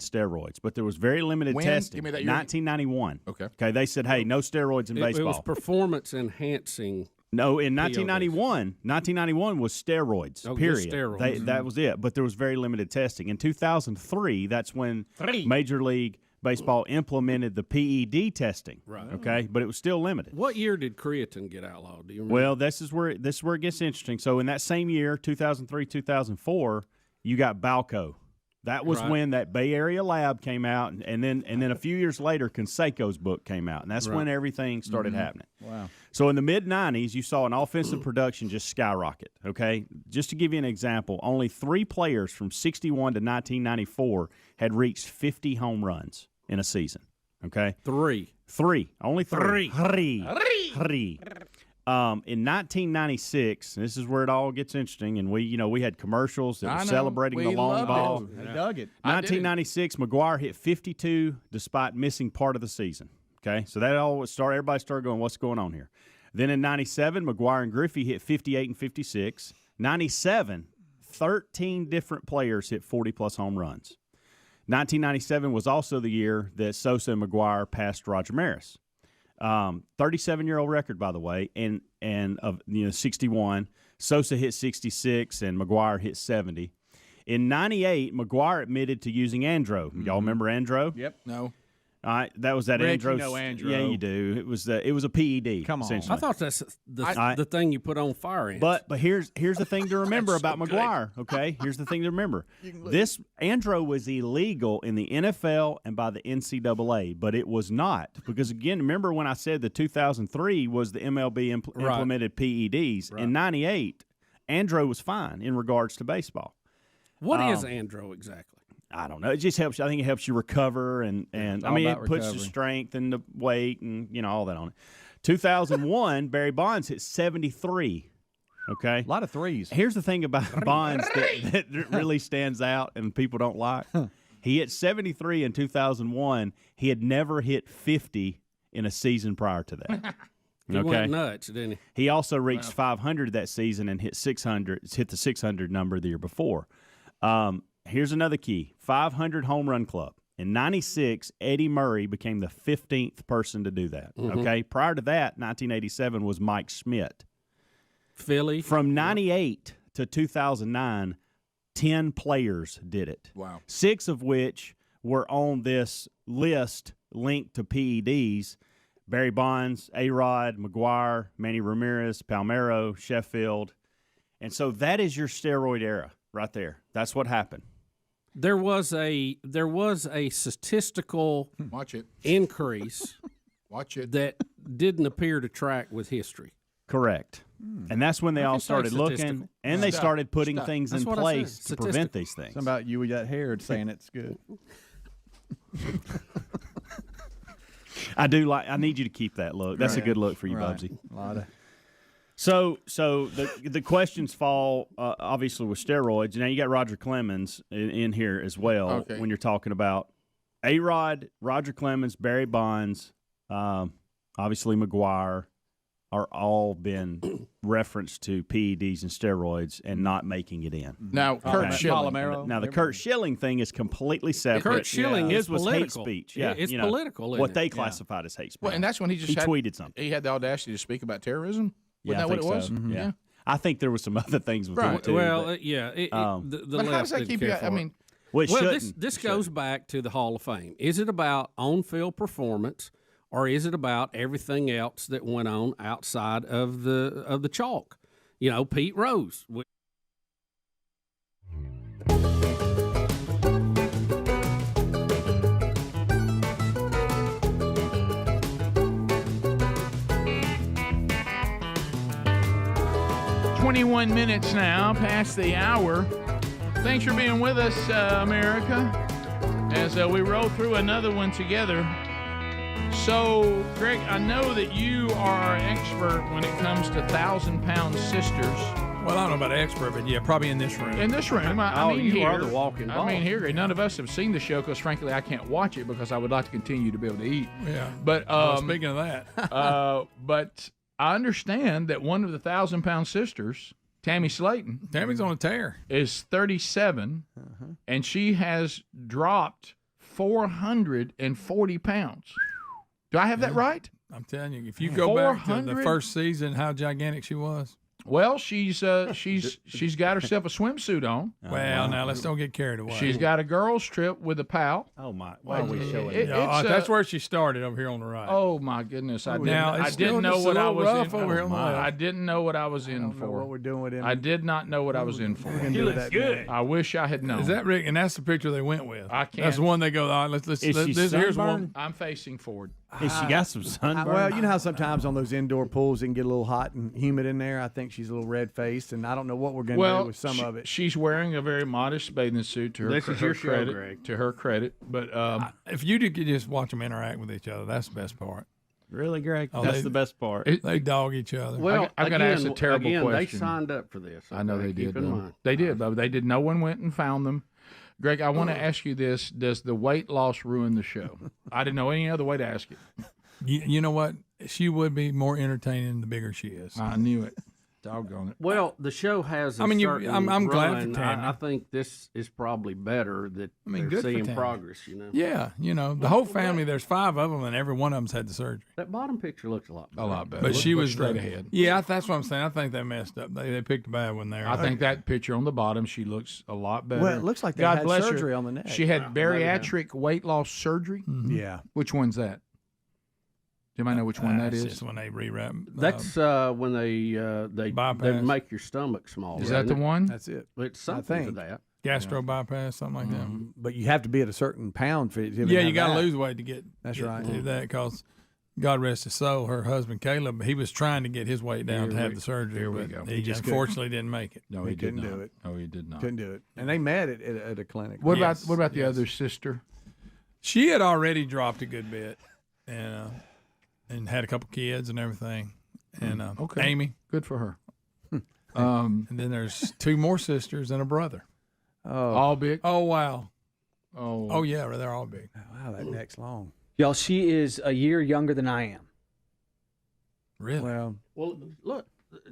steroids, but there was very limited testing. Give me that year. 1991. Okay. They said, hey, no steroids in baseball. It was performance enhancing. No, in 1991 was steroids, period. Steroids. That was it, but there was very limited testing. In 2003, that's when Major League Baseball implemented the PED testing. Right. Okay, but it was still limited. What year did creatine get outlawed? Do you remember? Well, this is where it gets interesting. So in that same year, 2003, 2004, you got Balco. That was when that Bay Area lab came out, and then a few years later, Canseco's book came out, and that's when everything started happening. Wow. So in the mid-'90s, you saw an offensive production just skyrocket, okay? Just to give you an example, only 3 players from 61 to 1994 had reached 50 home runs in a season, okay? Three. Only three. Three. In 1996, this is where it all gets interesting, and we had commercials that were celebrating the long ball. I dug it. 1996, McGuire hit 52 despite missing part of the season. Okay, so that all started. Everybody started going, "What's going on here?" Then in 97, McGuire and Griffey hit 58 and 56. 97, 13 different players hit 40-plus home runs. 1997 was also the year that Sosa and McGuire passed Roger Maris. 37-year-old record, by the way, and of 61. Sosa hit 66 and McGuire hit 70. In 98, McGuire admitted to using Andro. Y'all remember Andro? Yep. No. That was that Rick, Andro. you know Andro. Yeah, you do. It was a PED. Come on. I thought that's the thing you put on fire ants. But here's the thing to remember about McGuire. Okay, here's the thing to remember. This Andro was illegal in the NFL and by the NCAA, but it was not because again, remember when I said the 2003 was the MLB implemented PEDs in '98. Andro was fine in regards to baseball. What is Andro exactly? I don't know. It just helps. I think it helps you recover, and I mean, it puts the strength and the weight and all that on it. 2001, Barry Bonds hit 73. Okay, a lot of threes. Here's the thing about Bonds that really stands out and people don't like. He hit 73 in 2001. He had never hit 50 in a season prior to that. He went nuts, didn't he? He also reached 500 that season and hit 600. Hit the 600 number the year before. Here's another key: 500 home run club. In '96, Eddie Murray became the 15th person to do that. Mhm. Okay, prior to that, 1987 was Mike Schmidt. Philly. From '98 to 2009, 10 players did it. Wow. 6 of which were on this list linked to PEDs. Barry Bonds, A-Rod, McGuire, Manny Ramirez, Palmeiro, Sheffield. And so that is your steroid era right there. That's what happened. There was a statistical increase Watch it. that didn't appear to track with history. Correct. And that's when they all started looking, statistical. and they Stop. started putting Stop. things That's in what I place said. to prevent these things. Something about you with that hair saying it's good. I need you to keep that look. That's a Right. good look for you, Right. Bubsy. A lot of. So the questions fall obviously with steroids. Now you got Roger Clemens in here as well. Okay. When you're talking about A-Rod, Roger Clemens, Barry Bonds, obviously McGuire, are all been referenced to PEDs and steroids and not making it in. Now, Kurt Schilling. Now the Kurt Schilling thing is completely separate. Kurt Schilling His is was political. hate speech. Yeah, it's political, isn't What it? they Yeah. classified as hate speech. Well, and that's when he just tweeted something. He had the audacity to speak about terrorism. Yeah, Wasn't that what it was? so. Yeah. I think there was some other things with Right. it too. Well, but, the But how left does that didn't keep care you? for I it. mean, well, it Well, shouldn't. this goes back to the Hall of Fame. Is it about on-field performance, or is it about everything else that went on outside of the chalk? You know, Pete Rose. 21 minutes now past the hour. Thanks for being with us, America, as we roll through another one together. So, Greg, I know that you are an expert when it comes to 1,000-pound sisters. Well, I don't know about expert, but yeah, probably in this room. In this room, I mean, you here, are the walking I ball. mean, here, none of us have seen the show because, frankly, I can't watch it because I would like to continue to be able to eat. Yeah. But Well, speaking of that, but I understand that one of the 1,000-pound sisters, Tammy Slayton, Tammy's on a tear, is 37, and she has dropped 440 pounds. Do I have that right? I'm telling you, if you go back to the 400? first season, how gigantic she was. Well, she's got herself a swimsuit on. Well, now let's don't get carried away. She's got a girls' trip with a pal. Oh my! Why are we showing Yeah, that's where she started over here on the right. Oh my goodness! I Now, it's didn't know still what just a I little was rough in over here for. on the left. I didn't know what I was in know for. what we're doing with him. I did not know what I was in for. He looks good. I wish I had known. Is that Rick? And that's the picture they went with. I can't. That's the one they go. All right, let's Is she here's one. sunburned? I'm facing forward. Is she got some sunburn? Well, you know how sometimes on those indoor pools it can get a little hot and humid in there. I think she's a little red faced, and I don't know what we're going to do with some of it. She's wearing a very modest bathing suit to her, This is her your show, credit. Greg. To her credit, but If you could just watch them interact with each other, that's the best part. Really, Greg? Oh, That's they- the best part. They dog each other. Well, I gotta ask a terrible again, question. they signed up for this. I know okay? they did. Keep in though. mind. They did, but they did. No one went and found them. Greg, I want to ask you this: does the weight loss ruin the show? I didn't know any other way to ask it. You know what? She would be more entertaining the bigger she is. I knew it. Doggone it. Well, the show has. A I mean, certain I'm glad for run. Tammy. I think this is probably better that I mean, they're good for seeing Tammy. progress. You know. Yeah, the whole family. There's 5 of them, and every one of them's had the surgery. That bottom picture looks a lot better. A lot better. But she Look was straight ahead. Yeah, that's what I'm saying. I think they messed up. They picked a bad one there. I think that picture on the bottom, she looks a lot better. Well, it looks like they God had bless surgery her. on the neck. She had bariatric weight loss surgery. Yeah. Which one's that? Do you know which one that That's is? just when they rewrap. That's when they bypass. make your stomach smaller. Is that the isn't it? one? That's it. It's I something to think. that. Gastro bypass, something like that. But you have to be at a certain pound for it. to Yeah, have you got to that. lose weight to get. That's get right. To do that, because God rest his soul, her husband Caleb, he was trying to get his weight down Here to have we- the surgery. here we but go. He just unfortunately didn't make it. No, He he did couldn't not. do it. No, he did not. Couldn't do it. And they met at a clinic. What Yes, about the yes. other sister? She had already dropped a good bit, and had a couple kids and everything. And Okay. Amy, Good for her. and then there's 2 more sisters and a brother. Oh, All big. Oh wow! Oh, Oh yeah, they're all big. wow, that neck's long. Y'all, she is a year younger than I am. Really? Well, look,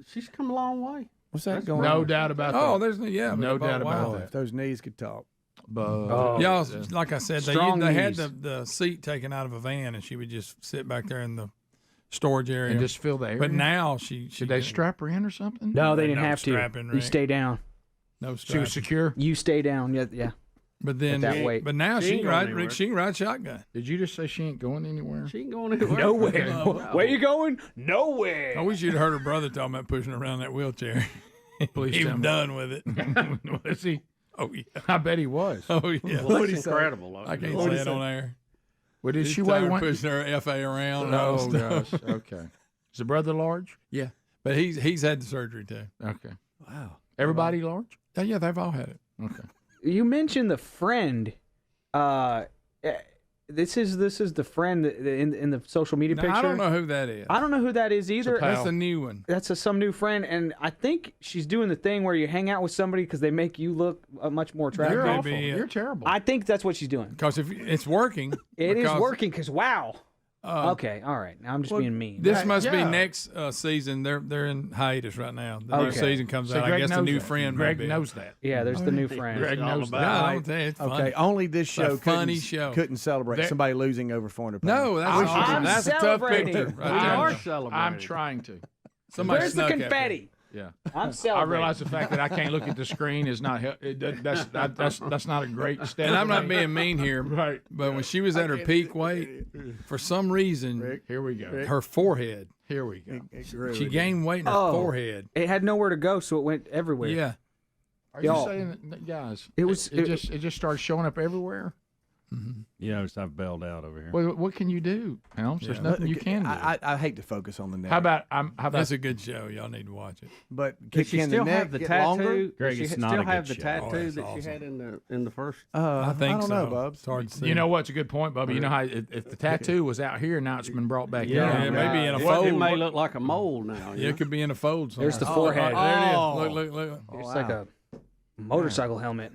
she's come a long way. what's that That's going No on? doubt about Oh, that. there's no doubt about Oh, that. if those knees could talk. But Y'all, like I said, they Strong had knees. the seat taken out of a van, and she would just sit back there in the storage area and just fill the area. But now she Did they strap her in or something? No, they didn't No have to. strapping, You Rick. stay down. no She strap. was secure. You stay down. Yeah. But then, at that weight. but now She she ain't can going ride. anywhere. Rick, she can ride shotgun. Did you just say she ain't going anywhere? She ain't going anywhere. Nowhere. No. Where you going? Nowhere. I wish you'd heard her brother talking about pushing her around that wheelchair. Please He tell was me. done with it. Was he? Oh yeah. I bet he was. Oh yeah. Well, that's incredible. I can't What'd say he it say? on air. Well, did He's she tired weigh of one? pushing her FA around? And all Oh that stuff. gosh. Okay. Is the brother large? Yeah, but he's had the surgery too. Okay. Wow. Everybody large? Yeah, they've all had it. Okay. You mentioned the friend. This is the friend in the social media Now, picture. I don't know who that is. I don't know who that is either. That's a new one. That's some new friend, and I think she's doing the thing where you hang out with somebody because they make you look much more attractive. You're could awful. be it. You're terrible. I think that's what she's doing. Because if it's working, It is because, working because wow. uh, Okay, all right. Now I'm just being mean. This must be Yeah. next season. They're in hiatus right now. The new Okay. season comes So out. I Greg guess the knows new that. friend. Greg may be. knows that. Yeah, there's the new friend. Greg knows Yeah, that. I'm telling you, it's funny. Okay, only this It's a show funny couldn't, show. couldn't celebrate There- somebody losing over 400 pounds. No, that's I'm awesome. That's a tough celebrating. picture. We Right there. are celebrating. I'm trying to. Somebody Where's the snuck at me. confetti? Yeah. I'm I celebrating. realize the fact that I can't look at the screen is not that's not a great step. And I'm not being mean here, Right. but when she was at her peak weight, for some reason, Here we go. her forehead, Here we go. she gained weight in her Oh. forehead. It had nowhere to go, so it went everywhere. Yeah. Are you Y'all. saying that, guys? It was- It just started showing up everywhere. You notice I've bailed out over here. Well, what can you do, Helms? There's nothing you can do. I hate to focus on the neck. How about That's a good show. Y'all need to watch it. But Does she can still the neck have the get tattoo? longer? Greg, Does she it's not still a have good the show. tattoo Oh, that's that she awesome. had in the first? I think I don't so. know, Bubs. It's hard to see. You know what's a good point, Bubba? You know how if the tattoo was out here, now it's been brought back Yeah, in. maybe in a It fold. may look like a mole now. Yeah, it could be in a fold somewhere. There's the forehead. There it is. Oh. Look. It's like a motorcycle helmet.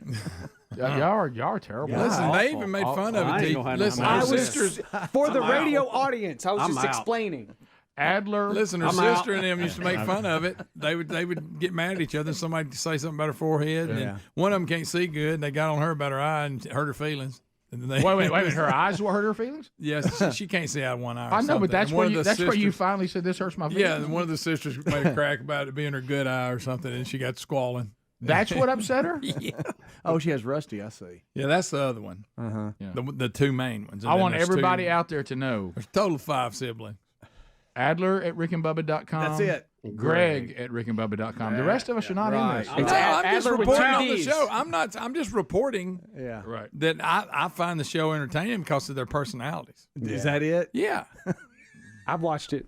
Y'all are terrible. Listen, they even made fun of I it. ain't gonna have no Listen, money. her I was- sisters. For the I'm radio out. audience, I was I'm just out. explaining. Adler. Listen, her I'm sister out. and them used to make fun of it. They would get mad at each other. Somebody would say something about her forehead, and then one of them can't see good. And they got on her about her eye and hurt her feelings. And then they, Wait. Her eyes will hurt her feelings. Yes, she can't see out of one eye. or I know, something. but that's And where one of the where you sisters- finally said this hurts my feelings. Yeah, and one of the sisters made a crack about it being her good eye or something, and she got squalling. That's what upset her. Yeah. Oh, she has rusty. I see. Yeah, that's the other one. Yeah. The two main ones. And I then want there's everybody two- out there to know. There's a total of 5 siblings. Adler at rickandbubba.com. That's it. Greg at rickandbubba.com. The rest of us are not in this. No, I'm just Adler with reporting two on the Ds. show. I'm just reporting Yeah. Right. that I find the show entertaining because of their personalities. Is that it? Yeah. I've watched it.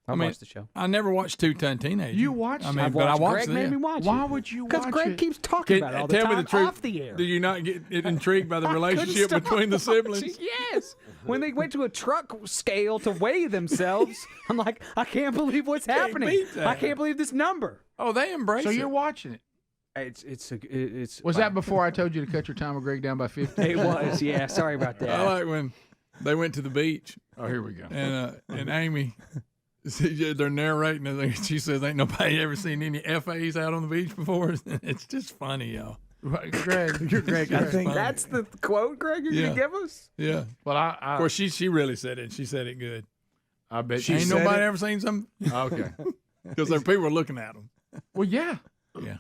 I've watched the show. I never watched Two Ton Teenagers. You watched I it? mean, I've but I watched watched Greg made me it. watch Why it. would you Because watch Greg it? keeps talking about it all the Tell time me the truth. off the air. Do you not get intrigued by the relationship Couldn't between the stop siblings? watching. Yes. When they went to a truck scale to weigh themselves, I'm like, I can't believe what's happening. beat that. I can't believe this number. Oh, they embrace So it. you're watching it. It's. Was that before I told you to cut your time with Greg down by 50? It was. Yeah. Sorry about that. I like when they went to the beach Oh, here we go. and Amy, they're narrating it. She says, "Ain't nobody ever seen any FAs out on the beach before." It's just funny, y'all. Right, Greg. You're Greg. I think That's the quote, Greg, you're Yeah. going to give us? Yeah. Well, Of course, she really said it. She said it good. I bet She Ain't said nobody it? ever seen something Okay. because there people are looking at them. Well, yeah. Yeah.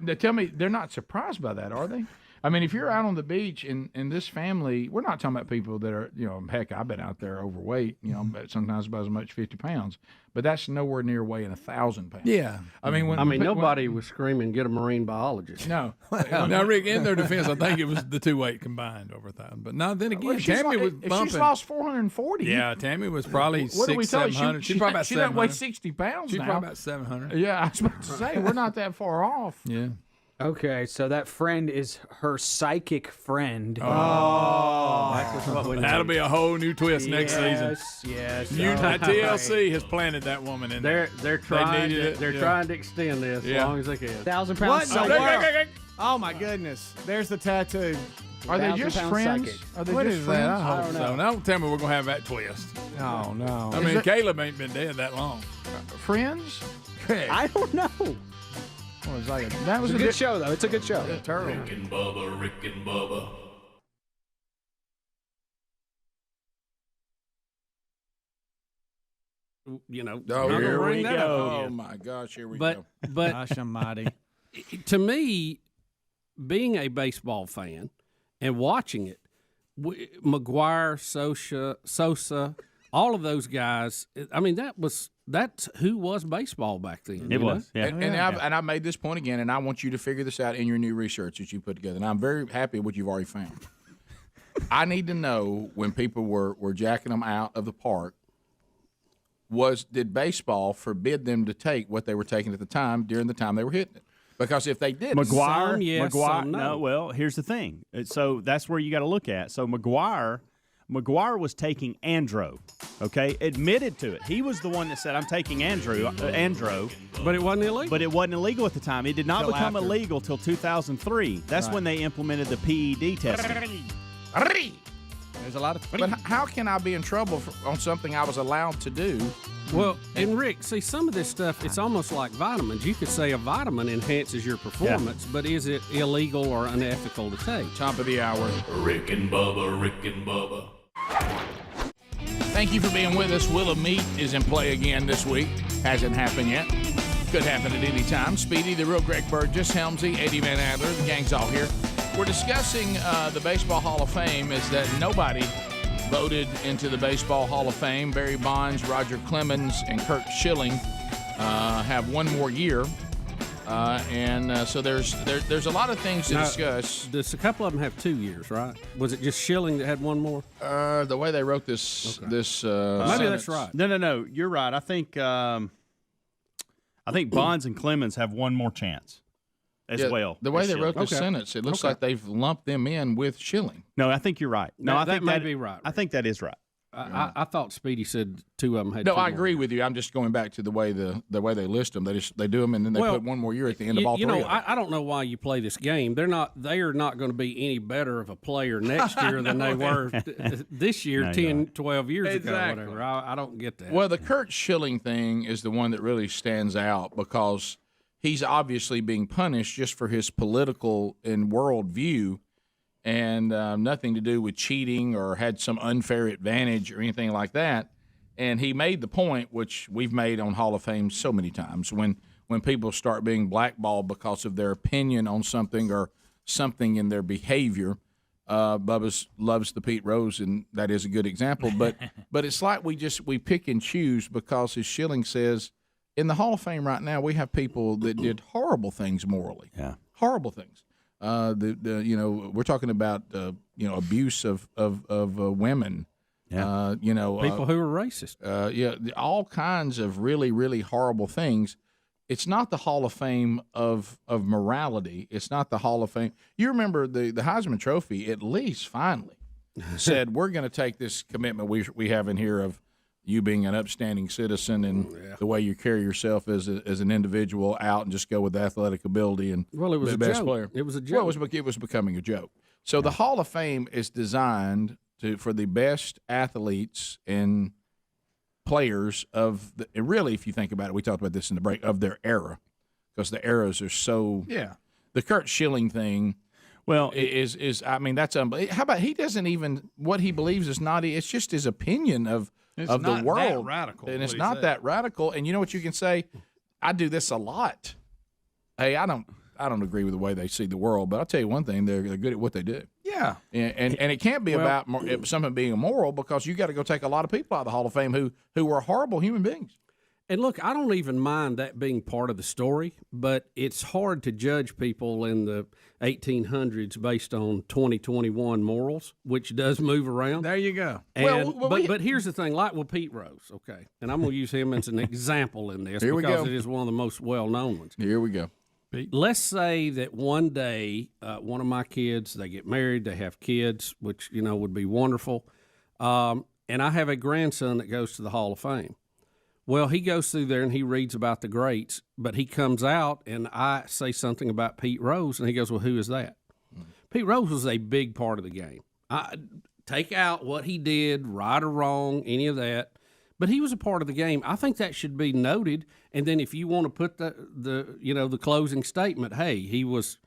They tell me they're not surprised by that, are they? I mean, if you're out on the beach in this family, we're not talking about people that are, heck, I've been out there overweight, but sometimes about as much as 50 pounds. But that's nowhere near weighing 1,000 pounds. Yeah. I mean, Nobody was screaming, "Get a marine biologist." No. Now, Rick, in their defense, I think it was the two weight combined over 1,000. But no, then again, Tammy was if bumping. she's lost 440. Yeah, Tammy was probably What do we tell you? 600-700. She's probably about She doesn't weigh 700. 60 pounds She's now. probably about 700. Yeah, I was about to say, we're not that far off. Yeah. Okay, so that friend is her psychic friend. That'll be a whole new twist next season. Yes. TLC has planted that woman in there. They're trying. needed it, They're yeah. trying to extend this Yeah. as long as they can. 1,000 What pounds in the psychic. world? Oh my goodness! There's the tattoo. Are they 1,000 just pound friends? psychic. Are they What just is friends? that? I hope don't so. know. Now, don't tell me we're going to have that twist. Oh, no. I mean, Caleb ain't been dead that long. Friends? I don't know. Well, it's like That was It's a good show, though. It's a good show. Terrible. Rick and Bubba, Rick and Bubba. You know, Oh, I'm gonna here bring we that go. up. Oh, my gosh, here we But go. but Gosh almighty. to me, being a baseball fan and watching it, McGuire, Sosa, all of those guys. I mean, that's who was baseball back then. It you was, know? yeah. And I've made this point again, and I want you to figure this out in your new research that you put together. And I'm very happy with what you've already found. I need to know when people were jacking them out of the park. Did baseball forbid them to take what they were taking at the time during the time they were hitting it? Because if they did, McGuire, no. Well, here's the thing. So that's where you got to look at. So McGuire was taking Andro. Okay, admitted to it. He was the one that said, "I'm taking Andro." But it wasn't illegal. But it wasn't illegal at the time. It did not become illegal till 2003. That's when they implemented the PED testing. There's a lot of. But how can I be in trouble on something I was allowed to do? Well, and Rick, see, some of this stuff, it's almost like vitamins. You could say a vitamin enhances your performance, but is it illegal or unethical to take? Top of the hour. Rick and Bubba, Rick and Bubba. Thank you for being with us. Will of Meat is in play again this week. Hasn't happened yet. Could happen at any time. Speedy, the real Greg Burgess, Helmsy, Eddie Van Adler, the gang's all here. We're discussing the Baseball Hall of Fame. Is that nobody voted into the Baseball Hall of Fame. Barry Bonds, Roger Clemens, and Curt Schilling have one more year. So there's a lot of things to discuss. Does a couple of them have 2 years, right? Was it just Schilling that had one more? The way they wrote this, maybe sentence. that's right. No. You're right. I think Bonds and Clemens have one more chance as well. The way they wrote this sentence, it looks like they've lumped them in with Schilling. No, I think you're right. No, I think that may be right. I think that is right. I thought Speedy said two of them had. No, two I more. agree with you. I'm just going back to the way they list them. They do them and then they put one more year at the end of all three. I don't know why you play this game. They are not going to be any better of a player next year than they were this year, 10, 12 years ago. Whatever. I don't get that. Well, the Curt Schilling thing is the one that really stands out because he's obviously being punished just for his political and world view. And nothing to do with cheating or had some unfair advantage or anything like that. And he made the point, which we've made on Hall of Fame so many times, when people start being blackballed because of their opinion on something or something in their behavior. Bubba loves the Pete Rose, and that is a good example. But it's like we pick and choose because, as Schilling says, in the Hall of Fame right now, we have people that did horrible things morally. Yeah, horrible things. We're talking about abuse of women. Yeah. People who are racist. All kinds of really, really horrible things. It's not the Hall of Fame of morality. It's not the Hall of Fame. You remember the Heisman Trophy at least finally said we're going to take this commitment we have in here of you being an upstanding citizen and the way you carry yourself as an individual out and just go with athletic ability and it was the a best joke. player. It was a joke. Well, it was becoming a joke. So the Hall of Fame is designed for the best athletes and players really, if you think about it, we talked about this in the break, of their era, because the eras are so. Yeah. The Curt Schilling thing. Well, is that's unbelievable. How about he doesn't even what he believes is not. It's just his opinion of the world. That radical, and it's not that radical. And you know what you can say? I do this a lot. Hey, I don't agree with the way they see the world, but I'll tell you one thing: they're good at what they do. Yeah, and it can't be about something being immoral because you got to go take a lot of people out of the Hall of Fame who were horrible human beings. And look, I don't even mind that being part of the story, but it's hard to judge people in the 1800s based on 2021 morals, which does move around. There you go. And, but here's the thing, like with Pete Rose, okay, and I'm going to use him as an example in this because it is one of the most well-known ones. Here we go. Let's say that one day one of my kids, they get married, they have kids, which, would be wonderful, and I have a grandson that goes to the Hall of Fame. Well, he goes through there and he reads about the greats, but he comes out and I say something about Pete Rose, and he goes, well, who is that? Pete Rose was a big part of the game. take out what he did, right or wrong, any of that. But he was a part of the game. I think that should be noted. And then if you want to put the closing statement, hey, he was,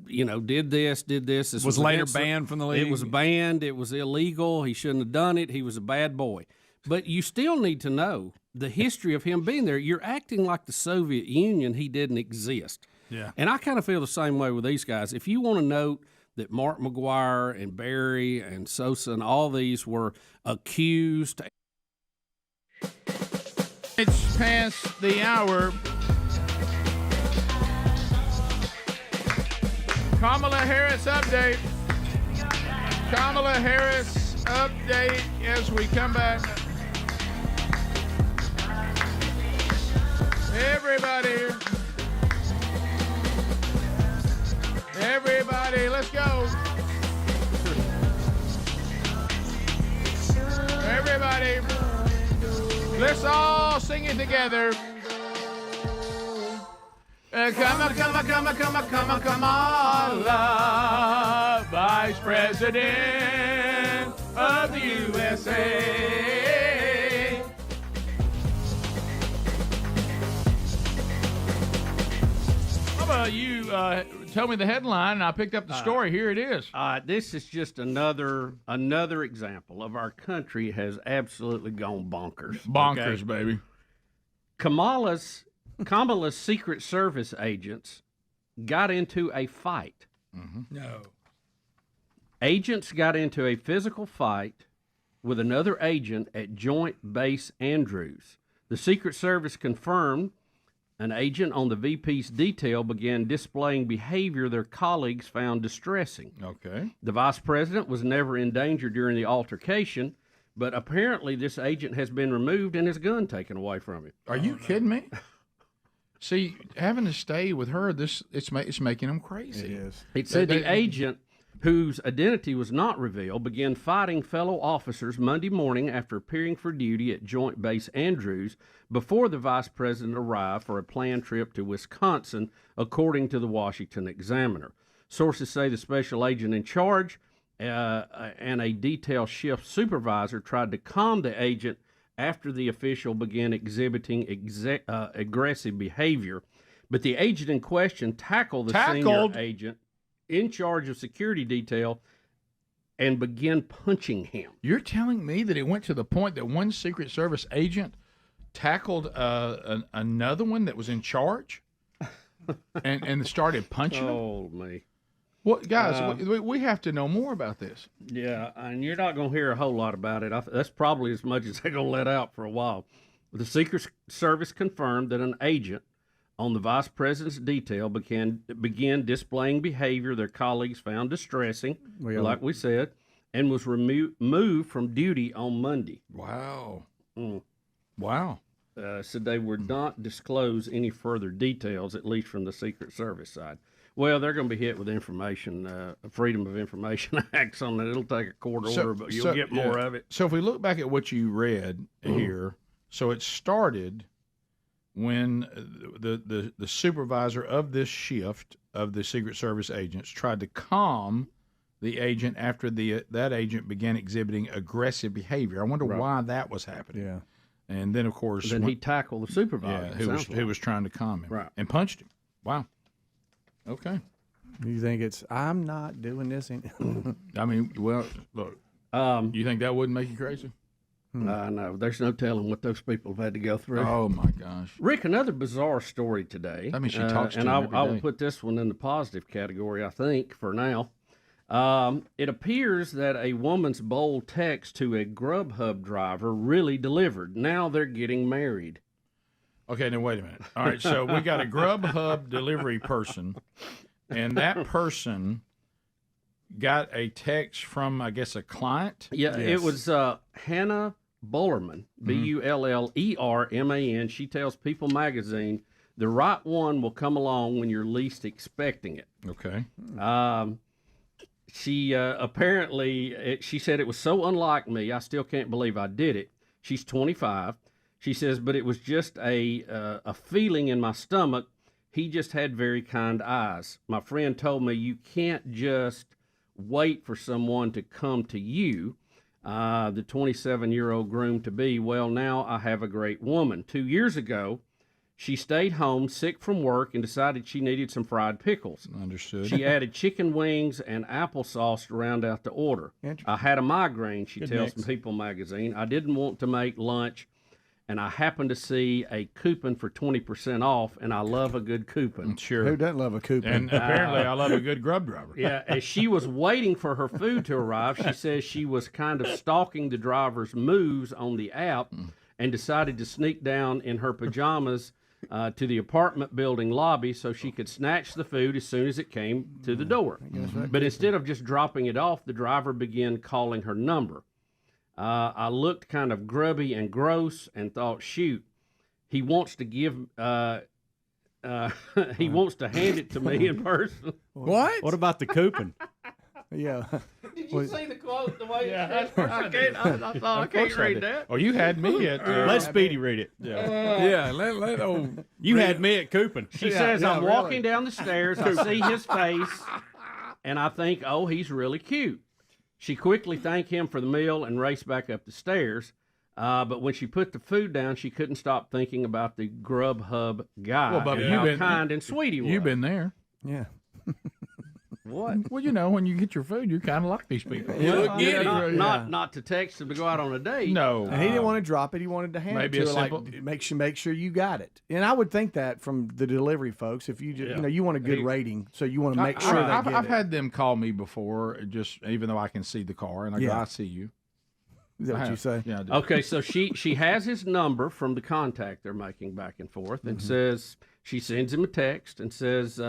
did this. This was later banned from the league. It was banned. It was illegal. He shouldn't have done it. He was a bad boy. But you still need to know the history of him being there. You're acting like the Soviet Union. He didn't exist. Yeah. And I kind of feel the same way with these guys. If you want to note that Mark McGuire and Barry and Sosa and all these were accused. It's past the hour. Kamala Harris update. Kamala Harris update as we come back. Everybody, let's go. Everybody, let's all sing it together. Kamala, Vice President of the USA. How about you tell me the headline, and I picked up the story. Here it is. This is just another example of our country has absolutely gone bonkers. Bonkers, okay? Baby. Kamala's Secret Service agents got into a fight. Mm-hmm. No. Agents got into a physical fight with another agent at Joint Base Andrews. The Secret Service confirmed an agent on the VP's detail began displaying behavior their colleagues found distressing. Okay. The vice president was never in danger during the altercation, but apparently this agent has been removed and his gun taken away from him. Are you kidding me? See, having to stay with her, it's making them crazy. It is. It said the agent, whose identity was not revealed, began fighting fellow officers Monday morning after appearing for duty at Joint Base Andrews before the vice president arrived for a planned trip to Wisconsin, according to the Washington Examiner. Sources say the special agent in charge and a detail shift supervisor tried to calm the agent after the official began exhibiting aggressive behavior. But the agent in question tackled the senior agent in charge of security detail and began punching him. You're telling me that it went to the point that one Secret Service agent tackled another one that was in charge and started punching him? Oh, me. What, guys, we have to know more about this. Yeah, and you're not going to hear a whole lot about it. That's probably as much as they're going to let out for a while. The Secret Service confirmed that an agent on the vice president's detail began displaying behavior their colleagues found distressing, like we said, and was removed from duty on Monday. Wow. Wow. Said they would not disclose any further details, at least from the Secret Service side. Well, they're going to be hit with information, Freedom of Information Acts on it. It'll take a court order, but you'll get more of it. So if we look back at what you read here, so it started when the supervisor of this shift of the Secret Service agents tried to calm the agent after that agent began exhibiting aggressive behavior. I wonder why that was happening. Yeah. And then, of course... Then he tackled the supervisor. Yeah, who was trying to calm him. Right. And punched him. Wow. Okay. You think I'm not doing this? I mean, well, look. You think that wouldn't make you crazy? No, there's no telling what those people have had to go through. Oh, my gosh. Rick, another bizarre story today. I mean, she talks to and him I every day. will put this one in the positive category, I think, for now. It appears that a woman's bold text to a Grubhub driver really delivered. Now they're getting married. Okay, now wait a minute. All right, so we got a Grubhub delivery person, and that person got a text from, I guess, a client? Yeah, It was Hannah Bullerman, Bullerman. She tells People Magazine, the right one will come along when you're least expecting it. Okay. She apparently, she said it was so unlike me, I still can't believe I did it. She's 25. She says, but it was just a feeling in my stomach. He just had very kind eyes. My friend told me you can't just wait for someone to come to you. The 27-year-old groom-to-be, well, now I have a great woman. 2 years ago, she stayed home sick from work and decided she needed some fried pickles. Understood. She added chicken wings and applesauce to round out the order. I had a migraine, she tells People magazine. I didn't want to make lunch, and I happened to see a coupon for 20% off, and I love a good coupon. Sure. Who doesn't love a coupon? And apparently I love a good grub driver. Yeah, as she was waiting for her food to arrive, she says she was kind of stalking the driver's moves on the app and decided to sneak down in her pajamas to the apartment building lobby so she could snatch the food as soon as it came to the door. But instead of just dropping it off, the driver began calling her number. I looked kind of grubby and gross and thought, shoot, he wants to give, he wants to hand it to me in person. What? What about the coupon? Yeah. Did you see the quote the way it said? I thought I can't read that. Oh, you had me at. Let Speedy read it. Yeah, let old. You had me at coupon. She says, I'm walking down the stairs, I see his face, and I think, oh, he's really cute. She quickly thanked him for the meal and raced back up the stairs. But when she put the food down, she couldn't stop thinking about the Grubhub guy. Well, Bubba, and how kind and sweet he was. You've been there. Yeah. What? Well, you know, when you get your food, you kind of like these people. Not to text him to go out on a date. No. And he didn't want to drop it. He wanted to hand Maybe it a to her, simple- like make sure you got it. And I would think that from the delivery folks, if you just, you know, you want a good rating, so you want to make sure they get I've it. had them call me before, just even though I can see the car, and I go, I see you. Is that what you say? Yeah, I do. Okay, so she has his number from the contact they're making back and forth, and says she sends him a text and says,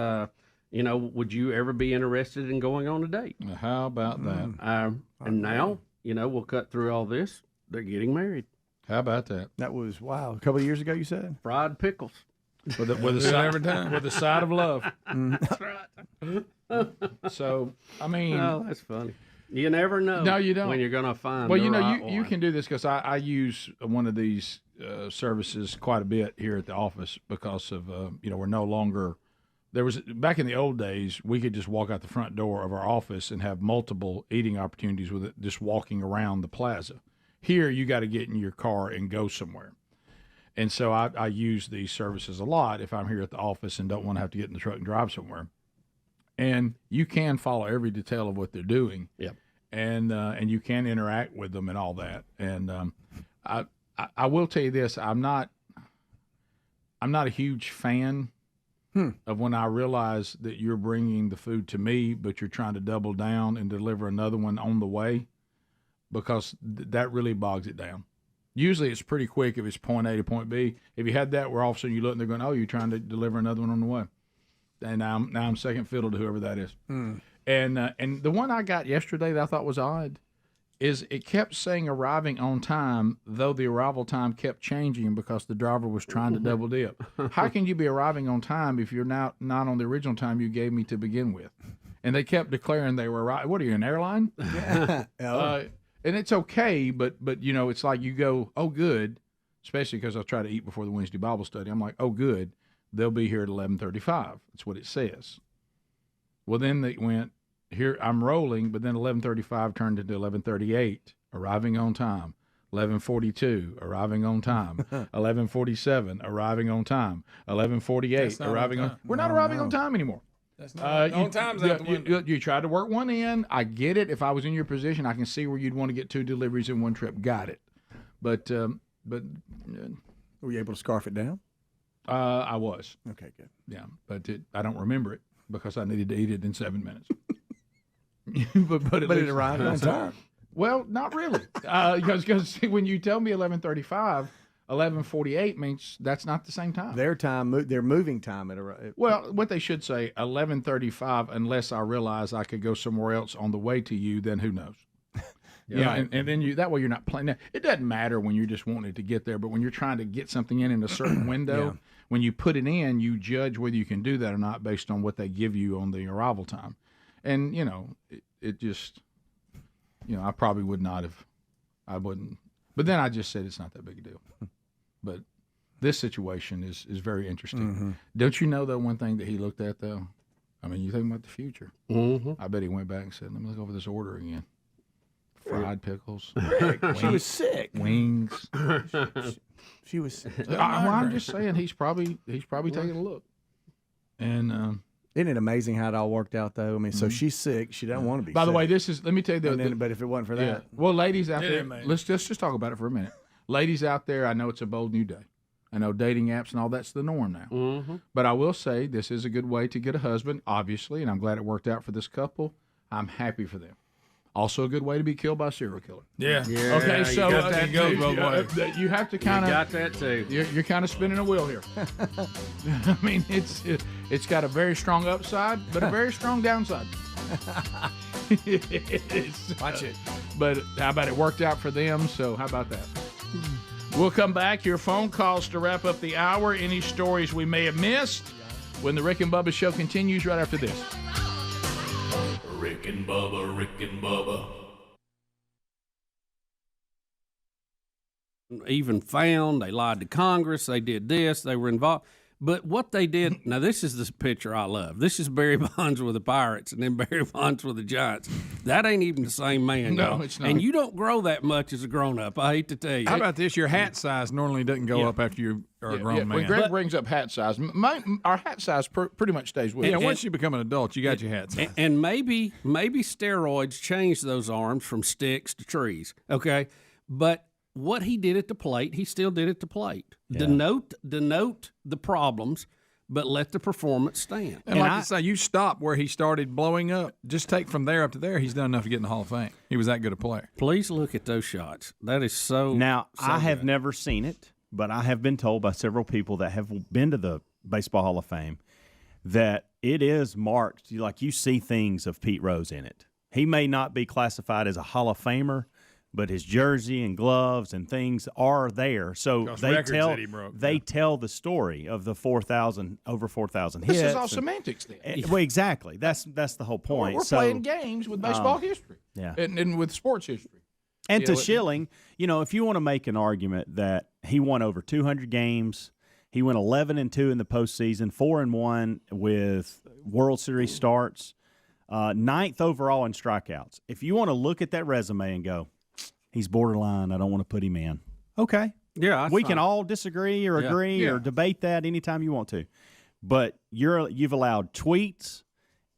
you know, would you ever be interested in going on a date? How about that? And now, you know, we'll cut through all this. They're getting married. How about that? That was, wow, a couple of years ago, you said? Fried pickles. With a side of love. That's right. So, I mean. Oh, that's funny. You never know. No, you don't. When you're going to find. Well, the you know, right you one. can do this because I use one of these services quite a bit here at the office because of you know, we're no longer. There was back in the old days, we could just walk out the front door of our office and have multiple eating opportunities with it, just walking around the plaza. Here, you got to get in your car and go somewhere. And so I use these services a lot if I'm here at the office and don't want to have to get in the truck and drive somewhere. And you can follow every detail of what they're doing. Yep. And you can interact with them and all that. And I will tell you this: I'm not a huge fan of when I realize that you're bringing the food to me, but you're trying to double down and deliver another one on the way, because that really bogs it down. Usually it's pretty quick if it's point A to point B. If you had that where all of a sudden you look and they're going, oh, you're trying to deliver another one on the way. And now I'm second fiddle to whoever that is. And the one I got yesterday that I thought was odd is it kept saying arriving on time, though the arrival time kept changing because the driver was trying to double dip. How can you be arriving on time if you're not on the original time you gave me to begin with? And they kept declaring they were arriving. What are you, an airline? And it's okay, but you know, it's like you go, oh, good, especially because I try to eat before the Wednesday Bible study. I'm like, oh, good, they'll be here at 11:35. That's what it says. Well, then they went, here I'm rolling, but then 11:35 turned into 11:38, arriving on time. 11:42, arriving on time. 11:47, arriving on time. 11:48, arriving on time. We're not arriving on time anymore. That's not on time's out the window. You tried to work one in. I get it. If I was in your position, I can see where you'd want to get 2 deliveries in one trip. Got it. But were you able to scarf it down? I was. Okay, good. Yeah, but I don't remember it because I needed to eat it in 7 minutes. but it arrived on time. Well, not really, because when you tell me 11:35, 11:48 means that's not the same time. Their time, their moving time. Well, what they should say, 11:35, unless I realize I could go somewhere else on the way to you, then who knows? Yeah, and then that way you're not playing. Now, it doesn't matter when you're just wanting to get there, but when you're trying to get something in a certain window, when you put it in, you judge whether you can do that or not based on what they give you on the arrival time. And, you know, it just, you know, I probably would not have, I wouldn't. But then I just said it's not that big a deal. But this situation is very interesting. Don't you know, though, one thing that he looked at, though? I mean, you think about the future. Mm-hmm. I bet he went back and said, "Let me look over this order again." Fried pickles. She was sick. Wings. She was. I'm just saying he's probably taking a look. And isn't it amazing how it all worked out, though? I mean, so she's sick. She doesn't want to be. by sick. the way, let me tell you but if it wasn't for that, well, ladies out It there, ain't made. let's just talk about it for a minute. Ladies out there, I know it's a bold new day. I know dating apps and all that's the norm now. Mm-hmm. But I will say this is a good way to get a husband, obviously, and I'm glad it worked out for this couple. I'm happy for them. Also, a good way to be killed by a serial killer. Yeah. Okay, so you got that goes both ways. You have to kind of got that too. You're kind of spinning a wheel here. I mean, it's got a very strong upside, but a very strong downside. Watch it. But how about it worked out for them? So how about that? We'll come back. Your phone calls to wrap up the hour. Any stories we may have missed when the Rick and Bubba show continues right after this. Rick and Bubba, Rick and Bubba. Even found, they lied to Congress, they did this, they were involved. But what they did, now this is the picture I love. This is Barry Bonds with the Pirates and then Barry Bonds with the Giants. That ain't even the same man, No, y'all. it's not. And you don't grow that much as a grown-up, I hate to tell you. How about this? Your hat size normally doesn't go up after you are a grown man. When Greg brings up hat size, our hat size pretty much stays with us. Once you become an adult, you got your hat size. And maybe steroids changed those arms from sticks to trees, okay? But what he did at the plate, he still did at the plate. Yeah. Denote the problems, but let the performance stand. And like I say, you stop where he started blowing up. Just take from there up to there. He's done enough to get in the Hall of Fame. He was that good a player. Please look at those shots. That is so. Now, so I have good. never seen it, but I have been told by several people that have been to the Baseball Hall of Fame that it is marked. Like, you see things of Pete Rose in it. He may not be classified as a Hall of Famer, but his jersey and gloves and things are there. So they tell the story of the over 4,000 hits. This is all semantics then. Well, exactly. That's the whole point. We're playing games with baseball history. Yeah. And with sports history. And to Schilling, if you want to make an argument that he won over 200 games, he went 11-2 in the postseason, 4-1 with World Series starts, 9th overall in strikeouts. If you want to look at that resume and go, he's borderline, I don't want to put him in. Okay. Yeah, we can all disagree or agree or debate that anytime you want to. But you've allowed tweets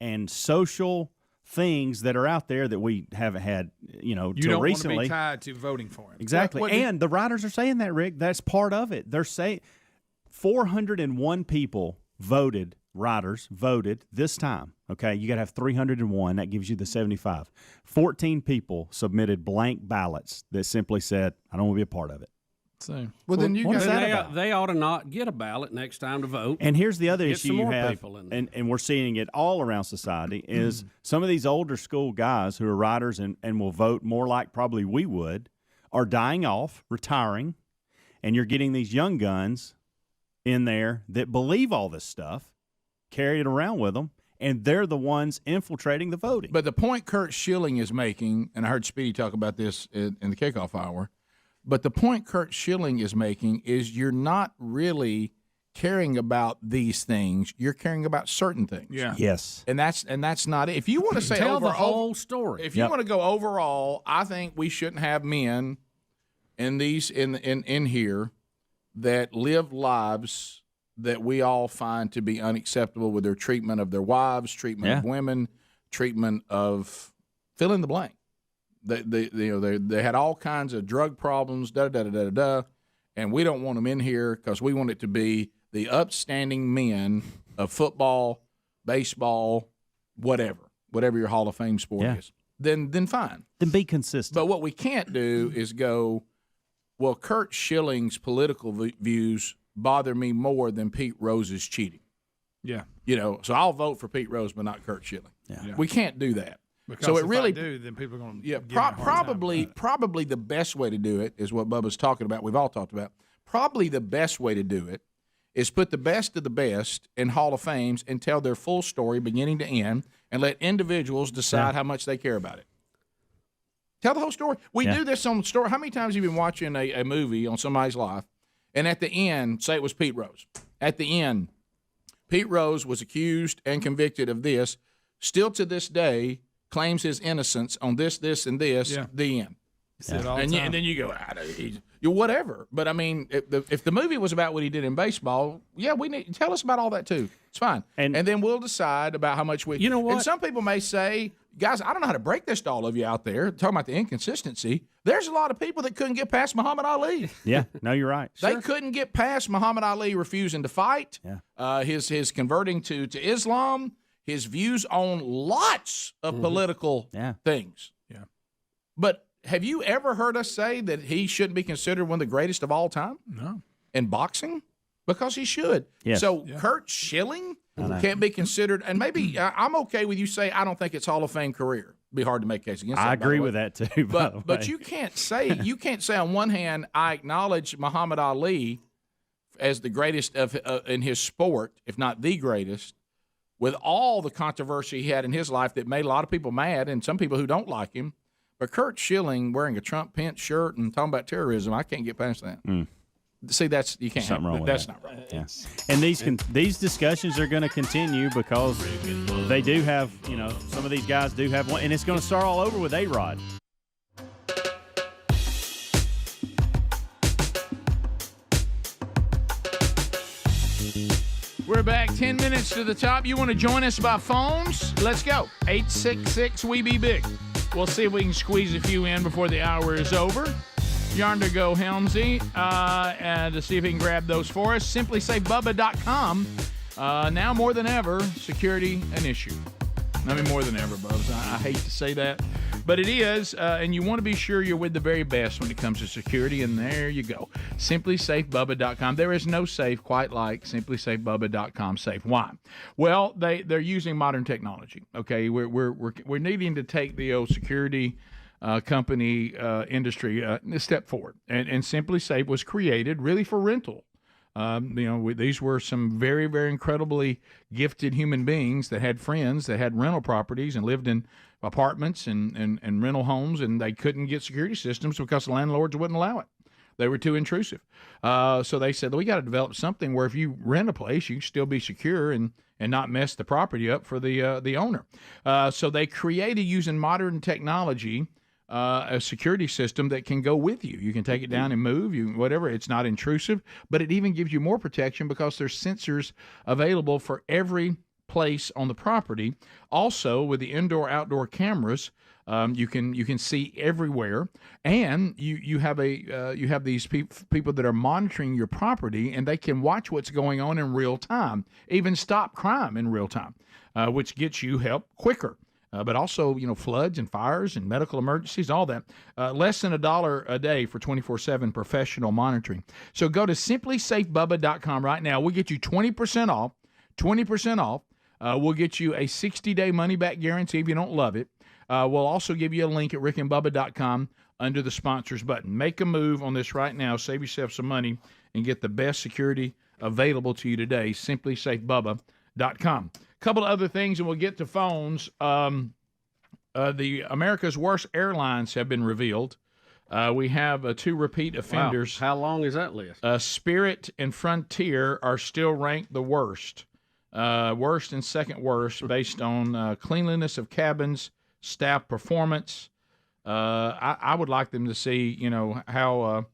and social things that are out there that we haven't had, you till don't recently. want to be tied to voting for him. Exactly. And the writers are saying that, Rick. That's part of it. They're saying 401 people voted this time. Okay, you got to have 301. That gives you the 75. 14 people submitted blank ballots that simply said, I don't want to be a part of it. So, then they ought to not get a ballot next time to vote. And here's the other Get issue some you more have, people in and we're seeing it all around society, is some of these older school guys who are writers and will vote more like probably we would, are dying off, retiring, and you're getting these young guns in there that believe all this stuff, carry it around with them, and they're the ones infiltrating the voting. But the point Kurt Schilling is making, and I heard Speedy talk about this in the kickoff hour, but the point Kurt Schilling is making is you're not really caring about these things. You're caring about certain things. Yeah. Yes. And that's not it. If you want to say Tell the overall, whole story. if you want to go overall, I think we shouldn't have men in these in here that live lives that we all find to be unacceptable with their treatment of their wives, treatment of women, treatment of fill in the blank. They had all kinds of drug problems, and we don't want them in here because we want it to be the upstanding men of football, baseball, whatever your Hall of Fame sport is. Then fine. Then be consistent. But what we can't do is go, well, Kurt Schilling's political views bother me more than Pete Rose's cheating. Yeah. So I'll vote for Pete Rose, but not Kurt Schilling. Yeah. We can't do that. Because so if it really I do, then people are going to probably the best way to do it is what Bubba's talking about. We've all talked about. Probably the best way to do it is put the best of the best in Hall of Fames and tell their full story beginning to end and let individuals decide how much they care about it. Tell the whole story. We do this on story. How many times have you been watching a movie on somebody's life, and at the end, say it was Pete Rose, at the end, Pete Rose was accused and convicted of this. Still to this day, claims his innocence on this, and this. Yeah. The end. And then you go, whatever. But I mean, if the movie was about what he did in baseball, tell us about all that too. It's fine. And then we'll decide about how much we. You know what? And some people may say, guys, I don't know how to break this to all of you out there. Talking about the inconsistency. There's a lot of people that couldn't get past Muhammad Ali. Yeah, no, you're right. They couldn't get past Muhammad Ali refusing to fight. Yeah. His converting to Islam. His views on lots of political things. Yeah. But have you ever heard us say that he shouldn't be considered one of the greatest of all time? No. In boxing? Because he should. Yes. So Kurt Schilling can't be considered, and maybe I'm okay with you saying I don't think it's Hall of Fame career. Be hard to make a case against that. I agree with that too. But you can't say on one hand I acknowledge Muhammad Ali as the greatest in his sport, if not the greatest, with all the controversy he had in his life that made a lot of people mad and some people who don't like him. But Kurt Schilling wearing a Trump Pence shirt and talking about terrorism, I can't get past that. See, you can't. Something wrong with that's that. not right. Yeah. And these discussions are going to continue because they do have, some of these guys do have one, and it's going to start all over with A-Rod. We're back 10 minutes to the top. You want to join us by phones? Let's go. 866-WE-BE-BIG. We'll see if we can squeeze a few in before the hour is over. Yonder go Helmsy, and to see if he can grab those for us. SimplySafeBubba.com. Now more than ever, security an issue. I mean, more than ever, Bubs. I hate to say that, but it is, and you want to be sure you're with the very best when it comes to security, and there you go. SimplySafeBubba.com. There is no safe quite like SimplySafeBubba.com safe. Why? Well, they're using modern technology. Okay, we're needing to take the old security company industry a step forward, and Simply Safe was created really for rental. These were some very, very incredibly gifted human beings that had friends that had rental properties and lived in apartments and rental homes, and they couldn't get security systems because the landlords wouldn't allow it. They were too intrusive. So they said, we got to develop something where if you rent a place, you can still be secure and not mess the property up for the owner. So they created, using modern technology, a security system that can go with you. You can take it down and move, whatever. It's not intrusive, but it even gives you more protection because there's sensors available for every place on the property. Also, with the indoor-outdoor cameras, you can see everywhere, and you have these people that are monitoring your property, and they can watch what's going on in real time, even stop crime in real time, which gets you help quicker. But also, floods and fires and medical emergencies, all that. Less than $1 a day for 24/7 professional monitoring. So go to simplysafebubba.com right now. We'll get you 20% off. 20% off. We'll get you a 60-day money-back guarantee if you don't love it. We'll also give you a link at rickandbubba.com under the sponsors button. Make a move on this right now. Save yourself some money and get the best security available to you today. Simplysafebubba.com. Couple of other things, and we'll get to phones. The America's Worst Airlines have been revealed. We have 2 repeat offenders. Wow. How long is that list? Spirit and Frontier are still ranked the worst. Worst and second worst based on cleanliness of cabins, staff performance. I would like them to see, how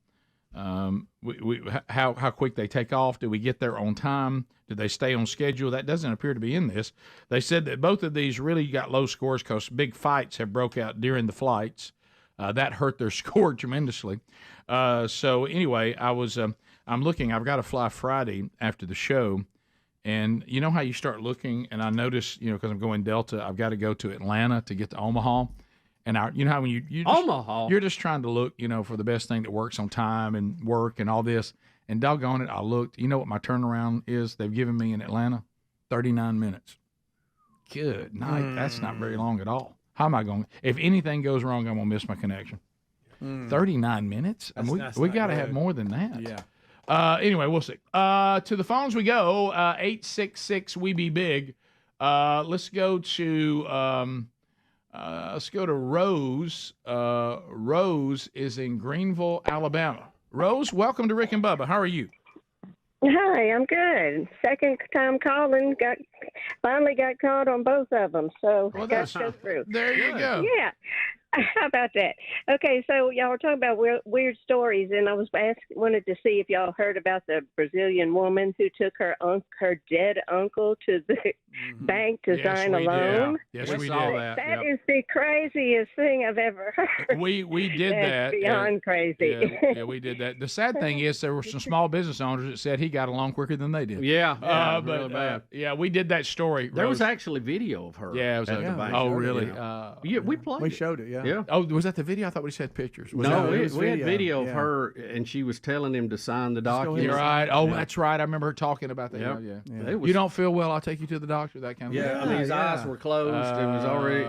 how quick they take off. Do we get there on time? Do they stay on schedule? That doesn't appear to be in this. They said that both of these really got low scores because big fights have broke out during the flights. That hurt their score tremendously. So anyway, I'm looking. I've got to fly Friday after the show, and you know how you start looking, and I notice, because I'm going Delta, I've got to go to Atlanta to get to Omaha. And you know how when you Omaha, you're just trying to look, for the best thing that works on time and work and all this. And doggone it, I looked. You know what my turnaround is? They've given me in Atlanta 39 minutes. Good night. That's not very long at all. How am I going? If anything goes wrong, I'm going to miss my connection. 39 minutes? We got to have more than that. Yeah. Anyway, we'll see. To the phones we go. 866-WE-BE-BIG. Let's go to Rose. Rose is in Greenville, Alabama. Rose, welcome to Rick and Bubba. How are you? Hi, I'm good. Second time calling. Finally got caught on both of them, so got to go through. There you go. Yeah. How about that? Okay, so y'all were talking about weird stories, and I was wanted to see if y'all heard about the Brazilian woman who took her dead uncle to the bank to sign a loan. Yes, we saw did. that. That is the craziest thing I've ever heard. We did That's that. beyond crazy. Yeah, we did that. The sad thing is there were some small business owners that said he got along quicker than they did. Yeah, but really bad. yeah, we did that story. There was Rose. actually video of her. Yeah, it was at the bank. Oh, really? Yeah, we played. We showed it. Yeah. Yeah. Oh, was that the video? I thought we said pictures. Was No, that- we had video of her, and she was telling him to sign the document. You're right. Oh, that's right. I remember her talking about that. Yep. Yeah. It was- You don't feel well? I'll take you to the doctor. That kind of thing. I mean, his eyes were closed. It was already.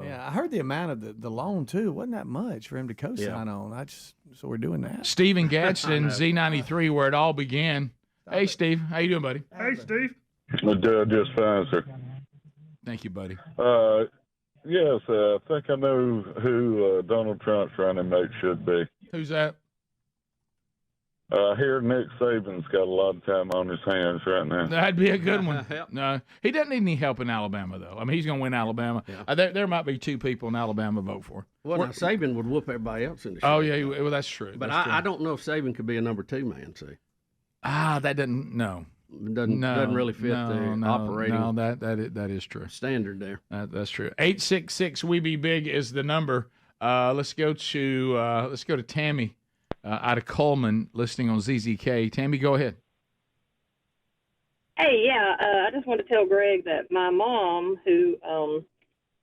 Yeah, I heard the amount of the loan too. Wasn't that much for him to co-sign on? So we're doing that. Stephen Gadsden, Z93, where it all began. Hey, Steve. How you doing, buddy? Hey, Steve. Just fine, sir. Thank you, buddy. Yes, I think I know who Donald Trump's running mate should be. Who's that? Here, Nick Saban's got a lot of time on his hands right now. That'd be a good one. No, he doesn't need any help in Alabama, though. I mean, he's going to win Alabama. There might be 2 people in Alabama vote for him. Well, now, Saban would whoop everybody else in the show. Oh, yeah, well, that's true. But That's true. I don't know if Saban could be a number 2 man, see. That doesn't, no. Doesn't really fit the operating. No, that is true. Standard there. That's true. 866 We Be Big is the number. Let's go to Tammy out of Coleman, listening on ZZK. Tammy, go ahead. Hey, yeah, I just want to tell Greg that my mom, who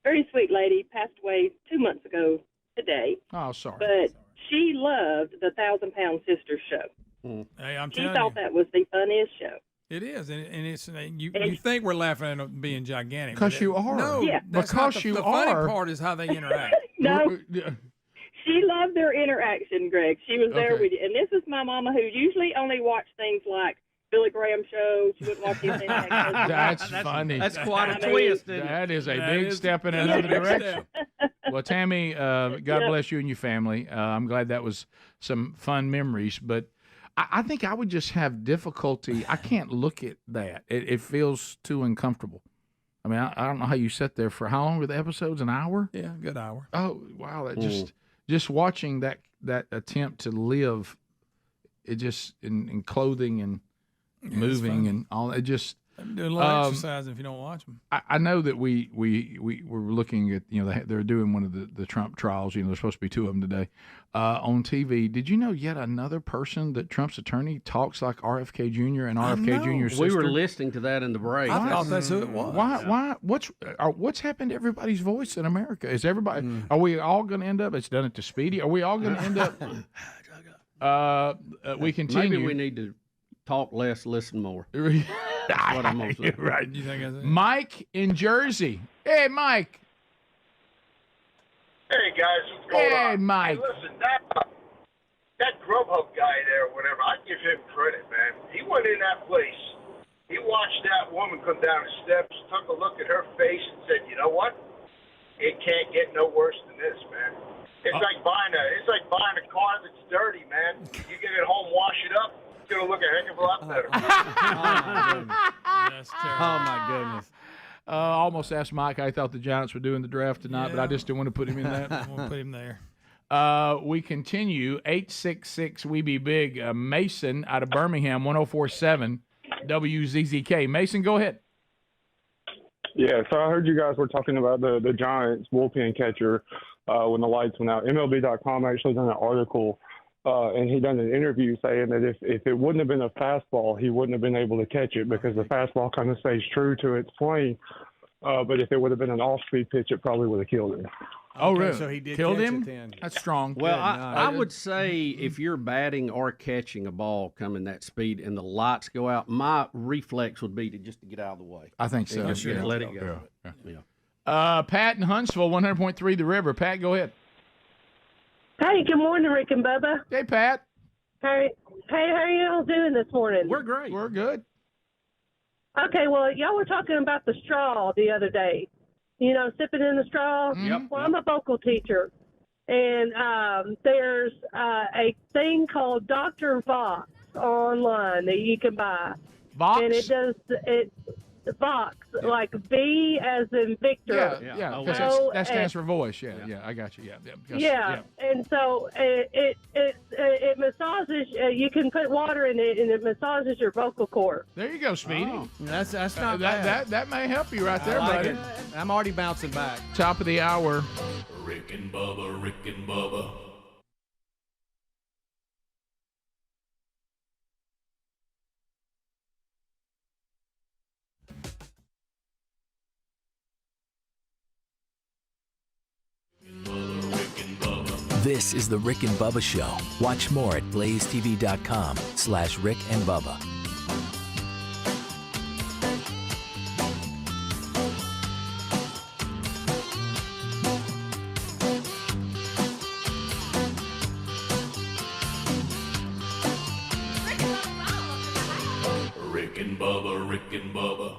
very sweet lady, passed away 2 months ago today. Oh, sorry. But she loved the 1,000 Pound Sisters show. Hey, I'm She telling thought you. that was the funniest show. It is, and it's you think we're laughing at being gigantic. Because but you are. No, Yeah. that's not Because the, you the funny are. part is how they interact. No. She loved their interaction, Greg. She was there Okay. with you. And this is my mama who usually only watched things like Billy Graham show. She wouldn't watch anything like that. That's funny. That's quite a I mean, twist. That is a That big is- step in that's another a big direction. Well, Tammy, God Yep. bless you and your family. I'm glad that was some fun memories, but I think I would just have difficulty. I can't look at that. It feels too uncomfortable. I mean, I don't know how you sat there for how long were the episodes? An hour? Yeah, good hour. Oh, wow. That just watching that attempt to live, it just in clothing and moving and all that, just Do a little exercise if you don't watch them. I know that we were looking at, they're doing one of the Trump trials. There's supposed to be 2 of them today on TV. Did you know yet another person that Trump's attorney talks like RFK Jr. and RFK Jr.'s sister? We were listening to that in the break. I thought that's who it was. Why? What's happened to everybody's voice in America? Is everybody? Are we all going to end up? It's done it to Speedy. Are we all going to end up? We continue. Maybe we need to talk less, listen more. That's what I'm gonna say. Right. You think that's it? Mike in Jersey. Hey, Mike. Hey guys, what's going on? Hey, Mike. Hey, listen, that Grubhub guy there, or whatever, I give him credit, man. He went in that place. He watched that woman come down the steps, took a look at her face, and said, "You know what? It can't get no worse than this, man." It's like buying a car that's dirty, man. You get it home, wash it up, it's gonna look a heck of a lot better. Oh my goodness. I almost asked Mike how he thought the Giants were doing the draft tonight, but I just didn't want to put him in that. We'll put him there. We continue. 866 We Be Big. Mason out of Birmingham, 104.7 WZZK. Mason, go ahead. Yeah, so I heard you guys were talking about the Giants bullpen catcher when the lights went out. MLB.com actually done an article, and he done an interview saying that if it wouldn't have been a fastball, he wouldn't have been able to catch it because the fastball kind of stays true to its plane. But if it would have been an off-speed pitch, it probably would have killed him. Oh, really? So he did Killed catch him? it then. That's strong. Well, I would say if you're batting or catching a ball coming that speed and the lights go out, my reflex would be to get out of the way. I think so. Just let it go. Yeah. Pat in Huntsville, 100.3 The River. Pat, go ahead. Hey, good morning, Rick and Bubba. Hey, Pat. Hey, how are y'all doing this morning? We're great. We're good. Okay, well, y'all were talking about the straw the other day. Sipping in the straw. Yep. Well, I'm a vocal teacher, and there's a thing called Dr. Vox, online that you can buy. Vox? And it does it. Vox, like V as in Victor. Yeah. O, That stands for voice. Yeah. I got you. Yeah. And so it massages. You can put water in it, and it massages your vocal cord. There you go, Speedy. Oh, that's not bad. That may help you right there, I like buddy. it. I'm already bouncing back. Top of the hour. Rick and Bubba, Rick and Bubba. This is the Rick and Bubba Show. Watch more at blazetv.com/Rick and Bubba. Rick and Bubba, Rick and Bubba.